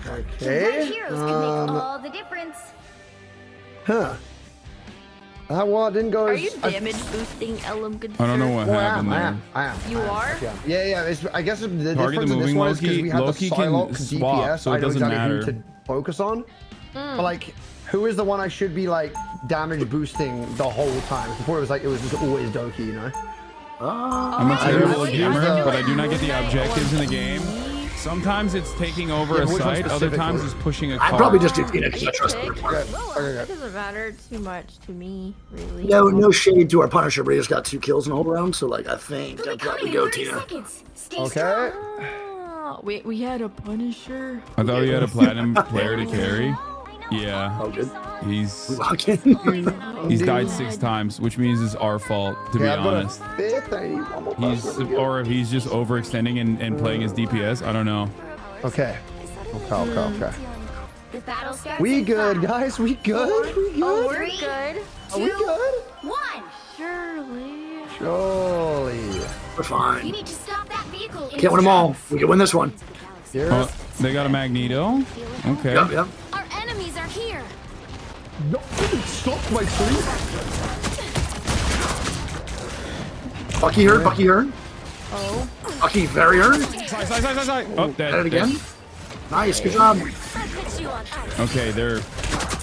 Okay. Heroes can make all the difference. Huh. That one didn't go. Are you damage boosting Ellum? I don't know what happened there. I am. You are? Yeah. I guess the Target difference the in this moving one is because Loki. we have Loki the can Psylocke swap, DPS. so it I know doesn't exactly matter. who to focus on. But like, who is the one I should be like damage boosting the whole time? Before it was just always Doki, you know? I'm a terrible gamer, but I do not get the objectives in the game. Sometimes it's taking over Yeah, a but which one site. Other times it's pushing a car. I'd probably just do Tina because I You trust pick. her. That doesn't matter too much to me, really. No shade to our Punisher, but he just got 2 kills in the whole round, so like I think I'd probably go Tina. Okay. Oh, we had a Punisher. I thought you had a platinum player to carry. Yeah. Oh, good. He's died 6 times, which means it's our fault, to be I've got a honest. 5th. I need one more person. Or if he's just overextending and playing his DPS. I don't know. Okay. Okay. The battle starts We in good, 5, guys. We good. We good. Oh, we're good. Are we good? 1. Surely. Surely. We're fine. You need to stop that vehicle. Can't win them all. We can win this one. Oh, they got a Magneto. Okay. Yep. Our enemies are here. No, stop my sleep. Bucky hurt. Oh. Bucky very hurt. Side. Oh, dead. At it again. Nice, good job. Okay, they're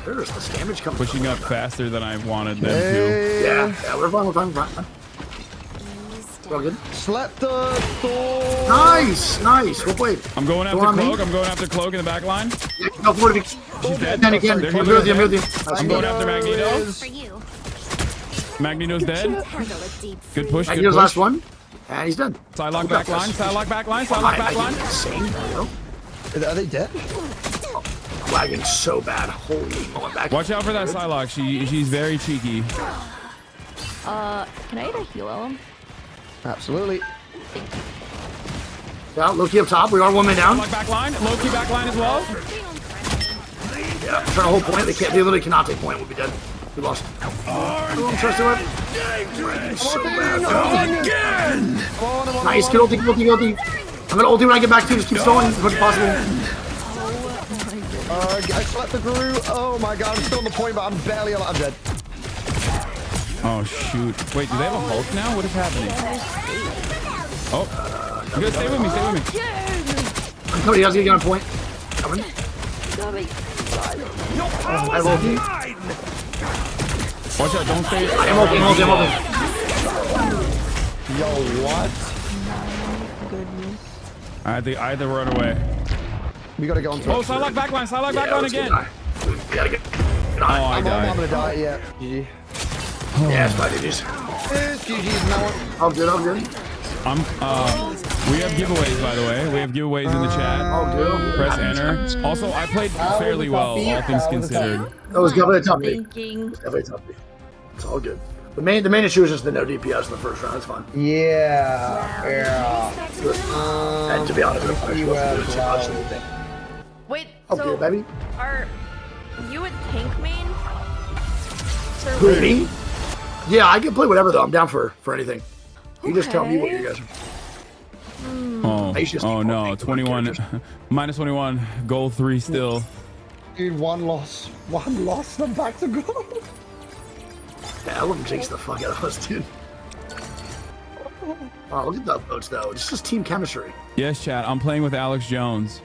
There's this damage coming. pushing up faster than I wanted them to. Yeah, we're fine. We're all good. Slept the door. Nice. We'll wait. I'm going after Go on me. Cloak. I'm going after Cloak in the back line. Yeah, go for it. She's dead. Then again, They're I'm healing with you. her. I'm going after Magneto. Magneto's dead. Good push. Good Magneto's push. last one. And he's dead. Sidelock back line. Sidelock back line. Sidelock back line. Insane, bro. Are they dead? I'm lagging so bad. Holy moly. Back. Watch out for that Psylocke. She's very cheeky. Can I get a heal Ellen? Absolutely. Yeah, Loki up top. We are 1 man down. Sidelock back line. Loki back line as well. Yeah, trying to hold point. They literally cannot take point. We'll be dead. We lost. Oh, I'm trusting it. So bad. Again. Nice. Good ulti. I'm gonna ulti when I get back too. Just keep stalling as much as possible. I slept the Guru. Oh my god, I'm still on the point, but I'm barely alive. I'm dead. Oh shoot. Wait, do they have a Hulk now? What is happening? Oh. You guys stay with me. I'm coming. You guys get on point. Coming. I have ulti. Watch out, don't stay. I am ulti. Yo, what? I had to run away. We gotta go on to Oh, Psylocke back line again. We gotta get. Oh, I I'm died. gonna die, yeah. GG. Yeah, it's fine, GG's. It's GG's now. I'm good. We have giveaways, by the way. We have giveaways in the chat. Good. Press enter. Also, I played fairly well, all things considered. That was definitely a tough pick. Thinking. It's all good. The main issue is just the no DPS in the first round. It's fine. Yeah. And to be honest, I wasn't doing too much. Wait, Okay, so baby. are you a tank main? Who, me? Yeah, I can play whatever though. I'm down for anything. You just tell me what you guys. Oh no, 21, minus 21, goal 3 still. Dude, one loss. I'm back to goal. Yeah, I love jinx the fuck out of us, dude. Oh, look at that votes though. It's just team chemistry. Yes, chat. I'm playing with Alex Jones.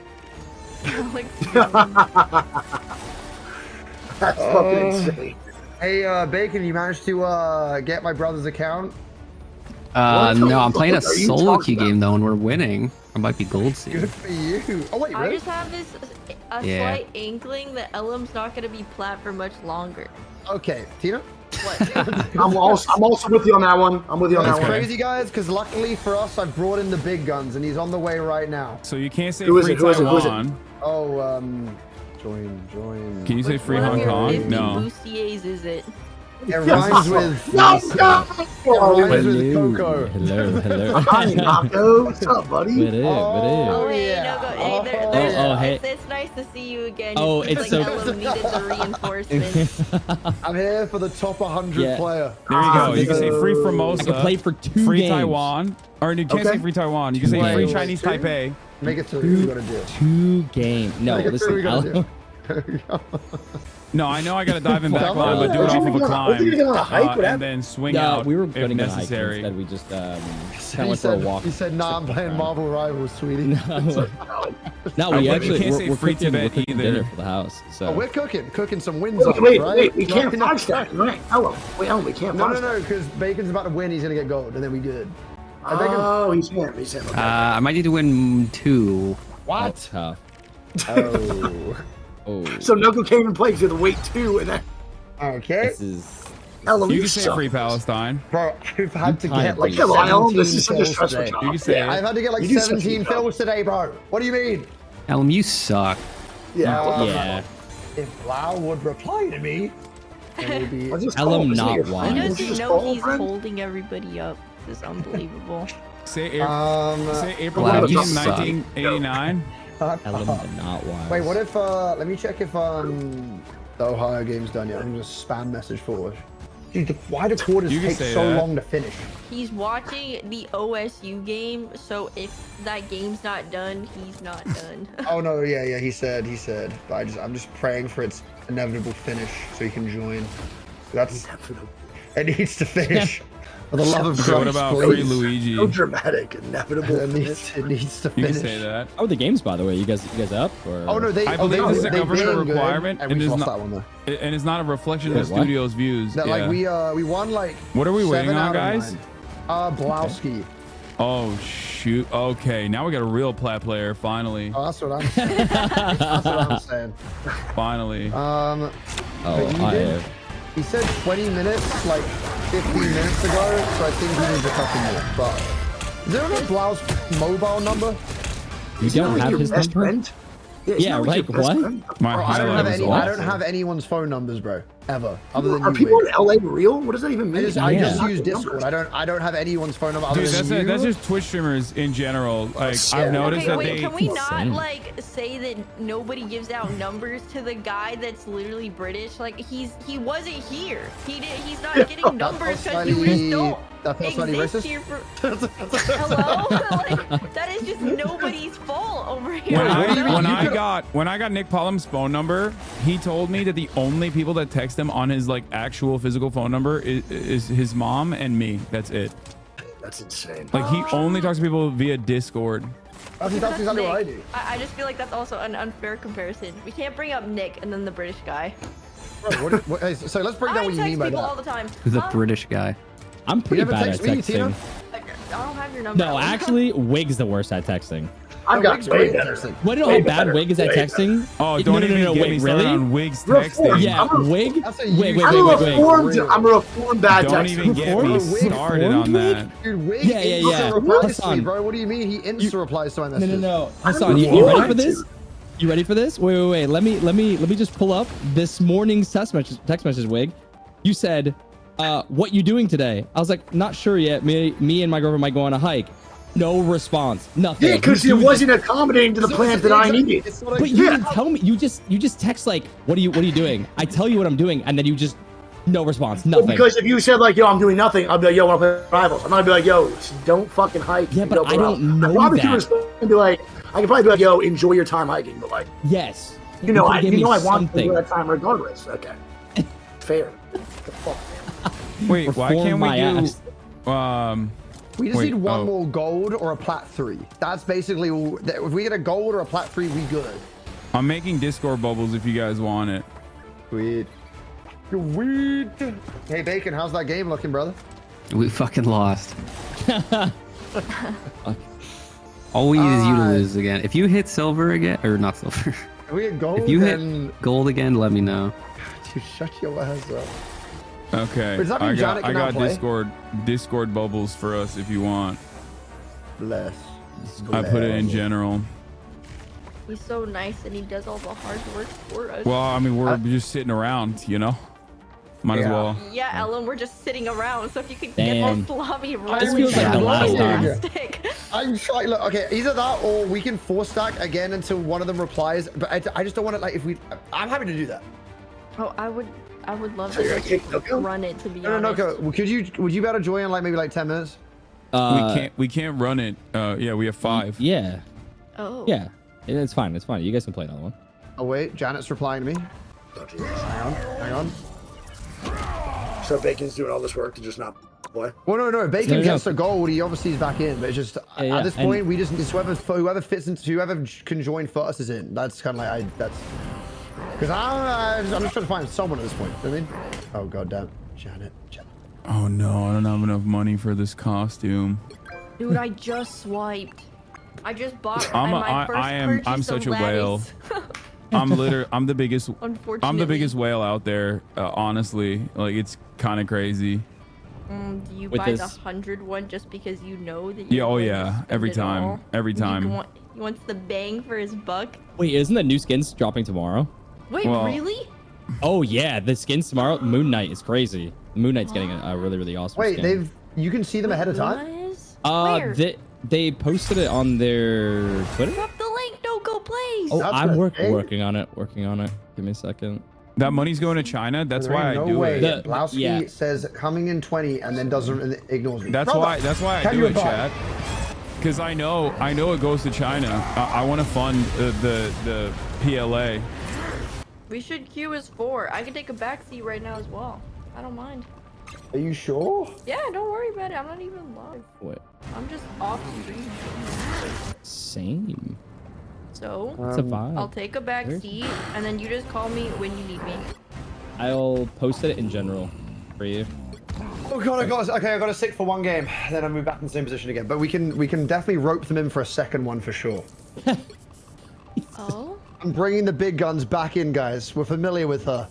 That's fucking insane. Hey, Bacon, you managed to get my brother's account? No, I'm playing a What are you solo talking queue game though, and we're winning. I might be gold soon. Good for you. Oh wait, I really? just have a slight inkling that Elam's not gonna be plat for much longer. Okay, Tina. I'm also with you on that one. I'm with you on That's that one. crazy, guys, because luckily for us, I've brought in the big guns, and he's on the way right now. So you can't say Who is free it? Who is it? Who is it? Taiwan. Oh, join. Can you say free One of Hong your Kong? 50 No. bustiers is it? It rhymes with. No, It rhymes with Coco. Hello. Hi, Marco. What's up, buddy? What is? Oh, hey, yeah. no, hey, hey. it's nice to see you again. Oh, Seems it's like so- Elam needed the reinforcements. I'm here for the top 100 Yeah. player. There you go. You can say free I Formosa. can play for 2 free games. Taiwan. Or you can't Okay. say free Taiwan. You can say Wait, free wait, Chinese two? Taipei. Make it 2. We gotta do. 2 games. No, Make it 2, we listen. gotta do. No, I know I gotta dive in back Come line, on. but do it off of a What climb. you gonna hike? What And happened? then swing No, out we were if getting a hike. necessary. Instead, we just kind He of went for a said, walk. he said, nah, I'm playing Marvel Rivals, sweetie. No, I we bet actually you can't we're, say we're free cooking, Tibet we're cooking either. dinner for the house. So Oh, we're cooking some wins up, Wait, right? we can't No, five stack, right? Hello. Wait, Ellen, we can't No, five stack. because Bacon's about to win. He's gonna get gold, and then we good. I think Oh, he's him. Okay. I might need to win 2. What? That's tough. Oh. Oh. So Noko can't even play because you have to wait 2 and then. Okay. This is. Ellum, You you can say suck. Free Palestine. Bro, I've had to get like Come on, Ellum, 17 this is such a fills stressful today. job. You can say it. I've had to get like You do such a 17 good job. fills today, bro. What do you mean? Ellum, you suck. Yeah. If Blau would reply to me, it would be. Ellum not He wise. doesn't know he's holding everybody up. This is unbelievable. Say April Wow, 15, you suck. 1989. Ellum not wise. Wait, what if? Let me check if the Ohio game's done yet. I'm just spam message forward. Dude, why do quarters You can take say so that. long to finish? He's watching the OSU game, so if that game's not done, he's not done. Oh no, yeah, he said. But I'm just praying for its inevitable finish so he can join. That's it needs to finish. For the love of Christ, So what about please. Free Luigi? So dramatic, inevitable. It needs to You finish. can say that. How are the games, by the way? You guys up? Or? Oh no, I believe this is a they've government been good, requirement, and and we it's lost not, that one though. and it's not a reflection of Wait, the what? studio's views. That, Yeah. like we won like. What are we waiting 7 on, out of guys? 9. Blowski. Oh shoot. Okay, now we got a real plat player. Finally. Oh, that's what I'm saying. That's what I'm saying. Finally. Oh, but he I did- have. He said 20 minutes, like 15 minutes ago, so I think he needs a couple more. But is there a Blau's mobile number? You don't have his best number? friend? Yeah, like like your best what? friend. My Bro, I don't highlight have was any. I don't awesome. have anyone's phone numbers, bro. Ever. Other than Are you. people Wade. in LA real? What does that even mean? I just Yeah. use Discord. I don't have anyone's phone number other Dude, than you. that's just Twitch streamers in general. Like Yeah. I've noticed Okay, that wait, they. can we not Insane. like say that nobody gives out numbers to the guy that's literally British? Like he wasn't here. He's not getting numbers because he was still That feels slightly exist racist. here for. Hello? Like that is just nobody's fault over here. When I got Nick Pollum's phone number, he told me that the only people that text him on his like actual physical phone number is his mom and me. That's it. That's insane. Like he only talks to people via Discord. That's exactly what I Nick. do. I just feel like that's also an unfair comparison. We can't bring up Nick and then the British guy. Bro, hey, so let's break down I what you text mean by people all that. the time. The Huh? British guy. I'm pretty never bad at text me, texting. Tina? I don't have your number. No, actually, Wig's the worst at texting. I've got Wig's way great better. at texting. What do you know Way how bad better. Wig is at Way better. texting? Oh, No, don't no, even no, get wait, me started really? on Wig's Reformed. texting. Yeah, Wig. That's a Wait, huge- wait, I'm wait, a wait, wait. reformed. I'm a reformed bad Don't texter. even get me Reformed started on Wig? that. Dude, Wig Yeah, yeah, yeah. insta replies to me, Hassan. bro. What do you mean? He insta replies to my No, messages. no, no. Hassan, you ready for this? You ready for this? Wait. Let me just pull up this morning's text message, Wig. You said, what you doing today? I was like, not sure yet. Me and my girlfriend might go on a hike. No response. Nothing. Yeah, because it wasn't accommodating to the plans that I needed. But you didn't tell me. You just text like, what are you doing? I tell you what I'm doing, and then you just no response. Nothing. Because if you said like, yo, I'm doing nothing, I'd be like, yo, I want to play Rivals. I'm not be like, yo, don't fucking hike. Yeah, but Go I for don't Rivals. know I probably that. could respond and be like, I could probably be like, yo, enjoy your time hiking, but like, Yes. you know, I give me want to something. do that time regardless. Okay, fair. The fuck, man. Wait, why Reform can't we my ass. do? We just Wait, need one oh. more gold or a plat 3. That's basically if we get a gold or a plat 3, we good. I'm making Discord bubbles if you guys want it. Sweet. Sweet. Hey Bacon, how's that game looking, brother? We fucking lost. All we need is you to lose again. If you hit silver again, or not silver. If we get gold, If you then hit gold again, let me know. dude, shut your ass up. Okay, Does that mean I Janet got cannot play? Discord bubbles for us if you want. Bless. I put it in general. He's so nice and he does all the hard work for us. Well, I mean, we're just sitting around, you know. Might as well. Yeah, Ellen, we're just sitting around. So if you could Damn. get more lobby This feels like the last time. I'm trying. Look, okay, either that or we can 4-stack again until one of them replies. But I just don't want to like if we. I'm happy to do that. Oh, I would love So you're to gonna kick Noko? run it to be No, honest. Noko, would you be able to join in like maybe like 10 minutes? We can't run it. Yeah, we have 5. Yeah. Oh. Yeah. It's fine. It's fine. You guys can play another one. Oh wait, Janet's replying to me. Hang on. So Bacon's doing all this work to just not play. Well, no. Bacon No. gets the gold. He obviously is back in, but it's just Yeah, at this and- point we just it's whoever fits into whoever can join first is in. That's kind of like that's because I'm just trying to find someone at this point. You know what I mean, oh god damn, Janet. Oh no, I don't have enough money for this costume. Dude, I just swiped. I just bought I'm my first I'm purchase such a of whale. Laddies. I'm the biggest whale out there. Honestly, like it's kind of crazy. Do you With buy the this- 100 one just because you know that Yeah, you're oh going to yeah, spend every it time, all? every time. He wants the bang for his buck. Wait, isn't the new skins dropping tomorrow? Wait, really? Oh yeah, the skins tomorrow. Moon Knight is crazy. Moon Knight's getting a really awesome Wait, skin. you can see them ahead of time? Where? They posted it on their Twitter. Drop the link. Don't go please. Oh, I'm working on it. Give me a second. That money's going to China. That's There why I ain't do no way. it. Blowski says coming in 20 and then doesn't ignores me. That's Brother, why I can do you it, advise? chat. Because I know it goes to China. I want to fund the PLA. We should queue as 4. I can take a backseat right now as well. I don't mind. Are you sure? Yeah, don't worry about it. I'm not even live. What? I'm just off stream. Same. So, It's a vibe. I'll take a back seat, and then you just call me when you need me. I'll post it in general for you. Oh god, I got to stick for one game, then I move back in the same position again. But we can definitely rope them in for a second one for sure. Oh? I'm bringing the big guns back in, guys. We're familiar with her.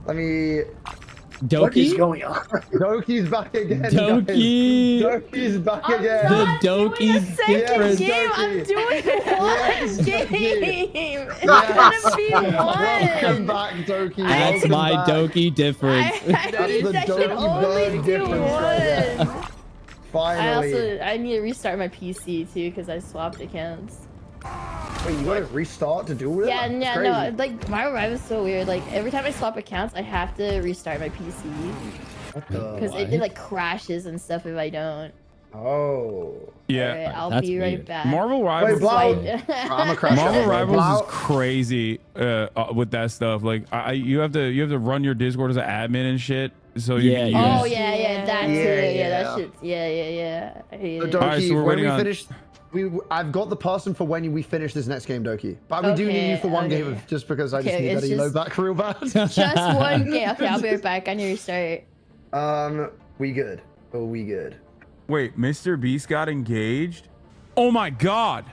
Let me. What is going on? Doki's back again. Doki. Guys. Doki's back again. The Doki's different. I'm doing one game. It's Yes. gonna be Welcome one. back, Doki. That's Welcome my back. Doki difference. That's the Doki bird difference right there. Finally. I need to restart my PC too because I swapped accounts. Wait, you gotta restart to do it? Yeah, That's no, crazy. like my Rive is so weird. Like every time I swap accounts, I have to restart my PC because it like crashes and stuff if I don't. Oh. Yeah. Alright, I'll be right back. Marvel Rivals. I'm a crash. Marvel Rivals Blau- is crazy with that stuff. Like you have to run your Discord as an admin and shit. So you can use. Oh yeah, that too. Yeah, That shit. Yeah. I hate it. Doki, Alright, so we're when waiting we on- finish, I've got the person for when we finish this next game, Doki. But we do need you for one game of, just because I just Okay, need that it's elo just- back real bad. Just one game. Okay, I'll be right back. I need to restart. We good. Oh, we good. Wait, Mr. Beast got engaged? Oh my god!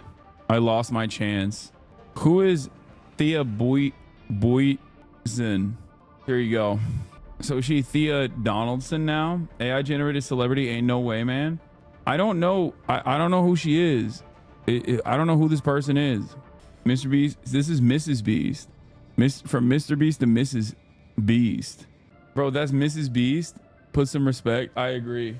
I lost my chance. Who is Thea Boyson? Here you go. So she Thea Donaldson now? AI generated celebrity? Ain't no way, man. I don't know. I don't know who she is. I don't know who this person is. Mr. Beast. This is Mrs. Beast. From Mr. Beast to Mrs. Beast. Bro, that's Mrs. Beast. Put some respect. I agree.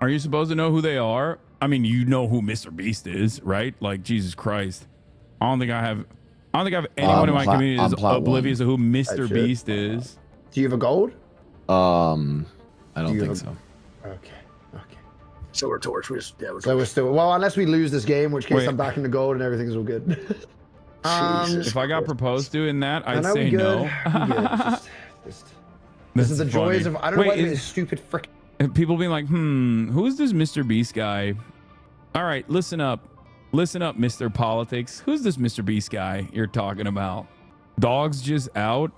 Are you supposed to know who they are? I mean, you know who Mr. Beast is, right? Like, Jesus Christ. I don't think I have anyone in my community that's oblivious to who Mr. Beast is. Do you have a gold? I don't you think have so. Okay. So we're torch. We're So we're still well, unless we lose this game, in which case Wait. I'm back in the gold and everything's all good. If I got proposed to in that, I'd know say we good. no. We good. This is the That's joys funny. of I don't know why Wait, this stupid frick. People being like, who's this Mr. Beast guy? All right, listen up, Mr. Politics. Who's this Mr. Beast guy you're talking about? Dogs just out?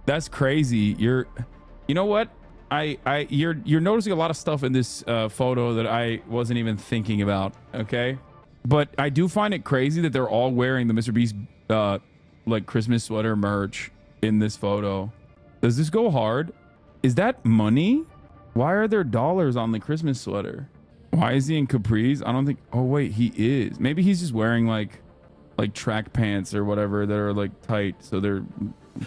That's crazy. You know what? You're noticing a lot of stuff in this photo that I wasn't even thinking about. Okay, but I do find it crazy that they're all wearing the Mr. Beast like Christmas sweater merch in this photo. Does this go hard? Is that money? Why are there dollars on the Christmas sweater? Why is he in capris? I don't think. Oh wait, he is. Maybe he's just wearing like track pants or whatever that are like tight, so they're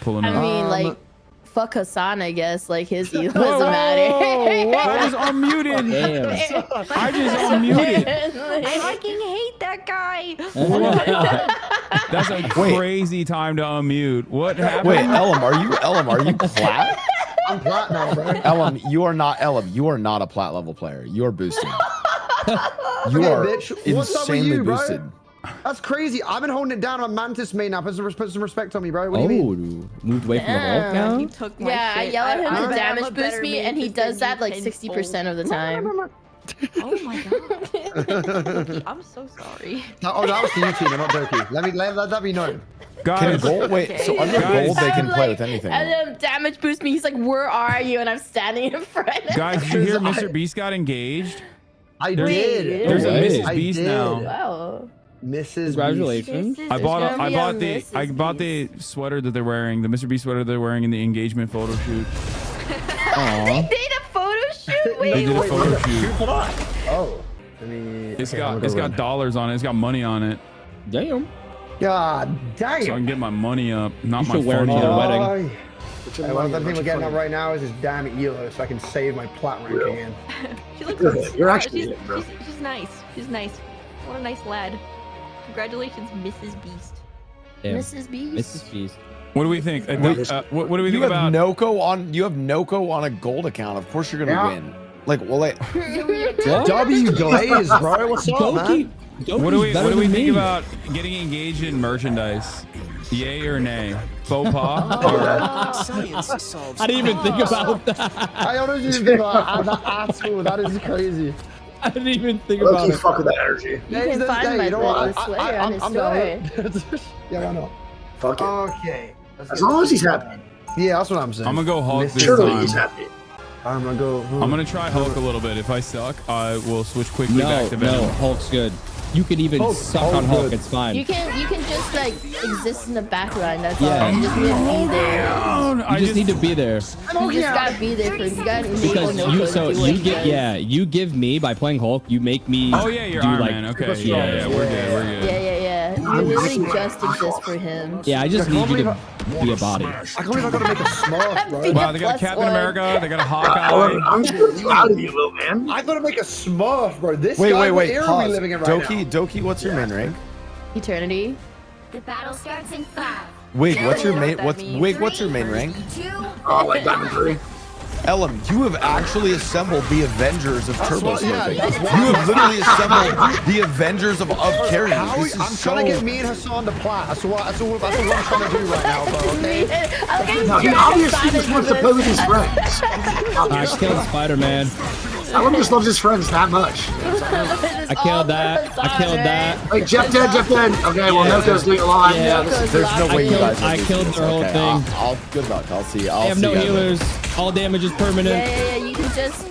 pulling. I up. mean, like, fuck Hassan, I guess. Like, his elo Whoa, doesn't matter. I just unmuted. I just unmuted. I fucking hate that guy. That's a crazy time to unmute. What happened? Wait, Ellum, are you plat? I'm plat now, bro. Ellum, you are not a plat level player. You are boosted. You Okay, are bitch. What's up with insanely you, bro? boosted. That's crazy. I've been holding it down. I'm Mantis main now. Put some respect on me, bro. What do you mean? Moved away from the vault now? He took my Yeah, I shit. yell at him I'm to a damage boost better me, mate and he than does that you like 60% of the time. Oh my god. I'm so sorry. Oh, that was the U team, not Doki. Let that be known. Can gold wait? So under gold they can play with anything. And then damage boost me. He's like, "Where are you?" And I'm standing in front. Guys, did you hear Mr. Beast got engaged? I There's- did. There's a I Mrs. Beast did. now. Wow. Mrs. Congratulations. I bought the sweater that they're wearing, the Mr. Beast sweater they're wearing in the engagement photo shoot. They did a photo shoot. They did a photo shoot. Oh. I mean, It's got dollars on it. It's got money on it. Damn. God damn. So I can get my money up, not You my should wear it funny to the up. wedding. Hey, one thing we're getting up right now is this damn Elo, so I can save my plat rank again. She looks You're actually she's, it, bro. she's nice. She's nice. What a nice lad. Congratulations, Mrs. Beast. Damn. Mrs. Beast. Mrs. Beast. What do we think? What do we You think have about? Noko on a gold account. Of course you're gonna win. Like, well, like, W Glaze, bro. What's up, man? What do we think about getting engaged in merchandise? Yay or nay? Faux pas? I didn't even think about that. I honestly didn't think about that at all. That is crazy. I didn't even think Look, about you it. fuck with that energy. You can find my brother's sweater on his story. Yeah, why not? Fuck it. Okay. As long as he's happy. Yeah, that's what I'm saying. I'm gonna go Hulk this Surely time. he's happy. I'm gonna go. I'm gonna try Hulk a little bit. If I suck, I will switch quickly back to No, Venom. Hulk's good. You can even suck on Hulk. It's fine. You can just like exist in the background. That's Yeah. all. You just need to be there. You just need to be there. You just gotta be there for. You gotta enable Because no you code so to do what you he get does. you give me by playing Hulk, you make me Oh yeah, you're do Iron like Man. Okay, yeah, we're good, we're good. Yeah. You literally just exist for him. Yeah, I just need you to be a body. I can't believe I gotta make a Smurf, bro. Wow, they got a Captain America, they got a Hawkeye. I'm getting you out of you, little man. I gotta make a Smurf, bro. This wait, guy, wait, what wait. era are we Pause. living in right now? Doki, what's your main rank? Eternity. The battle starts in 5. Wig, what's your main? that What's means. Wig? What's your main rank? 2. Oh, like Diamond 3. Ellum, you have actually assembled the Avengers of Turbo what- yeah, Smurfing. that's You what- have literally assembled the Avengers of carrying. How This is I'm so... trying to get me and Hassan to plat. That's all I'm trying to do right now, bro. Okay? No, he obviously just wants to play with his friends. I killed Spider-Man. Ellen just loves his friends that much. I killed that. I killed that. Wait, Jeff dead. Okay, well, Noko's doing a lot. Yeah. There's no way you guys. I killed their whole thing. I'll good luck. I'll see. I have no healers. All damage is permanent. Yeah. You can just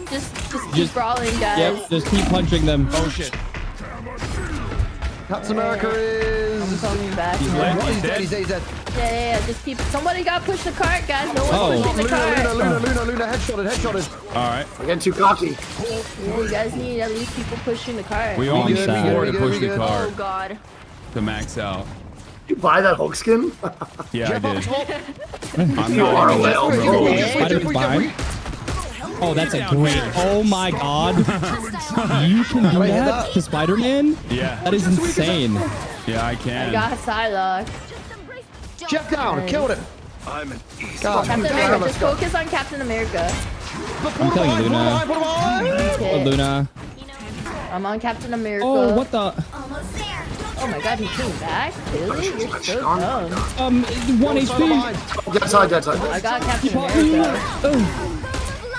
keep brawling, guys. Yep, just keep punching them. Oh shit. Captain America is. I'm coming back. He's man. dead. He's dead. He's dead. He's dead. Yeah. Just keep. Somebody got to push the cart, guys. No one's pushing the cart. Luna, headshotted. All right. We're getting too cocky. Yeah, you guys need at least people pushing the cart. We only good, need we 4 good, to we push good. the Oh car God. to max out. You buy that Hulk skin? Yeah, I did. I'm You are a not whale, even bro. Spider-Man's behind. Oh, that's a great. Oh my God. You can do that to Spider-Man? Yeah. That is insane. Yeah, I I can. got Psylocke. Jeff down. Nice. Killed him. I'm an God, Captain America. Just focus on Captain America. I'm killing Luna. Oh, Okay. Luna. I'm on Captain America. Oh, what the? Oh my God, he came back. Really? You're so dumb. 1 HP. Dead side. I got Captain America. Oh.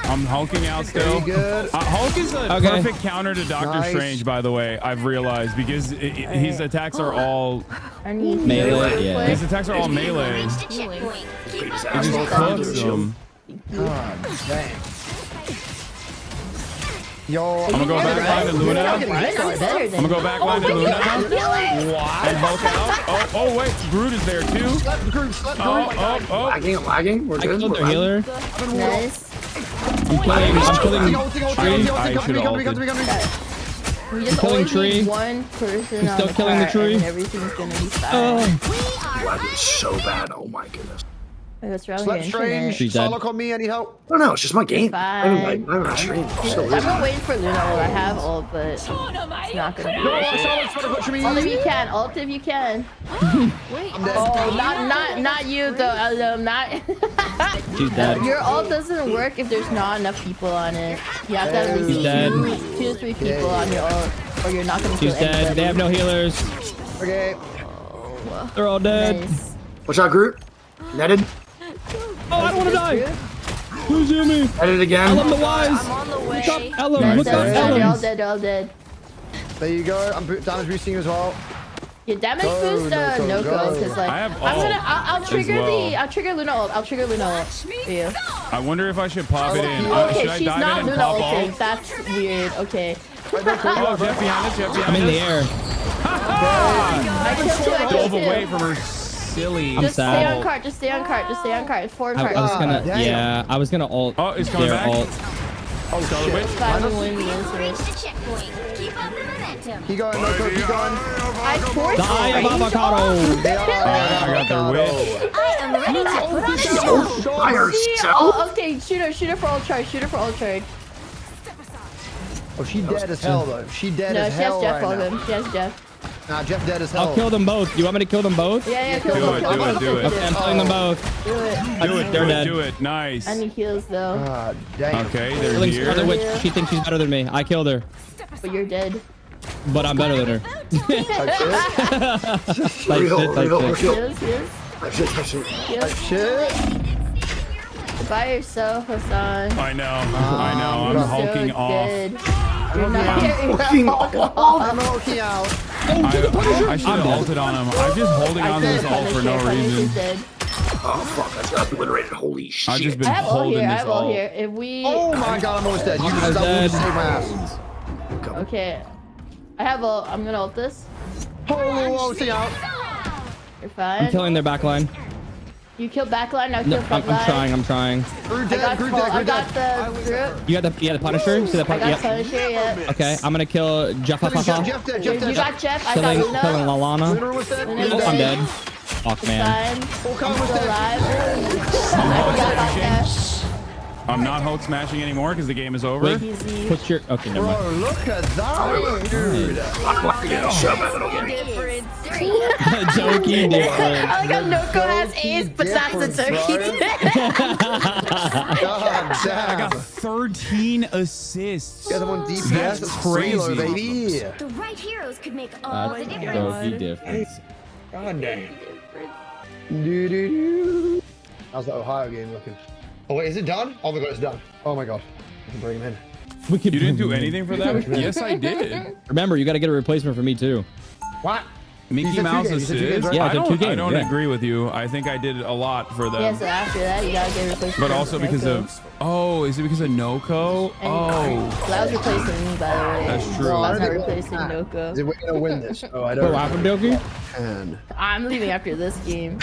I'm hulking out still. Good. Hulk is a Okay. perfect counter to Doctor Nice. Strange, by the way. I've realized because his attacks are all I need Melee, yeah. his attacks are all melee. Checkpoint. It just cooks them. God dang. Yo, I'm gonna go back line to Luna. I'm gonna go back line to Luna. And Hulk out. Oh wait, Groot is there too. Oh. Lagging. We're I good. killed their We're healer. Nice. I'm killing I should have ulted. We just killing always tree. need one person He's on still the killing the cart tree. and everything's gonna be fine. Oh. lagging so bad. Oh my goodness. What's wrong with Slap your Strange. internet? She's dead. Psylocke on me. I need help. No, it's just my game. Fine. I'm not streaming. I'm not waiting for Luna ult. I have ult, but it's not gonna be worth it. Psylocke's trying to push me. Ult if you can. Ult if you can. Wait. Oh, not you though. Not. She's dead. Your ult doesn't work if there's not enough people on it. You have to have at She's least dead. 2 to 3 people on your ult, or you're not gonna kill She's dead. anybody. They have no healers. Okay. They're all dead. Nice. Watch out, Groot. Netted. Oh, I don't want to die. Who's in me? Netted again. Ellum the wise. I'm on the way. What's up, Ellum? Nice. What's up, They're all Ellum? dead. They're all dead. There you go. I'm damage boosting you as well. Your damage Go, boost Noko, no go. because like I have I'll ult trigger as well. I'll trigger Luna ult. I'll trigger Luna ult for you. I wonder if I should pop it in. Should Okay, I she's dive not in and Luna pop ulting. ult? That's weird. Okay. Oh, Jeff behind us, Jeff behind us. I'm in the air. I killed you. I Dove killed away you. from her silly. I'm Just stay sad. on cart. Just stay on cart. Just stay on cart. Forward I cart. was gonna, yeah, I was gonna ult. Oh, it's coming their back. Ult. Oh, Scarlet Witch. Fine, we win the answer. Reach the checkpoint. Keep up the momentum. Keep going, Noko, keep going. I forced The Eye of Avocado. I got their witch. I am ready to put on the show. Fire See, cell. oh, okay, shoot her for ult charge. Shoot her for ult charge. Oh, she dead as hell though. She dead No, as she has hell Jeff right on now. him. She has Jeff. Nah, Jeff dead as hell. I'll kill them both. You want me to kill them both? Yeah, kill Do them. it, Kill do them it, both. do it. Okay, I'm killing them both. Do it. Do it, They're do it, dead. do it. Nice. I need heals though. God damn. Okay, they're Killing here. Scarlet Witch. She thinks she's better than me. I killed her, But you're dead. but I'm better than her. Like Real, shit, like real, shit. real. Heals. Heals. By yourself, Hassan. I know. I'm You're hulking so off. dead. You're not getting Fucking I'm hulking out. I should have ulted on him. I'm just holding on to this ult for no reason. Dead. Oh fuck! I just got obliterated. Holy shit! I've just I been have all holding here. I this have all ult. here. If we. Oh my god, I'm almost dead. You just dead. saved my ass. Okay. I have ult. I'm gonna ult this. Oh, see out. You're fine. I'm killing their backline. You killed backline. Now No, kill frontline. I'm trying. Group I got, dead, group full- dead, I group got dead. the group. You got the Punisher? See the I got Yep. Punisher, yeah. Okay, I'm gonna kill Jeff. Jeff dead, Jeff dead, You Jeff got Jeff. I got Killing Luna. Lalana. Luna was dead. Luna's Oh, I'm dead. Fuck, It's man. fine. Volcano I'm was still dead. alive. I'm not Hulk smashing anymore because the game is over. Easy. Put your. Okay, never Bro, mind. look at that. Dude. Jokey different. I like how Noko has Ace, but that's the turkey. God I damn. got 13 assists. Got them on DPS. That's That's crazy. crazy, baby. The right heroes could make all the difference. Jokey difference. God damn. Doo-doo-doo. How's the Ohio game looking? Oh wait, is it done? Oh my god, it's done. Oh my god. I can bring him in. We could You didn't do anything for that? Yes, I did. Remember, you got to get a replacement for me too. What? Mickey You said two Mouse games, you said two games, assist. right? Yeah, I I did don't, 2 I games, don't yeah. agree with you. I think I did a lot for them. Yeah, so after that, you gotta get a replacement. But for also because Noko. of is it because of Noko? And Oh, so that was replacing me, by the way. That's true. I was not replacing Noko. Is it we're gonna win this? Oh, I don't What know. happened, Jokey? Man. I'm leaving after this game.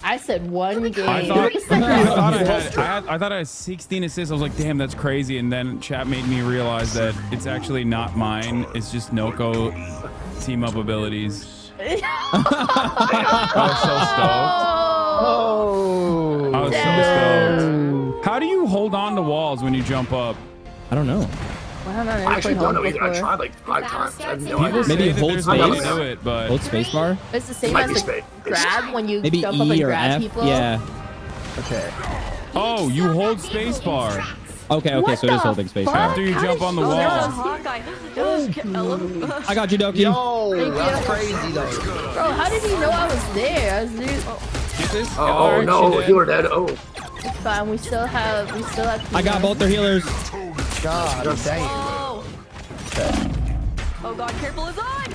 I said one game. I thought I had 16 assists. I was like, damn, that's crazy. And then chat made me realize that it's actually not mine. It's just Noko team up abilities. I was so stoked. Oh. I was so stoked. How do you hold on to walls when you jump up? I don't know. Well, I haven't I ever actually played don't Hulk know either. I before. tried like 5 times. I have no People idea. say Maybe that hold there's a way to space. do it, but Hold spacebar? It's the same Might as be the space. grab when you Maybe jump up E and or grab F? people. Yeah. Okay. oh, you hold spacebar Okay, What so it is the holding spacebar. after you jump on the Oh, there's a wall. Hawkeye. It was I got you, Doki. Yo, Thank that's you. crazy though. Bro, how did he know I was there? I was there. Get this? Oh Alright, no, she did. healer dead. Oh, It's fine. We still have. I got both their healers. God dang. Oh. Oh god, careful is on.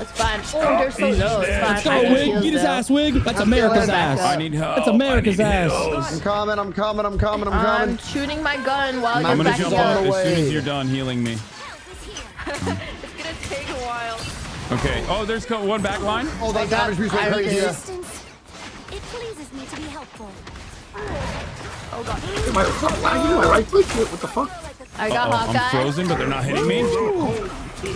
It's fine. Oh, they're so low. It's fine. Let's go, I got Wig. heals, Get his though. ass, Wig. That's America's back ass. up. I need help. That's America's I need ass. heals. I'm coming, I'm coming, I'm coming, I'm I'm coming. shooting my gun while I'm you're gonna backing jump up up. the as soon as way. you're done healing me. It's gonna take a while. Okay. Oh, there's one back line. Oh, that damage boost went I crazy. Yeah. Resistance. It pleases me to be helpful. Oh god. am I lagging? Am I right click? What the fuck? I got I'm Hawkeye. frozen, but they're not hitting me.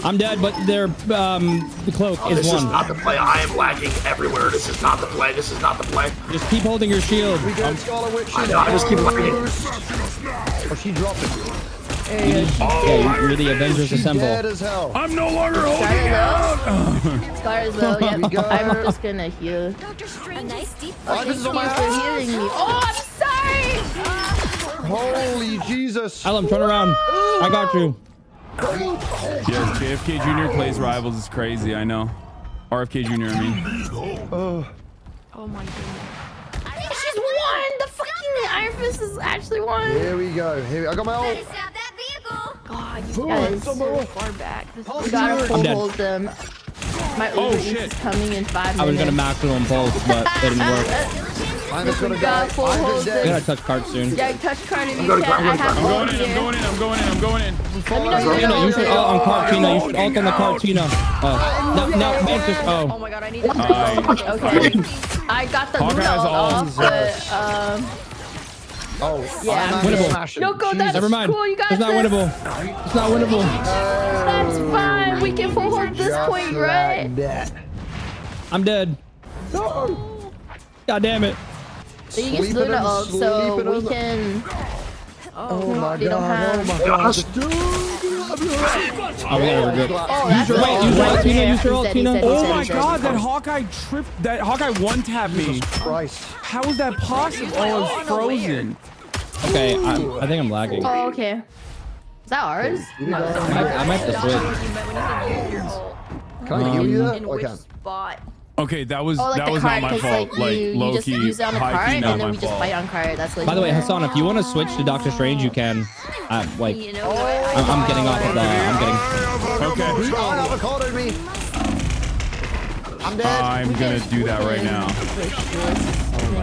I'm dead, but their the cloak Oh, is this is one. not the play. I am lagging everywhere. This is not the play. This is not the play. Just keep holding your shield. We got Scarlet Witch. I know. I just keep lagging. Oh, she dropped it. Yeah, you're the Avengers She's Assemble. dead as hell. I'm no longer holding Sorry, out. Scars though. We Yeah, go. I'm just gonna heal. Dr. Strange is deep. Oh, this is on my Thank you for healing me. Oh, I'm sorry. Holy Jesus. Alum, turn around. I got you. Yeah, JFK Jr. plays Rivals is crazy. I know. RFK Jr. I mean. Oh. Oh my goodness. She's won. The fucking Iron Fist is actually won. Here we go. Here I got my ult. Better stop that vehicle. God, you Guys, guys so far back. This we is gotta I'm full dead. hold them. My Oh, Uber Eats shit. is coming in 5 minutes. I was gonna maximum pulse, but it didn't work. I'm just gonna got go. full I'm hold just this. dead. You gotta touch card soon. Yeah, touch card if I'm you going can. I have I'm ult going in, here. I'm going in. Let me know you're Tina, you should ult on card, Tina. You should ult on the card, Tina. No, Mantis. Oh Oh. my god, I need to. Okay. I got the Hawkeye Luna has ult off, but Oh, yeah. Winnable. No, go. That's Never mind. cool. You got It's not this. winnable. It's not winnable. That's fine. We can full hold this point, right? I'm dead. No. God damn it. They use Luna ult, so we can. Oh my they don't god. have. Oh my gosh. Oh, we gotta regroup. Oh, that's Use your ult, Tina. Use your ult, He Tina. said, he Oh said, my he said. god, that Hawkeye tripped. That Hawkeye one tapped me. Christ. How is that possible? Oh, it's frozen. Okay, I think I'm lagging. Oh, okay. Is that ours? No. I might have to switch. Can I heal you that? In Oh, I which can. spot? Okay, that was Oh, like that the was card, not my because fault. like you low just key, use it on the high card, key, and not then my we just fault. fight on card. That's what. By the way, you do. Hassan, if you want to switch to Doctor Strange, you can. Like, You know what? I'm getting off of the. I'm getting. Okay. Oh, avocado me. I'm dead. I'm gonna do that right now.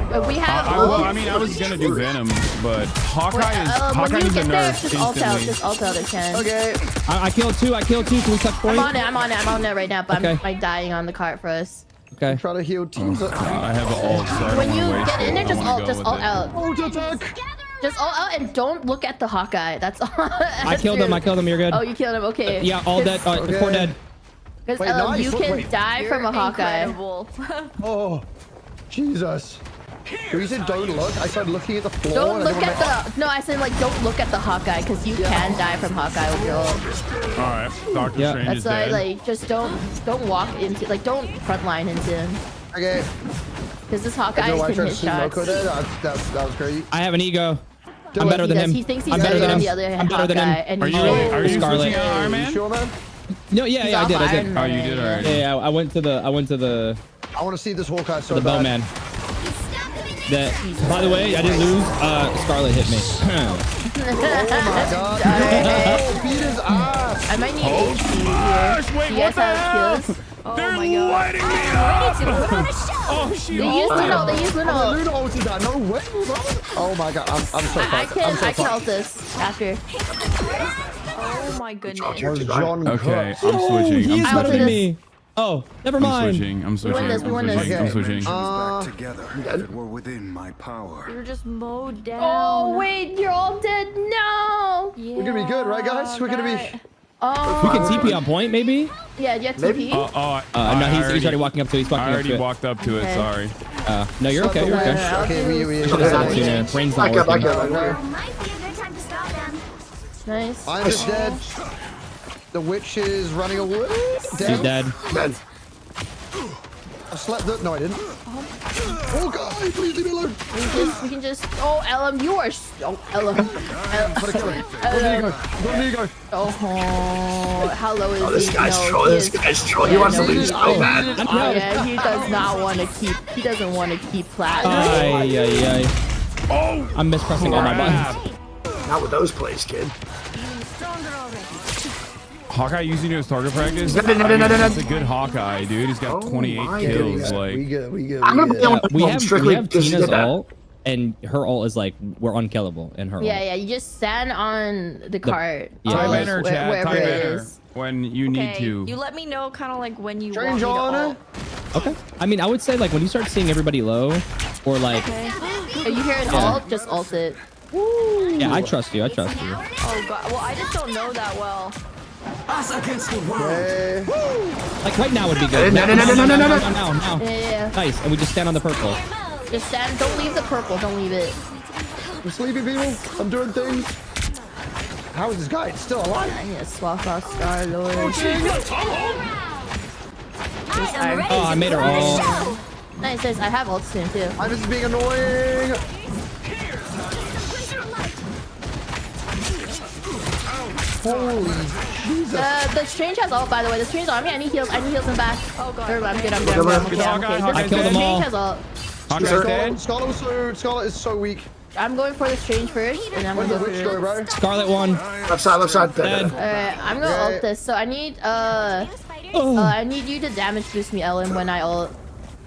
But we have. Well, I mean, I was gonna do Venom, but Hawkeye is when Hawkeye you needs a get there, nerf just ult out. instantly. Just ult out if you can. Okay. I killed two. Can we touch point? I'm on it right now, but Okay. I'm like dying on the cart for us. Okay. Try to heal teams. I have an ult, so I don't When wanna you waste get in it. there, I wanna go just with ult it. out. Ult attack. Just ult out and don't look at the Hawkeye. That's all. I killed him. You're good. Oh, you killed him. Okay. Yeah, all dead. Okay. 4 dead. Because Wait, nice. you can Wait. die from a Hawkeye. Incredible. Oh, Jesus. You said don't look. I started looking at the floor. Don't and I look didn't at the. No, I said like don't look at the Hawkeye because you can die from Hawkeye with your ult. All right, Doctor Yeah. Strange is That's why dead. like just don't walk into like don't frontline into him Okay. because this I Hawkeye know I can tried hit to Sunoco shots. there. That was great. I have an ego. Do I'm it. better than him. He thinks he's I'm better better than than him. the other I'm better than Hawkeye, him. and Are he's you Scarlet. switching out Iron You Man? sure, man? No, yeah, He's I off did. Iron Oh, Man. you did already. Yeah, I went to the I want to see this Hawkeye so the bad. bowman. That, by the way, I didn't lose. Scarlet hit me. Oh my god. Oh, beat his ass. I might need Oh, HP gosh, here. wait, Do you guys what the hell? have kills? They're my God. lighting me up. Oh, she They use ulted. Luna. They use Luna. Oh, Luna ulted that. No way, bro. Oh my god. I'm so I fucked. I'm so can fucked. ult this after. Oh my goodness. John Okay, Cook. I'm switching. He's I'm better than this. me. Oh, never I'm mind. switching. I'm switching. win this, we I'm win this. switching. I'm Okay. switching. Back together if it were within my power. You're just mowed down. Oh wait, you're all dead. No. We're gonna be good, right, guys? We're gonna be. Oh. We can TP on point, maybe. Yeah, you have TP. No, he's already walking up to it. He's walking I up already to it. walked up to it. Okay. Sorry. No, you're okay. You're okay. Okay, we Should've said it sooner. Brain's not Back up, working. back up. Might be a good time to stop them. Nice. I'm just dead. The witch is running away. She's dead. Dead. I slept. No, I didn't. Oh god, please leave me alone. We can just. Oh, Ellum, you are. Oh, Ellum. Go, Nigo. Oh, how low is Oh, this he? guy's No, troll. he This is- guy's troll. He yeah, wants to no, lose he- so oh, bad. Yeah, he does not want to keep. He doesn't want to keep platinum. Ay, ay, ay. Oh, I'm mispressing all my buttons. Not with those plays, kid. Hawkeye using you as target practice? No. That's a good Hawkeye, dude. He's got Oh 28 my kills. goodness. Like, We good. I'm gonna play on We the have strictly just to Tina's get that. ult, and her ult is like we're unkillable in her Yeah, ult. yeah. You just stand on the cart. yeah. type Like, banner, chat. wherever Type it banner is. when you need Okay, to. you let me know kind of like when you want Strange me to on ult. Okay. I mean, I would say like when you start seeing everybody low, or like, Okay. If you hear an Yeah. ult, just ult it. yeah, I trust you. I trust you. Oh god. Well, I just don't know that well. Hey. Like right now would be good. No. Now. Yeah. Nice. And we just stand on the purple. Just stand. Don't leave the purple. Don't leave it. I'm sleeping, people. I'm doing things. How is this guy still alive? I need to swap out Star Lord. Oh, I made her ult. Nice, nice. I have ult soon too. I'm just being annoying. Holy Jesus. The Strange has ult, by the way. The Strange on me. I need heals. I need heals in back. Oh god. Never mind, I'm good. I'm good. I'm okay. I'm okay. I killed them all. Strange has ult. Hawkeye's dead. Scarlet is so weak. I'm going for the Strange first, and then I'm Where's gonna the go witch for going, bro? Scarlet one. Left side. Dead. Alright, I'm gonna ult this. So I need I need you to damage boost me, Ellen, when I ult.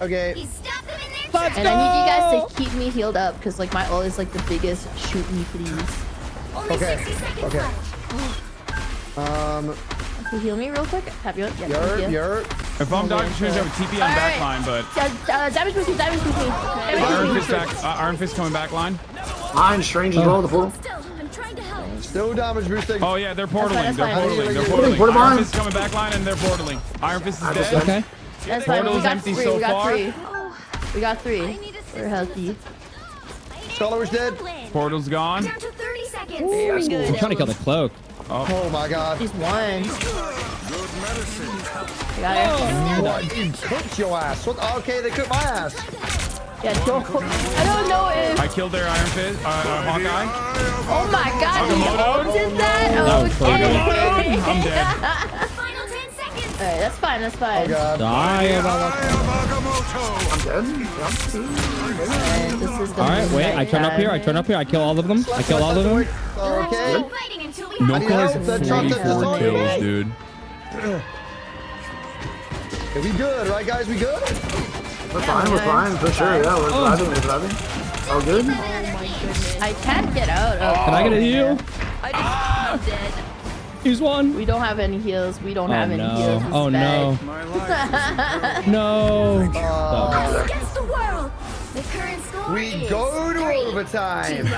Okay. Fuck! Let's And I need you guys to keep me healed up because like my ult is like the biggest. Shoot me, please. Okay. Okay. Can you heal me real quick? Have you? Yeah. You're. If I'm Dr. Strange, I would TP on backline, but Damage boost me. Damage boost me. Iron Fist back. Iron Fist coming backline. Mine, Strange as well, the portal. Still damage boosting. Oh yeah, they're portaling. That's fine. They're portaling. Portal Iron mine. Fist coming backline and they're portaling. Iron Fist is dead. Okay. That's fine. Portal's empty so far. We got 3. We're healthy. Scholar was dead. Portal's gone. Down to 30 seconds. Very good. I'm trying to kill the cloak. Oh my god. He's one. I got it. What? You cooked your ass. What? Okay, they cooked my ass. Yeah, I don't know if. I killed their Iron Fist, Hawkeye. Oh my god, he Agamotto? ulted that? Okay. I'm dead. Final 10 seconds. Alright, that's fine, that's fine. Oh god. I'm dead. Alright, this is the All right, wait. I turn up here. I turn up here. I kill all of them. I kill all of them. Okay. Fighting until we No I need cars help. That truck that's 44 on kills, you. dude. Are we good, right, guys? We good? We're fine, for sure, yeah, we're driving. All good? I can't get out of. Can I get a heal? I'm dead. He's one. We don't have any heals. We don't Oh have any heals. no. This Oh is no. bad. No. against the world. The current score We is go to 3, overtime. 3.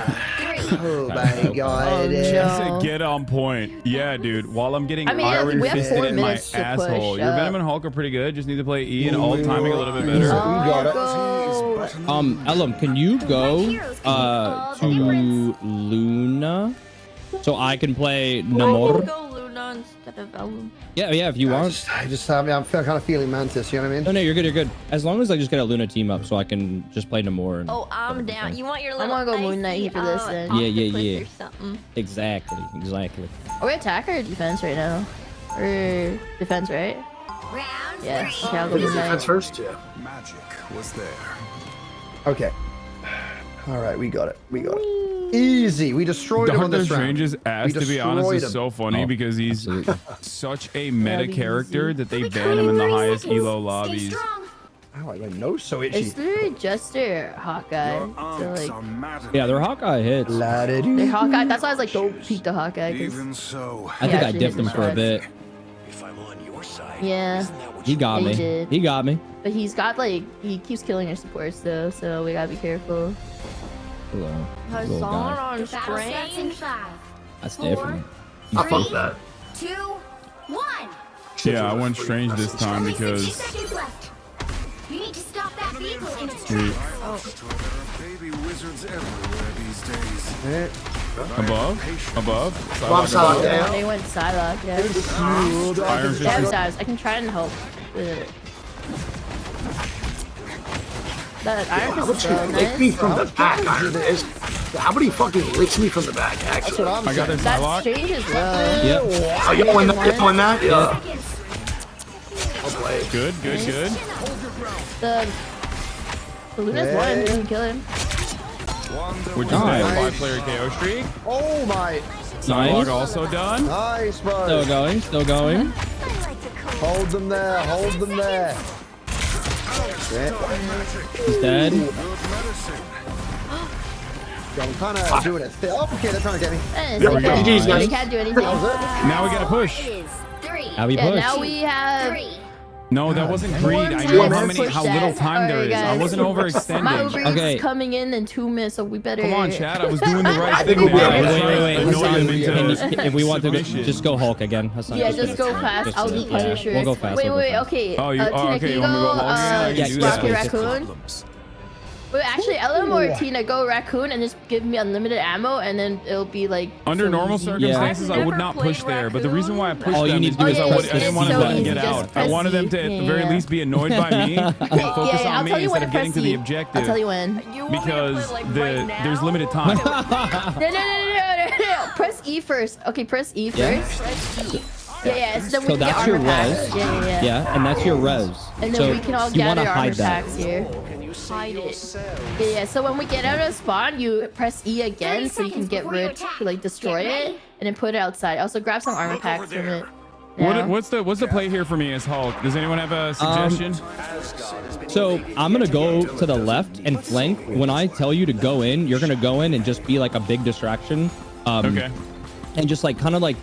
Oh my god. no. Get on point. Yeah, dude. While I'm getting I mean, Iron we have Fisted 4 in my minutes to push asshole. Your up. Venom and Hulk are pretty good. Just need to play E and alt timing a little bit better. Ellum, can you go to Luna so I can play Namor? Go Luna instead of Ellum. Yeah, if you want. I just I'm kind of feeling Mantis, you know what I mean? No, you're good, you're good. As long as I just get a Luna team up so I can just play Namor. Oh, I'm down. You want your little I'm gonna go Moon Knight icy, here for this then. Yeah. or something. Exactly. Are we attack or defense right now? Or defense, right? Round Yeah. 3. Okay, I'll go Moon Defense Knight. first, yeah. Magic was there. Okay. All right, we got it. We got it. Easy. We destroyed him in Doctor this round. Strange's ass, We to be honest, destroyed is him. so funny because he's such a meta he's character that they ban him in the highest elo Stay lobbies. strong. Ow, my nose so itchy. It's literally just their Hawkeye. So like, Yeah, they're Hawkeye hits. their Hawkeye. That's why I was like, don't peek the Hawkeye. 'Cause Even so, I think I actually dipped hit him for a the bit. if I'm on your side, yeah, He got He me. did. He got me. but he's got like he keeps killing your supports though, so we gotta be careful. Hello. Hassan Little guy. on The battle starts in Strange. 5. That's 4, different. I fuck that. 2, 1. Yeah, I went Strange this time Only 60 because seconds left. You need to stop that vehicle in its we tracks. baby wizards everywhere these days. above. Bomb Psylocke Psylocke, above. yeah. They went Psylocke. Yeah. Iron They have Fist. dives. I can try and help with it. That Iron How Fist is about so you lick me nice. from the back, Iron Fist? How about he fucking licks me from the back, actually? That's what I'm I got saying. this That's Psylocke. strange as well. Yep. Oh, you win that? You win that? Yeah. I'll play. Good. The Luna's one. You can kill him. Which is Nice. a 5-player KO streak. Oh my. Psylocke Nice. also done. Nice, bro. Still going. Still going. Hold them there. Hold them there. Yeah. He's dead. I'm kind of doing it. Oh, okay, they're trying to get me. And There we go. GG's, They guys. can't do anything. Now we gotta push. Is 3. Now we Yeah, push. now we have. 3. No, that wasn't greed. I Two know how minutes. many, how little time there is. I wasn't My overextending. Uber Okay. is coming in 2 minutes, so we better. Come on, Chad. I was doing the right thing. we'll be man. okay. I was Wait. trying to annoy Hassan, them into if we want to go, submission. just go Hulk again. Hassan, Yeah, just go gonna- fast. just I'll to- do yeah, Punisher. We'll go fast. Wait, we'll go fast. okay. Oh, Tina, you- oh, okay, can you you want me to go go Hulk? Yeah, I can do that. Rocky Yes, Raccoon? Wait, actually, Ellen or Tina, go Raccoon and just give me unlimited ammo, and then it'll be like. Under so normal easy. circumstances, I would not Never push played there. But the reason why I pushed All you them need is to do because is press I didn't want it's them so to easy, get just out. I press wanted them to at the very yeah. least be annoyed by me and focus Yeah, on I'll me tell you when instead of to getting press to the E. objective. I'll tell you when. You want me to Because play, like, right now? there's limited time. No. Press E first. Okay, press E Yeah. first. Yeah. So then we So can that's get your armor packs. res. Yeah. Yeah, and that's your res. And then So we can all you gather wanna armor hide that. packs here. Hide it. Yeah. So when we get out of spawn, you press E again so you can get rid to like destroy it and then put it outside. Also grab some armor packs from it. Yeah. What's the play here for me as Hulk? Does anyone have a suggestion? So I'm gonna go to the left and flank. When I tell you to go in, you're gonna go in and just be like a big distraction. Okay. And just like kind of like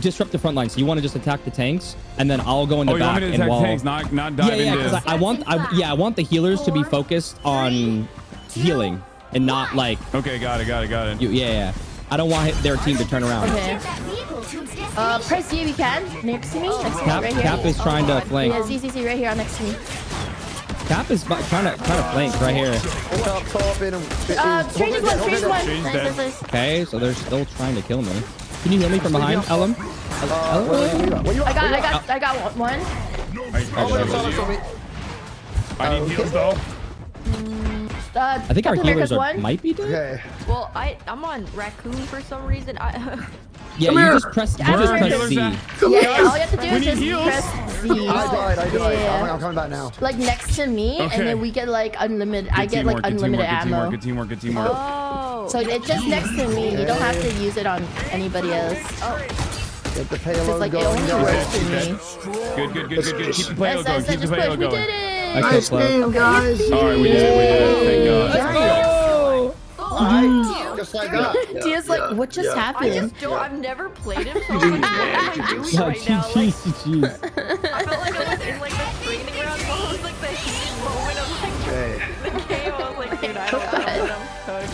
disrupt the front line. So you want to just attack the tanks, and then I'll go in the you back want me to and attack wall. tanks, not dive Yeah, into. because I want the healers to be focused on healing and not like. Okay, got it. Yeah. I don't want their team to turn around. Okay. Press U, you can. Next to me. Next to me, Cap, right here. Cap is trying to flank. Yeah, see, right here, next to me. Cap is trying to flank right here. Strange is one. Nice. Okay, so they're still trying to kill me. Can you heal me from behind, Ellum? I got one. I need heals though. I think our Captain healers America's might be dead. Well, I'm on Raccoon for some reason. Yeah, you just press C. Yeah, all you have to do is just press Z. I died. Yeah. I'm coming back now. Like next to me, Okay. and then we get like unlimited. I get Teamwork, like unlimited ammo. Good teamwork. Oh. So it's just next to me. You don't have to use it on anybody else. Get the It's payload just like it going. only works to me. Good. Keep the payload going. Keep the Just push. payload We going. did it. Nice game, guys. All right, we did it. Thank God. Just like that. Tia's like, what just happened? I've never played him, so I'm like, what am I doing right now? Like, I felt like I was in like the training round, so it was like the heat moment of like the game. I was like, dude, I don't know what I'm cooked.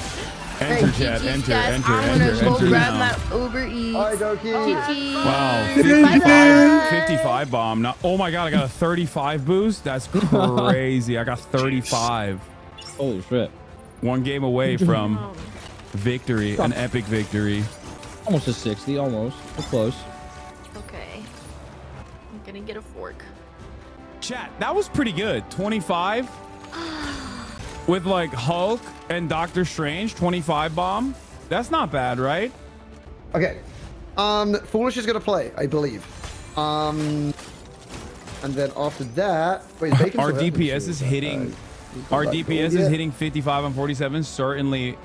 Enter chat. Enter I'm gonna go grab now. my Uber Eats. Hi, Doki. Wow, 55 bomb. Now, oh my God, I got a 35 boost. That's crazy. I got 35. Holy shit. One game away from victory, an epic victory. Almost a 60, almost. We're close. Okay. I'm gonna get a fork. Chat, that was pretty good. 25 with like Hulk and Doctor Strange, 25 bomb. That's not bad, right? Okay. Foolish is gonna play, I believe. And then after that, wait, Bacon Our still has DPS is hitting. Our DPS is hitting 55 on 47. Certainly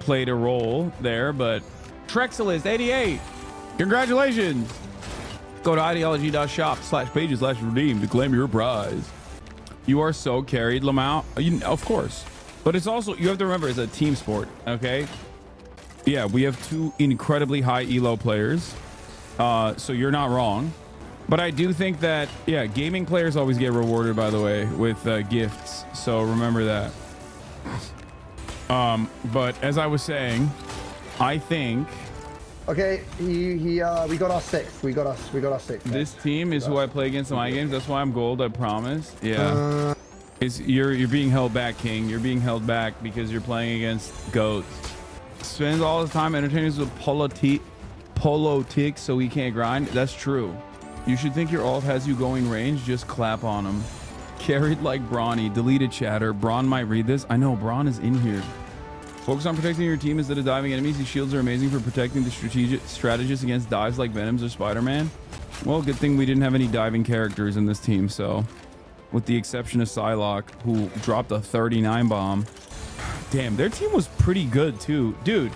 played a role there, but Trexelist 88. Congratulations. Go to ideology.shop/pages/redeem to claim your prize. You are so carried, Lamau. Of course. But it's also, you have to remember, it's a team sport, okay? Yeah, we have two incredibly high elo players. So you're not wrong. But I do think that, yeah, gaming players always get rewarded, by the way, with gifts. So remember that. But as I was saying, I think... Okay, we got our sixth. We got our sixth. This team is who I play against in my games. That's why I'm gold, I promise. Yeah. You're being held back, King. You're being held back because you're playing against goats. Spends all his time entertaining us with politics so he can't grind. That's true. You should think your ult has you going range. Just clap on him. Carried like Brawny. Deleted chatter. Braun might read this. I know Braun is in here. Focus on protecting your team instead of diving enemies. These shields are amazing for protecting the strategists against dives like Venoms or Spider-Man. Well, good thing we didn't have any diving characters in this team, so with the exception of Psylocke, who dropped a 39 bomb. Damn, their team was pretty good too. Dude,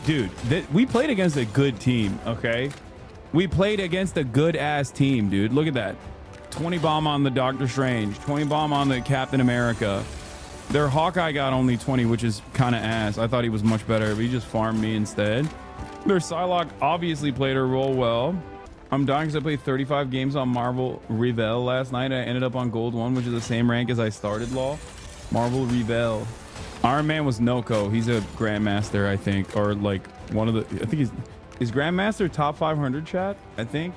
we played against a good team, okay? We played against a good-ass team, dude. Look at that. 20 bomb on the Doctor Strange. 20 bomb on the Captain America. Their Hawkeye got only 20, which is kind of ass. I thought he was much better, but he just farmed me instead. Their Psylocke obviously played her role well. I'm dying because I played 35 games on Marvel Revel last night. I ended up on Gold 1, which is the same rank as I started, lol. Marvel Revel. Iron Man was Noko. He's a Grandmaster, I think. Or like one of the... I think he's... Is Grandmaster top 500, chat? I think.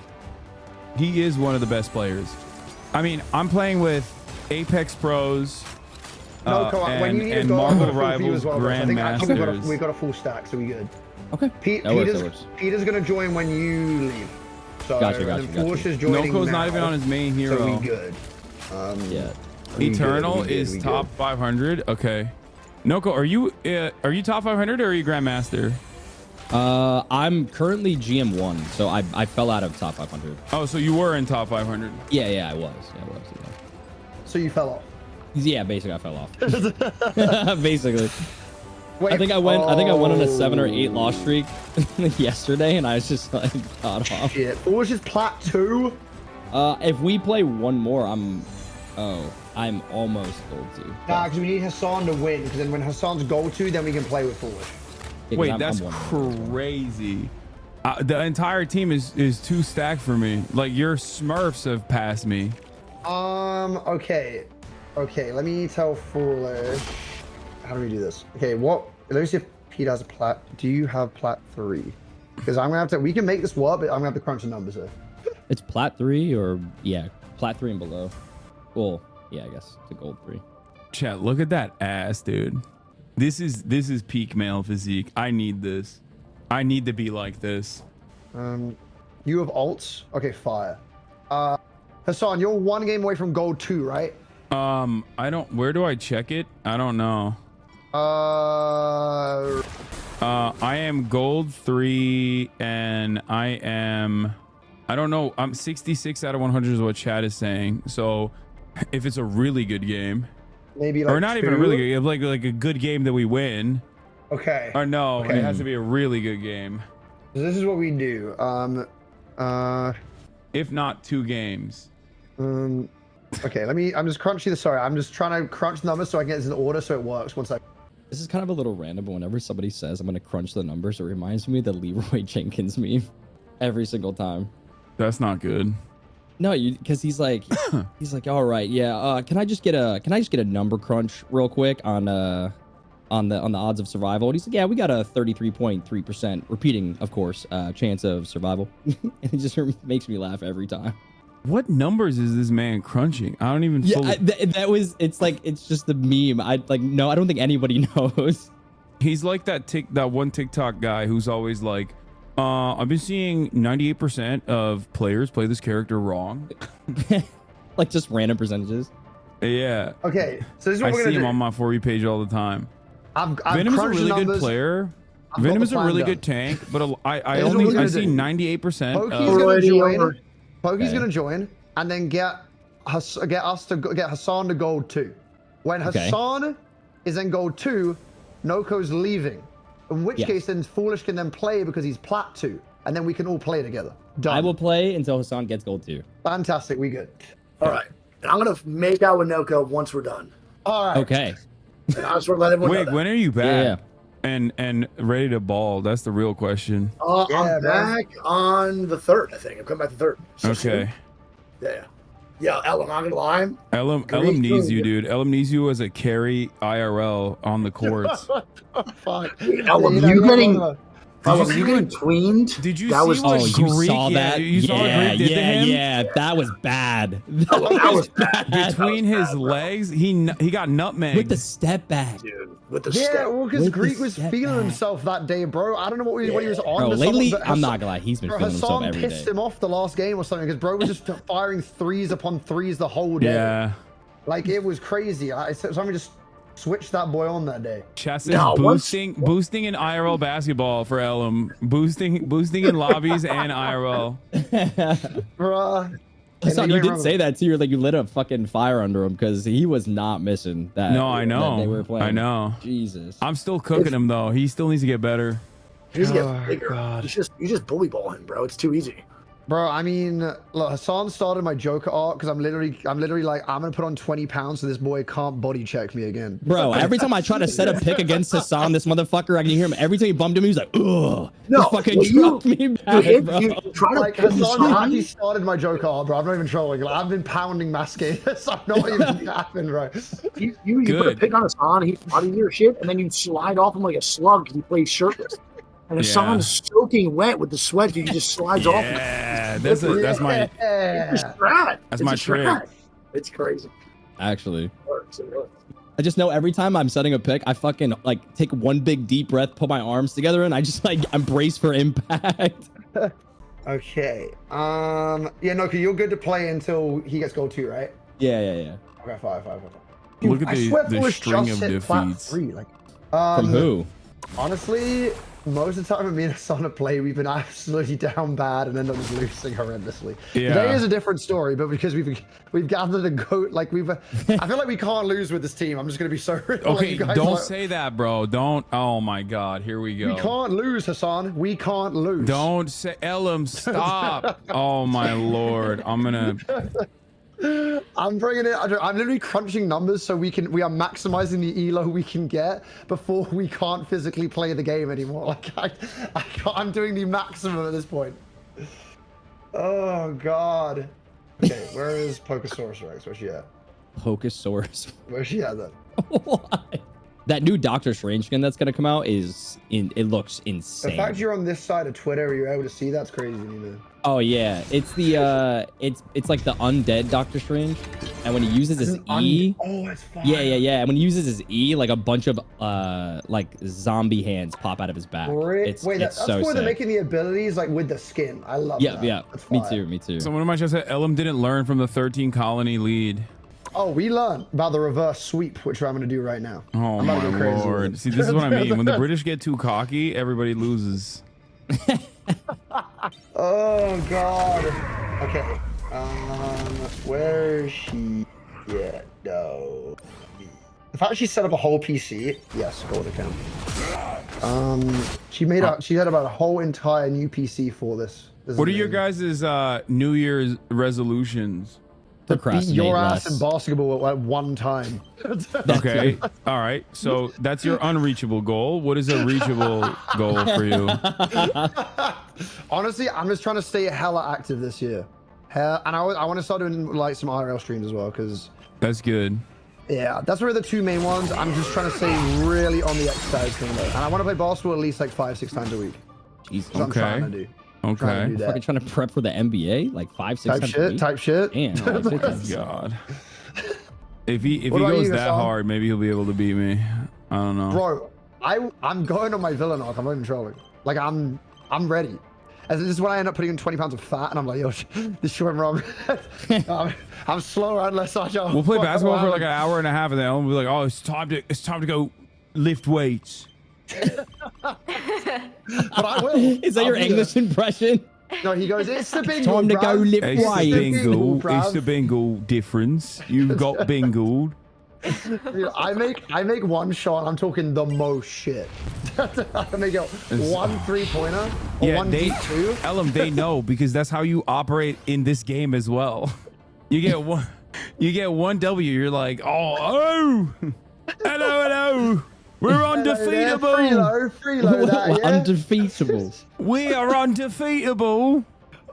He is one of the best players. I mean, I'm playing with Apex Pros and Marvel Rivals Grandmasters. We got a full stack, so we good. Okay. Peter's gonna join when you leave. So Gotcha. Noko's not even on his main hero. So we good. Yeah. Eternal is top 500. Okay. Noko, are you top 500 or are you Grandmaster? I'm currently GM1, so I fell out of top 500. Oh, so you were in top 500? Yeah, I was. So you fell off? Yeah, basically I fell off. Basically. Wait, I think I went on a 7 or 8 loss streak yesterday, and I was just like caught off. Shit. What was just plat 2? If we play one more, I'm almost gold 2. Nah, because we need Hassan to win. Because then when Hassan's gold 2, then we can play with Foolish. Yeah, Wait, that's crazy. The entire team is 2 stacked for me. Like your Smurfs have passed me. Okay. Let me tell Foolish. How do we do this? Okay, let me see if Pete has a plat. Do you have plat 3? Because I'm gonna have to. We can make this work, but I'm gonna have to crunch the numbers here. It's plat 3 or plat 3 and below. Well, yeah, I guess it's a gold 3. Chat, look at that ass, dude. This is peak male physique. I need this. I need to be like this. You have alts. Okay, fire. Hassan, you're 1 game away from gold 2, right? I don't. Where do I check it? I don't know. I am gold 3, and I don't know. I'm 66 out of 100 is what chat is saying. So, if it's a really good game, maybe like or not 2? even a really good, like a good game that we win. Okay. Or no, okay. It has to be a really good game. So this is what we do. If not 2 games. Okay, I'm just crunching I'm just trying to crunch the numbers so I can get this in order so it works. 1 second. This is kind of a little random, but whenever somebody says I'm gonna crunch the numbers, it reminds me of the Leroy Jenkins meme every single time. That's not good. No, because he's like, all right, yeah. Can I just get a number crunch real quick on the odds of survival? And he's like, yeah, we got a 33.3% repeating, of course, chance of survival. And it just makes me laugh every time. What numbers is this man crunching? I don't even. Yeah, it's just the meme. I don't think anybody knows. He's like that one TikTok guy who's always like, I've been seeing 98% of players play this character wrong. Like just random percentages. Yeah. Okay, so this is what we're I gonna see do. him on my For You page all the time. I've Venom is a crunched the really numbers. good player. I've Venom got is the a plan really done. good tank, but I Here's what we're gonna see do. 98%. Pokey's gonna join. Pokey's gonna join, and then get Hassan to gold 2. When Hassan is in gold 2, Noko's leaving. In which case, then Foolish can then play because he's plat 2, and then we can all play together. Done. I will play until Hassan gets gold 2. Fantastic, we good. All right, and I'm gonna make out with Noko once we're done. All right. Okay. And I just want to let everyone know Wait, that. when are you back? Yeah. And ready to ball? That's the real question. I'm back on the 3rd, I think. I'm coming back the 3rd. So Okay. soon. Yeah, El, I'm not gonna lie. Elam needs you, dude. Elam needs you as a carry IRL on the courts. Fuck. El, you getting tweened? Did you that see was what you Greek? saw Yeah, that? you saw what Greek did to him? Yeah, that was bad. That was bad. Between his legs, he got nutmegged With the step back. Dude, with the Yeah, step. well, because Greek was feeling himself that day, bro. I don't know what he was on. Bro, but lately, someone- I'm not gonna lie, he's been Bro, feeling himself Hassan every day. pissed him off the last game or something because bro was just firing 3s upon 3s the whole day. Yeah. Like it was crazy. Someone just switched that boy on that day. Chess is boosting in IRL basketball for Elam. Boosting in lobbies and IRL. Bruh. Hassan, you did say that too. You're like, you lit a fucking fire under him because he was not missing that. No, I that know. they were playing. I know. Jesus. I'm still cooking him though. He still needs to get better. You just get bigger. You just bully ball him, bro. It's too easy. Bro, I mean, look, Hassan started my Joker arc because I'm literally like, I'm gonna put on 20 pounds so this boy can't body check me again. Bro, every time I try to set a pick against Hassan, this motherfucker, I can hear him. Every time he bumped him, he was like, ugh. No, Just fucking dropped me back, bro. You try to Like pick Hassan Hassan. actually started my Joker arc, bro. I'm not even trolling. Like, I've been pounding Mascadas. I'm not even laughing, bro. You put a pick on Hassan, he's body your shit, and then you slide off him like a slug because he plays shirtless. And Hassan's soaking wet with the sweat, he just slides off. Yeah, that's my It's a strat. That's It's my a trick. strat. It's crazy. Actually. It works. I just know every time I'm setting a pick, I fucking like take one big deep breath, put my arms together, and I just like embrace for impact. Okay. Yeah, no, you're good to play until he gets gold 2, right? Yeah. Okay, five. Look at I swear the Foolish string just of hit plat defeats. 3. Like, From who? Honestly, Most of the time when me and Asana play, we've been absolutely down bad and end up just losing horrendously. Yeah. Today is a different story, but because we've gathered a goat, like I feel like we can't lose with this team. I'm just gonna be so real. Okay, like, don't say that, bro. Don't. Oh my God, here we go. We can't lose, Hassan. We can't lose. Don't say, Elam, stop. Oh my Lord, I'm gonna. I'm bringing it. I'm literally crunching numbers so we are maximizing the elo we can get before we can't physically play the game anymore. Like I'm doing the maximum at this point. Oh God. Okay, where is Pokesaurus Rex? Where's she at? Pokesaurus. Where's she at then? Why? That new Doctor Strange skin that's gonna come out it looks The insane. fact you're on this side of Twitter, you're able to see that's crazy to me, man. Oh yeah, it's the it's like the undead Doctor Strange, and when he uses his E, oh, it's fine. yeah, and when he uses his E, like a bunch of like zombie hands pop out of his back. Wait, that's so more than sick. making the abilities like with the skin. I love that. Yeah, That's me fire. too. Someone in my chat said Elam didn't learn from the 13 colony lead. Oh, we learned about the reverse sweep, which I'm going to do right now. Oh I'm my about to go crazy with Lord. it. See, this is what I mean. When the British get too cocky, everybody loses. Oh God. Okay. Where is she? Yeah, no. The fact she set up a whole PC. Yes, gold account. She had about a whole entire new PC for this. What are your guys' New Year's resolutions? To beat your ass in basketball at one time. Okay. All right. So that's your unreachable goal. What is a reachable goal for you? Honestly, I'm just trying to stay hella active this year. And I want to start doing like some IRL streams as well, because that's good. Yeah, that's really the two main ones. I'm just trying to stay really on the exercise thing though. And I want to play basketball at least like 5-6 times a week. Jesus. That's what I'm trying to do. Okay. Fucking trying to prep for the NBA, like 5-6 times a week. Type shit. Damn. Oh my God. If he What about goes you, that Hassan? hard, maybe he'll be able to beat me. I don't know. Bro, I'm going on my villain arc. I'm not even trolling. Like I'm ready. As this is when I end up putting in 20 pounds of fat, and I'm like, yo, this shit went wrong. I'm slower and less agile. We'll play basketball for like an hour and a half, and then we'll be like, oh, it's time to go lift weights. But I will. Is that your English impression? No, he goes, it's the bingo. Time to go bruv. lift It's the weights. bingle. bruv. It's the bingle difference. You've got bingled. Dude, I make one shot. I'm talking the most shit. I make a 1 3-pointer or Yeah, 1 D2. Elam, they know because that's how you operate in this game as well. You get one W. You're like, hello, we're undefeatable. Freelo that, We're yeah? undefeatable. We are undefeatable.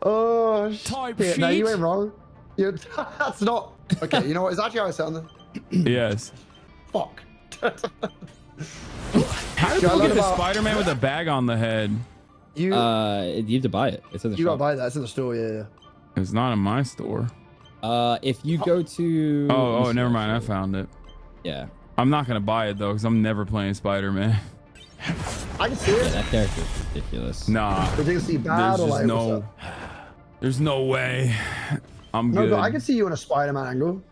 Oh, Type shit. No, you shit. ain't wrong. That's not. Okay, you know what? It's actually how I sound. Yes. Fuck. How do people get the Spider-Man with a bag on the head? You have to buy it. It's in the You shop. gotta buy that. It's in the store, yeah. It's not in my store. If you go to Oh, never mind. I found it. Yeah. I'm not gonna buy it though, because I'm never playing Spider-Man. I can see Yeah, it. that character's ridiculous. Nah. Ridiculously bad or like what's up? There's no way. I'm No, good. but I can see you in a Spider-Man angle.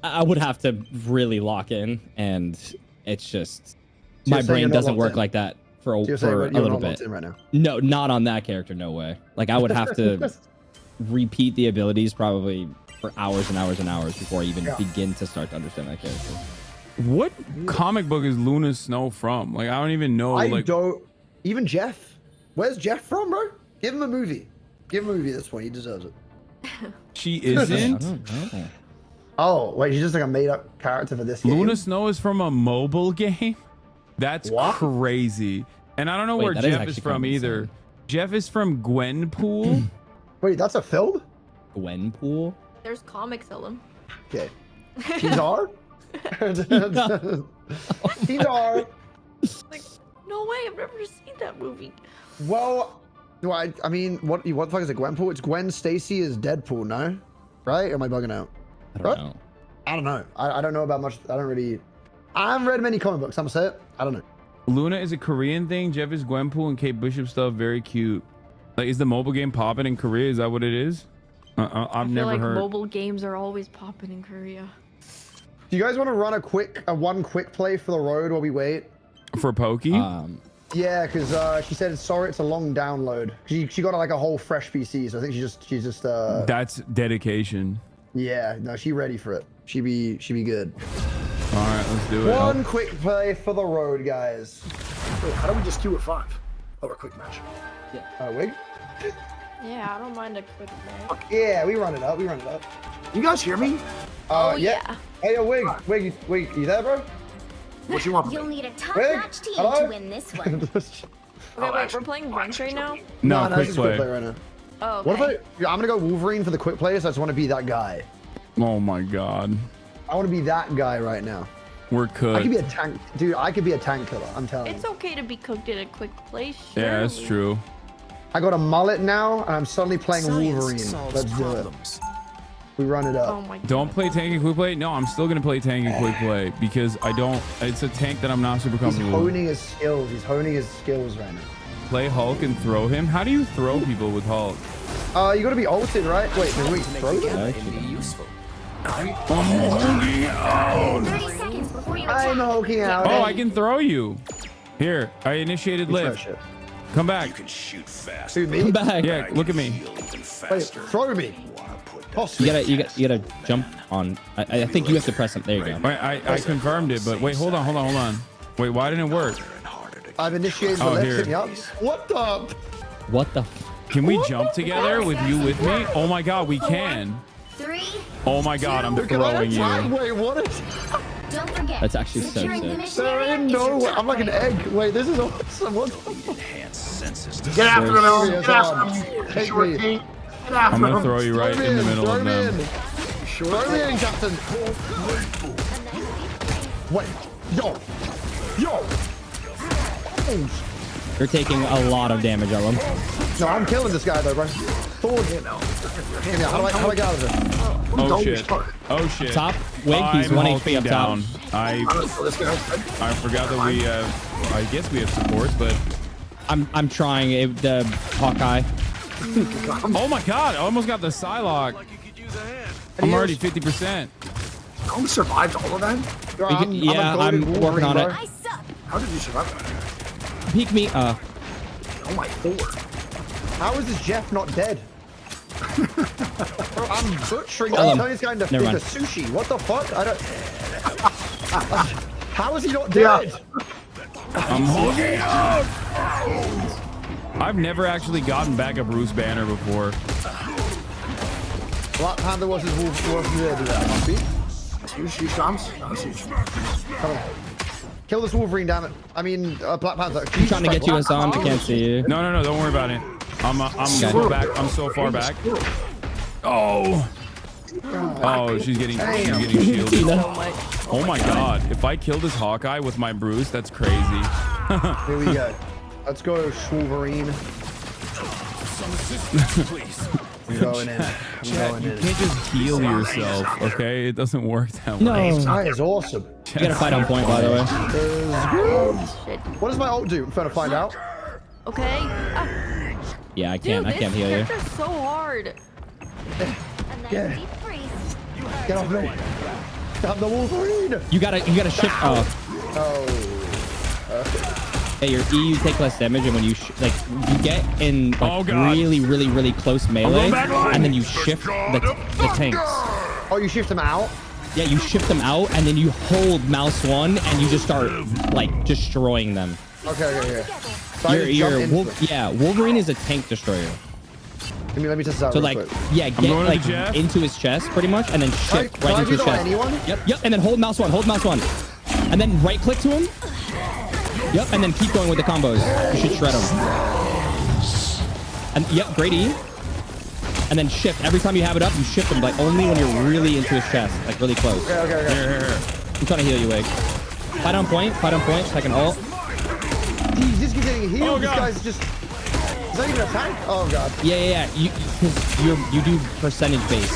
I would have to really lock in, and it's just So you're my saying brain you're not doesn't locked work in? like that for a So you're saying for a you're little not locked bit. in right now? No, not on that character. No way. Like I would have to repeat the abilities probably for hours and hours and hours before I even begin to start to understand that character. What comic book is Luna Snow from? Like I don't even know. I Like don't. Even Jeff. Where's Jeff from, bro? Give him a movie. Give him a movie at this point. He deserves it. she isn't. Oh, wait, she's just like a made-up character for this game. Luna Snow is from a mobile game. That's crazy. And I don't know Wait, where that is Jeff is actually from kind of either. insane. Jeff is from Gwenpool. Wait, that's a film? Gwenpool? There's comics of them. Okay. She's hard? She's hard. Like, no way, I've never seen that movie. Well, I mean, what the fuck is it, Gwenpool? It's Gwen Stacy is Deadpool, no? Right? Or am I bugging out? I don't know. I don't know. I don't know about much. I haven't read many comic books. I'm gonna say it. I don't know. Luna is a Korean thing. Jeff is Gwenpool and Kate Bishop stuff. Very cute. Like, is the mobile game popping in Korea? Is that what it is? I've I feel never like heard. mobile games are always popping in Korea. Do you guys want to run a one quick play for the road while we wait? For Pokey? Yeah, because she said sorry, it's a long download. She got like a whole fresh PC, so I think she's just. That's dedication. Yeah, no, she ready for it. She be good. All right, let's do it. One quick play for the road, guys. Wait, how do we just do a 5? Oh, a quick match. Yeah. Wig? Yeah, I don't mind a quick match. Yeah, we run it up. You guys hear me? Yeah. Hey, yo, Wig, you there, bro? What you want? You'll need a Wig? top-notch team Hello? to win this one. Okay, wait, we're playing ranked right now? No, it's quick just play. right now. Oh, okay. What if I'm gonna go Wolverine for the quick play, so I just want to be that guy. Oh my god. I want to be that guy right now. We're I cooked. could be a tank, dude. I could be a tank killer. I'm telling you. It's okay to be cooked in a quick place. Yeah, that's true. I got a mullet now, and I'm suddenly playing Wolverine. Let's do it. We run it up. Oh my god. Don't play tank and quick play. No, I'm still gonna play tank and quick play because I don't. It's a tank that I'm not super He's comfortable with. honing his skills. He's honing his skills right now. Play Hulk and throw him. How do you throw people with Hulk? You gotta be ulted, right? Wait, can we throw them? I'm hulking out. 30 seconds before you I'm hulking out. Oh, I can throw you. Here, I initiated lift. Come back. You can shoot fast. Shoot me? Come back. Yeah, look at me. Wait, throw me. You gotta jump on. I think you have to press something. There you go. Wait, I confirmed it, but wait, hold on. Wait, why didn't it work? I've initiated the Oh, left. here. Hit me up. What the? What the? Can we jump together with you with me? Oh my god, we can. 3. Oh my god, I'm throwing you. Wait, what is? Don't forget. That's actually so securing the sick. mission There area ain't is no your way. top I'm like an priority. egg. Wait, this is awesome. What? Get after him, Ellen. Get after him. Take Short me. team. Get after I'm gonna him. throw you right in the middle of them. Throw me in, Captain. Wait. Yo. You're taking a lot of damage, Ellen. No, I'm killing this guy though, bro. Forward. How do I get out of this? Oh shit. Oh shit. Top Wig, he's I'm 1 hulking HP up top. down. I forgot that we have. I guess we have supports, but I'm trying it, the Hawkeye. oh my god, I almost got the Psylocke. I'm already 50%. Don't survived all of that? I'm working on it. How did you survive that? Peek me. Oh my lord. How is this Jeff not dead? Bro, I'm butchering. Ellen, I'm telling this guy to never the mind. sushi. What the fuck? I don't. How is he not dead? I'm hulking out. I've never actually gotten back a Bruce Banner before. Black Panther was his wolf. Was there? Do that? Sushi comes. Come on. Kill this Wolverine, damn it. I mean, Black Panther. I'm trying to get you, Hassan. I can't see you. No, don't worry about it. I'm so back. I'm so far back. Oh. Oh, she's getting shielded. Oh my god. If I kill this Hawkeye with my Bruce, that's crazy. Here we go. Let's go, Wolverine. I'm going in. You can't just heal yourself, okay? It doesn't work that No. way. That is awesome. You gotta fight on point, by the way. What does my ult do? I'm trying to find out. Okay. Yeah, I Dude, can't heal you. this character's so hard. Yeah. Get off me. I'm the Wolverine. You gotta shift. Hey, your EU take less damage, and when you you get in like really close melee, and then you shift the tanks. Oh, you shift them out? Yeah, you shift them out, and then you hold mouse 1, and you just start like destroying them. Okay. So Wolverine is a tank destroyer. Let me test this out So real like, quick. yeah, get like into his chest pretty much, and then shift Can I right do into his that on chest. anyone? Yep, and then hold mouse 1, and then right click to him. Yep, and then keep going with the combos. You should shred him. And yep, great E. And then shift. Every time you have it up, you shift him, like only when you're really into his chest, like really close. Okay. Here. I'm trying to heal you, Wig. Fight on point, second ult. He's just getting healed. This guy's just. Is that even a tank? Oh god. Yeah. You do percentage base.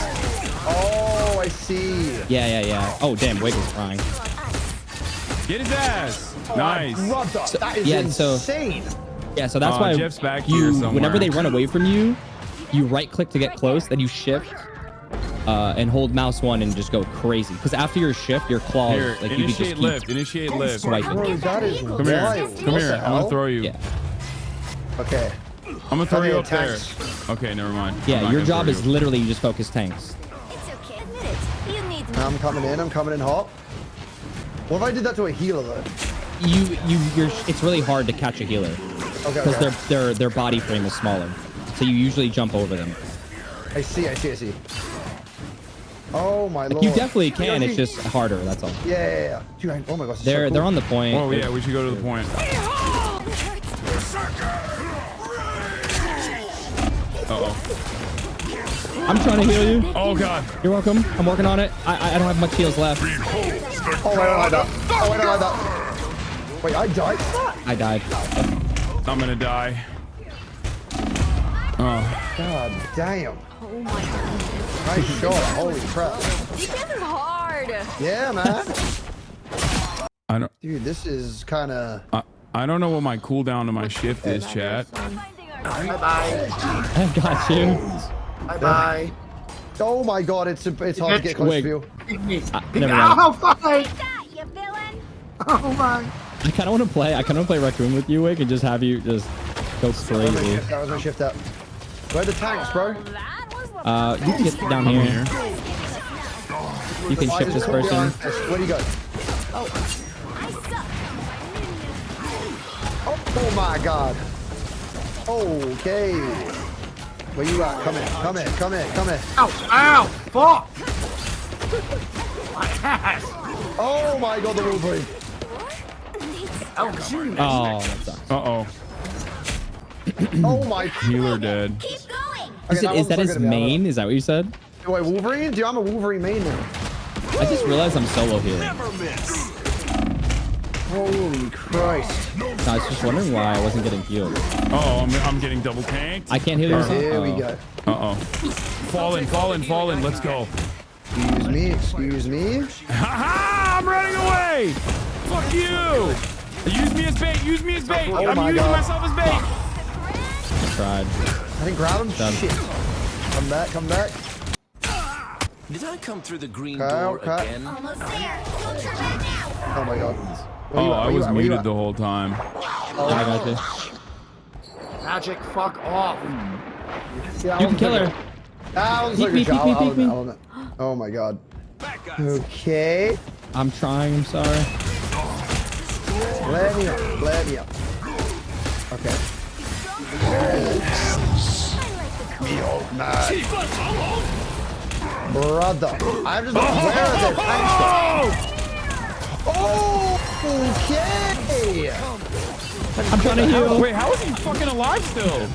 Oh, I see. Yeah. Oh damn, Wig is crying. Get his ass. Nice. Brother, that is insane. So that's why Jeff's back here somewhere. whenever they run away from you, you right click to get close, then you shift. and hold mouse 1 and just go crazy. Because after your shift, your claws Here, like you can just initiate keep lift. Initiate lift. swiping. Bro, that is Come here. wild. Come here. I'm gonna throw you. Yeah. Okay. I'm gonna throw Okay, you up there. tanks. Okay, never mind. I'm Yeah, not your gonna job throw is you. literally you just focus tanks. I'm coming in. I'm coming in hot. What if I did that to a healer though? It's really hard to catch a healer Okay. because their body frame is smaller. So you usually jump over them. I see. Oh my lord. You definitely can. It's just harder. That's all. Yeah. Dude, oh my gosh. They're on the point. Oh yeah, we should go to the point. Uh-oh. I'm trying to heal you. Oh god. You're welcome. I'm working on it. I don't have much heals left. Oh wait, I like that. Oh wait, I like that. Wait, I died. I died. I'm gonna die. Oh. God damn. Oh my god. Nice shot. Holy crap. This is hard. Yeah, man. I don't. Dude, this is kind of. I don't know what my cooldown to my shift is, chat. Bye-bye. I got you. Bye-bye. Oh my god, it's hard to get close to you. Never mind. Oh, fuck. Oh, my. I kind of want to play. I kind of want to play Raccoon with you, Wick, and just have you just go crazy. That was my shift up. Where are the tanks, bro? You can get down here. You can shift this person. Where do you go? Oh my god. Okay. Where you at? Come here. Ow! Fuck! My ass! Oh my god, the Wolverine. Oh, jeez. Oh, that sucks. Uh-oh. Oh my. Healer dead. Is that his main? Is that what you said? Wait, Wolverine? Dude, I'm a Wolverine main now. I just realized I'm solo here. Holy Christ. No, I was just wondering why I wasn't getting healed. Oh, I'm getting double tanked. I can't heal yourself. Here we go. Uh-oh. Fallen. Let's go. Excuse me. Ha-ha! I'm running away! Fuck you! Use me as bait! Oh I'm my using God. myself as bait! I tried. I didn't grab him. Done. Shit. Come back. Did I come through the green Okay, door okay. again? Oh my god. Oh, I was muted the whole time. I got you. Magic, fuck off. You can kill her. Peek me. Oh my god. Okay. I'm trying. I'm sorry. Let me up. Okay. Brother, I'm just aware of their tank stuff. Oh, okay. I'm trying to heal. Wait, how is he fucking alive still?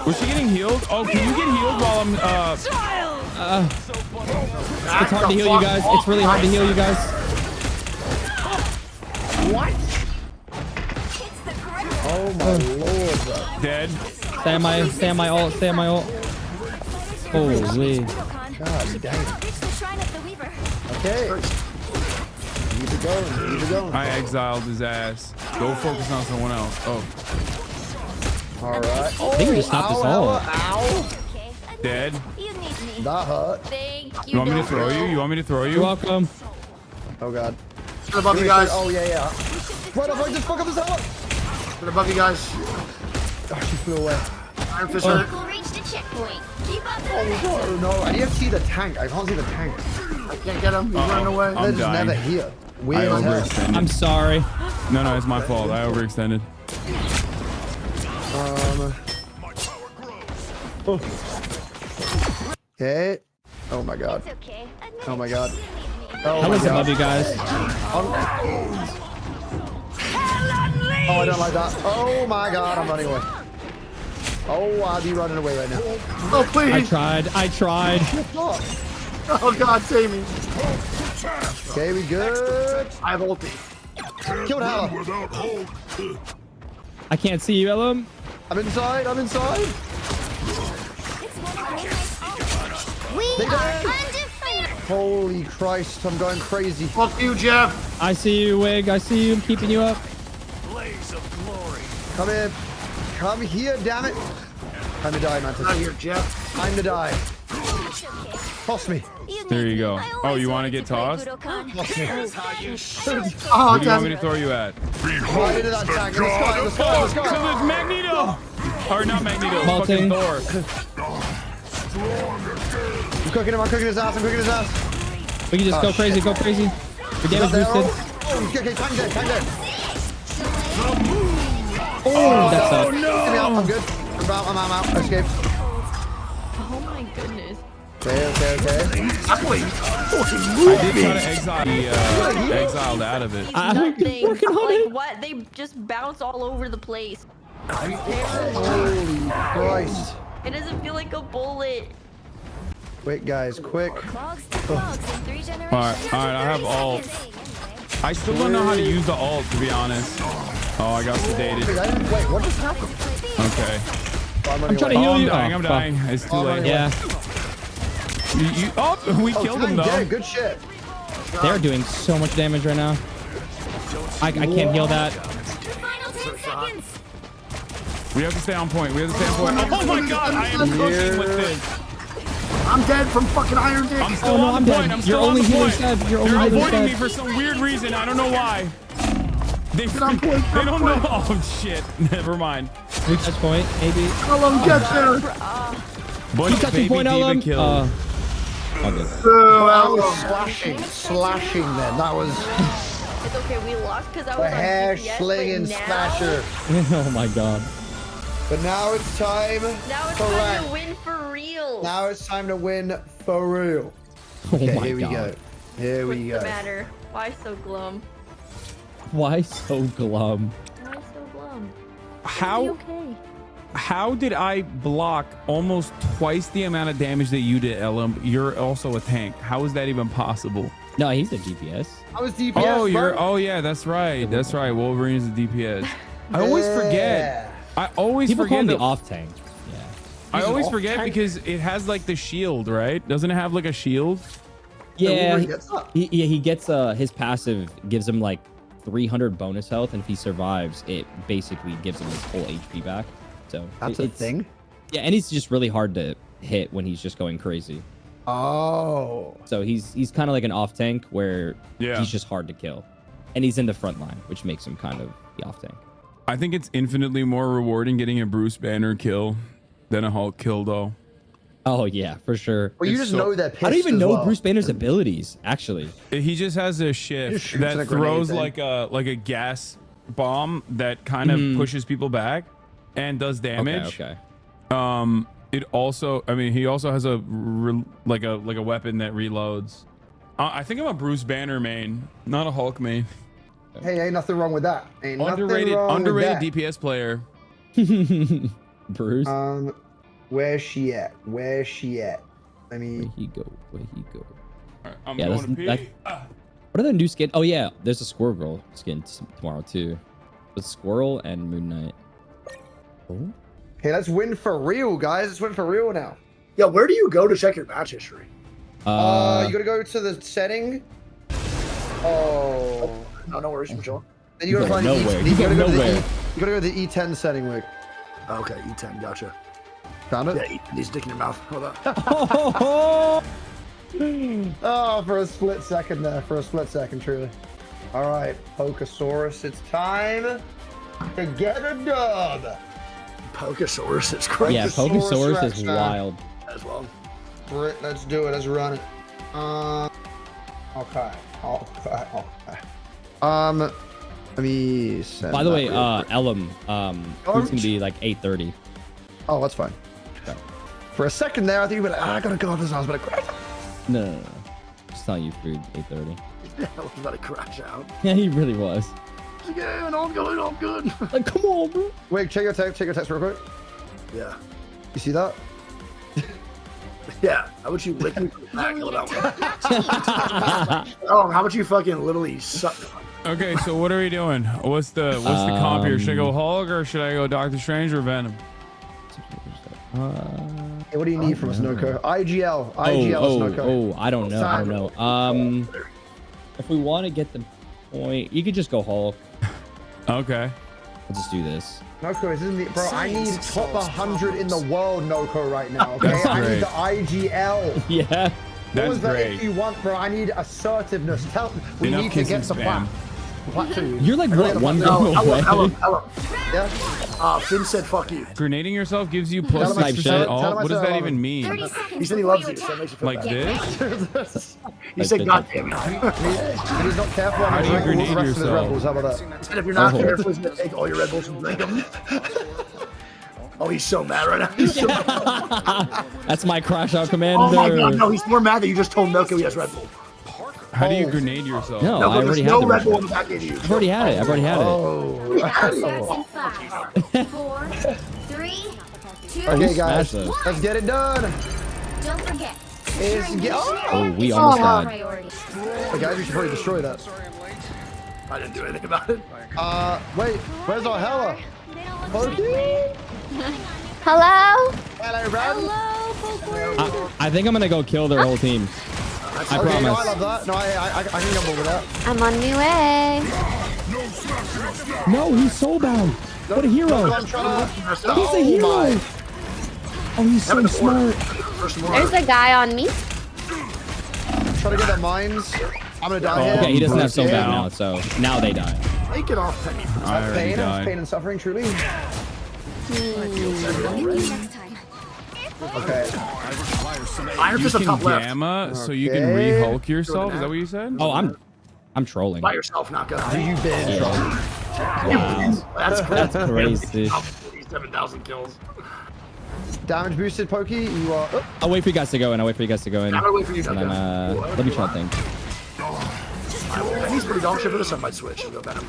Was she getting healed? Oh, can you get healed while I'm It's hard to heal you guys. It's really hard to heal you guys. What? Oh my lord, bro. dead? Stay on my ult. Holy. God damn. Okay. Keep it going. I exiled his ass. Go focus on someone else. Oh, All right. I think we just stopped this all. Ow. dead. That hurt. Thank You want me to throw you? You're welcome. Oh god. Right above you guys. Oh yeah. Right up, just fuck up this tower. Right above you guys. Oh, she flew away. Iron Fist hurt. Oh no, I need to see the tank. I can't see the tank. I can't get him. He's running away. They're just never here. I Weird as hell. overextended. I'm sorry. No, it's my fault. I overextended. Okay. Oh my god. Oh my god. Oh I my was god. above you guys. Oh, I don't like that. Oh my god, I'm running away. Oh, I'll be running away right now. Oh, please. I tried. Oh, God, save me. Okay, we good. I have ulti. Killed Hala. I can't see you, Elam. I'm inside. We are undefeated. Holy Christ, I'm going crazy. Fuck you, Jeff. I see you, Wig. I see you. I'm keeping you up. Blaze of glory. Come in. Come here, damn it. Time to die, Mantis. Out here, Jeff. Time to die. Toss me. There you go. Oh, you want to get tossed? Here's how you shoot. Where do you want me to throw you at? Right into that tank. In the sky, in the sky, in the sky. So there's Magneto! Or not Magneto, Malting. fucking Thor. I'm cooking him, I'm cooking his ass, I'm cooking his ass. We can just go crazy, shit. go crazy. Your damage boosted. Oh, okay, tank dead, tank dead. Oh, that's no. up. Get me out, I'm good. I'm out. I escaped. Oh my goodness. Okay. I did try to exile the exiled out of it. Nothing. Like what? They just bounce all over the place. Holy Christ. It doesn't feel like a bullet. Quick, guys, quick. Alright, I have ult. I still don't know how to use the ult, to be honest. Oh, I got sedated. Wait, what just happened? Okay. I'm trying to heal you. I'm dying. It's too late. Yeah. We killed him, though. Yeah, good shit. They're doing so much damage right now. I can't heal that. We have to stay on point. Oh my god, I am cooking with this. I'm dead from fucking Iron Dick. I'm still no, on I'm point. dead. I'm You're still only on the healing point. Seb. You're only They're healing avoiding me Seb. for some weird reason. I don't know why. They point, don't know. Oh shit. Never mind. We touch point, maybe. Ellum, get there. Bunch of touching baby point, diva Ellum. kills. All good. That was slashing then. That was It's okay, we lost because I the was on hair GPS, slinging but now, slasher. Oh my god. But now it's time. Now it's for time rank. to win for real. Now it's time to win for real. Oh Okay, my here we god. go. Here What's we the go. matter? Why so glum? Why so glum? Why so glum? How? It'll be okay. How did I block almost twice the amount of damage that you did, Ellum? You're also a tank. How is that even possible? No, he's a DPS. I was DPS. Oh, you're. bro. Oh, yeah, that's right. That's right. Wolverine is a DPS. I always forget. I always People call forget him the that- off tank. Yeah. I always off forget tank? because it has like the shield, right? Doesn't it have like a shield? Yeah. Wolverine gets up. He gets his passive gives him like 300 bonus health, and if he survives, it basically gives him his whole HP back. So That's a it's- thing. Yeah, and he's just really hard to hit when he's just going crazy. Oh. So he's kind of like an off tank where Yeah. he's just hard to kill, and he's in the front line, which makes him kind of the off tank. I think it's infinitely more rewarding getting a Bruce Banner kill than a Hulk kill, though. Oh yeah, for sure. Well, you It's just so- know they're pissed I don't even as know well. Bruce Banner's abilities actually. He just has a Just shift shoots that a grenade throws thing. like a gas bomb that kind of pushes people back and does damage. Okay. It also, I mean, he also has like a weapon that reloads. I think I'm a Bruce Banner main, not a Hulk main. Hey, ain't nothing wrong with that. Ain't nothing Underrated wrong with that. DPS player. Bruce. Where's she at? Where's she at? I mean, Where he go? Where he go? Alright, I'm Yeah, going to that's- pee. What are the new skin? Oh yeah, there's a Squirrel Girl skin tomorrow too, with Squirrel and Moon Knight. Oh. hey, let's win for real, guys. Let's win for real now. Yeah, where do you go to check your match history? You gotta go to the setting. Oh. No worries, I'm chilling. Then you gotta go find nowhere. the You go to nowhere. you gotta go to the E10 setting, Wick. Okay, E10, gotcha. Found it? Yeah, eat dick in your mouth. Hold on. Oh, for a split second there. For a split second, truly. All right, Pokesaurus, it's time to get a dub. Pokesaurus is great. Yeah, Pokesaurus Pokesaurus Rex, is man. wild. As well. Brit, let's do it. Let's run it. Okay. Let me send By the that way, real quick. Ellum, it's gonna be like 8:30. Oh, that's fine. Okay. For a second there, I think you were like, I gotta go to this house, but No. Just telling you for 8:30. Yeah, I was about to crash out. Yeah, he really was. Yeah, no, I'm good. I'm good. Like, come on, bro. Wait, check your text real quick. Yeah. You see that? Yeah. How about you lick me from the back? Hold on. Oh, how about you fucking literally suck? Okay, so what are we doing? What's the comp here? Should I go Hulk or should I go Doctor Strange or Venom? Hey, what do you need from us, Noko? IGL. Noko. Oh, I don't know. If we want to get the point, you could just go Hulk. Okay. Let's just do this. Noko, isn't it, bro? I need top 100 in the world, Noko, right now. Okay, That's I need great. the IGL. Yeah. That's What was that great. if you want, bro? I need assertiveness. We Enough need to get kissing the spam. plat 2. You're like what, one game away? Yeah. Finn said fuck you. Grenading yourself gives you plus Type 6%. shit. Oh, what does that even mean? He said he loves you, so it makes you feel Like bad. this? He said, God damn it. If he's not careful, How I'm do you gonna drink all grenade the rest of his Red yourself? Bulls. How about that? And if you're not Oh. careful, he's gonna take all your Red Bulls and drink them. Oh, he's so mad right now. He's so mad. That's my crash out commander. Oh my god, no, he's more mad that you just told Milko he has Red Bull. How do you grenade yourself? No, No, I but already there's had no the Red Bull Red in the back of you. I've already had it. I've already had it. Starts in 5, 4, 3, 2, Okay, guys, Smash those. let's get it done. Don't forget. Oh, we almost died. Priority. Hey, guys, we should probably destroy that. I didn't do anything about it. Wait, where's our Hella? Hello? Hello, Brad. I think I'm gonna go kill their whole team. I Okay, no, I promise. love that. No, I can gamble with that. I'm on my way. No, he's soulbound. What a hero. I'm trying to... He's a hero. Oh, he's so smart. There's a guy on me. Trying to get that mines. I'm gonna die here. Okay, he doesn't have soulbound Yeah. now, so now they die. Take it off, Penny. I already Pain died. and suffering, truly. Next time. Okay. Iron You Fist up can top left. gamma so you can Okay. re-Hulk yourself? Is that what you said? Oh, I'm trolling. By yourself, not good. You been Yeah. Wow. That's That's crazy. 7,000 kills. Damage boosted, Pokey. You are. Oh, I'll wait for you guys to go in. I'll wait for you guys to go in. I'm gonna wait for you to And then, go. let me try to think. Penny's pretty dog shit for this. I might switch and go Venom.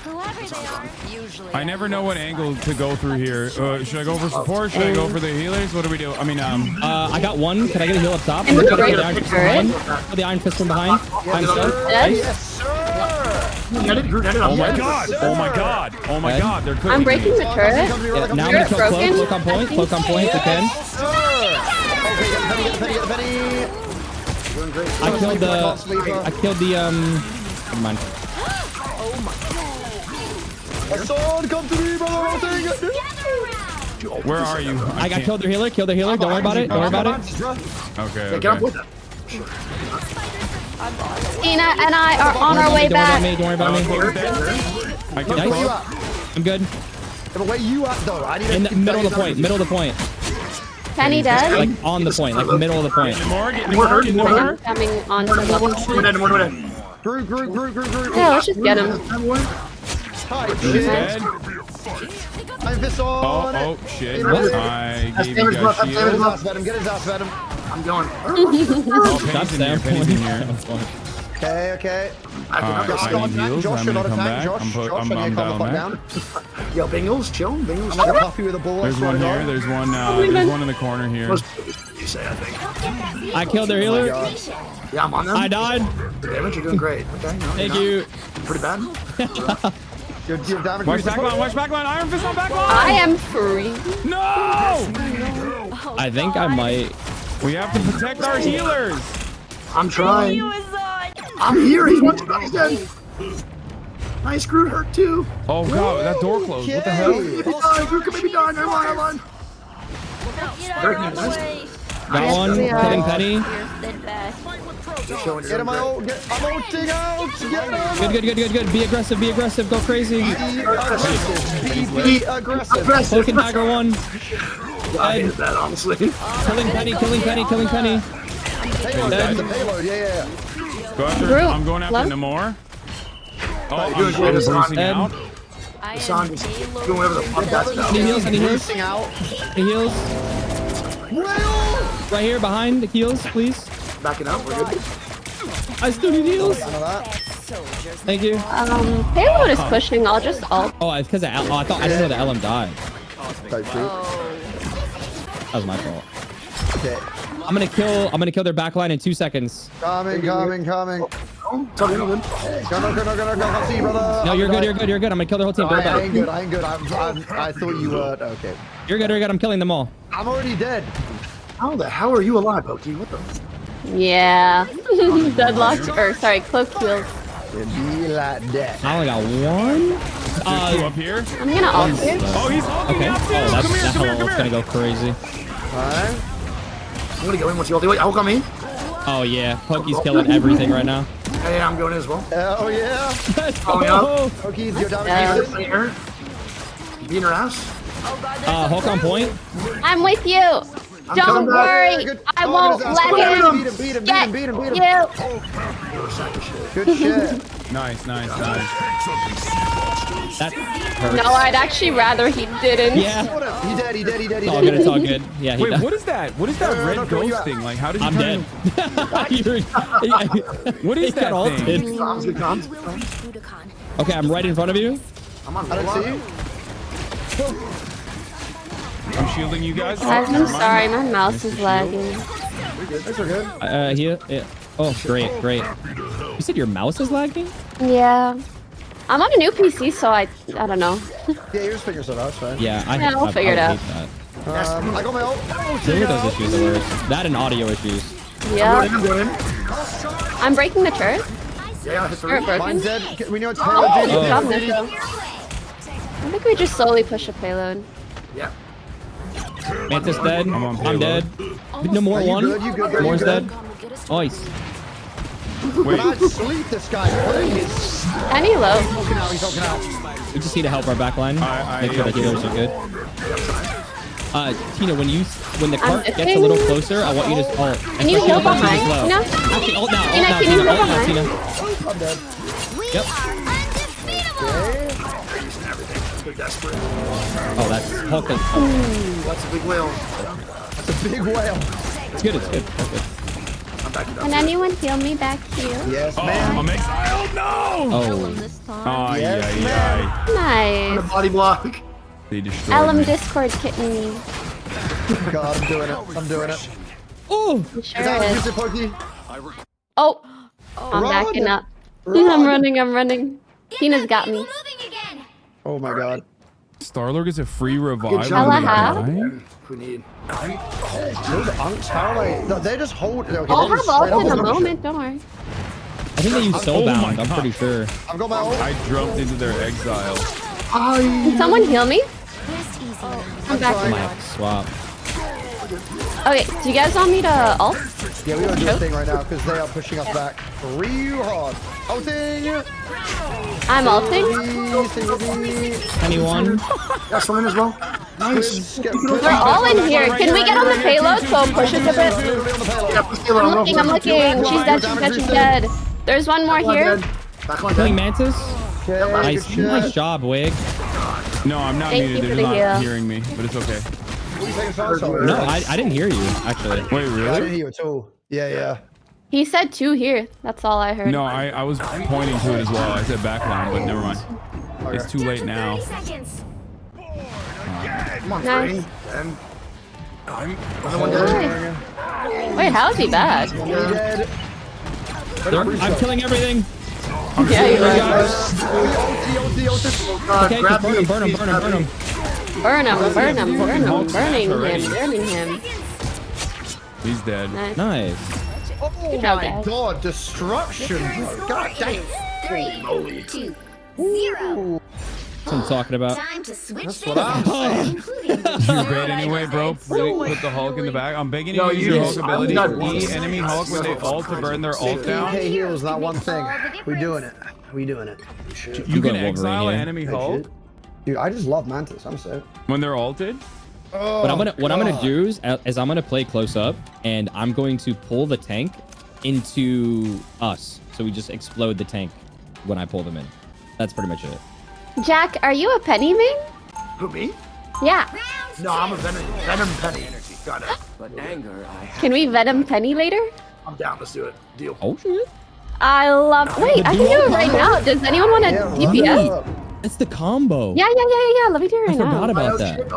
I never know what angle to go through here. Should I go for support? Should I go for the healers? What do we do? I mean, I got one. Can I get a heal up top? And Look the at great the iron fist from turret. behind. Oh, the iron fist from behind. I'm stunned. Dead. yes, sir. oh my god! Oh my god! Oh my Ed? god! They're cooking I'm breaking me. the turret. Yeah, now I'm Turret gonna kill broken? Cloak. Cloak on point. Cloak on point if we can. Sir. Okay, get the penny, get the penny, get the penny. Doing great. I killed the. Can't sleep, I killed the. Never mind. Hassan, come to me, brother. Where are you? I can't- killed their healer. Killed their healer. Don't worry about it. Don't worry about it. Okay. Get up Okay. with them. Tina and I are on our way Don't worry about back. me. Don't worry about me. I killed Nice. Cloak. I'm good. But where you at, though? I need In to the middle of the point. Middle of the point. Penny does. Like on the point. Like the middle of the point. More, get more, get more. I'm coming on to the We're dead. Group. Yeah, let's just get him. Tight He's shit. dead. I'm this on. Oh shit. What? I That's gave you damage guys buff, that's Get damage shield. his ass, Venom. Get his ass, Venom. I'm going. Oh, Penny's That's in here. that Penny's in here. point. Okay. I can Alright, just I go. need heals. Josh, I'm you're gonna not come attacking. back. Josh, I'm I need I'm to calm the dialing fuck back. down. Yo, Bingles, chill. Bingles, I'm chill. gonna puffy with a ball. There's one here. There's one in the corner here. Most you say, I think. I killed their healer. Yeah, I'm on them. I died. Damage, you're doing great. Okay, no, Thank you're you. not. Pretty bad. Your damage Watch boosted. back line. Iron Fist on back line. I am free. No! I think I might. We have to protect our healers. I'm trying. I'm here. He's one shot. He's dead. I screwed her too. Oh god, that door closed. What the hell? Maybe die. Drew could maybe die. Never mind. Got one. Killing Penny. Showing Get him out. I'm ulting out. Get him. Good. Be aggressive. Be aggressive. Go crazy. Be aggressive. Cloak and dagger one. I hated that, honestly. Killing Penny. Payload, Dead. the payload. Yeah. Go after, Group. I'm going after Love. Namor. Oh, I'm doing great, Hassan. bruising Dead. out. Hassan just doing whatever the fuck that's about. Any heals? Boosting out. Any heals? Right here, behind the heals, please. Backing up. We're good. I still need heals. None of that. Thank you. Payload is pushing. I'll just ult. Oh, it's because I thought I didn't know the LM died. Type shit. That was my fault. Okay. I'm gonna kill their backline in 2 seconds. Coming. Tell me, Go. I'll see you, brother. No, you're good. I'm gonna kill their whole team. Go I back. ain't good. I thought you were. Okay. You're good. I'm killing them all. I'm already dead. How the hell are you alive, Pokey? What the? Yeah. Deadlocked. Or sorry, cloak heals. It be like that. I only got one. There's two up here. I'm gonna ult here. Oh, he's hulking Okay. out Oh, too. that Come here. whole ult's gonna go crazy. Alright. I'm gonna go in once you all do it. I'll come in. Oh yeah, Pokey's killing everything right now. Hey, I'm going as well. Oh yeah. Oh yeah. Pokey's your dominant. Beating her ass. Hulk on point. I'm with you. Don't coming back. worry. I won't let him Beat him. get Beat him. you. Good shit. Nice. That hurts. No, I'd actually rather he didn't. Yeah. He dead. It's all good. It's all good. Yeah. He Wait, died. what is that? What is that red ghost thing? Like, how did you I'm turn dead. What is that thing? Okay, I'm right in front of you. I don't see you. I'm shielding you guys. I'm sorry, my mouse is lagging. Those are good. Here. Yeah. Oh, great. You said your mouse is lagging? Yeah. I'm on a new PC, so I don't know. Yeah, yours figures it out. It's fine. Yeah, I'll figure it out. hate I got my ult. that. Those are those issues the worst. That and audio issues. Yeah. I'm going in. I'm breaking the turret. Yeah, hit the Turret broken. Mine's dead. We know it's Oh, Halo. God, no. I think we just slowly push a payload. Yeah. Mantis dead. I'm dead. No more You one. good, you good, More's you dead. good. Nice. Wait. Not sleep this guy, please. Any low. He's poking out. We just need to help our backline. Make sure the healers are good. Tina, when the cart gets a dipping. little closer, I want you to. Oh, Can you heal behind? Tina? No. Actually, ult now. Tina, can you heal behind? Tina. I'm dead. Yep. They're desperate. Oh, that's Hulk. That's a big whale. That's a big whale. It's good. That's good. I'm backing up. Can anyone heal me back here? Yes, Oh, man. I'm exiled. No. Oh. Yes, Nice. A body block. They destroyed Alum me. Discord kitten me. God, I'm doing it. Oh. Sure Use is. it, Pokey. Oh, I'm Run. backing up. Run. I'm running. Tina's got me. Oh my God. Starlord gets a free revive. Good job. when they Ella, die? If we need. Those unks, how are they? No, they just hold. Okay, I'll they have just ult straight in a up- moment, don't worry. I think they use Oh Soulbound. my I'm God. pretty sure. I've got my ult. I jumped into their exile. Can someone heal me? I'm back. I might have to swap. Okay, do you guys want me to ult? Yeah, we gotta do a thing right now because they are pushing us back real hard. Ulting! I'm ulting. Anyone? That's one as well. Nice. We're all in here. Can we get on the payload so push it a bit? Yeah, push the I'm looking. She's dead. There's one more here. Backline Killing dead. Mantis. Okay, Nice job, Wig. No, I'm not Thank muted. you They're for the not heal. hearing me, but it's okay. What are you taking shots on? No, I didn't hear you actually. Wait, I didn't really? hear you at all. Yeah. He said 2 here. That's all I heard. No, I was pointing to it as well. I said backline, but never mind. It's too late now. Come on, Nice. Frank. And Another one dead. Wait, how is he bad? Dead. I'm killing everything. Yeah, you're right. Ulti. Okay, just burn him. Burn him. Burning him. He's dead. Nice. Nice. Oh Good job, my guys. God, destruction. God damn. 3, 2, 0. That's what I'm talking about. Time to switch That's things what I'm saying. You're great anyway, bro. Really put the Hulk in the back. I'm begging you to use your Hulk ability. E enemy Hulk when they ult to burn their ult down. Hey, heals, not one thing. We doing it. You can got Wolverine exile an here. enemy Hulk Dude, I just love Mantis. I'm sick. when they're ulted. Oh, What I'm gonna do is I'm gonna play close up, and I'm going to pull the tank into us, so we just explode the tank when I pull them in. That's pretty much it. Jack, are you a Penny main? who, me? Yeah. No, I'm a Venom Penny. Got it. Can we Venom Penny later? I'm down. Let's do it. Deal. Oh shit! I love. Wait, I can do it right now. Does anyone want a DPS? That's the combo. Yeah. Let me do it I right forgot now. about that.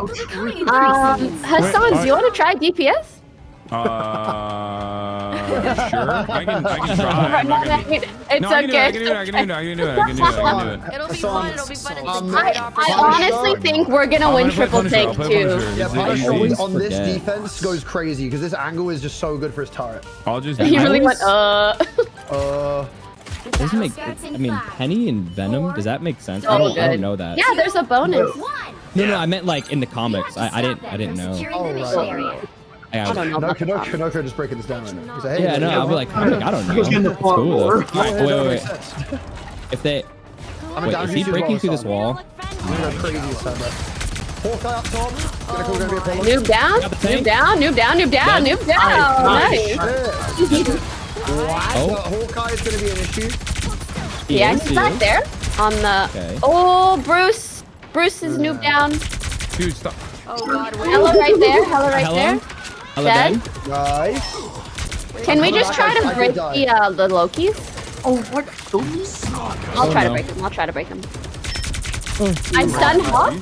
Hassan, do you want to try DPS? Sure. I can try. I'm not gonna be... It's No, I can do it. okay. I can do it. I can do it. It'll be fun. It'll be fun. It's a I great opportunity. honestly think we're gonna win triple take too. Yeah, Is it Punish easy? always on this Forget. defense goes crazy because this angle is just so good for his turret. I'll just. He really always- went. Doesn't make. I mean, Penny and Venom. Does that make sense? So I don't good. know that. Yeah, there's a bonus. No, I meant like in the comics. I didn't know. Oh, right. I don't know. about Kanoko just breaking this down right now. He's like, hey, Yeah, no, I'll be like, I don't know. It's cool though. Wait. If they, wait, is he breaking through this wall? Hawkeye up top. Noob down, noob down, noob down, noob down, noob down. Nice. Oh. Hawkeye is going to be an issue. Yeah, he's back there on the. Okay. Oh, Bruce. Bruce is noob down. Dude, stop. Oh god, wait. Hella right there. Hella right Hella? there. Hella Dead. dead. Nice. Can we just try to break the Lokis? Oh, what? I'll try to break him. I'll try to break him. I stunned Hawk.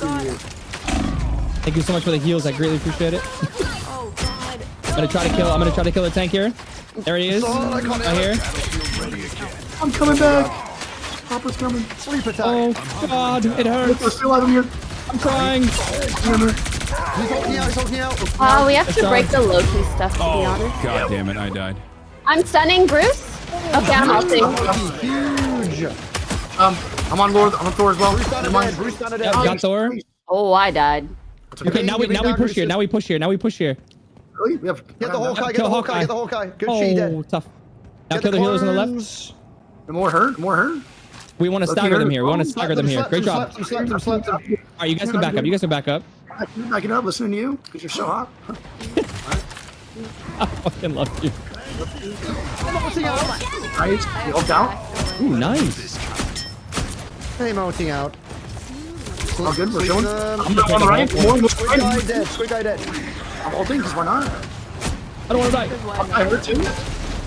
Thank you so much for the heals. I greatly appreciate it. Oh god. I'm gonna try to kill the tank here. There he is. Right here. I'm coming back. Hopper's coming. Sleep attack. Oh god, it We're hurts. still out of here. I'm crying. He's hulking out. We have to break the Loki stuff, to be honest. God damn it, I died. I'm stunning Bruce. Okay, I'm ulting. Huge. I'm on Lord. I'm on Thor as well. Bruce down Yep, got Thor. Oh, I died. Okay, now we push here. Now we push here. Really? We have Get the Hawkeye. Get Kill the Hawkeye. Hawkeye. Get the Hawkeye. Good Oh, shit, dead. tough. Now kill the healers on the left. more hurt. More hurt. We want to stagger them here. Great job. Slept him. All right, you guys can back up. You're backing up, listening to you because you're so hot. I fucking love you. Nice. You hulked out. Ooh, nice. Hey, mounting out. All good. We're going. I'm gonna take On the right. him. More. Squid guy dead. Squid guy dead. I'm ulting because why not? I don't want to die. I hurt too.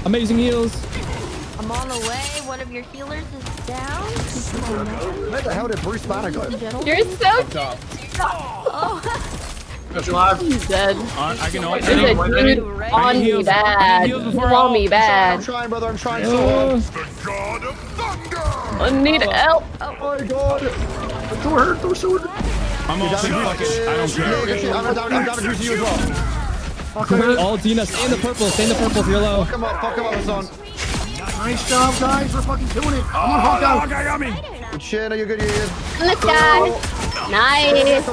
Amazing heals. I'm on the way. One of your healers is down. Where the hell did Bruce Banner go? You're so Oh. Got you live. He's dead. I can ult. There's a dude on me bad. You on me I'm bad. trying, brother. I'm trying so hard. I need help. Oh my god. Thor hurt. Thor so hurt. I'm all fuck it. I don't care. I'm down to Bruce you as well. All Dina, stay in the purple if you're low. Fuck him up, Hassan. Nice job, guys. We're fucking killing it. I'm on Hawkeye. Hawkeye got me. Good shit. You're good. In the sky. Nice.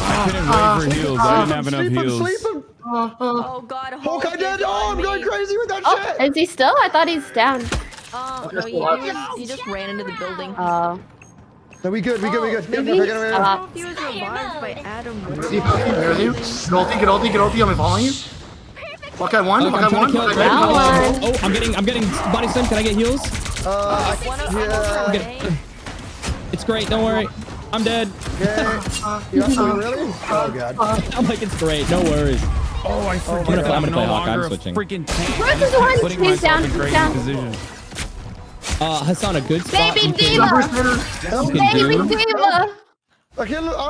I couldn't wait for heals. I didn't have enough heals. Sleep him. Oh god, Hawkeye dead. Oh, I'm going crazy with that Oh, shit. is he still? I thought he's down. No, he just ran into the building. Oh. No, we good. Maybe. Get him. He was revived by Adam. Where are you? Get ulti. I'm following you. Hawkeye one. I'm Hawkeye trying to one. kill it. Oh, I'm getting body slam. Can I get heals? It's great. Don't worry. I'm dead. You really? Oh god. I'm like, it's great. No worries. Oh, I forget. I'm gonna play no Hawkeye. I'm longer a switching. freaking tank. Bruce is the one. Putting He's myself down. in He's great down. position. Hassan, a good spot. Baby you can- Diva. Baby Diva.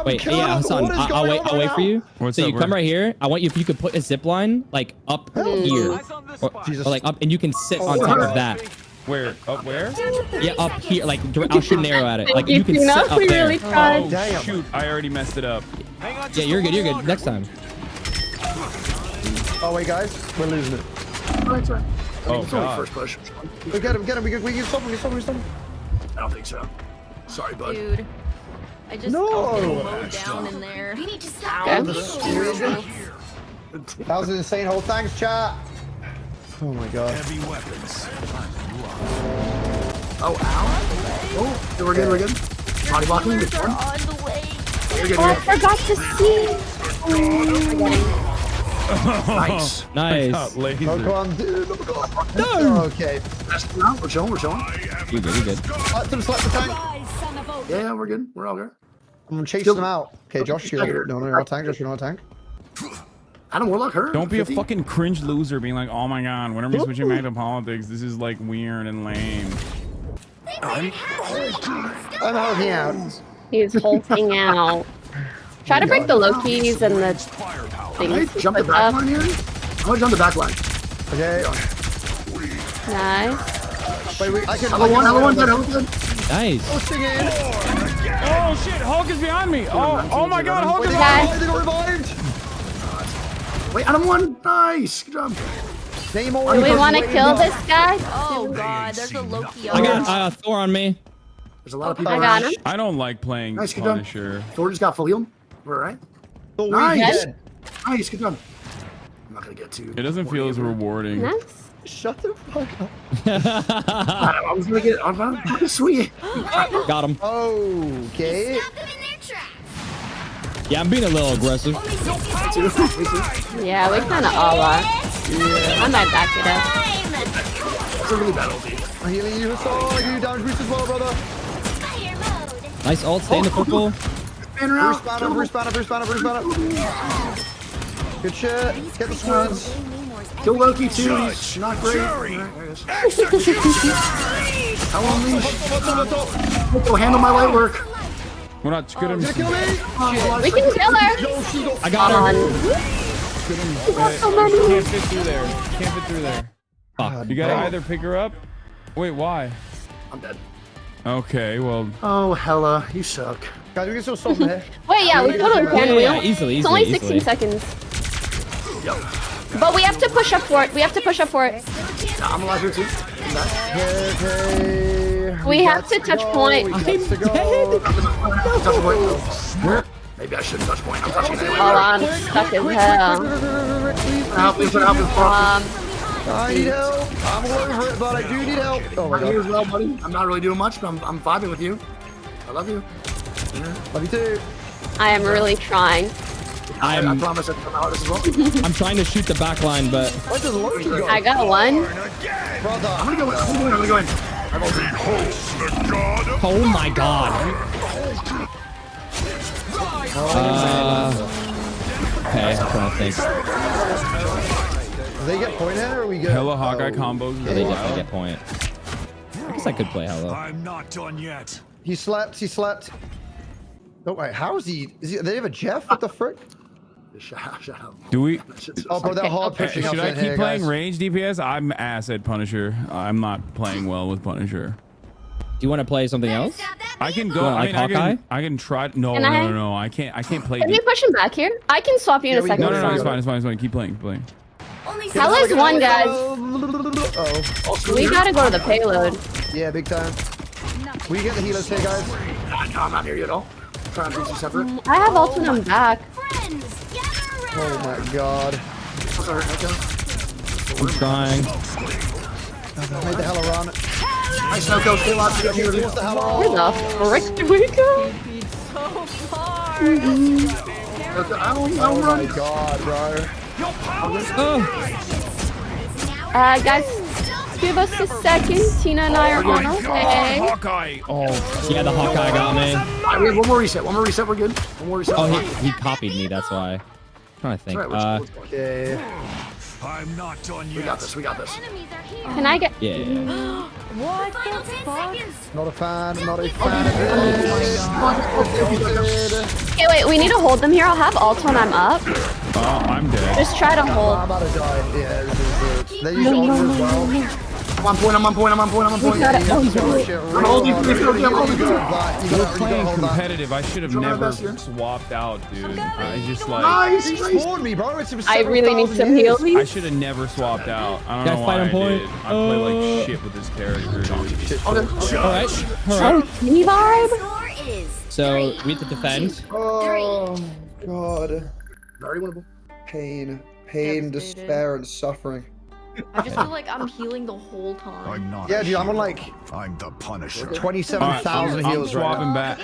Wait, yeah, Hassan, I'll wait for you. What's so up, you bro? come right here. I want you if you could put a zip line like up here, or like up, and you can sit on top of that. Where? Up where? Yeah, up here. Like I'll shoot an arrow at it. Like you can Tina. sit up We there. really tried. Oh, Damn. shoot. I already messed it up. Yeah, you're good. You're good. Next time. Oh wait, guys, we're losing it. Right. Oh, It's only God. first push. We get him. We can stop him. I don't think so. Sorry, bud. Dude. I just mowed down in there. You need to stop. Okay. That was an insane hole. Thanks, chat. Oh my god. Heavy weapons. Oh, ow. Oh, we're good. Body blocking. Good one. On the way. You're good. Oh, I forgot to see. Nice. Nice. Got laser. Oh, come on, dude. No. Okay. We're chilling. You're good. Slap the tank. Yeah, we're good. We're all good. I'm gonna chase them out. Okay, Josh, you're no, not tank. Josh, you're not tank. Adam Warlock hurt. Don't be 50. a fucking cringe loser being like, oh my god, when are we switching back to politics? This is like weird and lame. I'm hulking out. He's hulking out. Try to break the Lokis and the things. Jump the back line here. I'm gonna jump the back line. Okay. Nice. Wait, I can. Hello one, dead. Nice. Oh shit, Hulk is behind me. Oh my god, Hulk is Okay. They got revived. Wait, Adam one. Nice. Good job. Do we want to kill this guy? Oh god, there's a Loki I on. got Thor on me. There's a lot of people. I got him. I don't like playing Nice, good job. Punisher. Thor just got full heal. We're all right. Nice. Nice, good job. I'm not gonna get to. It doesn't feel as rewarding. Nice. Shut the fuck up. I was gonna get. I'm fucking sweet. Got him. Okay. Yeah, I'm being a little aggressive. Yeah, we kind of all are. I might back it up. It's a really bad ulti. I'm healing you, Hassan. I give you damage boost as well, brother. Nice ult. Stay in the purple. Bruce banner. Good shit. Get the squads. Kill Loki too. He's not great. How on leash? Go handle my light work. We're not good at We can kill her. I got her. Can't fit through there. Can't fit through there. You gotta either pick her up. Wait, why? I'm dead. Okay, well. Oh, Hella, you suck. Guys, we can still solve here. Wait, yeah, we totally can. Yeah, easily. It's only 16 seconds. But we have to push up for it. I'm alive here too. We have to touch point. I'm dead. Maybe I shouldn't touch point. I'm touching it anyway. Oh, I'm stuck as hell. Help me. I need help. I'm all over it, but I do need help. Oh my I'm here as god. well, buddy. I'm not really doing much, but I'm vibing with you. I love you. Love you too. I am really trying. I promise I'll come out as well. I'm trying to shoot the back line, but What does Loki go? I got one. Brother. I'm gonna go in. oh my god. Okay, I'm trying to think. Do they get point here or we get? Hella Hawkeye combos. Yeah, they definitely get point. I guess I could play Hello. I'm not done yet. He slept. Oh wait, how is he? They have a Jeff? What the frick? Shut up. Do we? Oh, bro, they're hard pushing us Should I in keep here, playing guys. range DPS? I'm ass at Punisher. I'm not playing well with Punisher. Do you want to play something else? I can go. You want, I like, mean, Hawkeye? I can try. No, Can I? no. I can't play. Can you push him back here? I can swap you in a second. No, it's fine. It's fine. Keep playing. Hella's one, guys. Uh-oh. We gotta go to the payload. Yeah, big time. We get the healers here, guys. No, I'm not near you at all. I'm trying to do two separate. I have ult when I'm back. Oh my god. I'm trying. Made the hell run. Nice Snowco, stay alive. Where the frick do we go? Oh my god, bro. Guys, give us a second. Tina and I are on our way. Hawkeye. Oh, yeah, the Hawkeye got me. We have one more reset. We're good. One more reset. Oh, he copied me. That's why. I'm trying to think. Okay. I'm not done yet. We got this. Can I get? Yeah. What the fuck? Not a fan. Okay, wait. We need to hold them here. I'll have ult when I'm up. Oh, I'm dead. Just try to hold. I'm about to die. Yeah, this is good. They use ult as well. I'm on point. We're playing competitive. I should have never swapped out, dude. I just like. Nice. Spawned me, bro. It's I really need some heals. I should have never swapped out. I don't know why I did. I play like shit with this character. All right. Me vibe. So we have to defend. Oh god. Very winnable. Pain, Devastated. despair, and suffering. I just feel like I'm healing the whole time. I'm not. Yeah, dude, I'm on like I'm the Punisher. 27,000 I'm heals right swapping now. back.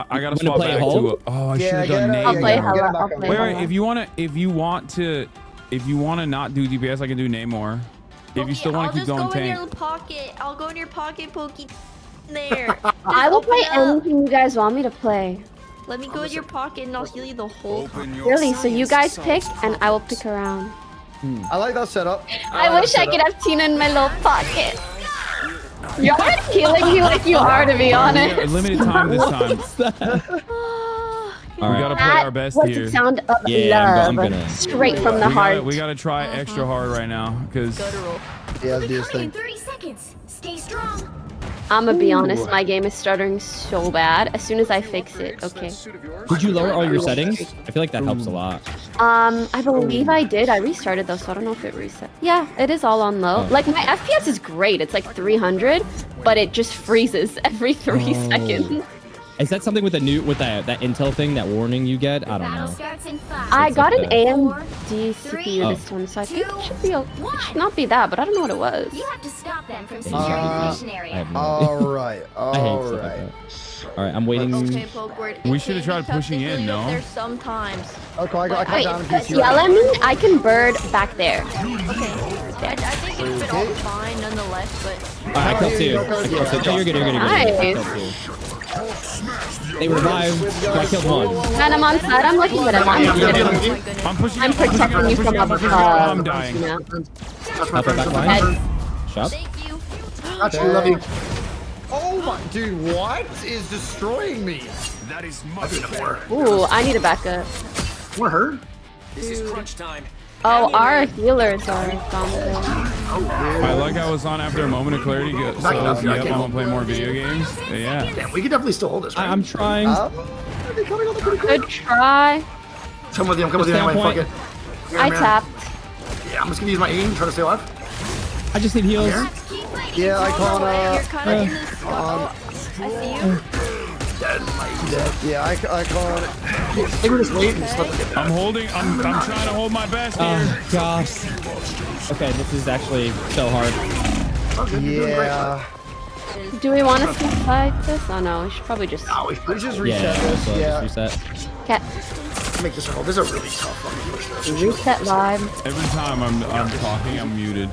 I gotta You swap wanna play back Hulk? to. Oh, I should have done name. I'll play Get Hella. him back I'll up. play Wait, Hella. if you want to not do DPS, I can do Namor. If you still want to keep going I'll just go in tank. your pocket. I'll go in your pocket, Pokey. There. I will play Open up. anything you guys want me to play. Let me go in your pocket and I'll heal you the whole time. Really? So you guys pick and I will pick around. I like that setup. I wish I could have Tina in my little pocket. You're already healing me like you are, to be honest. Limited time this time. We gotta play our best was here. the sound of Yeah, I'm love, gonna- straight from the heart. We gotta try extra hard right now, because Yeah, do this thing. 30 seconds. Stay strong. I'm gonna be honest, my game is stuttering so bad. As soon as I fix it, okay. Did you lower all your settings? I feel like that helps a lot. I believe I did. I restarted though, so I don't know if it reset. Yeah, it is all on low. Oh. Like my FPS is great. It's like 300, but it just freezes every 3 seconds. Is that something with that Intel thing, that warning you get? I don't know. I got an like AMD CPU this one, so I think it should should not be that, but I don't know what it was. You have to stop them from securing the mission area. All right. I hate stuff like that. All right, I'm waiting. Okay, Pokeword. We should have tried pushing in, no? There's sometimes. Okay, I got Wait, down in PC. yell at me? I can bird back there. Okay. I think it's been all fine nonetheless, but. I killed two. No, you're good. Nice. They revived. I killed one. And I'm on side. I'm looking at him. I'm pushing. I'm protecting you from above. I'm dying. Up and back line. Shop. Thank you. Got you, love you. Oh my, dude, what is destroying me? That is much better. Ooh, I need a backup. We're hurt. This is crunch time. Oh, our healers are gone. I like I was on after a moment of clarity. So I want to play more video games. Yeah. Yeah, we can definitely still hold this. Right? I'm trying. Good try. Come with you. I'm coming with you anyway. Fuck it. I tapped. Yeah, I'm just gonna use my aim, try to stay alive. I just need heals. Yeah, I You're kind of in this spot. I see you. Yeah, I can't. Maybe just wait and stuff like that. I'm holding. I'm trying to hold my best here. Oh gosh. Okay, this is actually so hard. Yeah. Do we want to fight this? Oh no, we should probably just. No, we Let's just Yeah, reset this. so Yeah. just reset. Cat. make this a whole. This is a really tough fucking push. Though. Reset live. Every time I'm talking, I'm muted.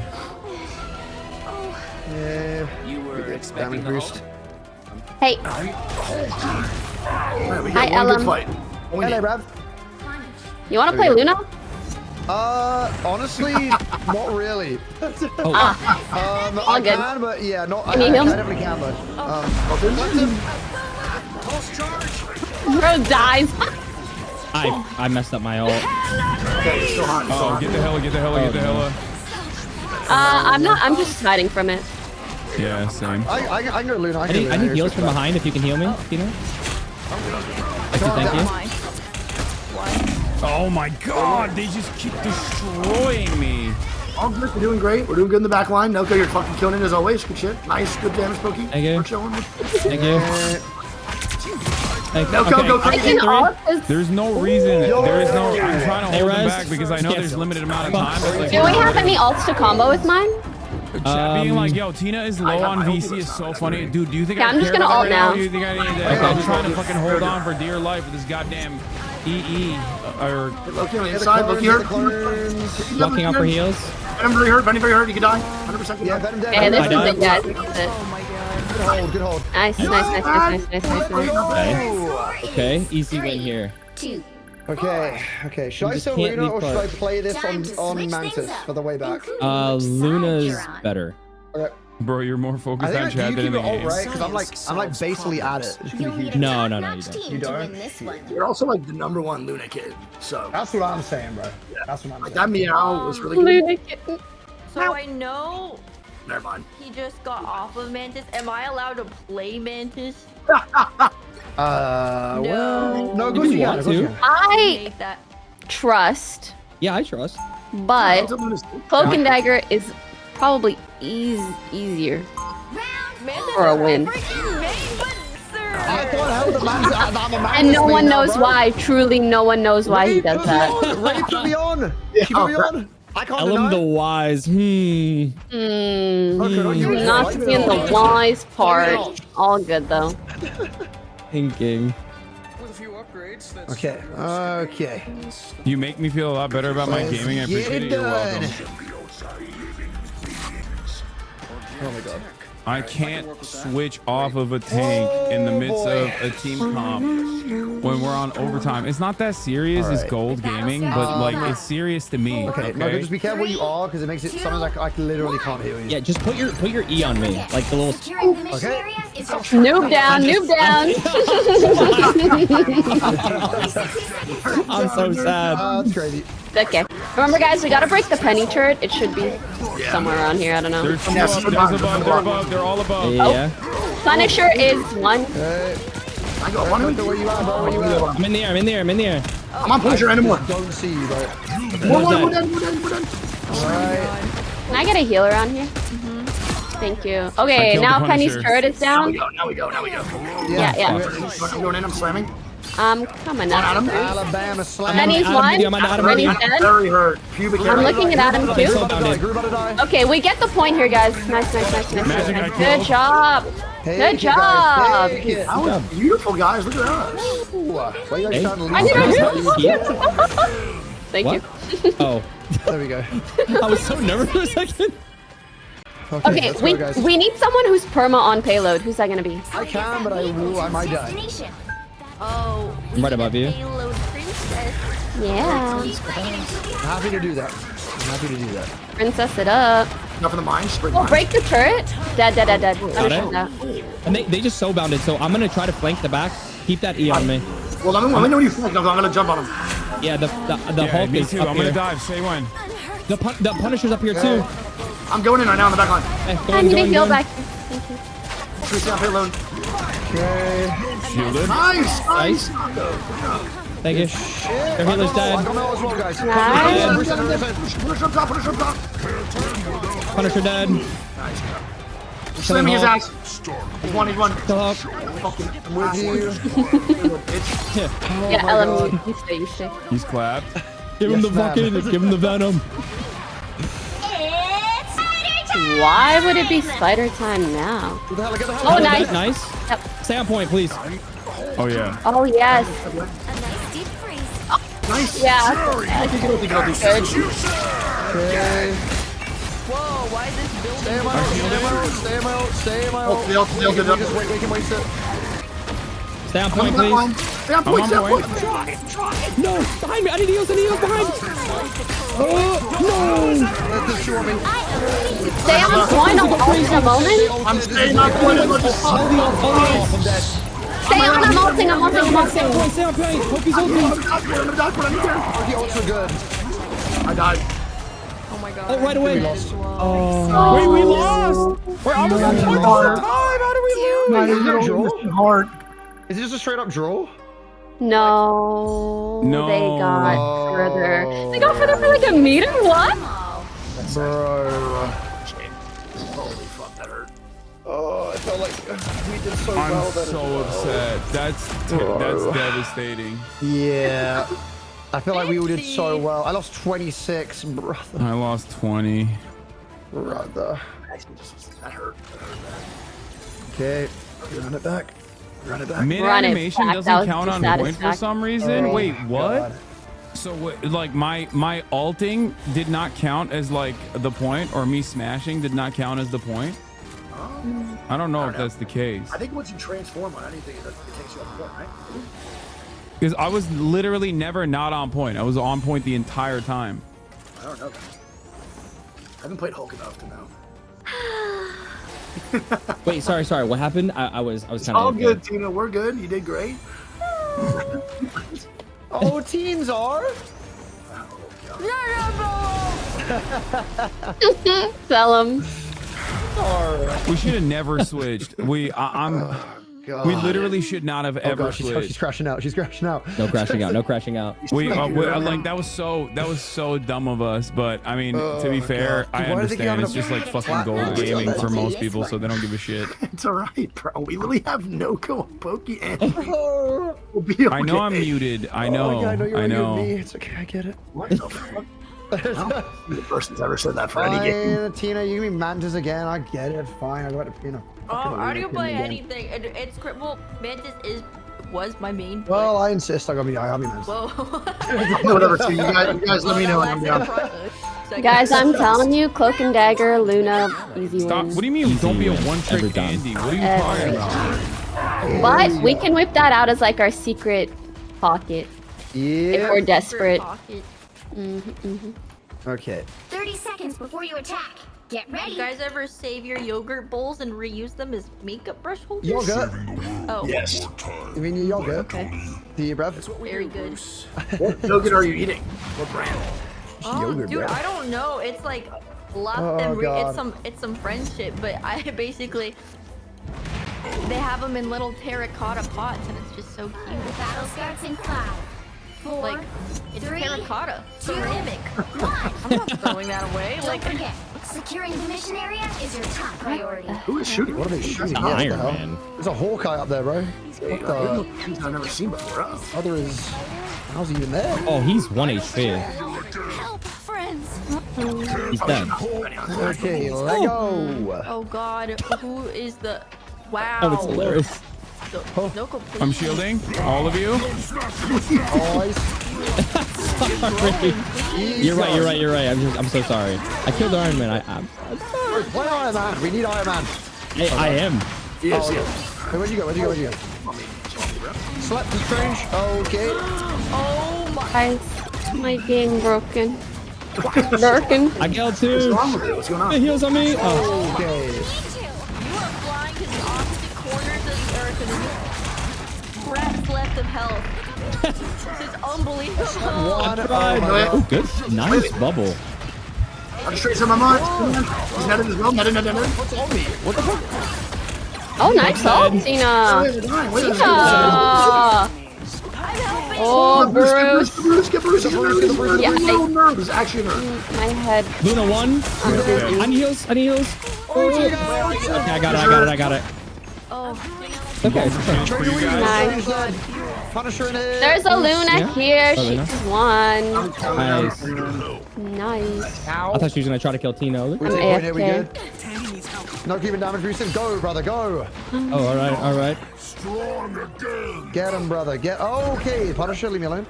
Yeah. You were expecting Damage boost. Hey. Right, we Hi, got one good Ellen. fight. Hello, Brad. You want to play Luna? Honestly, not really. All I good. can, but yeah, not. Can you heal me? I definitely can, but. Bro dies. I messed up my ult. Okay, it's still hot. It's still Oh, hot. get the hella, get the hella, get the hella. I'm not. I'm just hiding from it. Yeah, same. I can go Luna. I need heals from behind if you can heal me, Tina. Thank you. Oh my god, they just keep destroying me. All good. We're doing great. We're doing good in the back line. Nelko, you're fucking killing it as always. Good shit. Nice. Good damage, Pokey. Thank you. We're chilling. Thank you. Nelko, go I crazy. can ult. There's no reason. There is no. I'm trying to hold them Rez. back because I know there's limited amount of time. But like, Do we have any ults to combo with mine? chat being like, yo, Tina is low on VC is so funny. Dude, do you think Yeah, I I'm just care gonna about ult it right now. Do you think I need that? I'm trying to fucking hold on for dear life with this goddamn EE or Loki on the inside. Loki hurt. Blocking out for heals. Venom very hurt. Venom very hurt. You could die. 100% could Yeah, die. Venom dead. Yeah, this is died. big guys. Oh my god. Good hold, good hold. Nice. Okay, easy win here. Okay. Should I just sell can't Luna leave or should I cards. play this Time to on switch Mantis things up. for the way back? Luna's better. Okay. bro, you're more I focused think on I chat do than in keep the it alt, game. right? Because I'm like basically at it. You'll need a No, top-notch no, you don't. team You to don't? win this one. You're also like the #1 Luna kid. So That's what I'm saying, bro. That's what I'm like saying. that meow was really good. Luna kitten. So I know Never mind. he just got off of Mantis. Am I allowed to play Mantis? Well, no, If good you you can. want Good you to. can. I Make that. trust, Yeah, I trust. but Cloak and Dagger is probably easier Mantis for a is win. freaking main, but sir. I thought hell the man's I'm a man. And no one knows why. Truly, no one knows why he does that. Ray put me on. She put me on. I can't Ellum deny. the Wise. Okay, don't you Not like seeing the it. wise part. All good though. Thinking. Okay. You make me feel a lot better about my Let's gaming. I get appreciate it it. You're welcome. done. Oh my god. I can't switch off of a tank in the midst of a team comp when we're on overtime. It's not that serious. It's Alright. gold gaming, but like it's serious to me. Okay, no, just be careful where you are because it makes it sometimes I literally can't hear you. Yeah, just put your E on me, like the little. Securing the mission Okay. area is Noob down, noob down. I'm so sad. That's crazy. Okay. Remember, guys, we gotta break the penny turret. It should be somewhere around here. I don't know. There's two up, there's above, they're above, they're all above. Yeah. Punisher is one. I got one of them. Where you at, bro? Where you at? I'm in the air. I'm in the air. I'm in the air. I'm on Punisher anymore. Don't see you, bro. We're done. Alright. Can I get a heal around here? Thank you. Okay, killed now the Penny's Punisher. turret is down. Now we go. Yeah. I'm going in, I'm slamming. I'm coming up. Adam. Alabama slam. Penny's one. Penny's dead. Very hurt. Pubic hair. I'm looking at Adam too. So bounded. Okay, we get the point here, guys. Nice. Magic I Good killed. job. Good job. That was beautiful, guys. Look at that. Why you guys trying to I leave? did Thank What? you. Oh, There we go. I was so nervous for a second. Okay, let's go, guys. we need someone who's perma on payload. Who's that gonna be? I can, but I might die. Oh, I'm right above you. payload princess. Yeah. I'm happy to do that. Princess it up. Enough of the mines. Oh, break the turret. Dead. Got Understood it. that. And they just so bounded, so I'm gonna try to flank the back. Keep that E on me. Well, let me know when you flank. I'm gonna jump on him. Yeah, the Yeah, Hulk me is too. up I'm here. gonna dive. Say when. The Punisher's up here too. I'm going in right now on the back line. Hey, I need to heal going. back. Thank you. Please stay on payload. Okay. Shielded. Nice. Thank you. Their healer's I dead. don't know as well, guys. Nice. Push up top. Punisher dead. Slamming his Hulk. ass. He's one. Kill Hulk. Fucking With you. Yeah, Ellen, you stay. He's clapped. Give him Yes, the fucking. ma'am. Give him the venom. Why would it be spider time now? Oh, nice. Nice. Yep. Stay on point, please. Oh yeah. Oh, yes. nice. Yeah. Good. Okay. Whoa, why is this building? Stay in my ult. They'll get it up. Just wait, we can waste it. Stay on point, please. Stay on point. No, behind me. I need heals. Behind. No. Let this show me. Stay on point. I'll ult in a moment. I'm staying on point as much as possible. I'm dead. Stay on. I'm ulting. Stay on point. Hookie's ulting. The ults are good. I died. Oh my god. Oh, right away. Oh. Wait, we lost. We're almost on point all the time. How do we lose? Is it hard? Is it just a straight up draw? No. No. They got further. They got further for like a meter? What? Bro. Holy fuck, that hurt. Oh, I felt like we did so I'm well. That so upset. That's devastating. Yeah. I feel like we did so well. I lost 26, brother. I lost 20. Brother. That hurt. Okay. Run it back. Mid Run it animation back. That doesn't was count on point for some reason. Oh, Wait, what? God. So like my ulting did not count as like the point, or me smashing did not count as the point. I don't know if that's the case. I think once you transform on anything, it takes you off point, right? Because I was literally never not on point. I was on point the entire time. I don't know. I haven't played Hulk enough to know. Wait, sorry. What happened? I was kind of. All good, Tina. We're good. You did great. Oh, teens are. Sell them. We should have never switched. We literally should not have ever God, she's switched. crashing out. She's crashing out. No crashing out. We like that was so dumb of us. But I mean, to be fair, I understand. It's just like fucking gold gaming for most people, so they don't give a shit. It's alright, bro. We literally have no co-poke and we'll be okay. I know I'm muted. I know. Oh, yeah, I know you're I know. me. It's okay. I get it. What the fuck? The person's ever said that for any game. Fine, Tina, you can be Mantis again. I get it. Fine. I got it. You know. How do you play anything? It's well, Mantis was my main. Well, I insist. I'll be Mantis. Whoa. Whatever. So you guys let me know when I'm down. Guys, I'm telling you, Cloak and Dagger, Luna, easy Stop. wins. What do you mean? Don't be a one-trick Andy. What are you talking about? But we can whip that out as like our secret pocket. If we're desperate. Okay. 30 seconds before you attack. Get ready. You guys ever save your yogurt bowls and reuse them as makeup brush holders? Yogurt. Oh. Yes. You mean your yogurt? Okay. Do you, bruv? Very good. What yogurt are you eating? What brand? Oh, Yogurt, dude, bro. I don't know. It's like love Oh, and God. it's some friendship, but I basically they have them in little terracotta pots, and it's just so cute. The battle starts in 5, 4, Like it's 3, terracotta, 2, ceramic. 1. I'm not throwing that away. Don't Like forget, Securing the mission area is your top priority. Who is shooting? What are they shooting? That's Yeah, what the Iron hell? Man. There's a Hawkeye up there, bro. What the? I've never seen before. Oh, there is. How's he even there? Oh, he's 1 HP. Help, friends. He's dead. Okay, let go. Oh god, who is the... Wow. That was hilarious. No complete. I'm shielding all of you. Boys. Sorry. You're right. I'm so sorry. I killed Iron Man. I'm sorry. Play Iron Man. We need Iron Man. I am. Yes, Oh, yes. Hey, where'd you go? Slept is strange. Okay. Oh my... Guys, my game broken. Broken. I killed two. What's wrong with you? What's going on? The heals on me. Oh. Okay. You are flying to the opposite corners of the earth and scraps left of health. This is unbelievable. Oh, good. Nice bubble. I'm straight to my mind. He's not in his realm. Not in. What's on me? What the fuck? Oh, nice ult, Cena. Cena. Oh, Bruce. Get Bruce. Yeah, He's actually a nerd. my head. Luna 1. I need heals. Okay, I got it. Oh, Okay. Nice. Punisher in it. There's a Luna here. Oh, Luna. She's one. Nice. Nice. I thought she was gonna try to kill Tino. We I'm take point here, we AFK. good? No keeping damage, Houston. Go, brother, go. Oh, all right. Get him, brother. Okay, Punisher, leave me alone.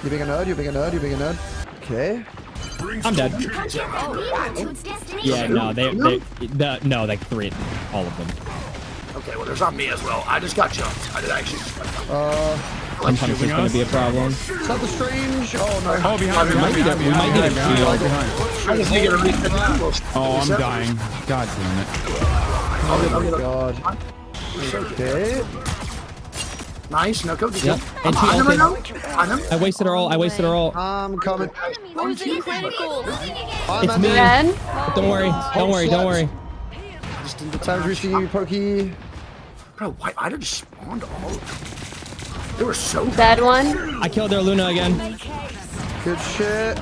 You being a nerd. Okay. I'm dead. To its destination. Yeah, no, like 3, all of them. Okay, well, there's not me as well. I just got jumped. I did actually just got jumped. I'm Punisher's gonna be a problem. Is that the strange? Oh, no. Oh, behind me. We might get a shield. I just need to reset the combos. Oh, I'm dying. God damn it. Oh, my God. Okay. Nice. No code. Yep. And she I'm ulted. I wasted her all. I'm coming. who's in critical? It's me. Ren. Don't worry. Sounds reaching you, Pokey. Bro, why I just spawned all of them? They were so Dead one. I killed their Luna again. Good shit.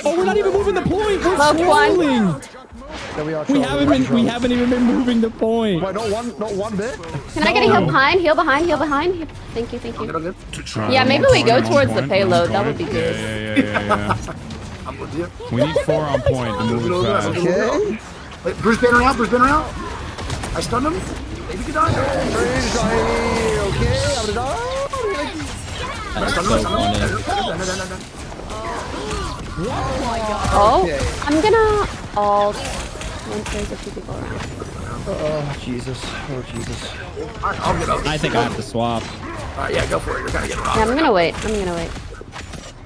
We're not even moving the point. We're Low one. trolling. There we are. We haven't even been moving the point. Wait, not one bit. Can I get a heal behind? Heal behind. Thank you. good. Yeah, maybe we go towards the payload. That would be good. Yeah. I'm with you. We need 4 on point to move it fast. Okay. Wait, Bruce Banner out. I stunned him. Maybe he could die. Okay, I'm gonna die. That's so funny. Oh, I'm gonna ult once there's a few people around. Oh, Jesus. I'll get up. I think I have to swap. Yeah, go for it. You're gonna get robbed. Yeah, I'm gonna wait.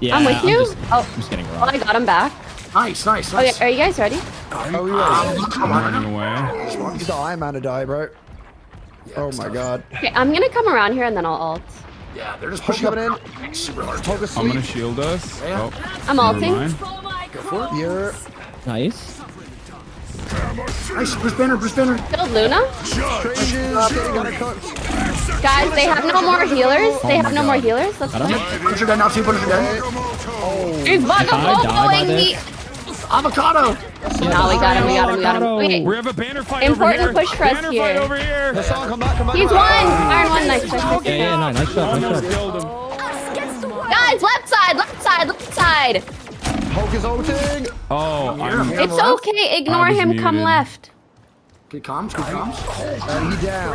Yeah, I'm with you. I'm just getting Oh, robbed. I got him back. Nice. Oh, yeah. Are you guys ready? Oh, we ready? Come on. Running away. He's the Iron Man to die, bro. Oh my God. Okay, I'm gonna come around here and then I'll ult. Yeah, they're just Push pushing coming up. in. Super hard. Poke I'm asleep. gonna shield us. Yeah. Oh, I'm never ulting. mind. Go for it. You're Nice. Nice. Bruce Banner. Killed Luna. strangers getting got cooked. Guys, they have no more healers. Let's Got him. Punisher dead now. Team Punisher dead. He's I die by me. Avocado. No, we got him. Okay. We have a banner fight Important over here. push for us Banner here. fight over here. Come back. He's one. Iron one. Nice. Yeah, nice shot. Killed him. Guys, left side. Hulk is ulting. Oh, I'm It's okay. Ignore I was him. Come muted. left. Good comms. And he down.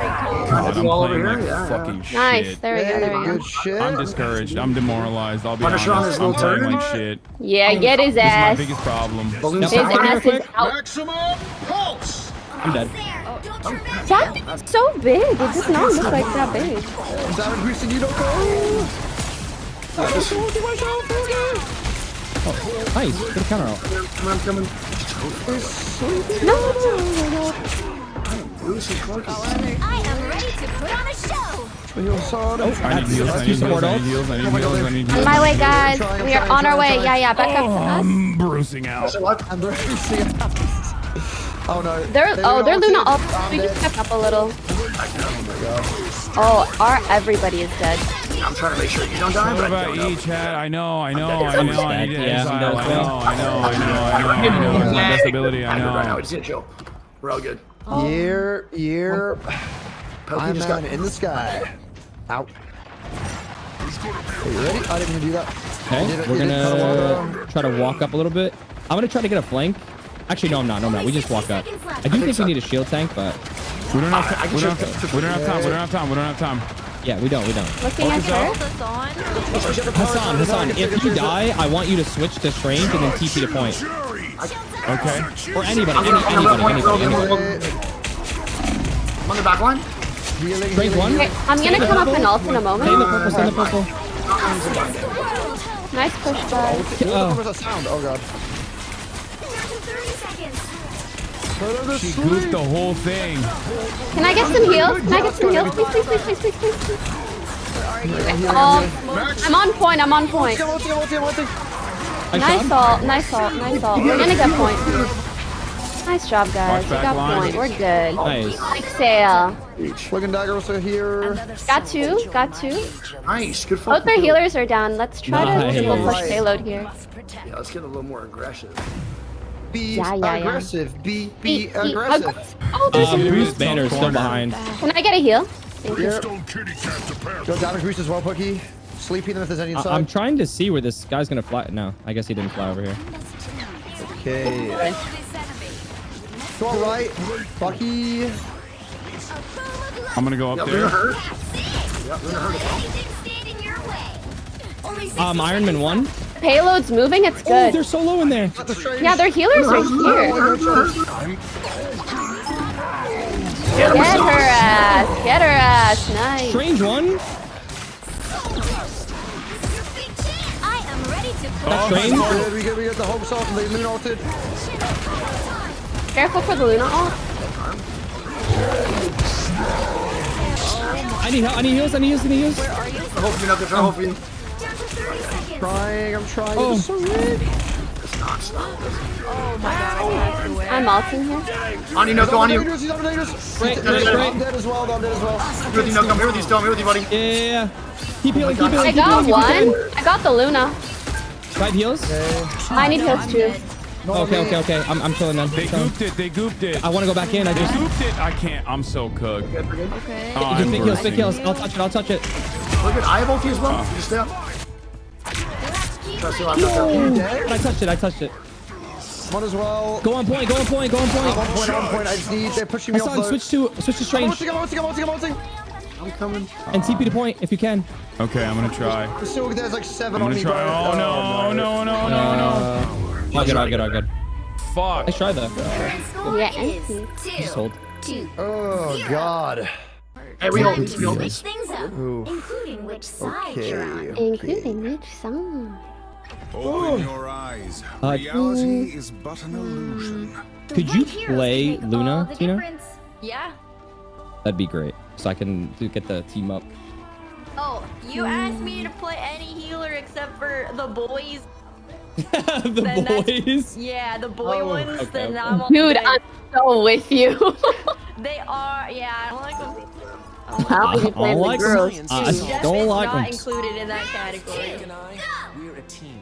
God, I'm all over playing here, like yeah. fucking Nice. shit. There we go. Good shit. I'm discouraged. I'm demoralized. I'll be honest. Punisher on his I'm little playing turn. like shit. Yeah, get his This is my ass. biggest problem. Balloon His sound. ass is out. Maximum pulse. I'm dead. That's so big. It does not look like that big. Damage boosting, you don't go. Oh, nice. Get a counter out. I'm coming. No. I am ready to put on a show. Your sword. I need heals. I need heals. I need heals. I need heals. I need On heals. my way, guys. We are on our way. Yeah. Back up to us. I'm bruising out. I'm bruising out. Oh no. They're Luna ult. We just back up a little. Oh, everybody is dead. I'm trying to make sure you don't die, What but I about don't know. you, Chad? I know. I need to Yeah, exile. I'm I know. It's my best ability. I I'm good right now. know. It's good, chill. We're all good. Year. Pokey just got in the sky. Out. Are you ready? I didn't even do that. Okay, we're gonna try to walk up a little bit. I'm gonna try to get a flank. Actually, no, I'm not. No, I'm not. We just walk up. I do think we need a shield tank, but We don't have time. We don't have time. yeah, we don't. Looking at her. Hassan, if you die, I want you to switch to strange and then TP to point. Okay. Or anybody. Anybody. I'm on the back line. Strange one. Okay, I'm gonna come up and ult in a moment. Stay in the purple. Stay in the purple. Nice push, guys. Oh god. She goofed the whole thing. Can I get some heals? Can I get some heals? Please. I'm on point. Nice ult. We're gonna get point. Nice job, guys. We got point. We're good. Nice. Exhale. Looking dagger also here. Got two. Nice. Good Both their healers are down. Let's try to do a push payload here. Yeah, let's get a little more aggressive. Be Yeah. aggressive. Be aggressive. Oh, there's a Boost banner is still behind. Can I get a heal? Thank you. Go damage boost as well, Pookie. Sleeping them if there's any inside. I'm trying to see where this guy's gonna fly. No, I guess he didn't fly over here. Okay. Go all right, Bucky. I'm gonna go up there. Luna hurt. Yeah, Luna hurt as well. Ironman 1. Payload's moving. It's Oh, good. they're so low in there. Yeah, their healers are here. Get her ass. Nice. Strange one. That's strange. We get the home salt and they Luna ulted. Careful for the Luna ult. I need heals. I'm hoping up there. I'm hoping. I'm trying. Oh. It's so weird. Oh my god, I'm ulting here. On you, no, go on you. He's on Raiders. Right. I'm dead as well. I'm with you, no, I'm here with you still. I'm here with you, buddy. Yeah. Keep healing. I got one. I got the Luna. 5 heals. I need heals too. Okay. I'm chilling then. They gooped it. I want to go back in. I They just. gooped it. I can't. I'm so cooked. Okay. Oh, Just I'm big heals. I'll touch it. Look good. I have ulti as well. You just stay up. Try to see what I've got there. I touched it. One as well. Go on point. I'm on point. I just need. They're pushing me off. Hassan, switch to strange. I'm coming. And TP to point if you can. Okay, I'm gonna try. There's like 7 I'm on gonna me. try. bro. Oh no. All good. Fuck. Nice try though. Yeah, empty. Just hold. Oh god. Hey, we hold. Switch things up, Ooh. including which side you're on. Including which song? Open your eyes. Uh, Reality is but an illusion. Could you play Luna, Tina? Yeah. That'd be great. So I can get the team up. Oh, you asked me to play any healer except for the boys. The boys? Yeah, the boy ones. Okay. Then I'm all Dude, good. I'm so with you. They are. Yeah, I don't like them. I'll be playing like the girls. I Jeff don't is like not them. included in that category. We're a team.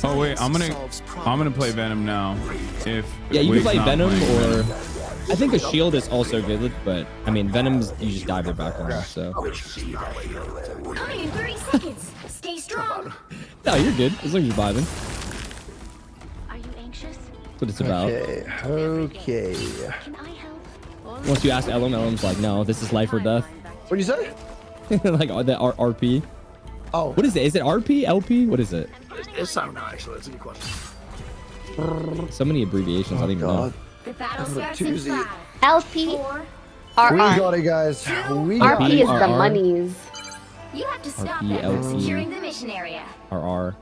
Oh wait, I'm gonna play Venom now. If Yeah, you can Wade's play not Venom playing or I think a shield is also good, but I mean Venom's you just dive their background, so. Coming in 30 seconds. Stay strong. No, you're good as long as you're vibing. Are you anxious? That's what it's about. Okay. Can I help? Once you ask Ellem's like, no, this is life or death. What'd you say? Like the RP. Oh. What is it? Is it RP? LP? What is it? It's not know, actually. That's a good question. So many abbreviations. I don't even know. The battle starts in 5, LP. 4. RR. We got it, guys. We got RP it. is the monies. You have to stop RP, them from LP. securing the mission area. RR.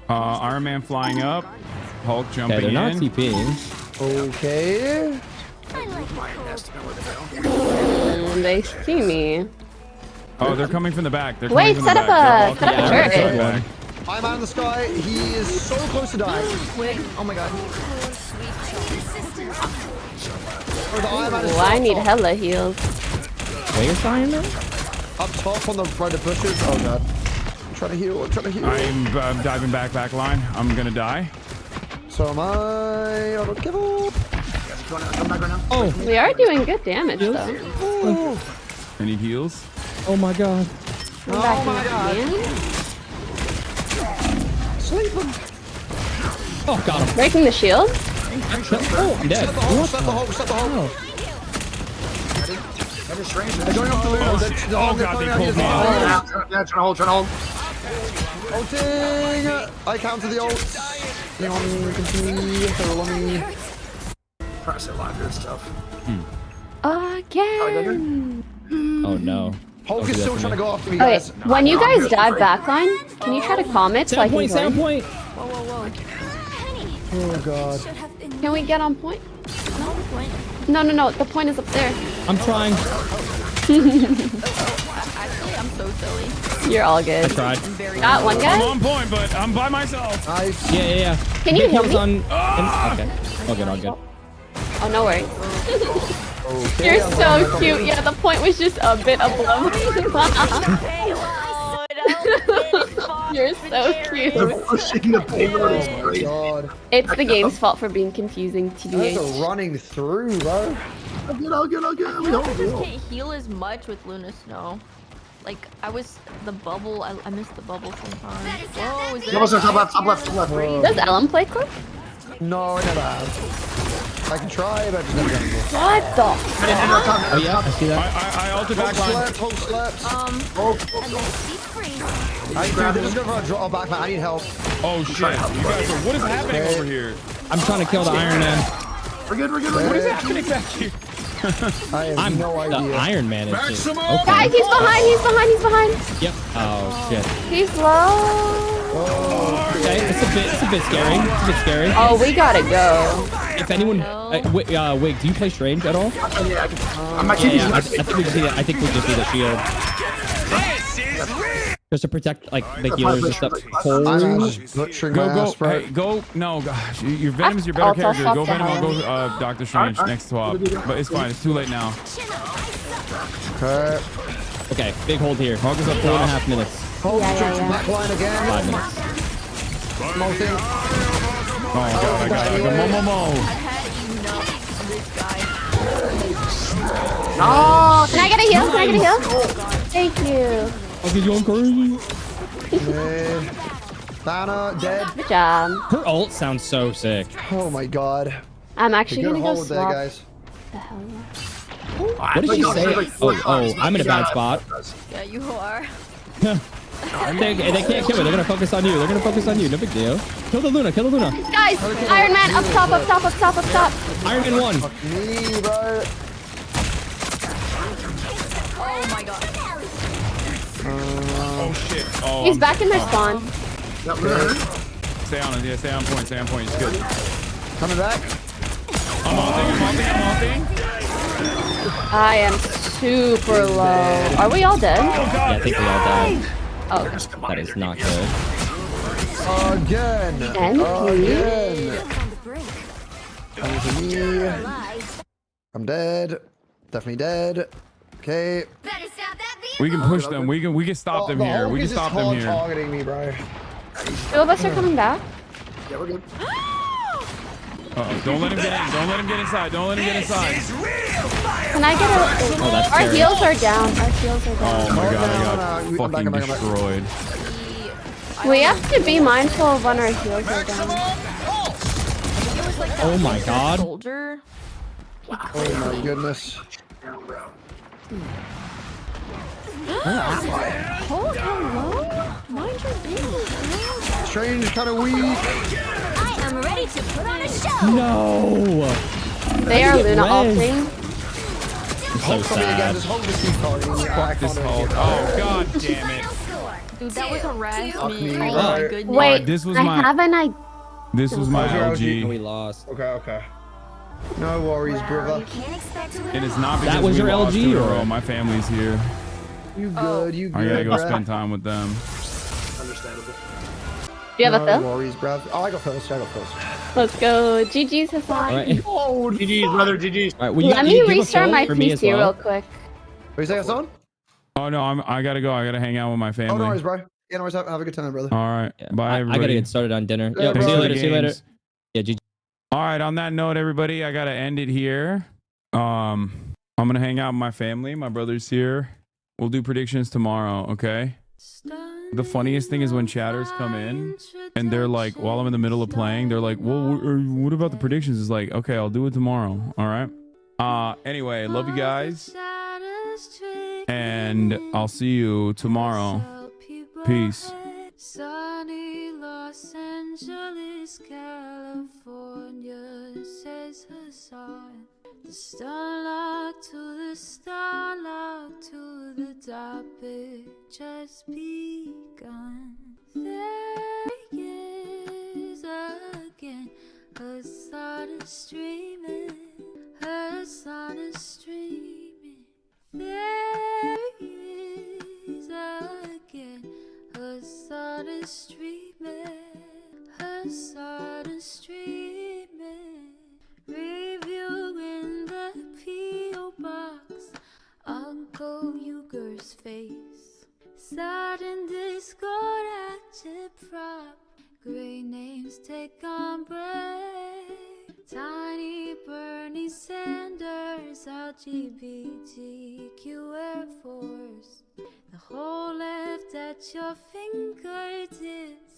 Iron Man flying up, Hulk jumping Okay, they're not in. TPing. Okay. They see me. Oh, they're coming from the back. They're Wait, coming from set the up back. a set up a Yeah, turret. Back. I'm out in the sky. He is so close to dying. Oh my god. Or the I'm out is Oh, I need hella heals. Where's Iron Man? Up top on the right of bushes. Oh god. I'm trying to heal. I'm trying to heal. I'm diving back line. I'm gonna die. So am I. I don't give up. Come back right now. Oh, We are doing good damage though. I need heals. oh my god. Come back in, man. Sleeping. Oh, got him. Breaking the shield. Oh, I'm dead. Set the hole. What Set the hole. Set the hole. That is strange. They're going off the loot. Oh god, they pulled me out. Yeah, trying to hold, Ulting! I counter the ult. Anyone can see? They're on me. Press it live and stuff. Again. Oh no. Hulk is still trying to go after me, Okay, guys. when you guys dive backline, can you try to calm it so I can Sound join? point. Oh god. Can we get on point? No. The point is up there. I'm trying. Actually, I'm so silly. You're all good. I tried. Got one I'm guy. on point, but I'm by myself. Nice. Yeah. Can you Big heal heals me? on. Okay. All good. Oh, no worries. Okay, You're so cute. Yeah, the point was just a bit above. You're so cute. Pushing the payload is Oh great. god. It's the game's fault for being confusing, That's TBH. a running through, bro. I'll get. I just can't heal as much with Luna Snow. Like, the bubble, I missed the bubble sometimes. Whoa, is Almost there top left. Does Ellen play quick? No, I never have. I can try, but I just never done it before. What the? Oh yeah, I see that. I ulted back line. Hulk slaps. This is good for a draw back, man. I need help. Oh shit. You guys are, what is happening over here? I'm trying to kill the Iron Man. We're good. What is happening back here? I have I'm no the idea. Iron Man. Is Maximum! okay. Guys, he's behind. Yep. Oh shit. He's low. Okay, it's a bit scary. Oh, we gotta go. If anyone, Wig, do you play Strange at all? Yeah, I'm I think we just need. I think we just need a shield. Just to protect like the healers and stuff. I'm just butchering my ass, bro. Hey, go. No, gosh, your Venom is your better character. Go Venom or go Doctor Strange next swap. But it's fine. It's too late now. Okay. Okay, big hold here. Hulk is up 4.5 minutes. Hulk back line again. 5 minutes. Small thing. Oh god, I got it. Mo. No! Can I get a heal? Thank you. I'll get you on crazy. Banner dead. Good job. Her ult sounds so sick. Oh my god. I'm actually Good gonna go hold there, swap. guys. The hell? What did she say? Oh, I'm in a bad spot. Yeah, you are. They can't kill me. They're gonna focus on you. No big deal. Kill the Luna. Guys, Iron Man, up top. Iron Man 1. Me, bro. Oh my god. Oh shit. Oh. He's back in my spawn. Stay on it. Yeah, stay on point. It's good. Coming back. I'm ulting. I am super low. Are we all dead? Yeah, I think we all died. Oh, That is not good. Again. I'm dead. Definitely dead. Okay. We can push them. We can stop them here. We can stop them here. Targeting me, bro. 2 of us are coming back. Yeah, we're good. Uh-oh. Don't let him get in. Don't let him get inside. Can I get a? Oh, that's Our scary. heals are down. Oh my god, I I'm got back. fucking destroyed. We have to be mindful of when our heals are down. Oh my god. Soldier. Oh my goodness. Oh, hello? Mind your business. Strange, kind of weak. I am ready to put on a show. No. They are Luna ulting. I'm so sad. Just hold this targeting me. I This can't whole. do it. Oh god damn it. Dude, that was harassed Fuck me. me, Oh bro. my goodness. Wait, this was I my- have an idea. This was my We LG. lost. Okay. No worries, brother. And it's not because That was we your lost LG in a or- row. My family's here. You good, you good. I gotta go bruh. spend time with them. Understandable. Do you have a No fill? worries, bruv. Oh, I got first. Let's go. GG's Hassan. All right. GG's, brother, GG's. All right. Well, you Let you me give a restart fill my for me as PC well? real quick. What you say, Hassan? Oh no, I gotta go. I gotta hang out with my family. Oh, no worries, bro. Yeah, no worries. Have a good time, brother. All right. Bye, everybody. I gotta get started on dinner. Yeah, Yo, bro. see you later. Games. See you later. Yeah, GG. All right. On that note, everybody, I gotta end it here. I'm gonna hang out with my family. My brother's here. We'll do predictions tomorrow. Okay. The funniest thing is when chatters come in and they're like, while I'm in the middle of playing, they're like, well, what about the predictions? It's like, okay, I'll do it tomorrow. All right. Anyway, love you guys. And I'll see you tomorrow. Peace. Sunny Los Angeles, California, says Hassan. The starlock to the starlock to the topic just begun. There he is again. Hassan is streaming. Hassan is streaming. There he is again. Hassan is streaming. Hassan is streaming. Review in the P.O. box. Uncle Uger's face. Sudden Discord active prop. Great names take on break. Tiny Bernie Sanders, LGBTQ Air Force. The whole left at your fingertips.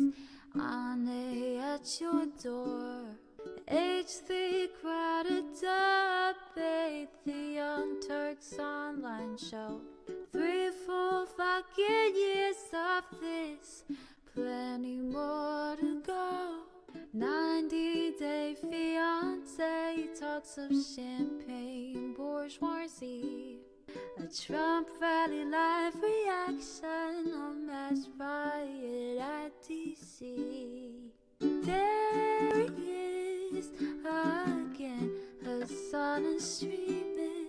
Ane at your door. H3 crowded debate. The Young Turks online show. 3 full fucking years of this. Plenty more to go. 90-day fiance talks of champagne bourgeoisie. A Trump rally live reaction. A mass riot at DC. There he is again. Hassan is streaming.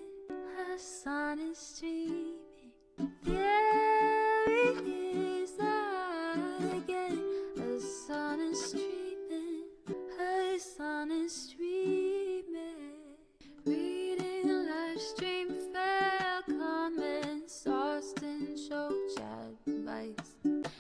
Hassan is streaming. There he is again. Hassan is streaming. Hassan is streaming. Reading a live stream, fair comments, Austin show chat advice,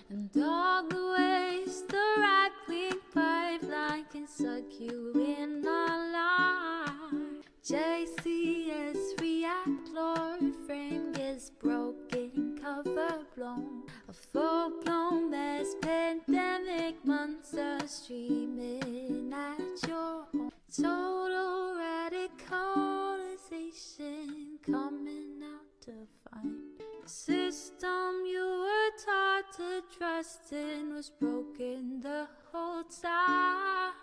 and all the ways the right-wing pipeline can suck you in online. JCS react, Lord frame gets broken, cover blown. A full-blown mass pandemic, monster streaming at your home. Total radicalization coming out to find. The system you were taught to trust in was broken the whole time.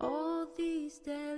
All these days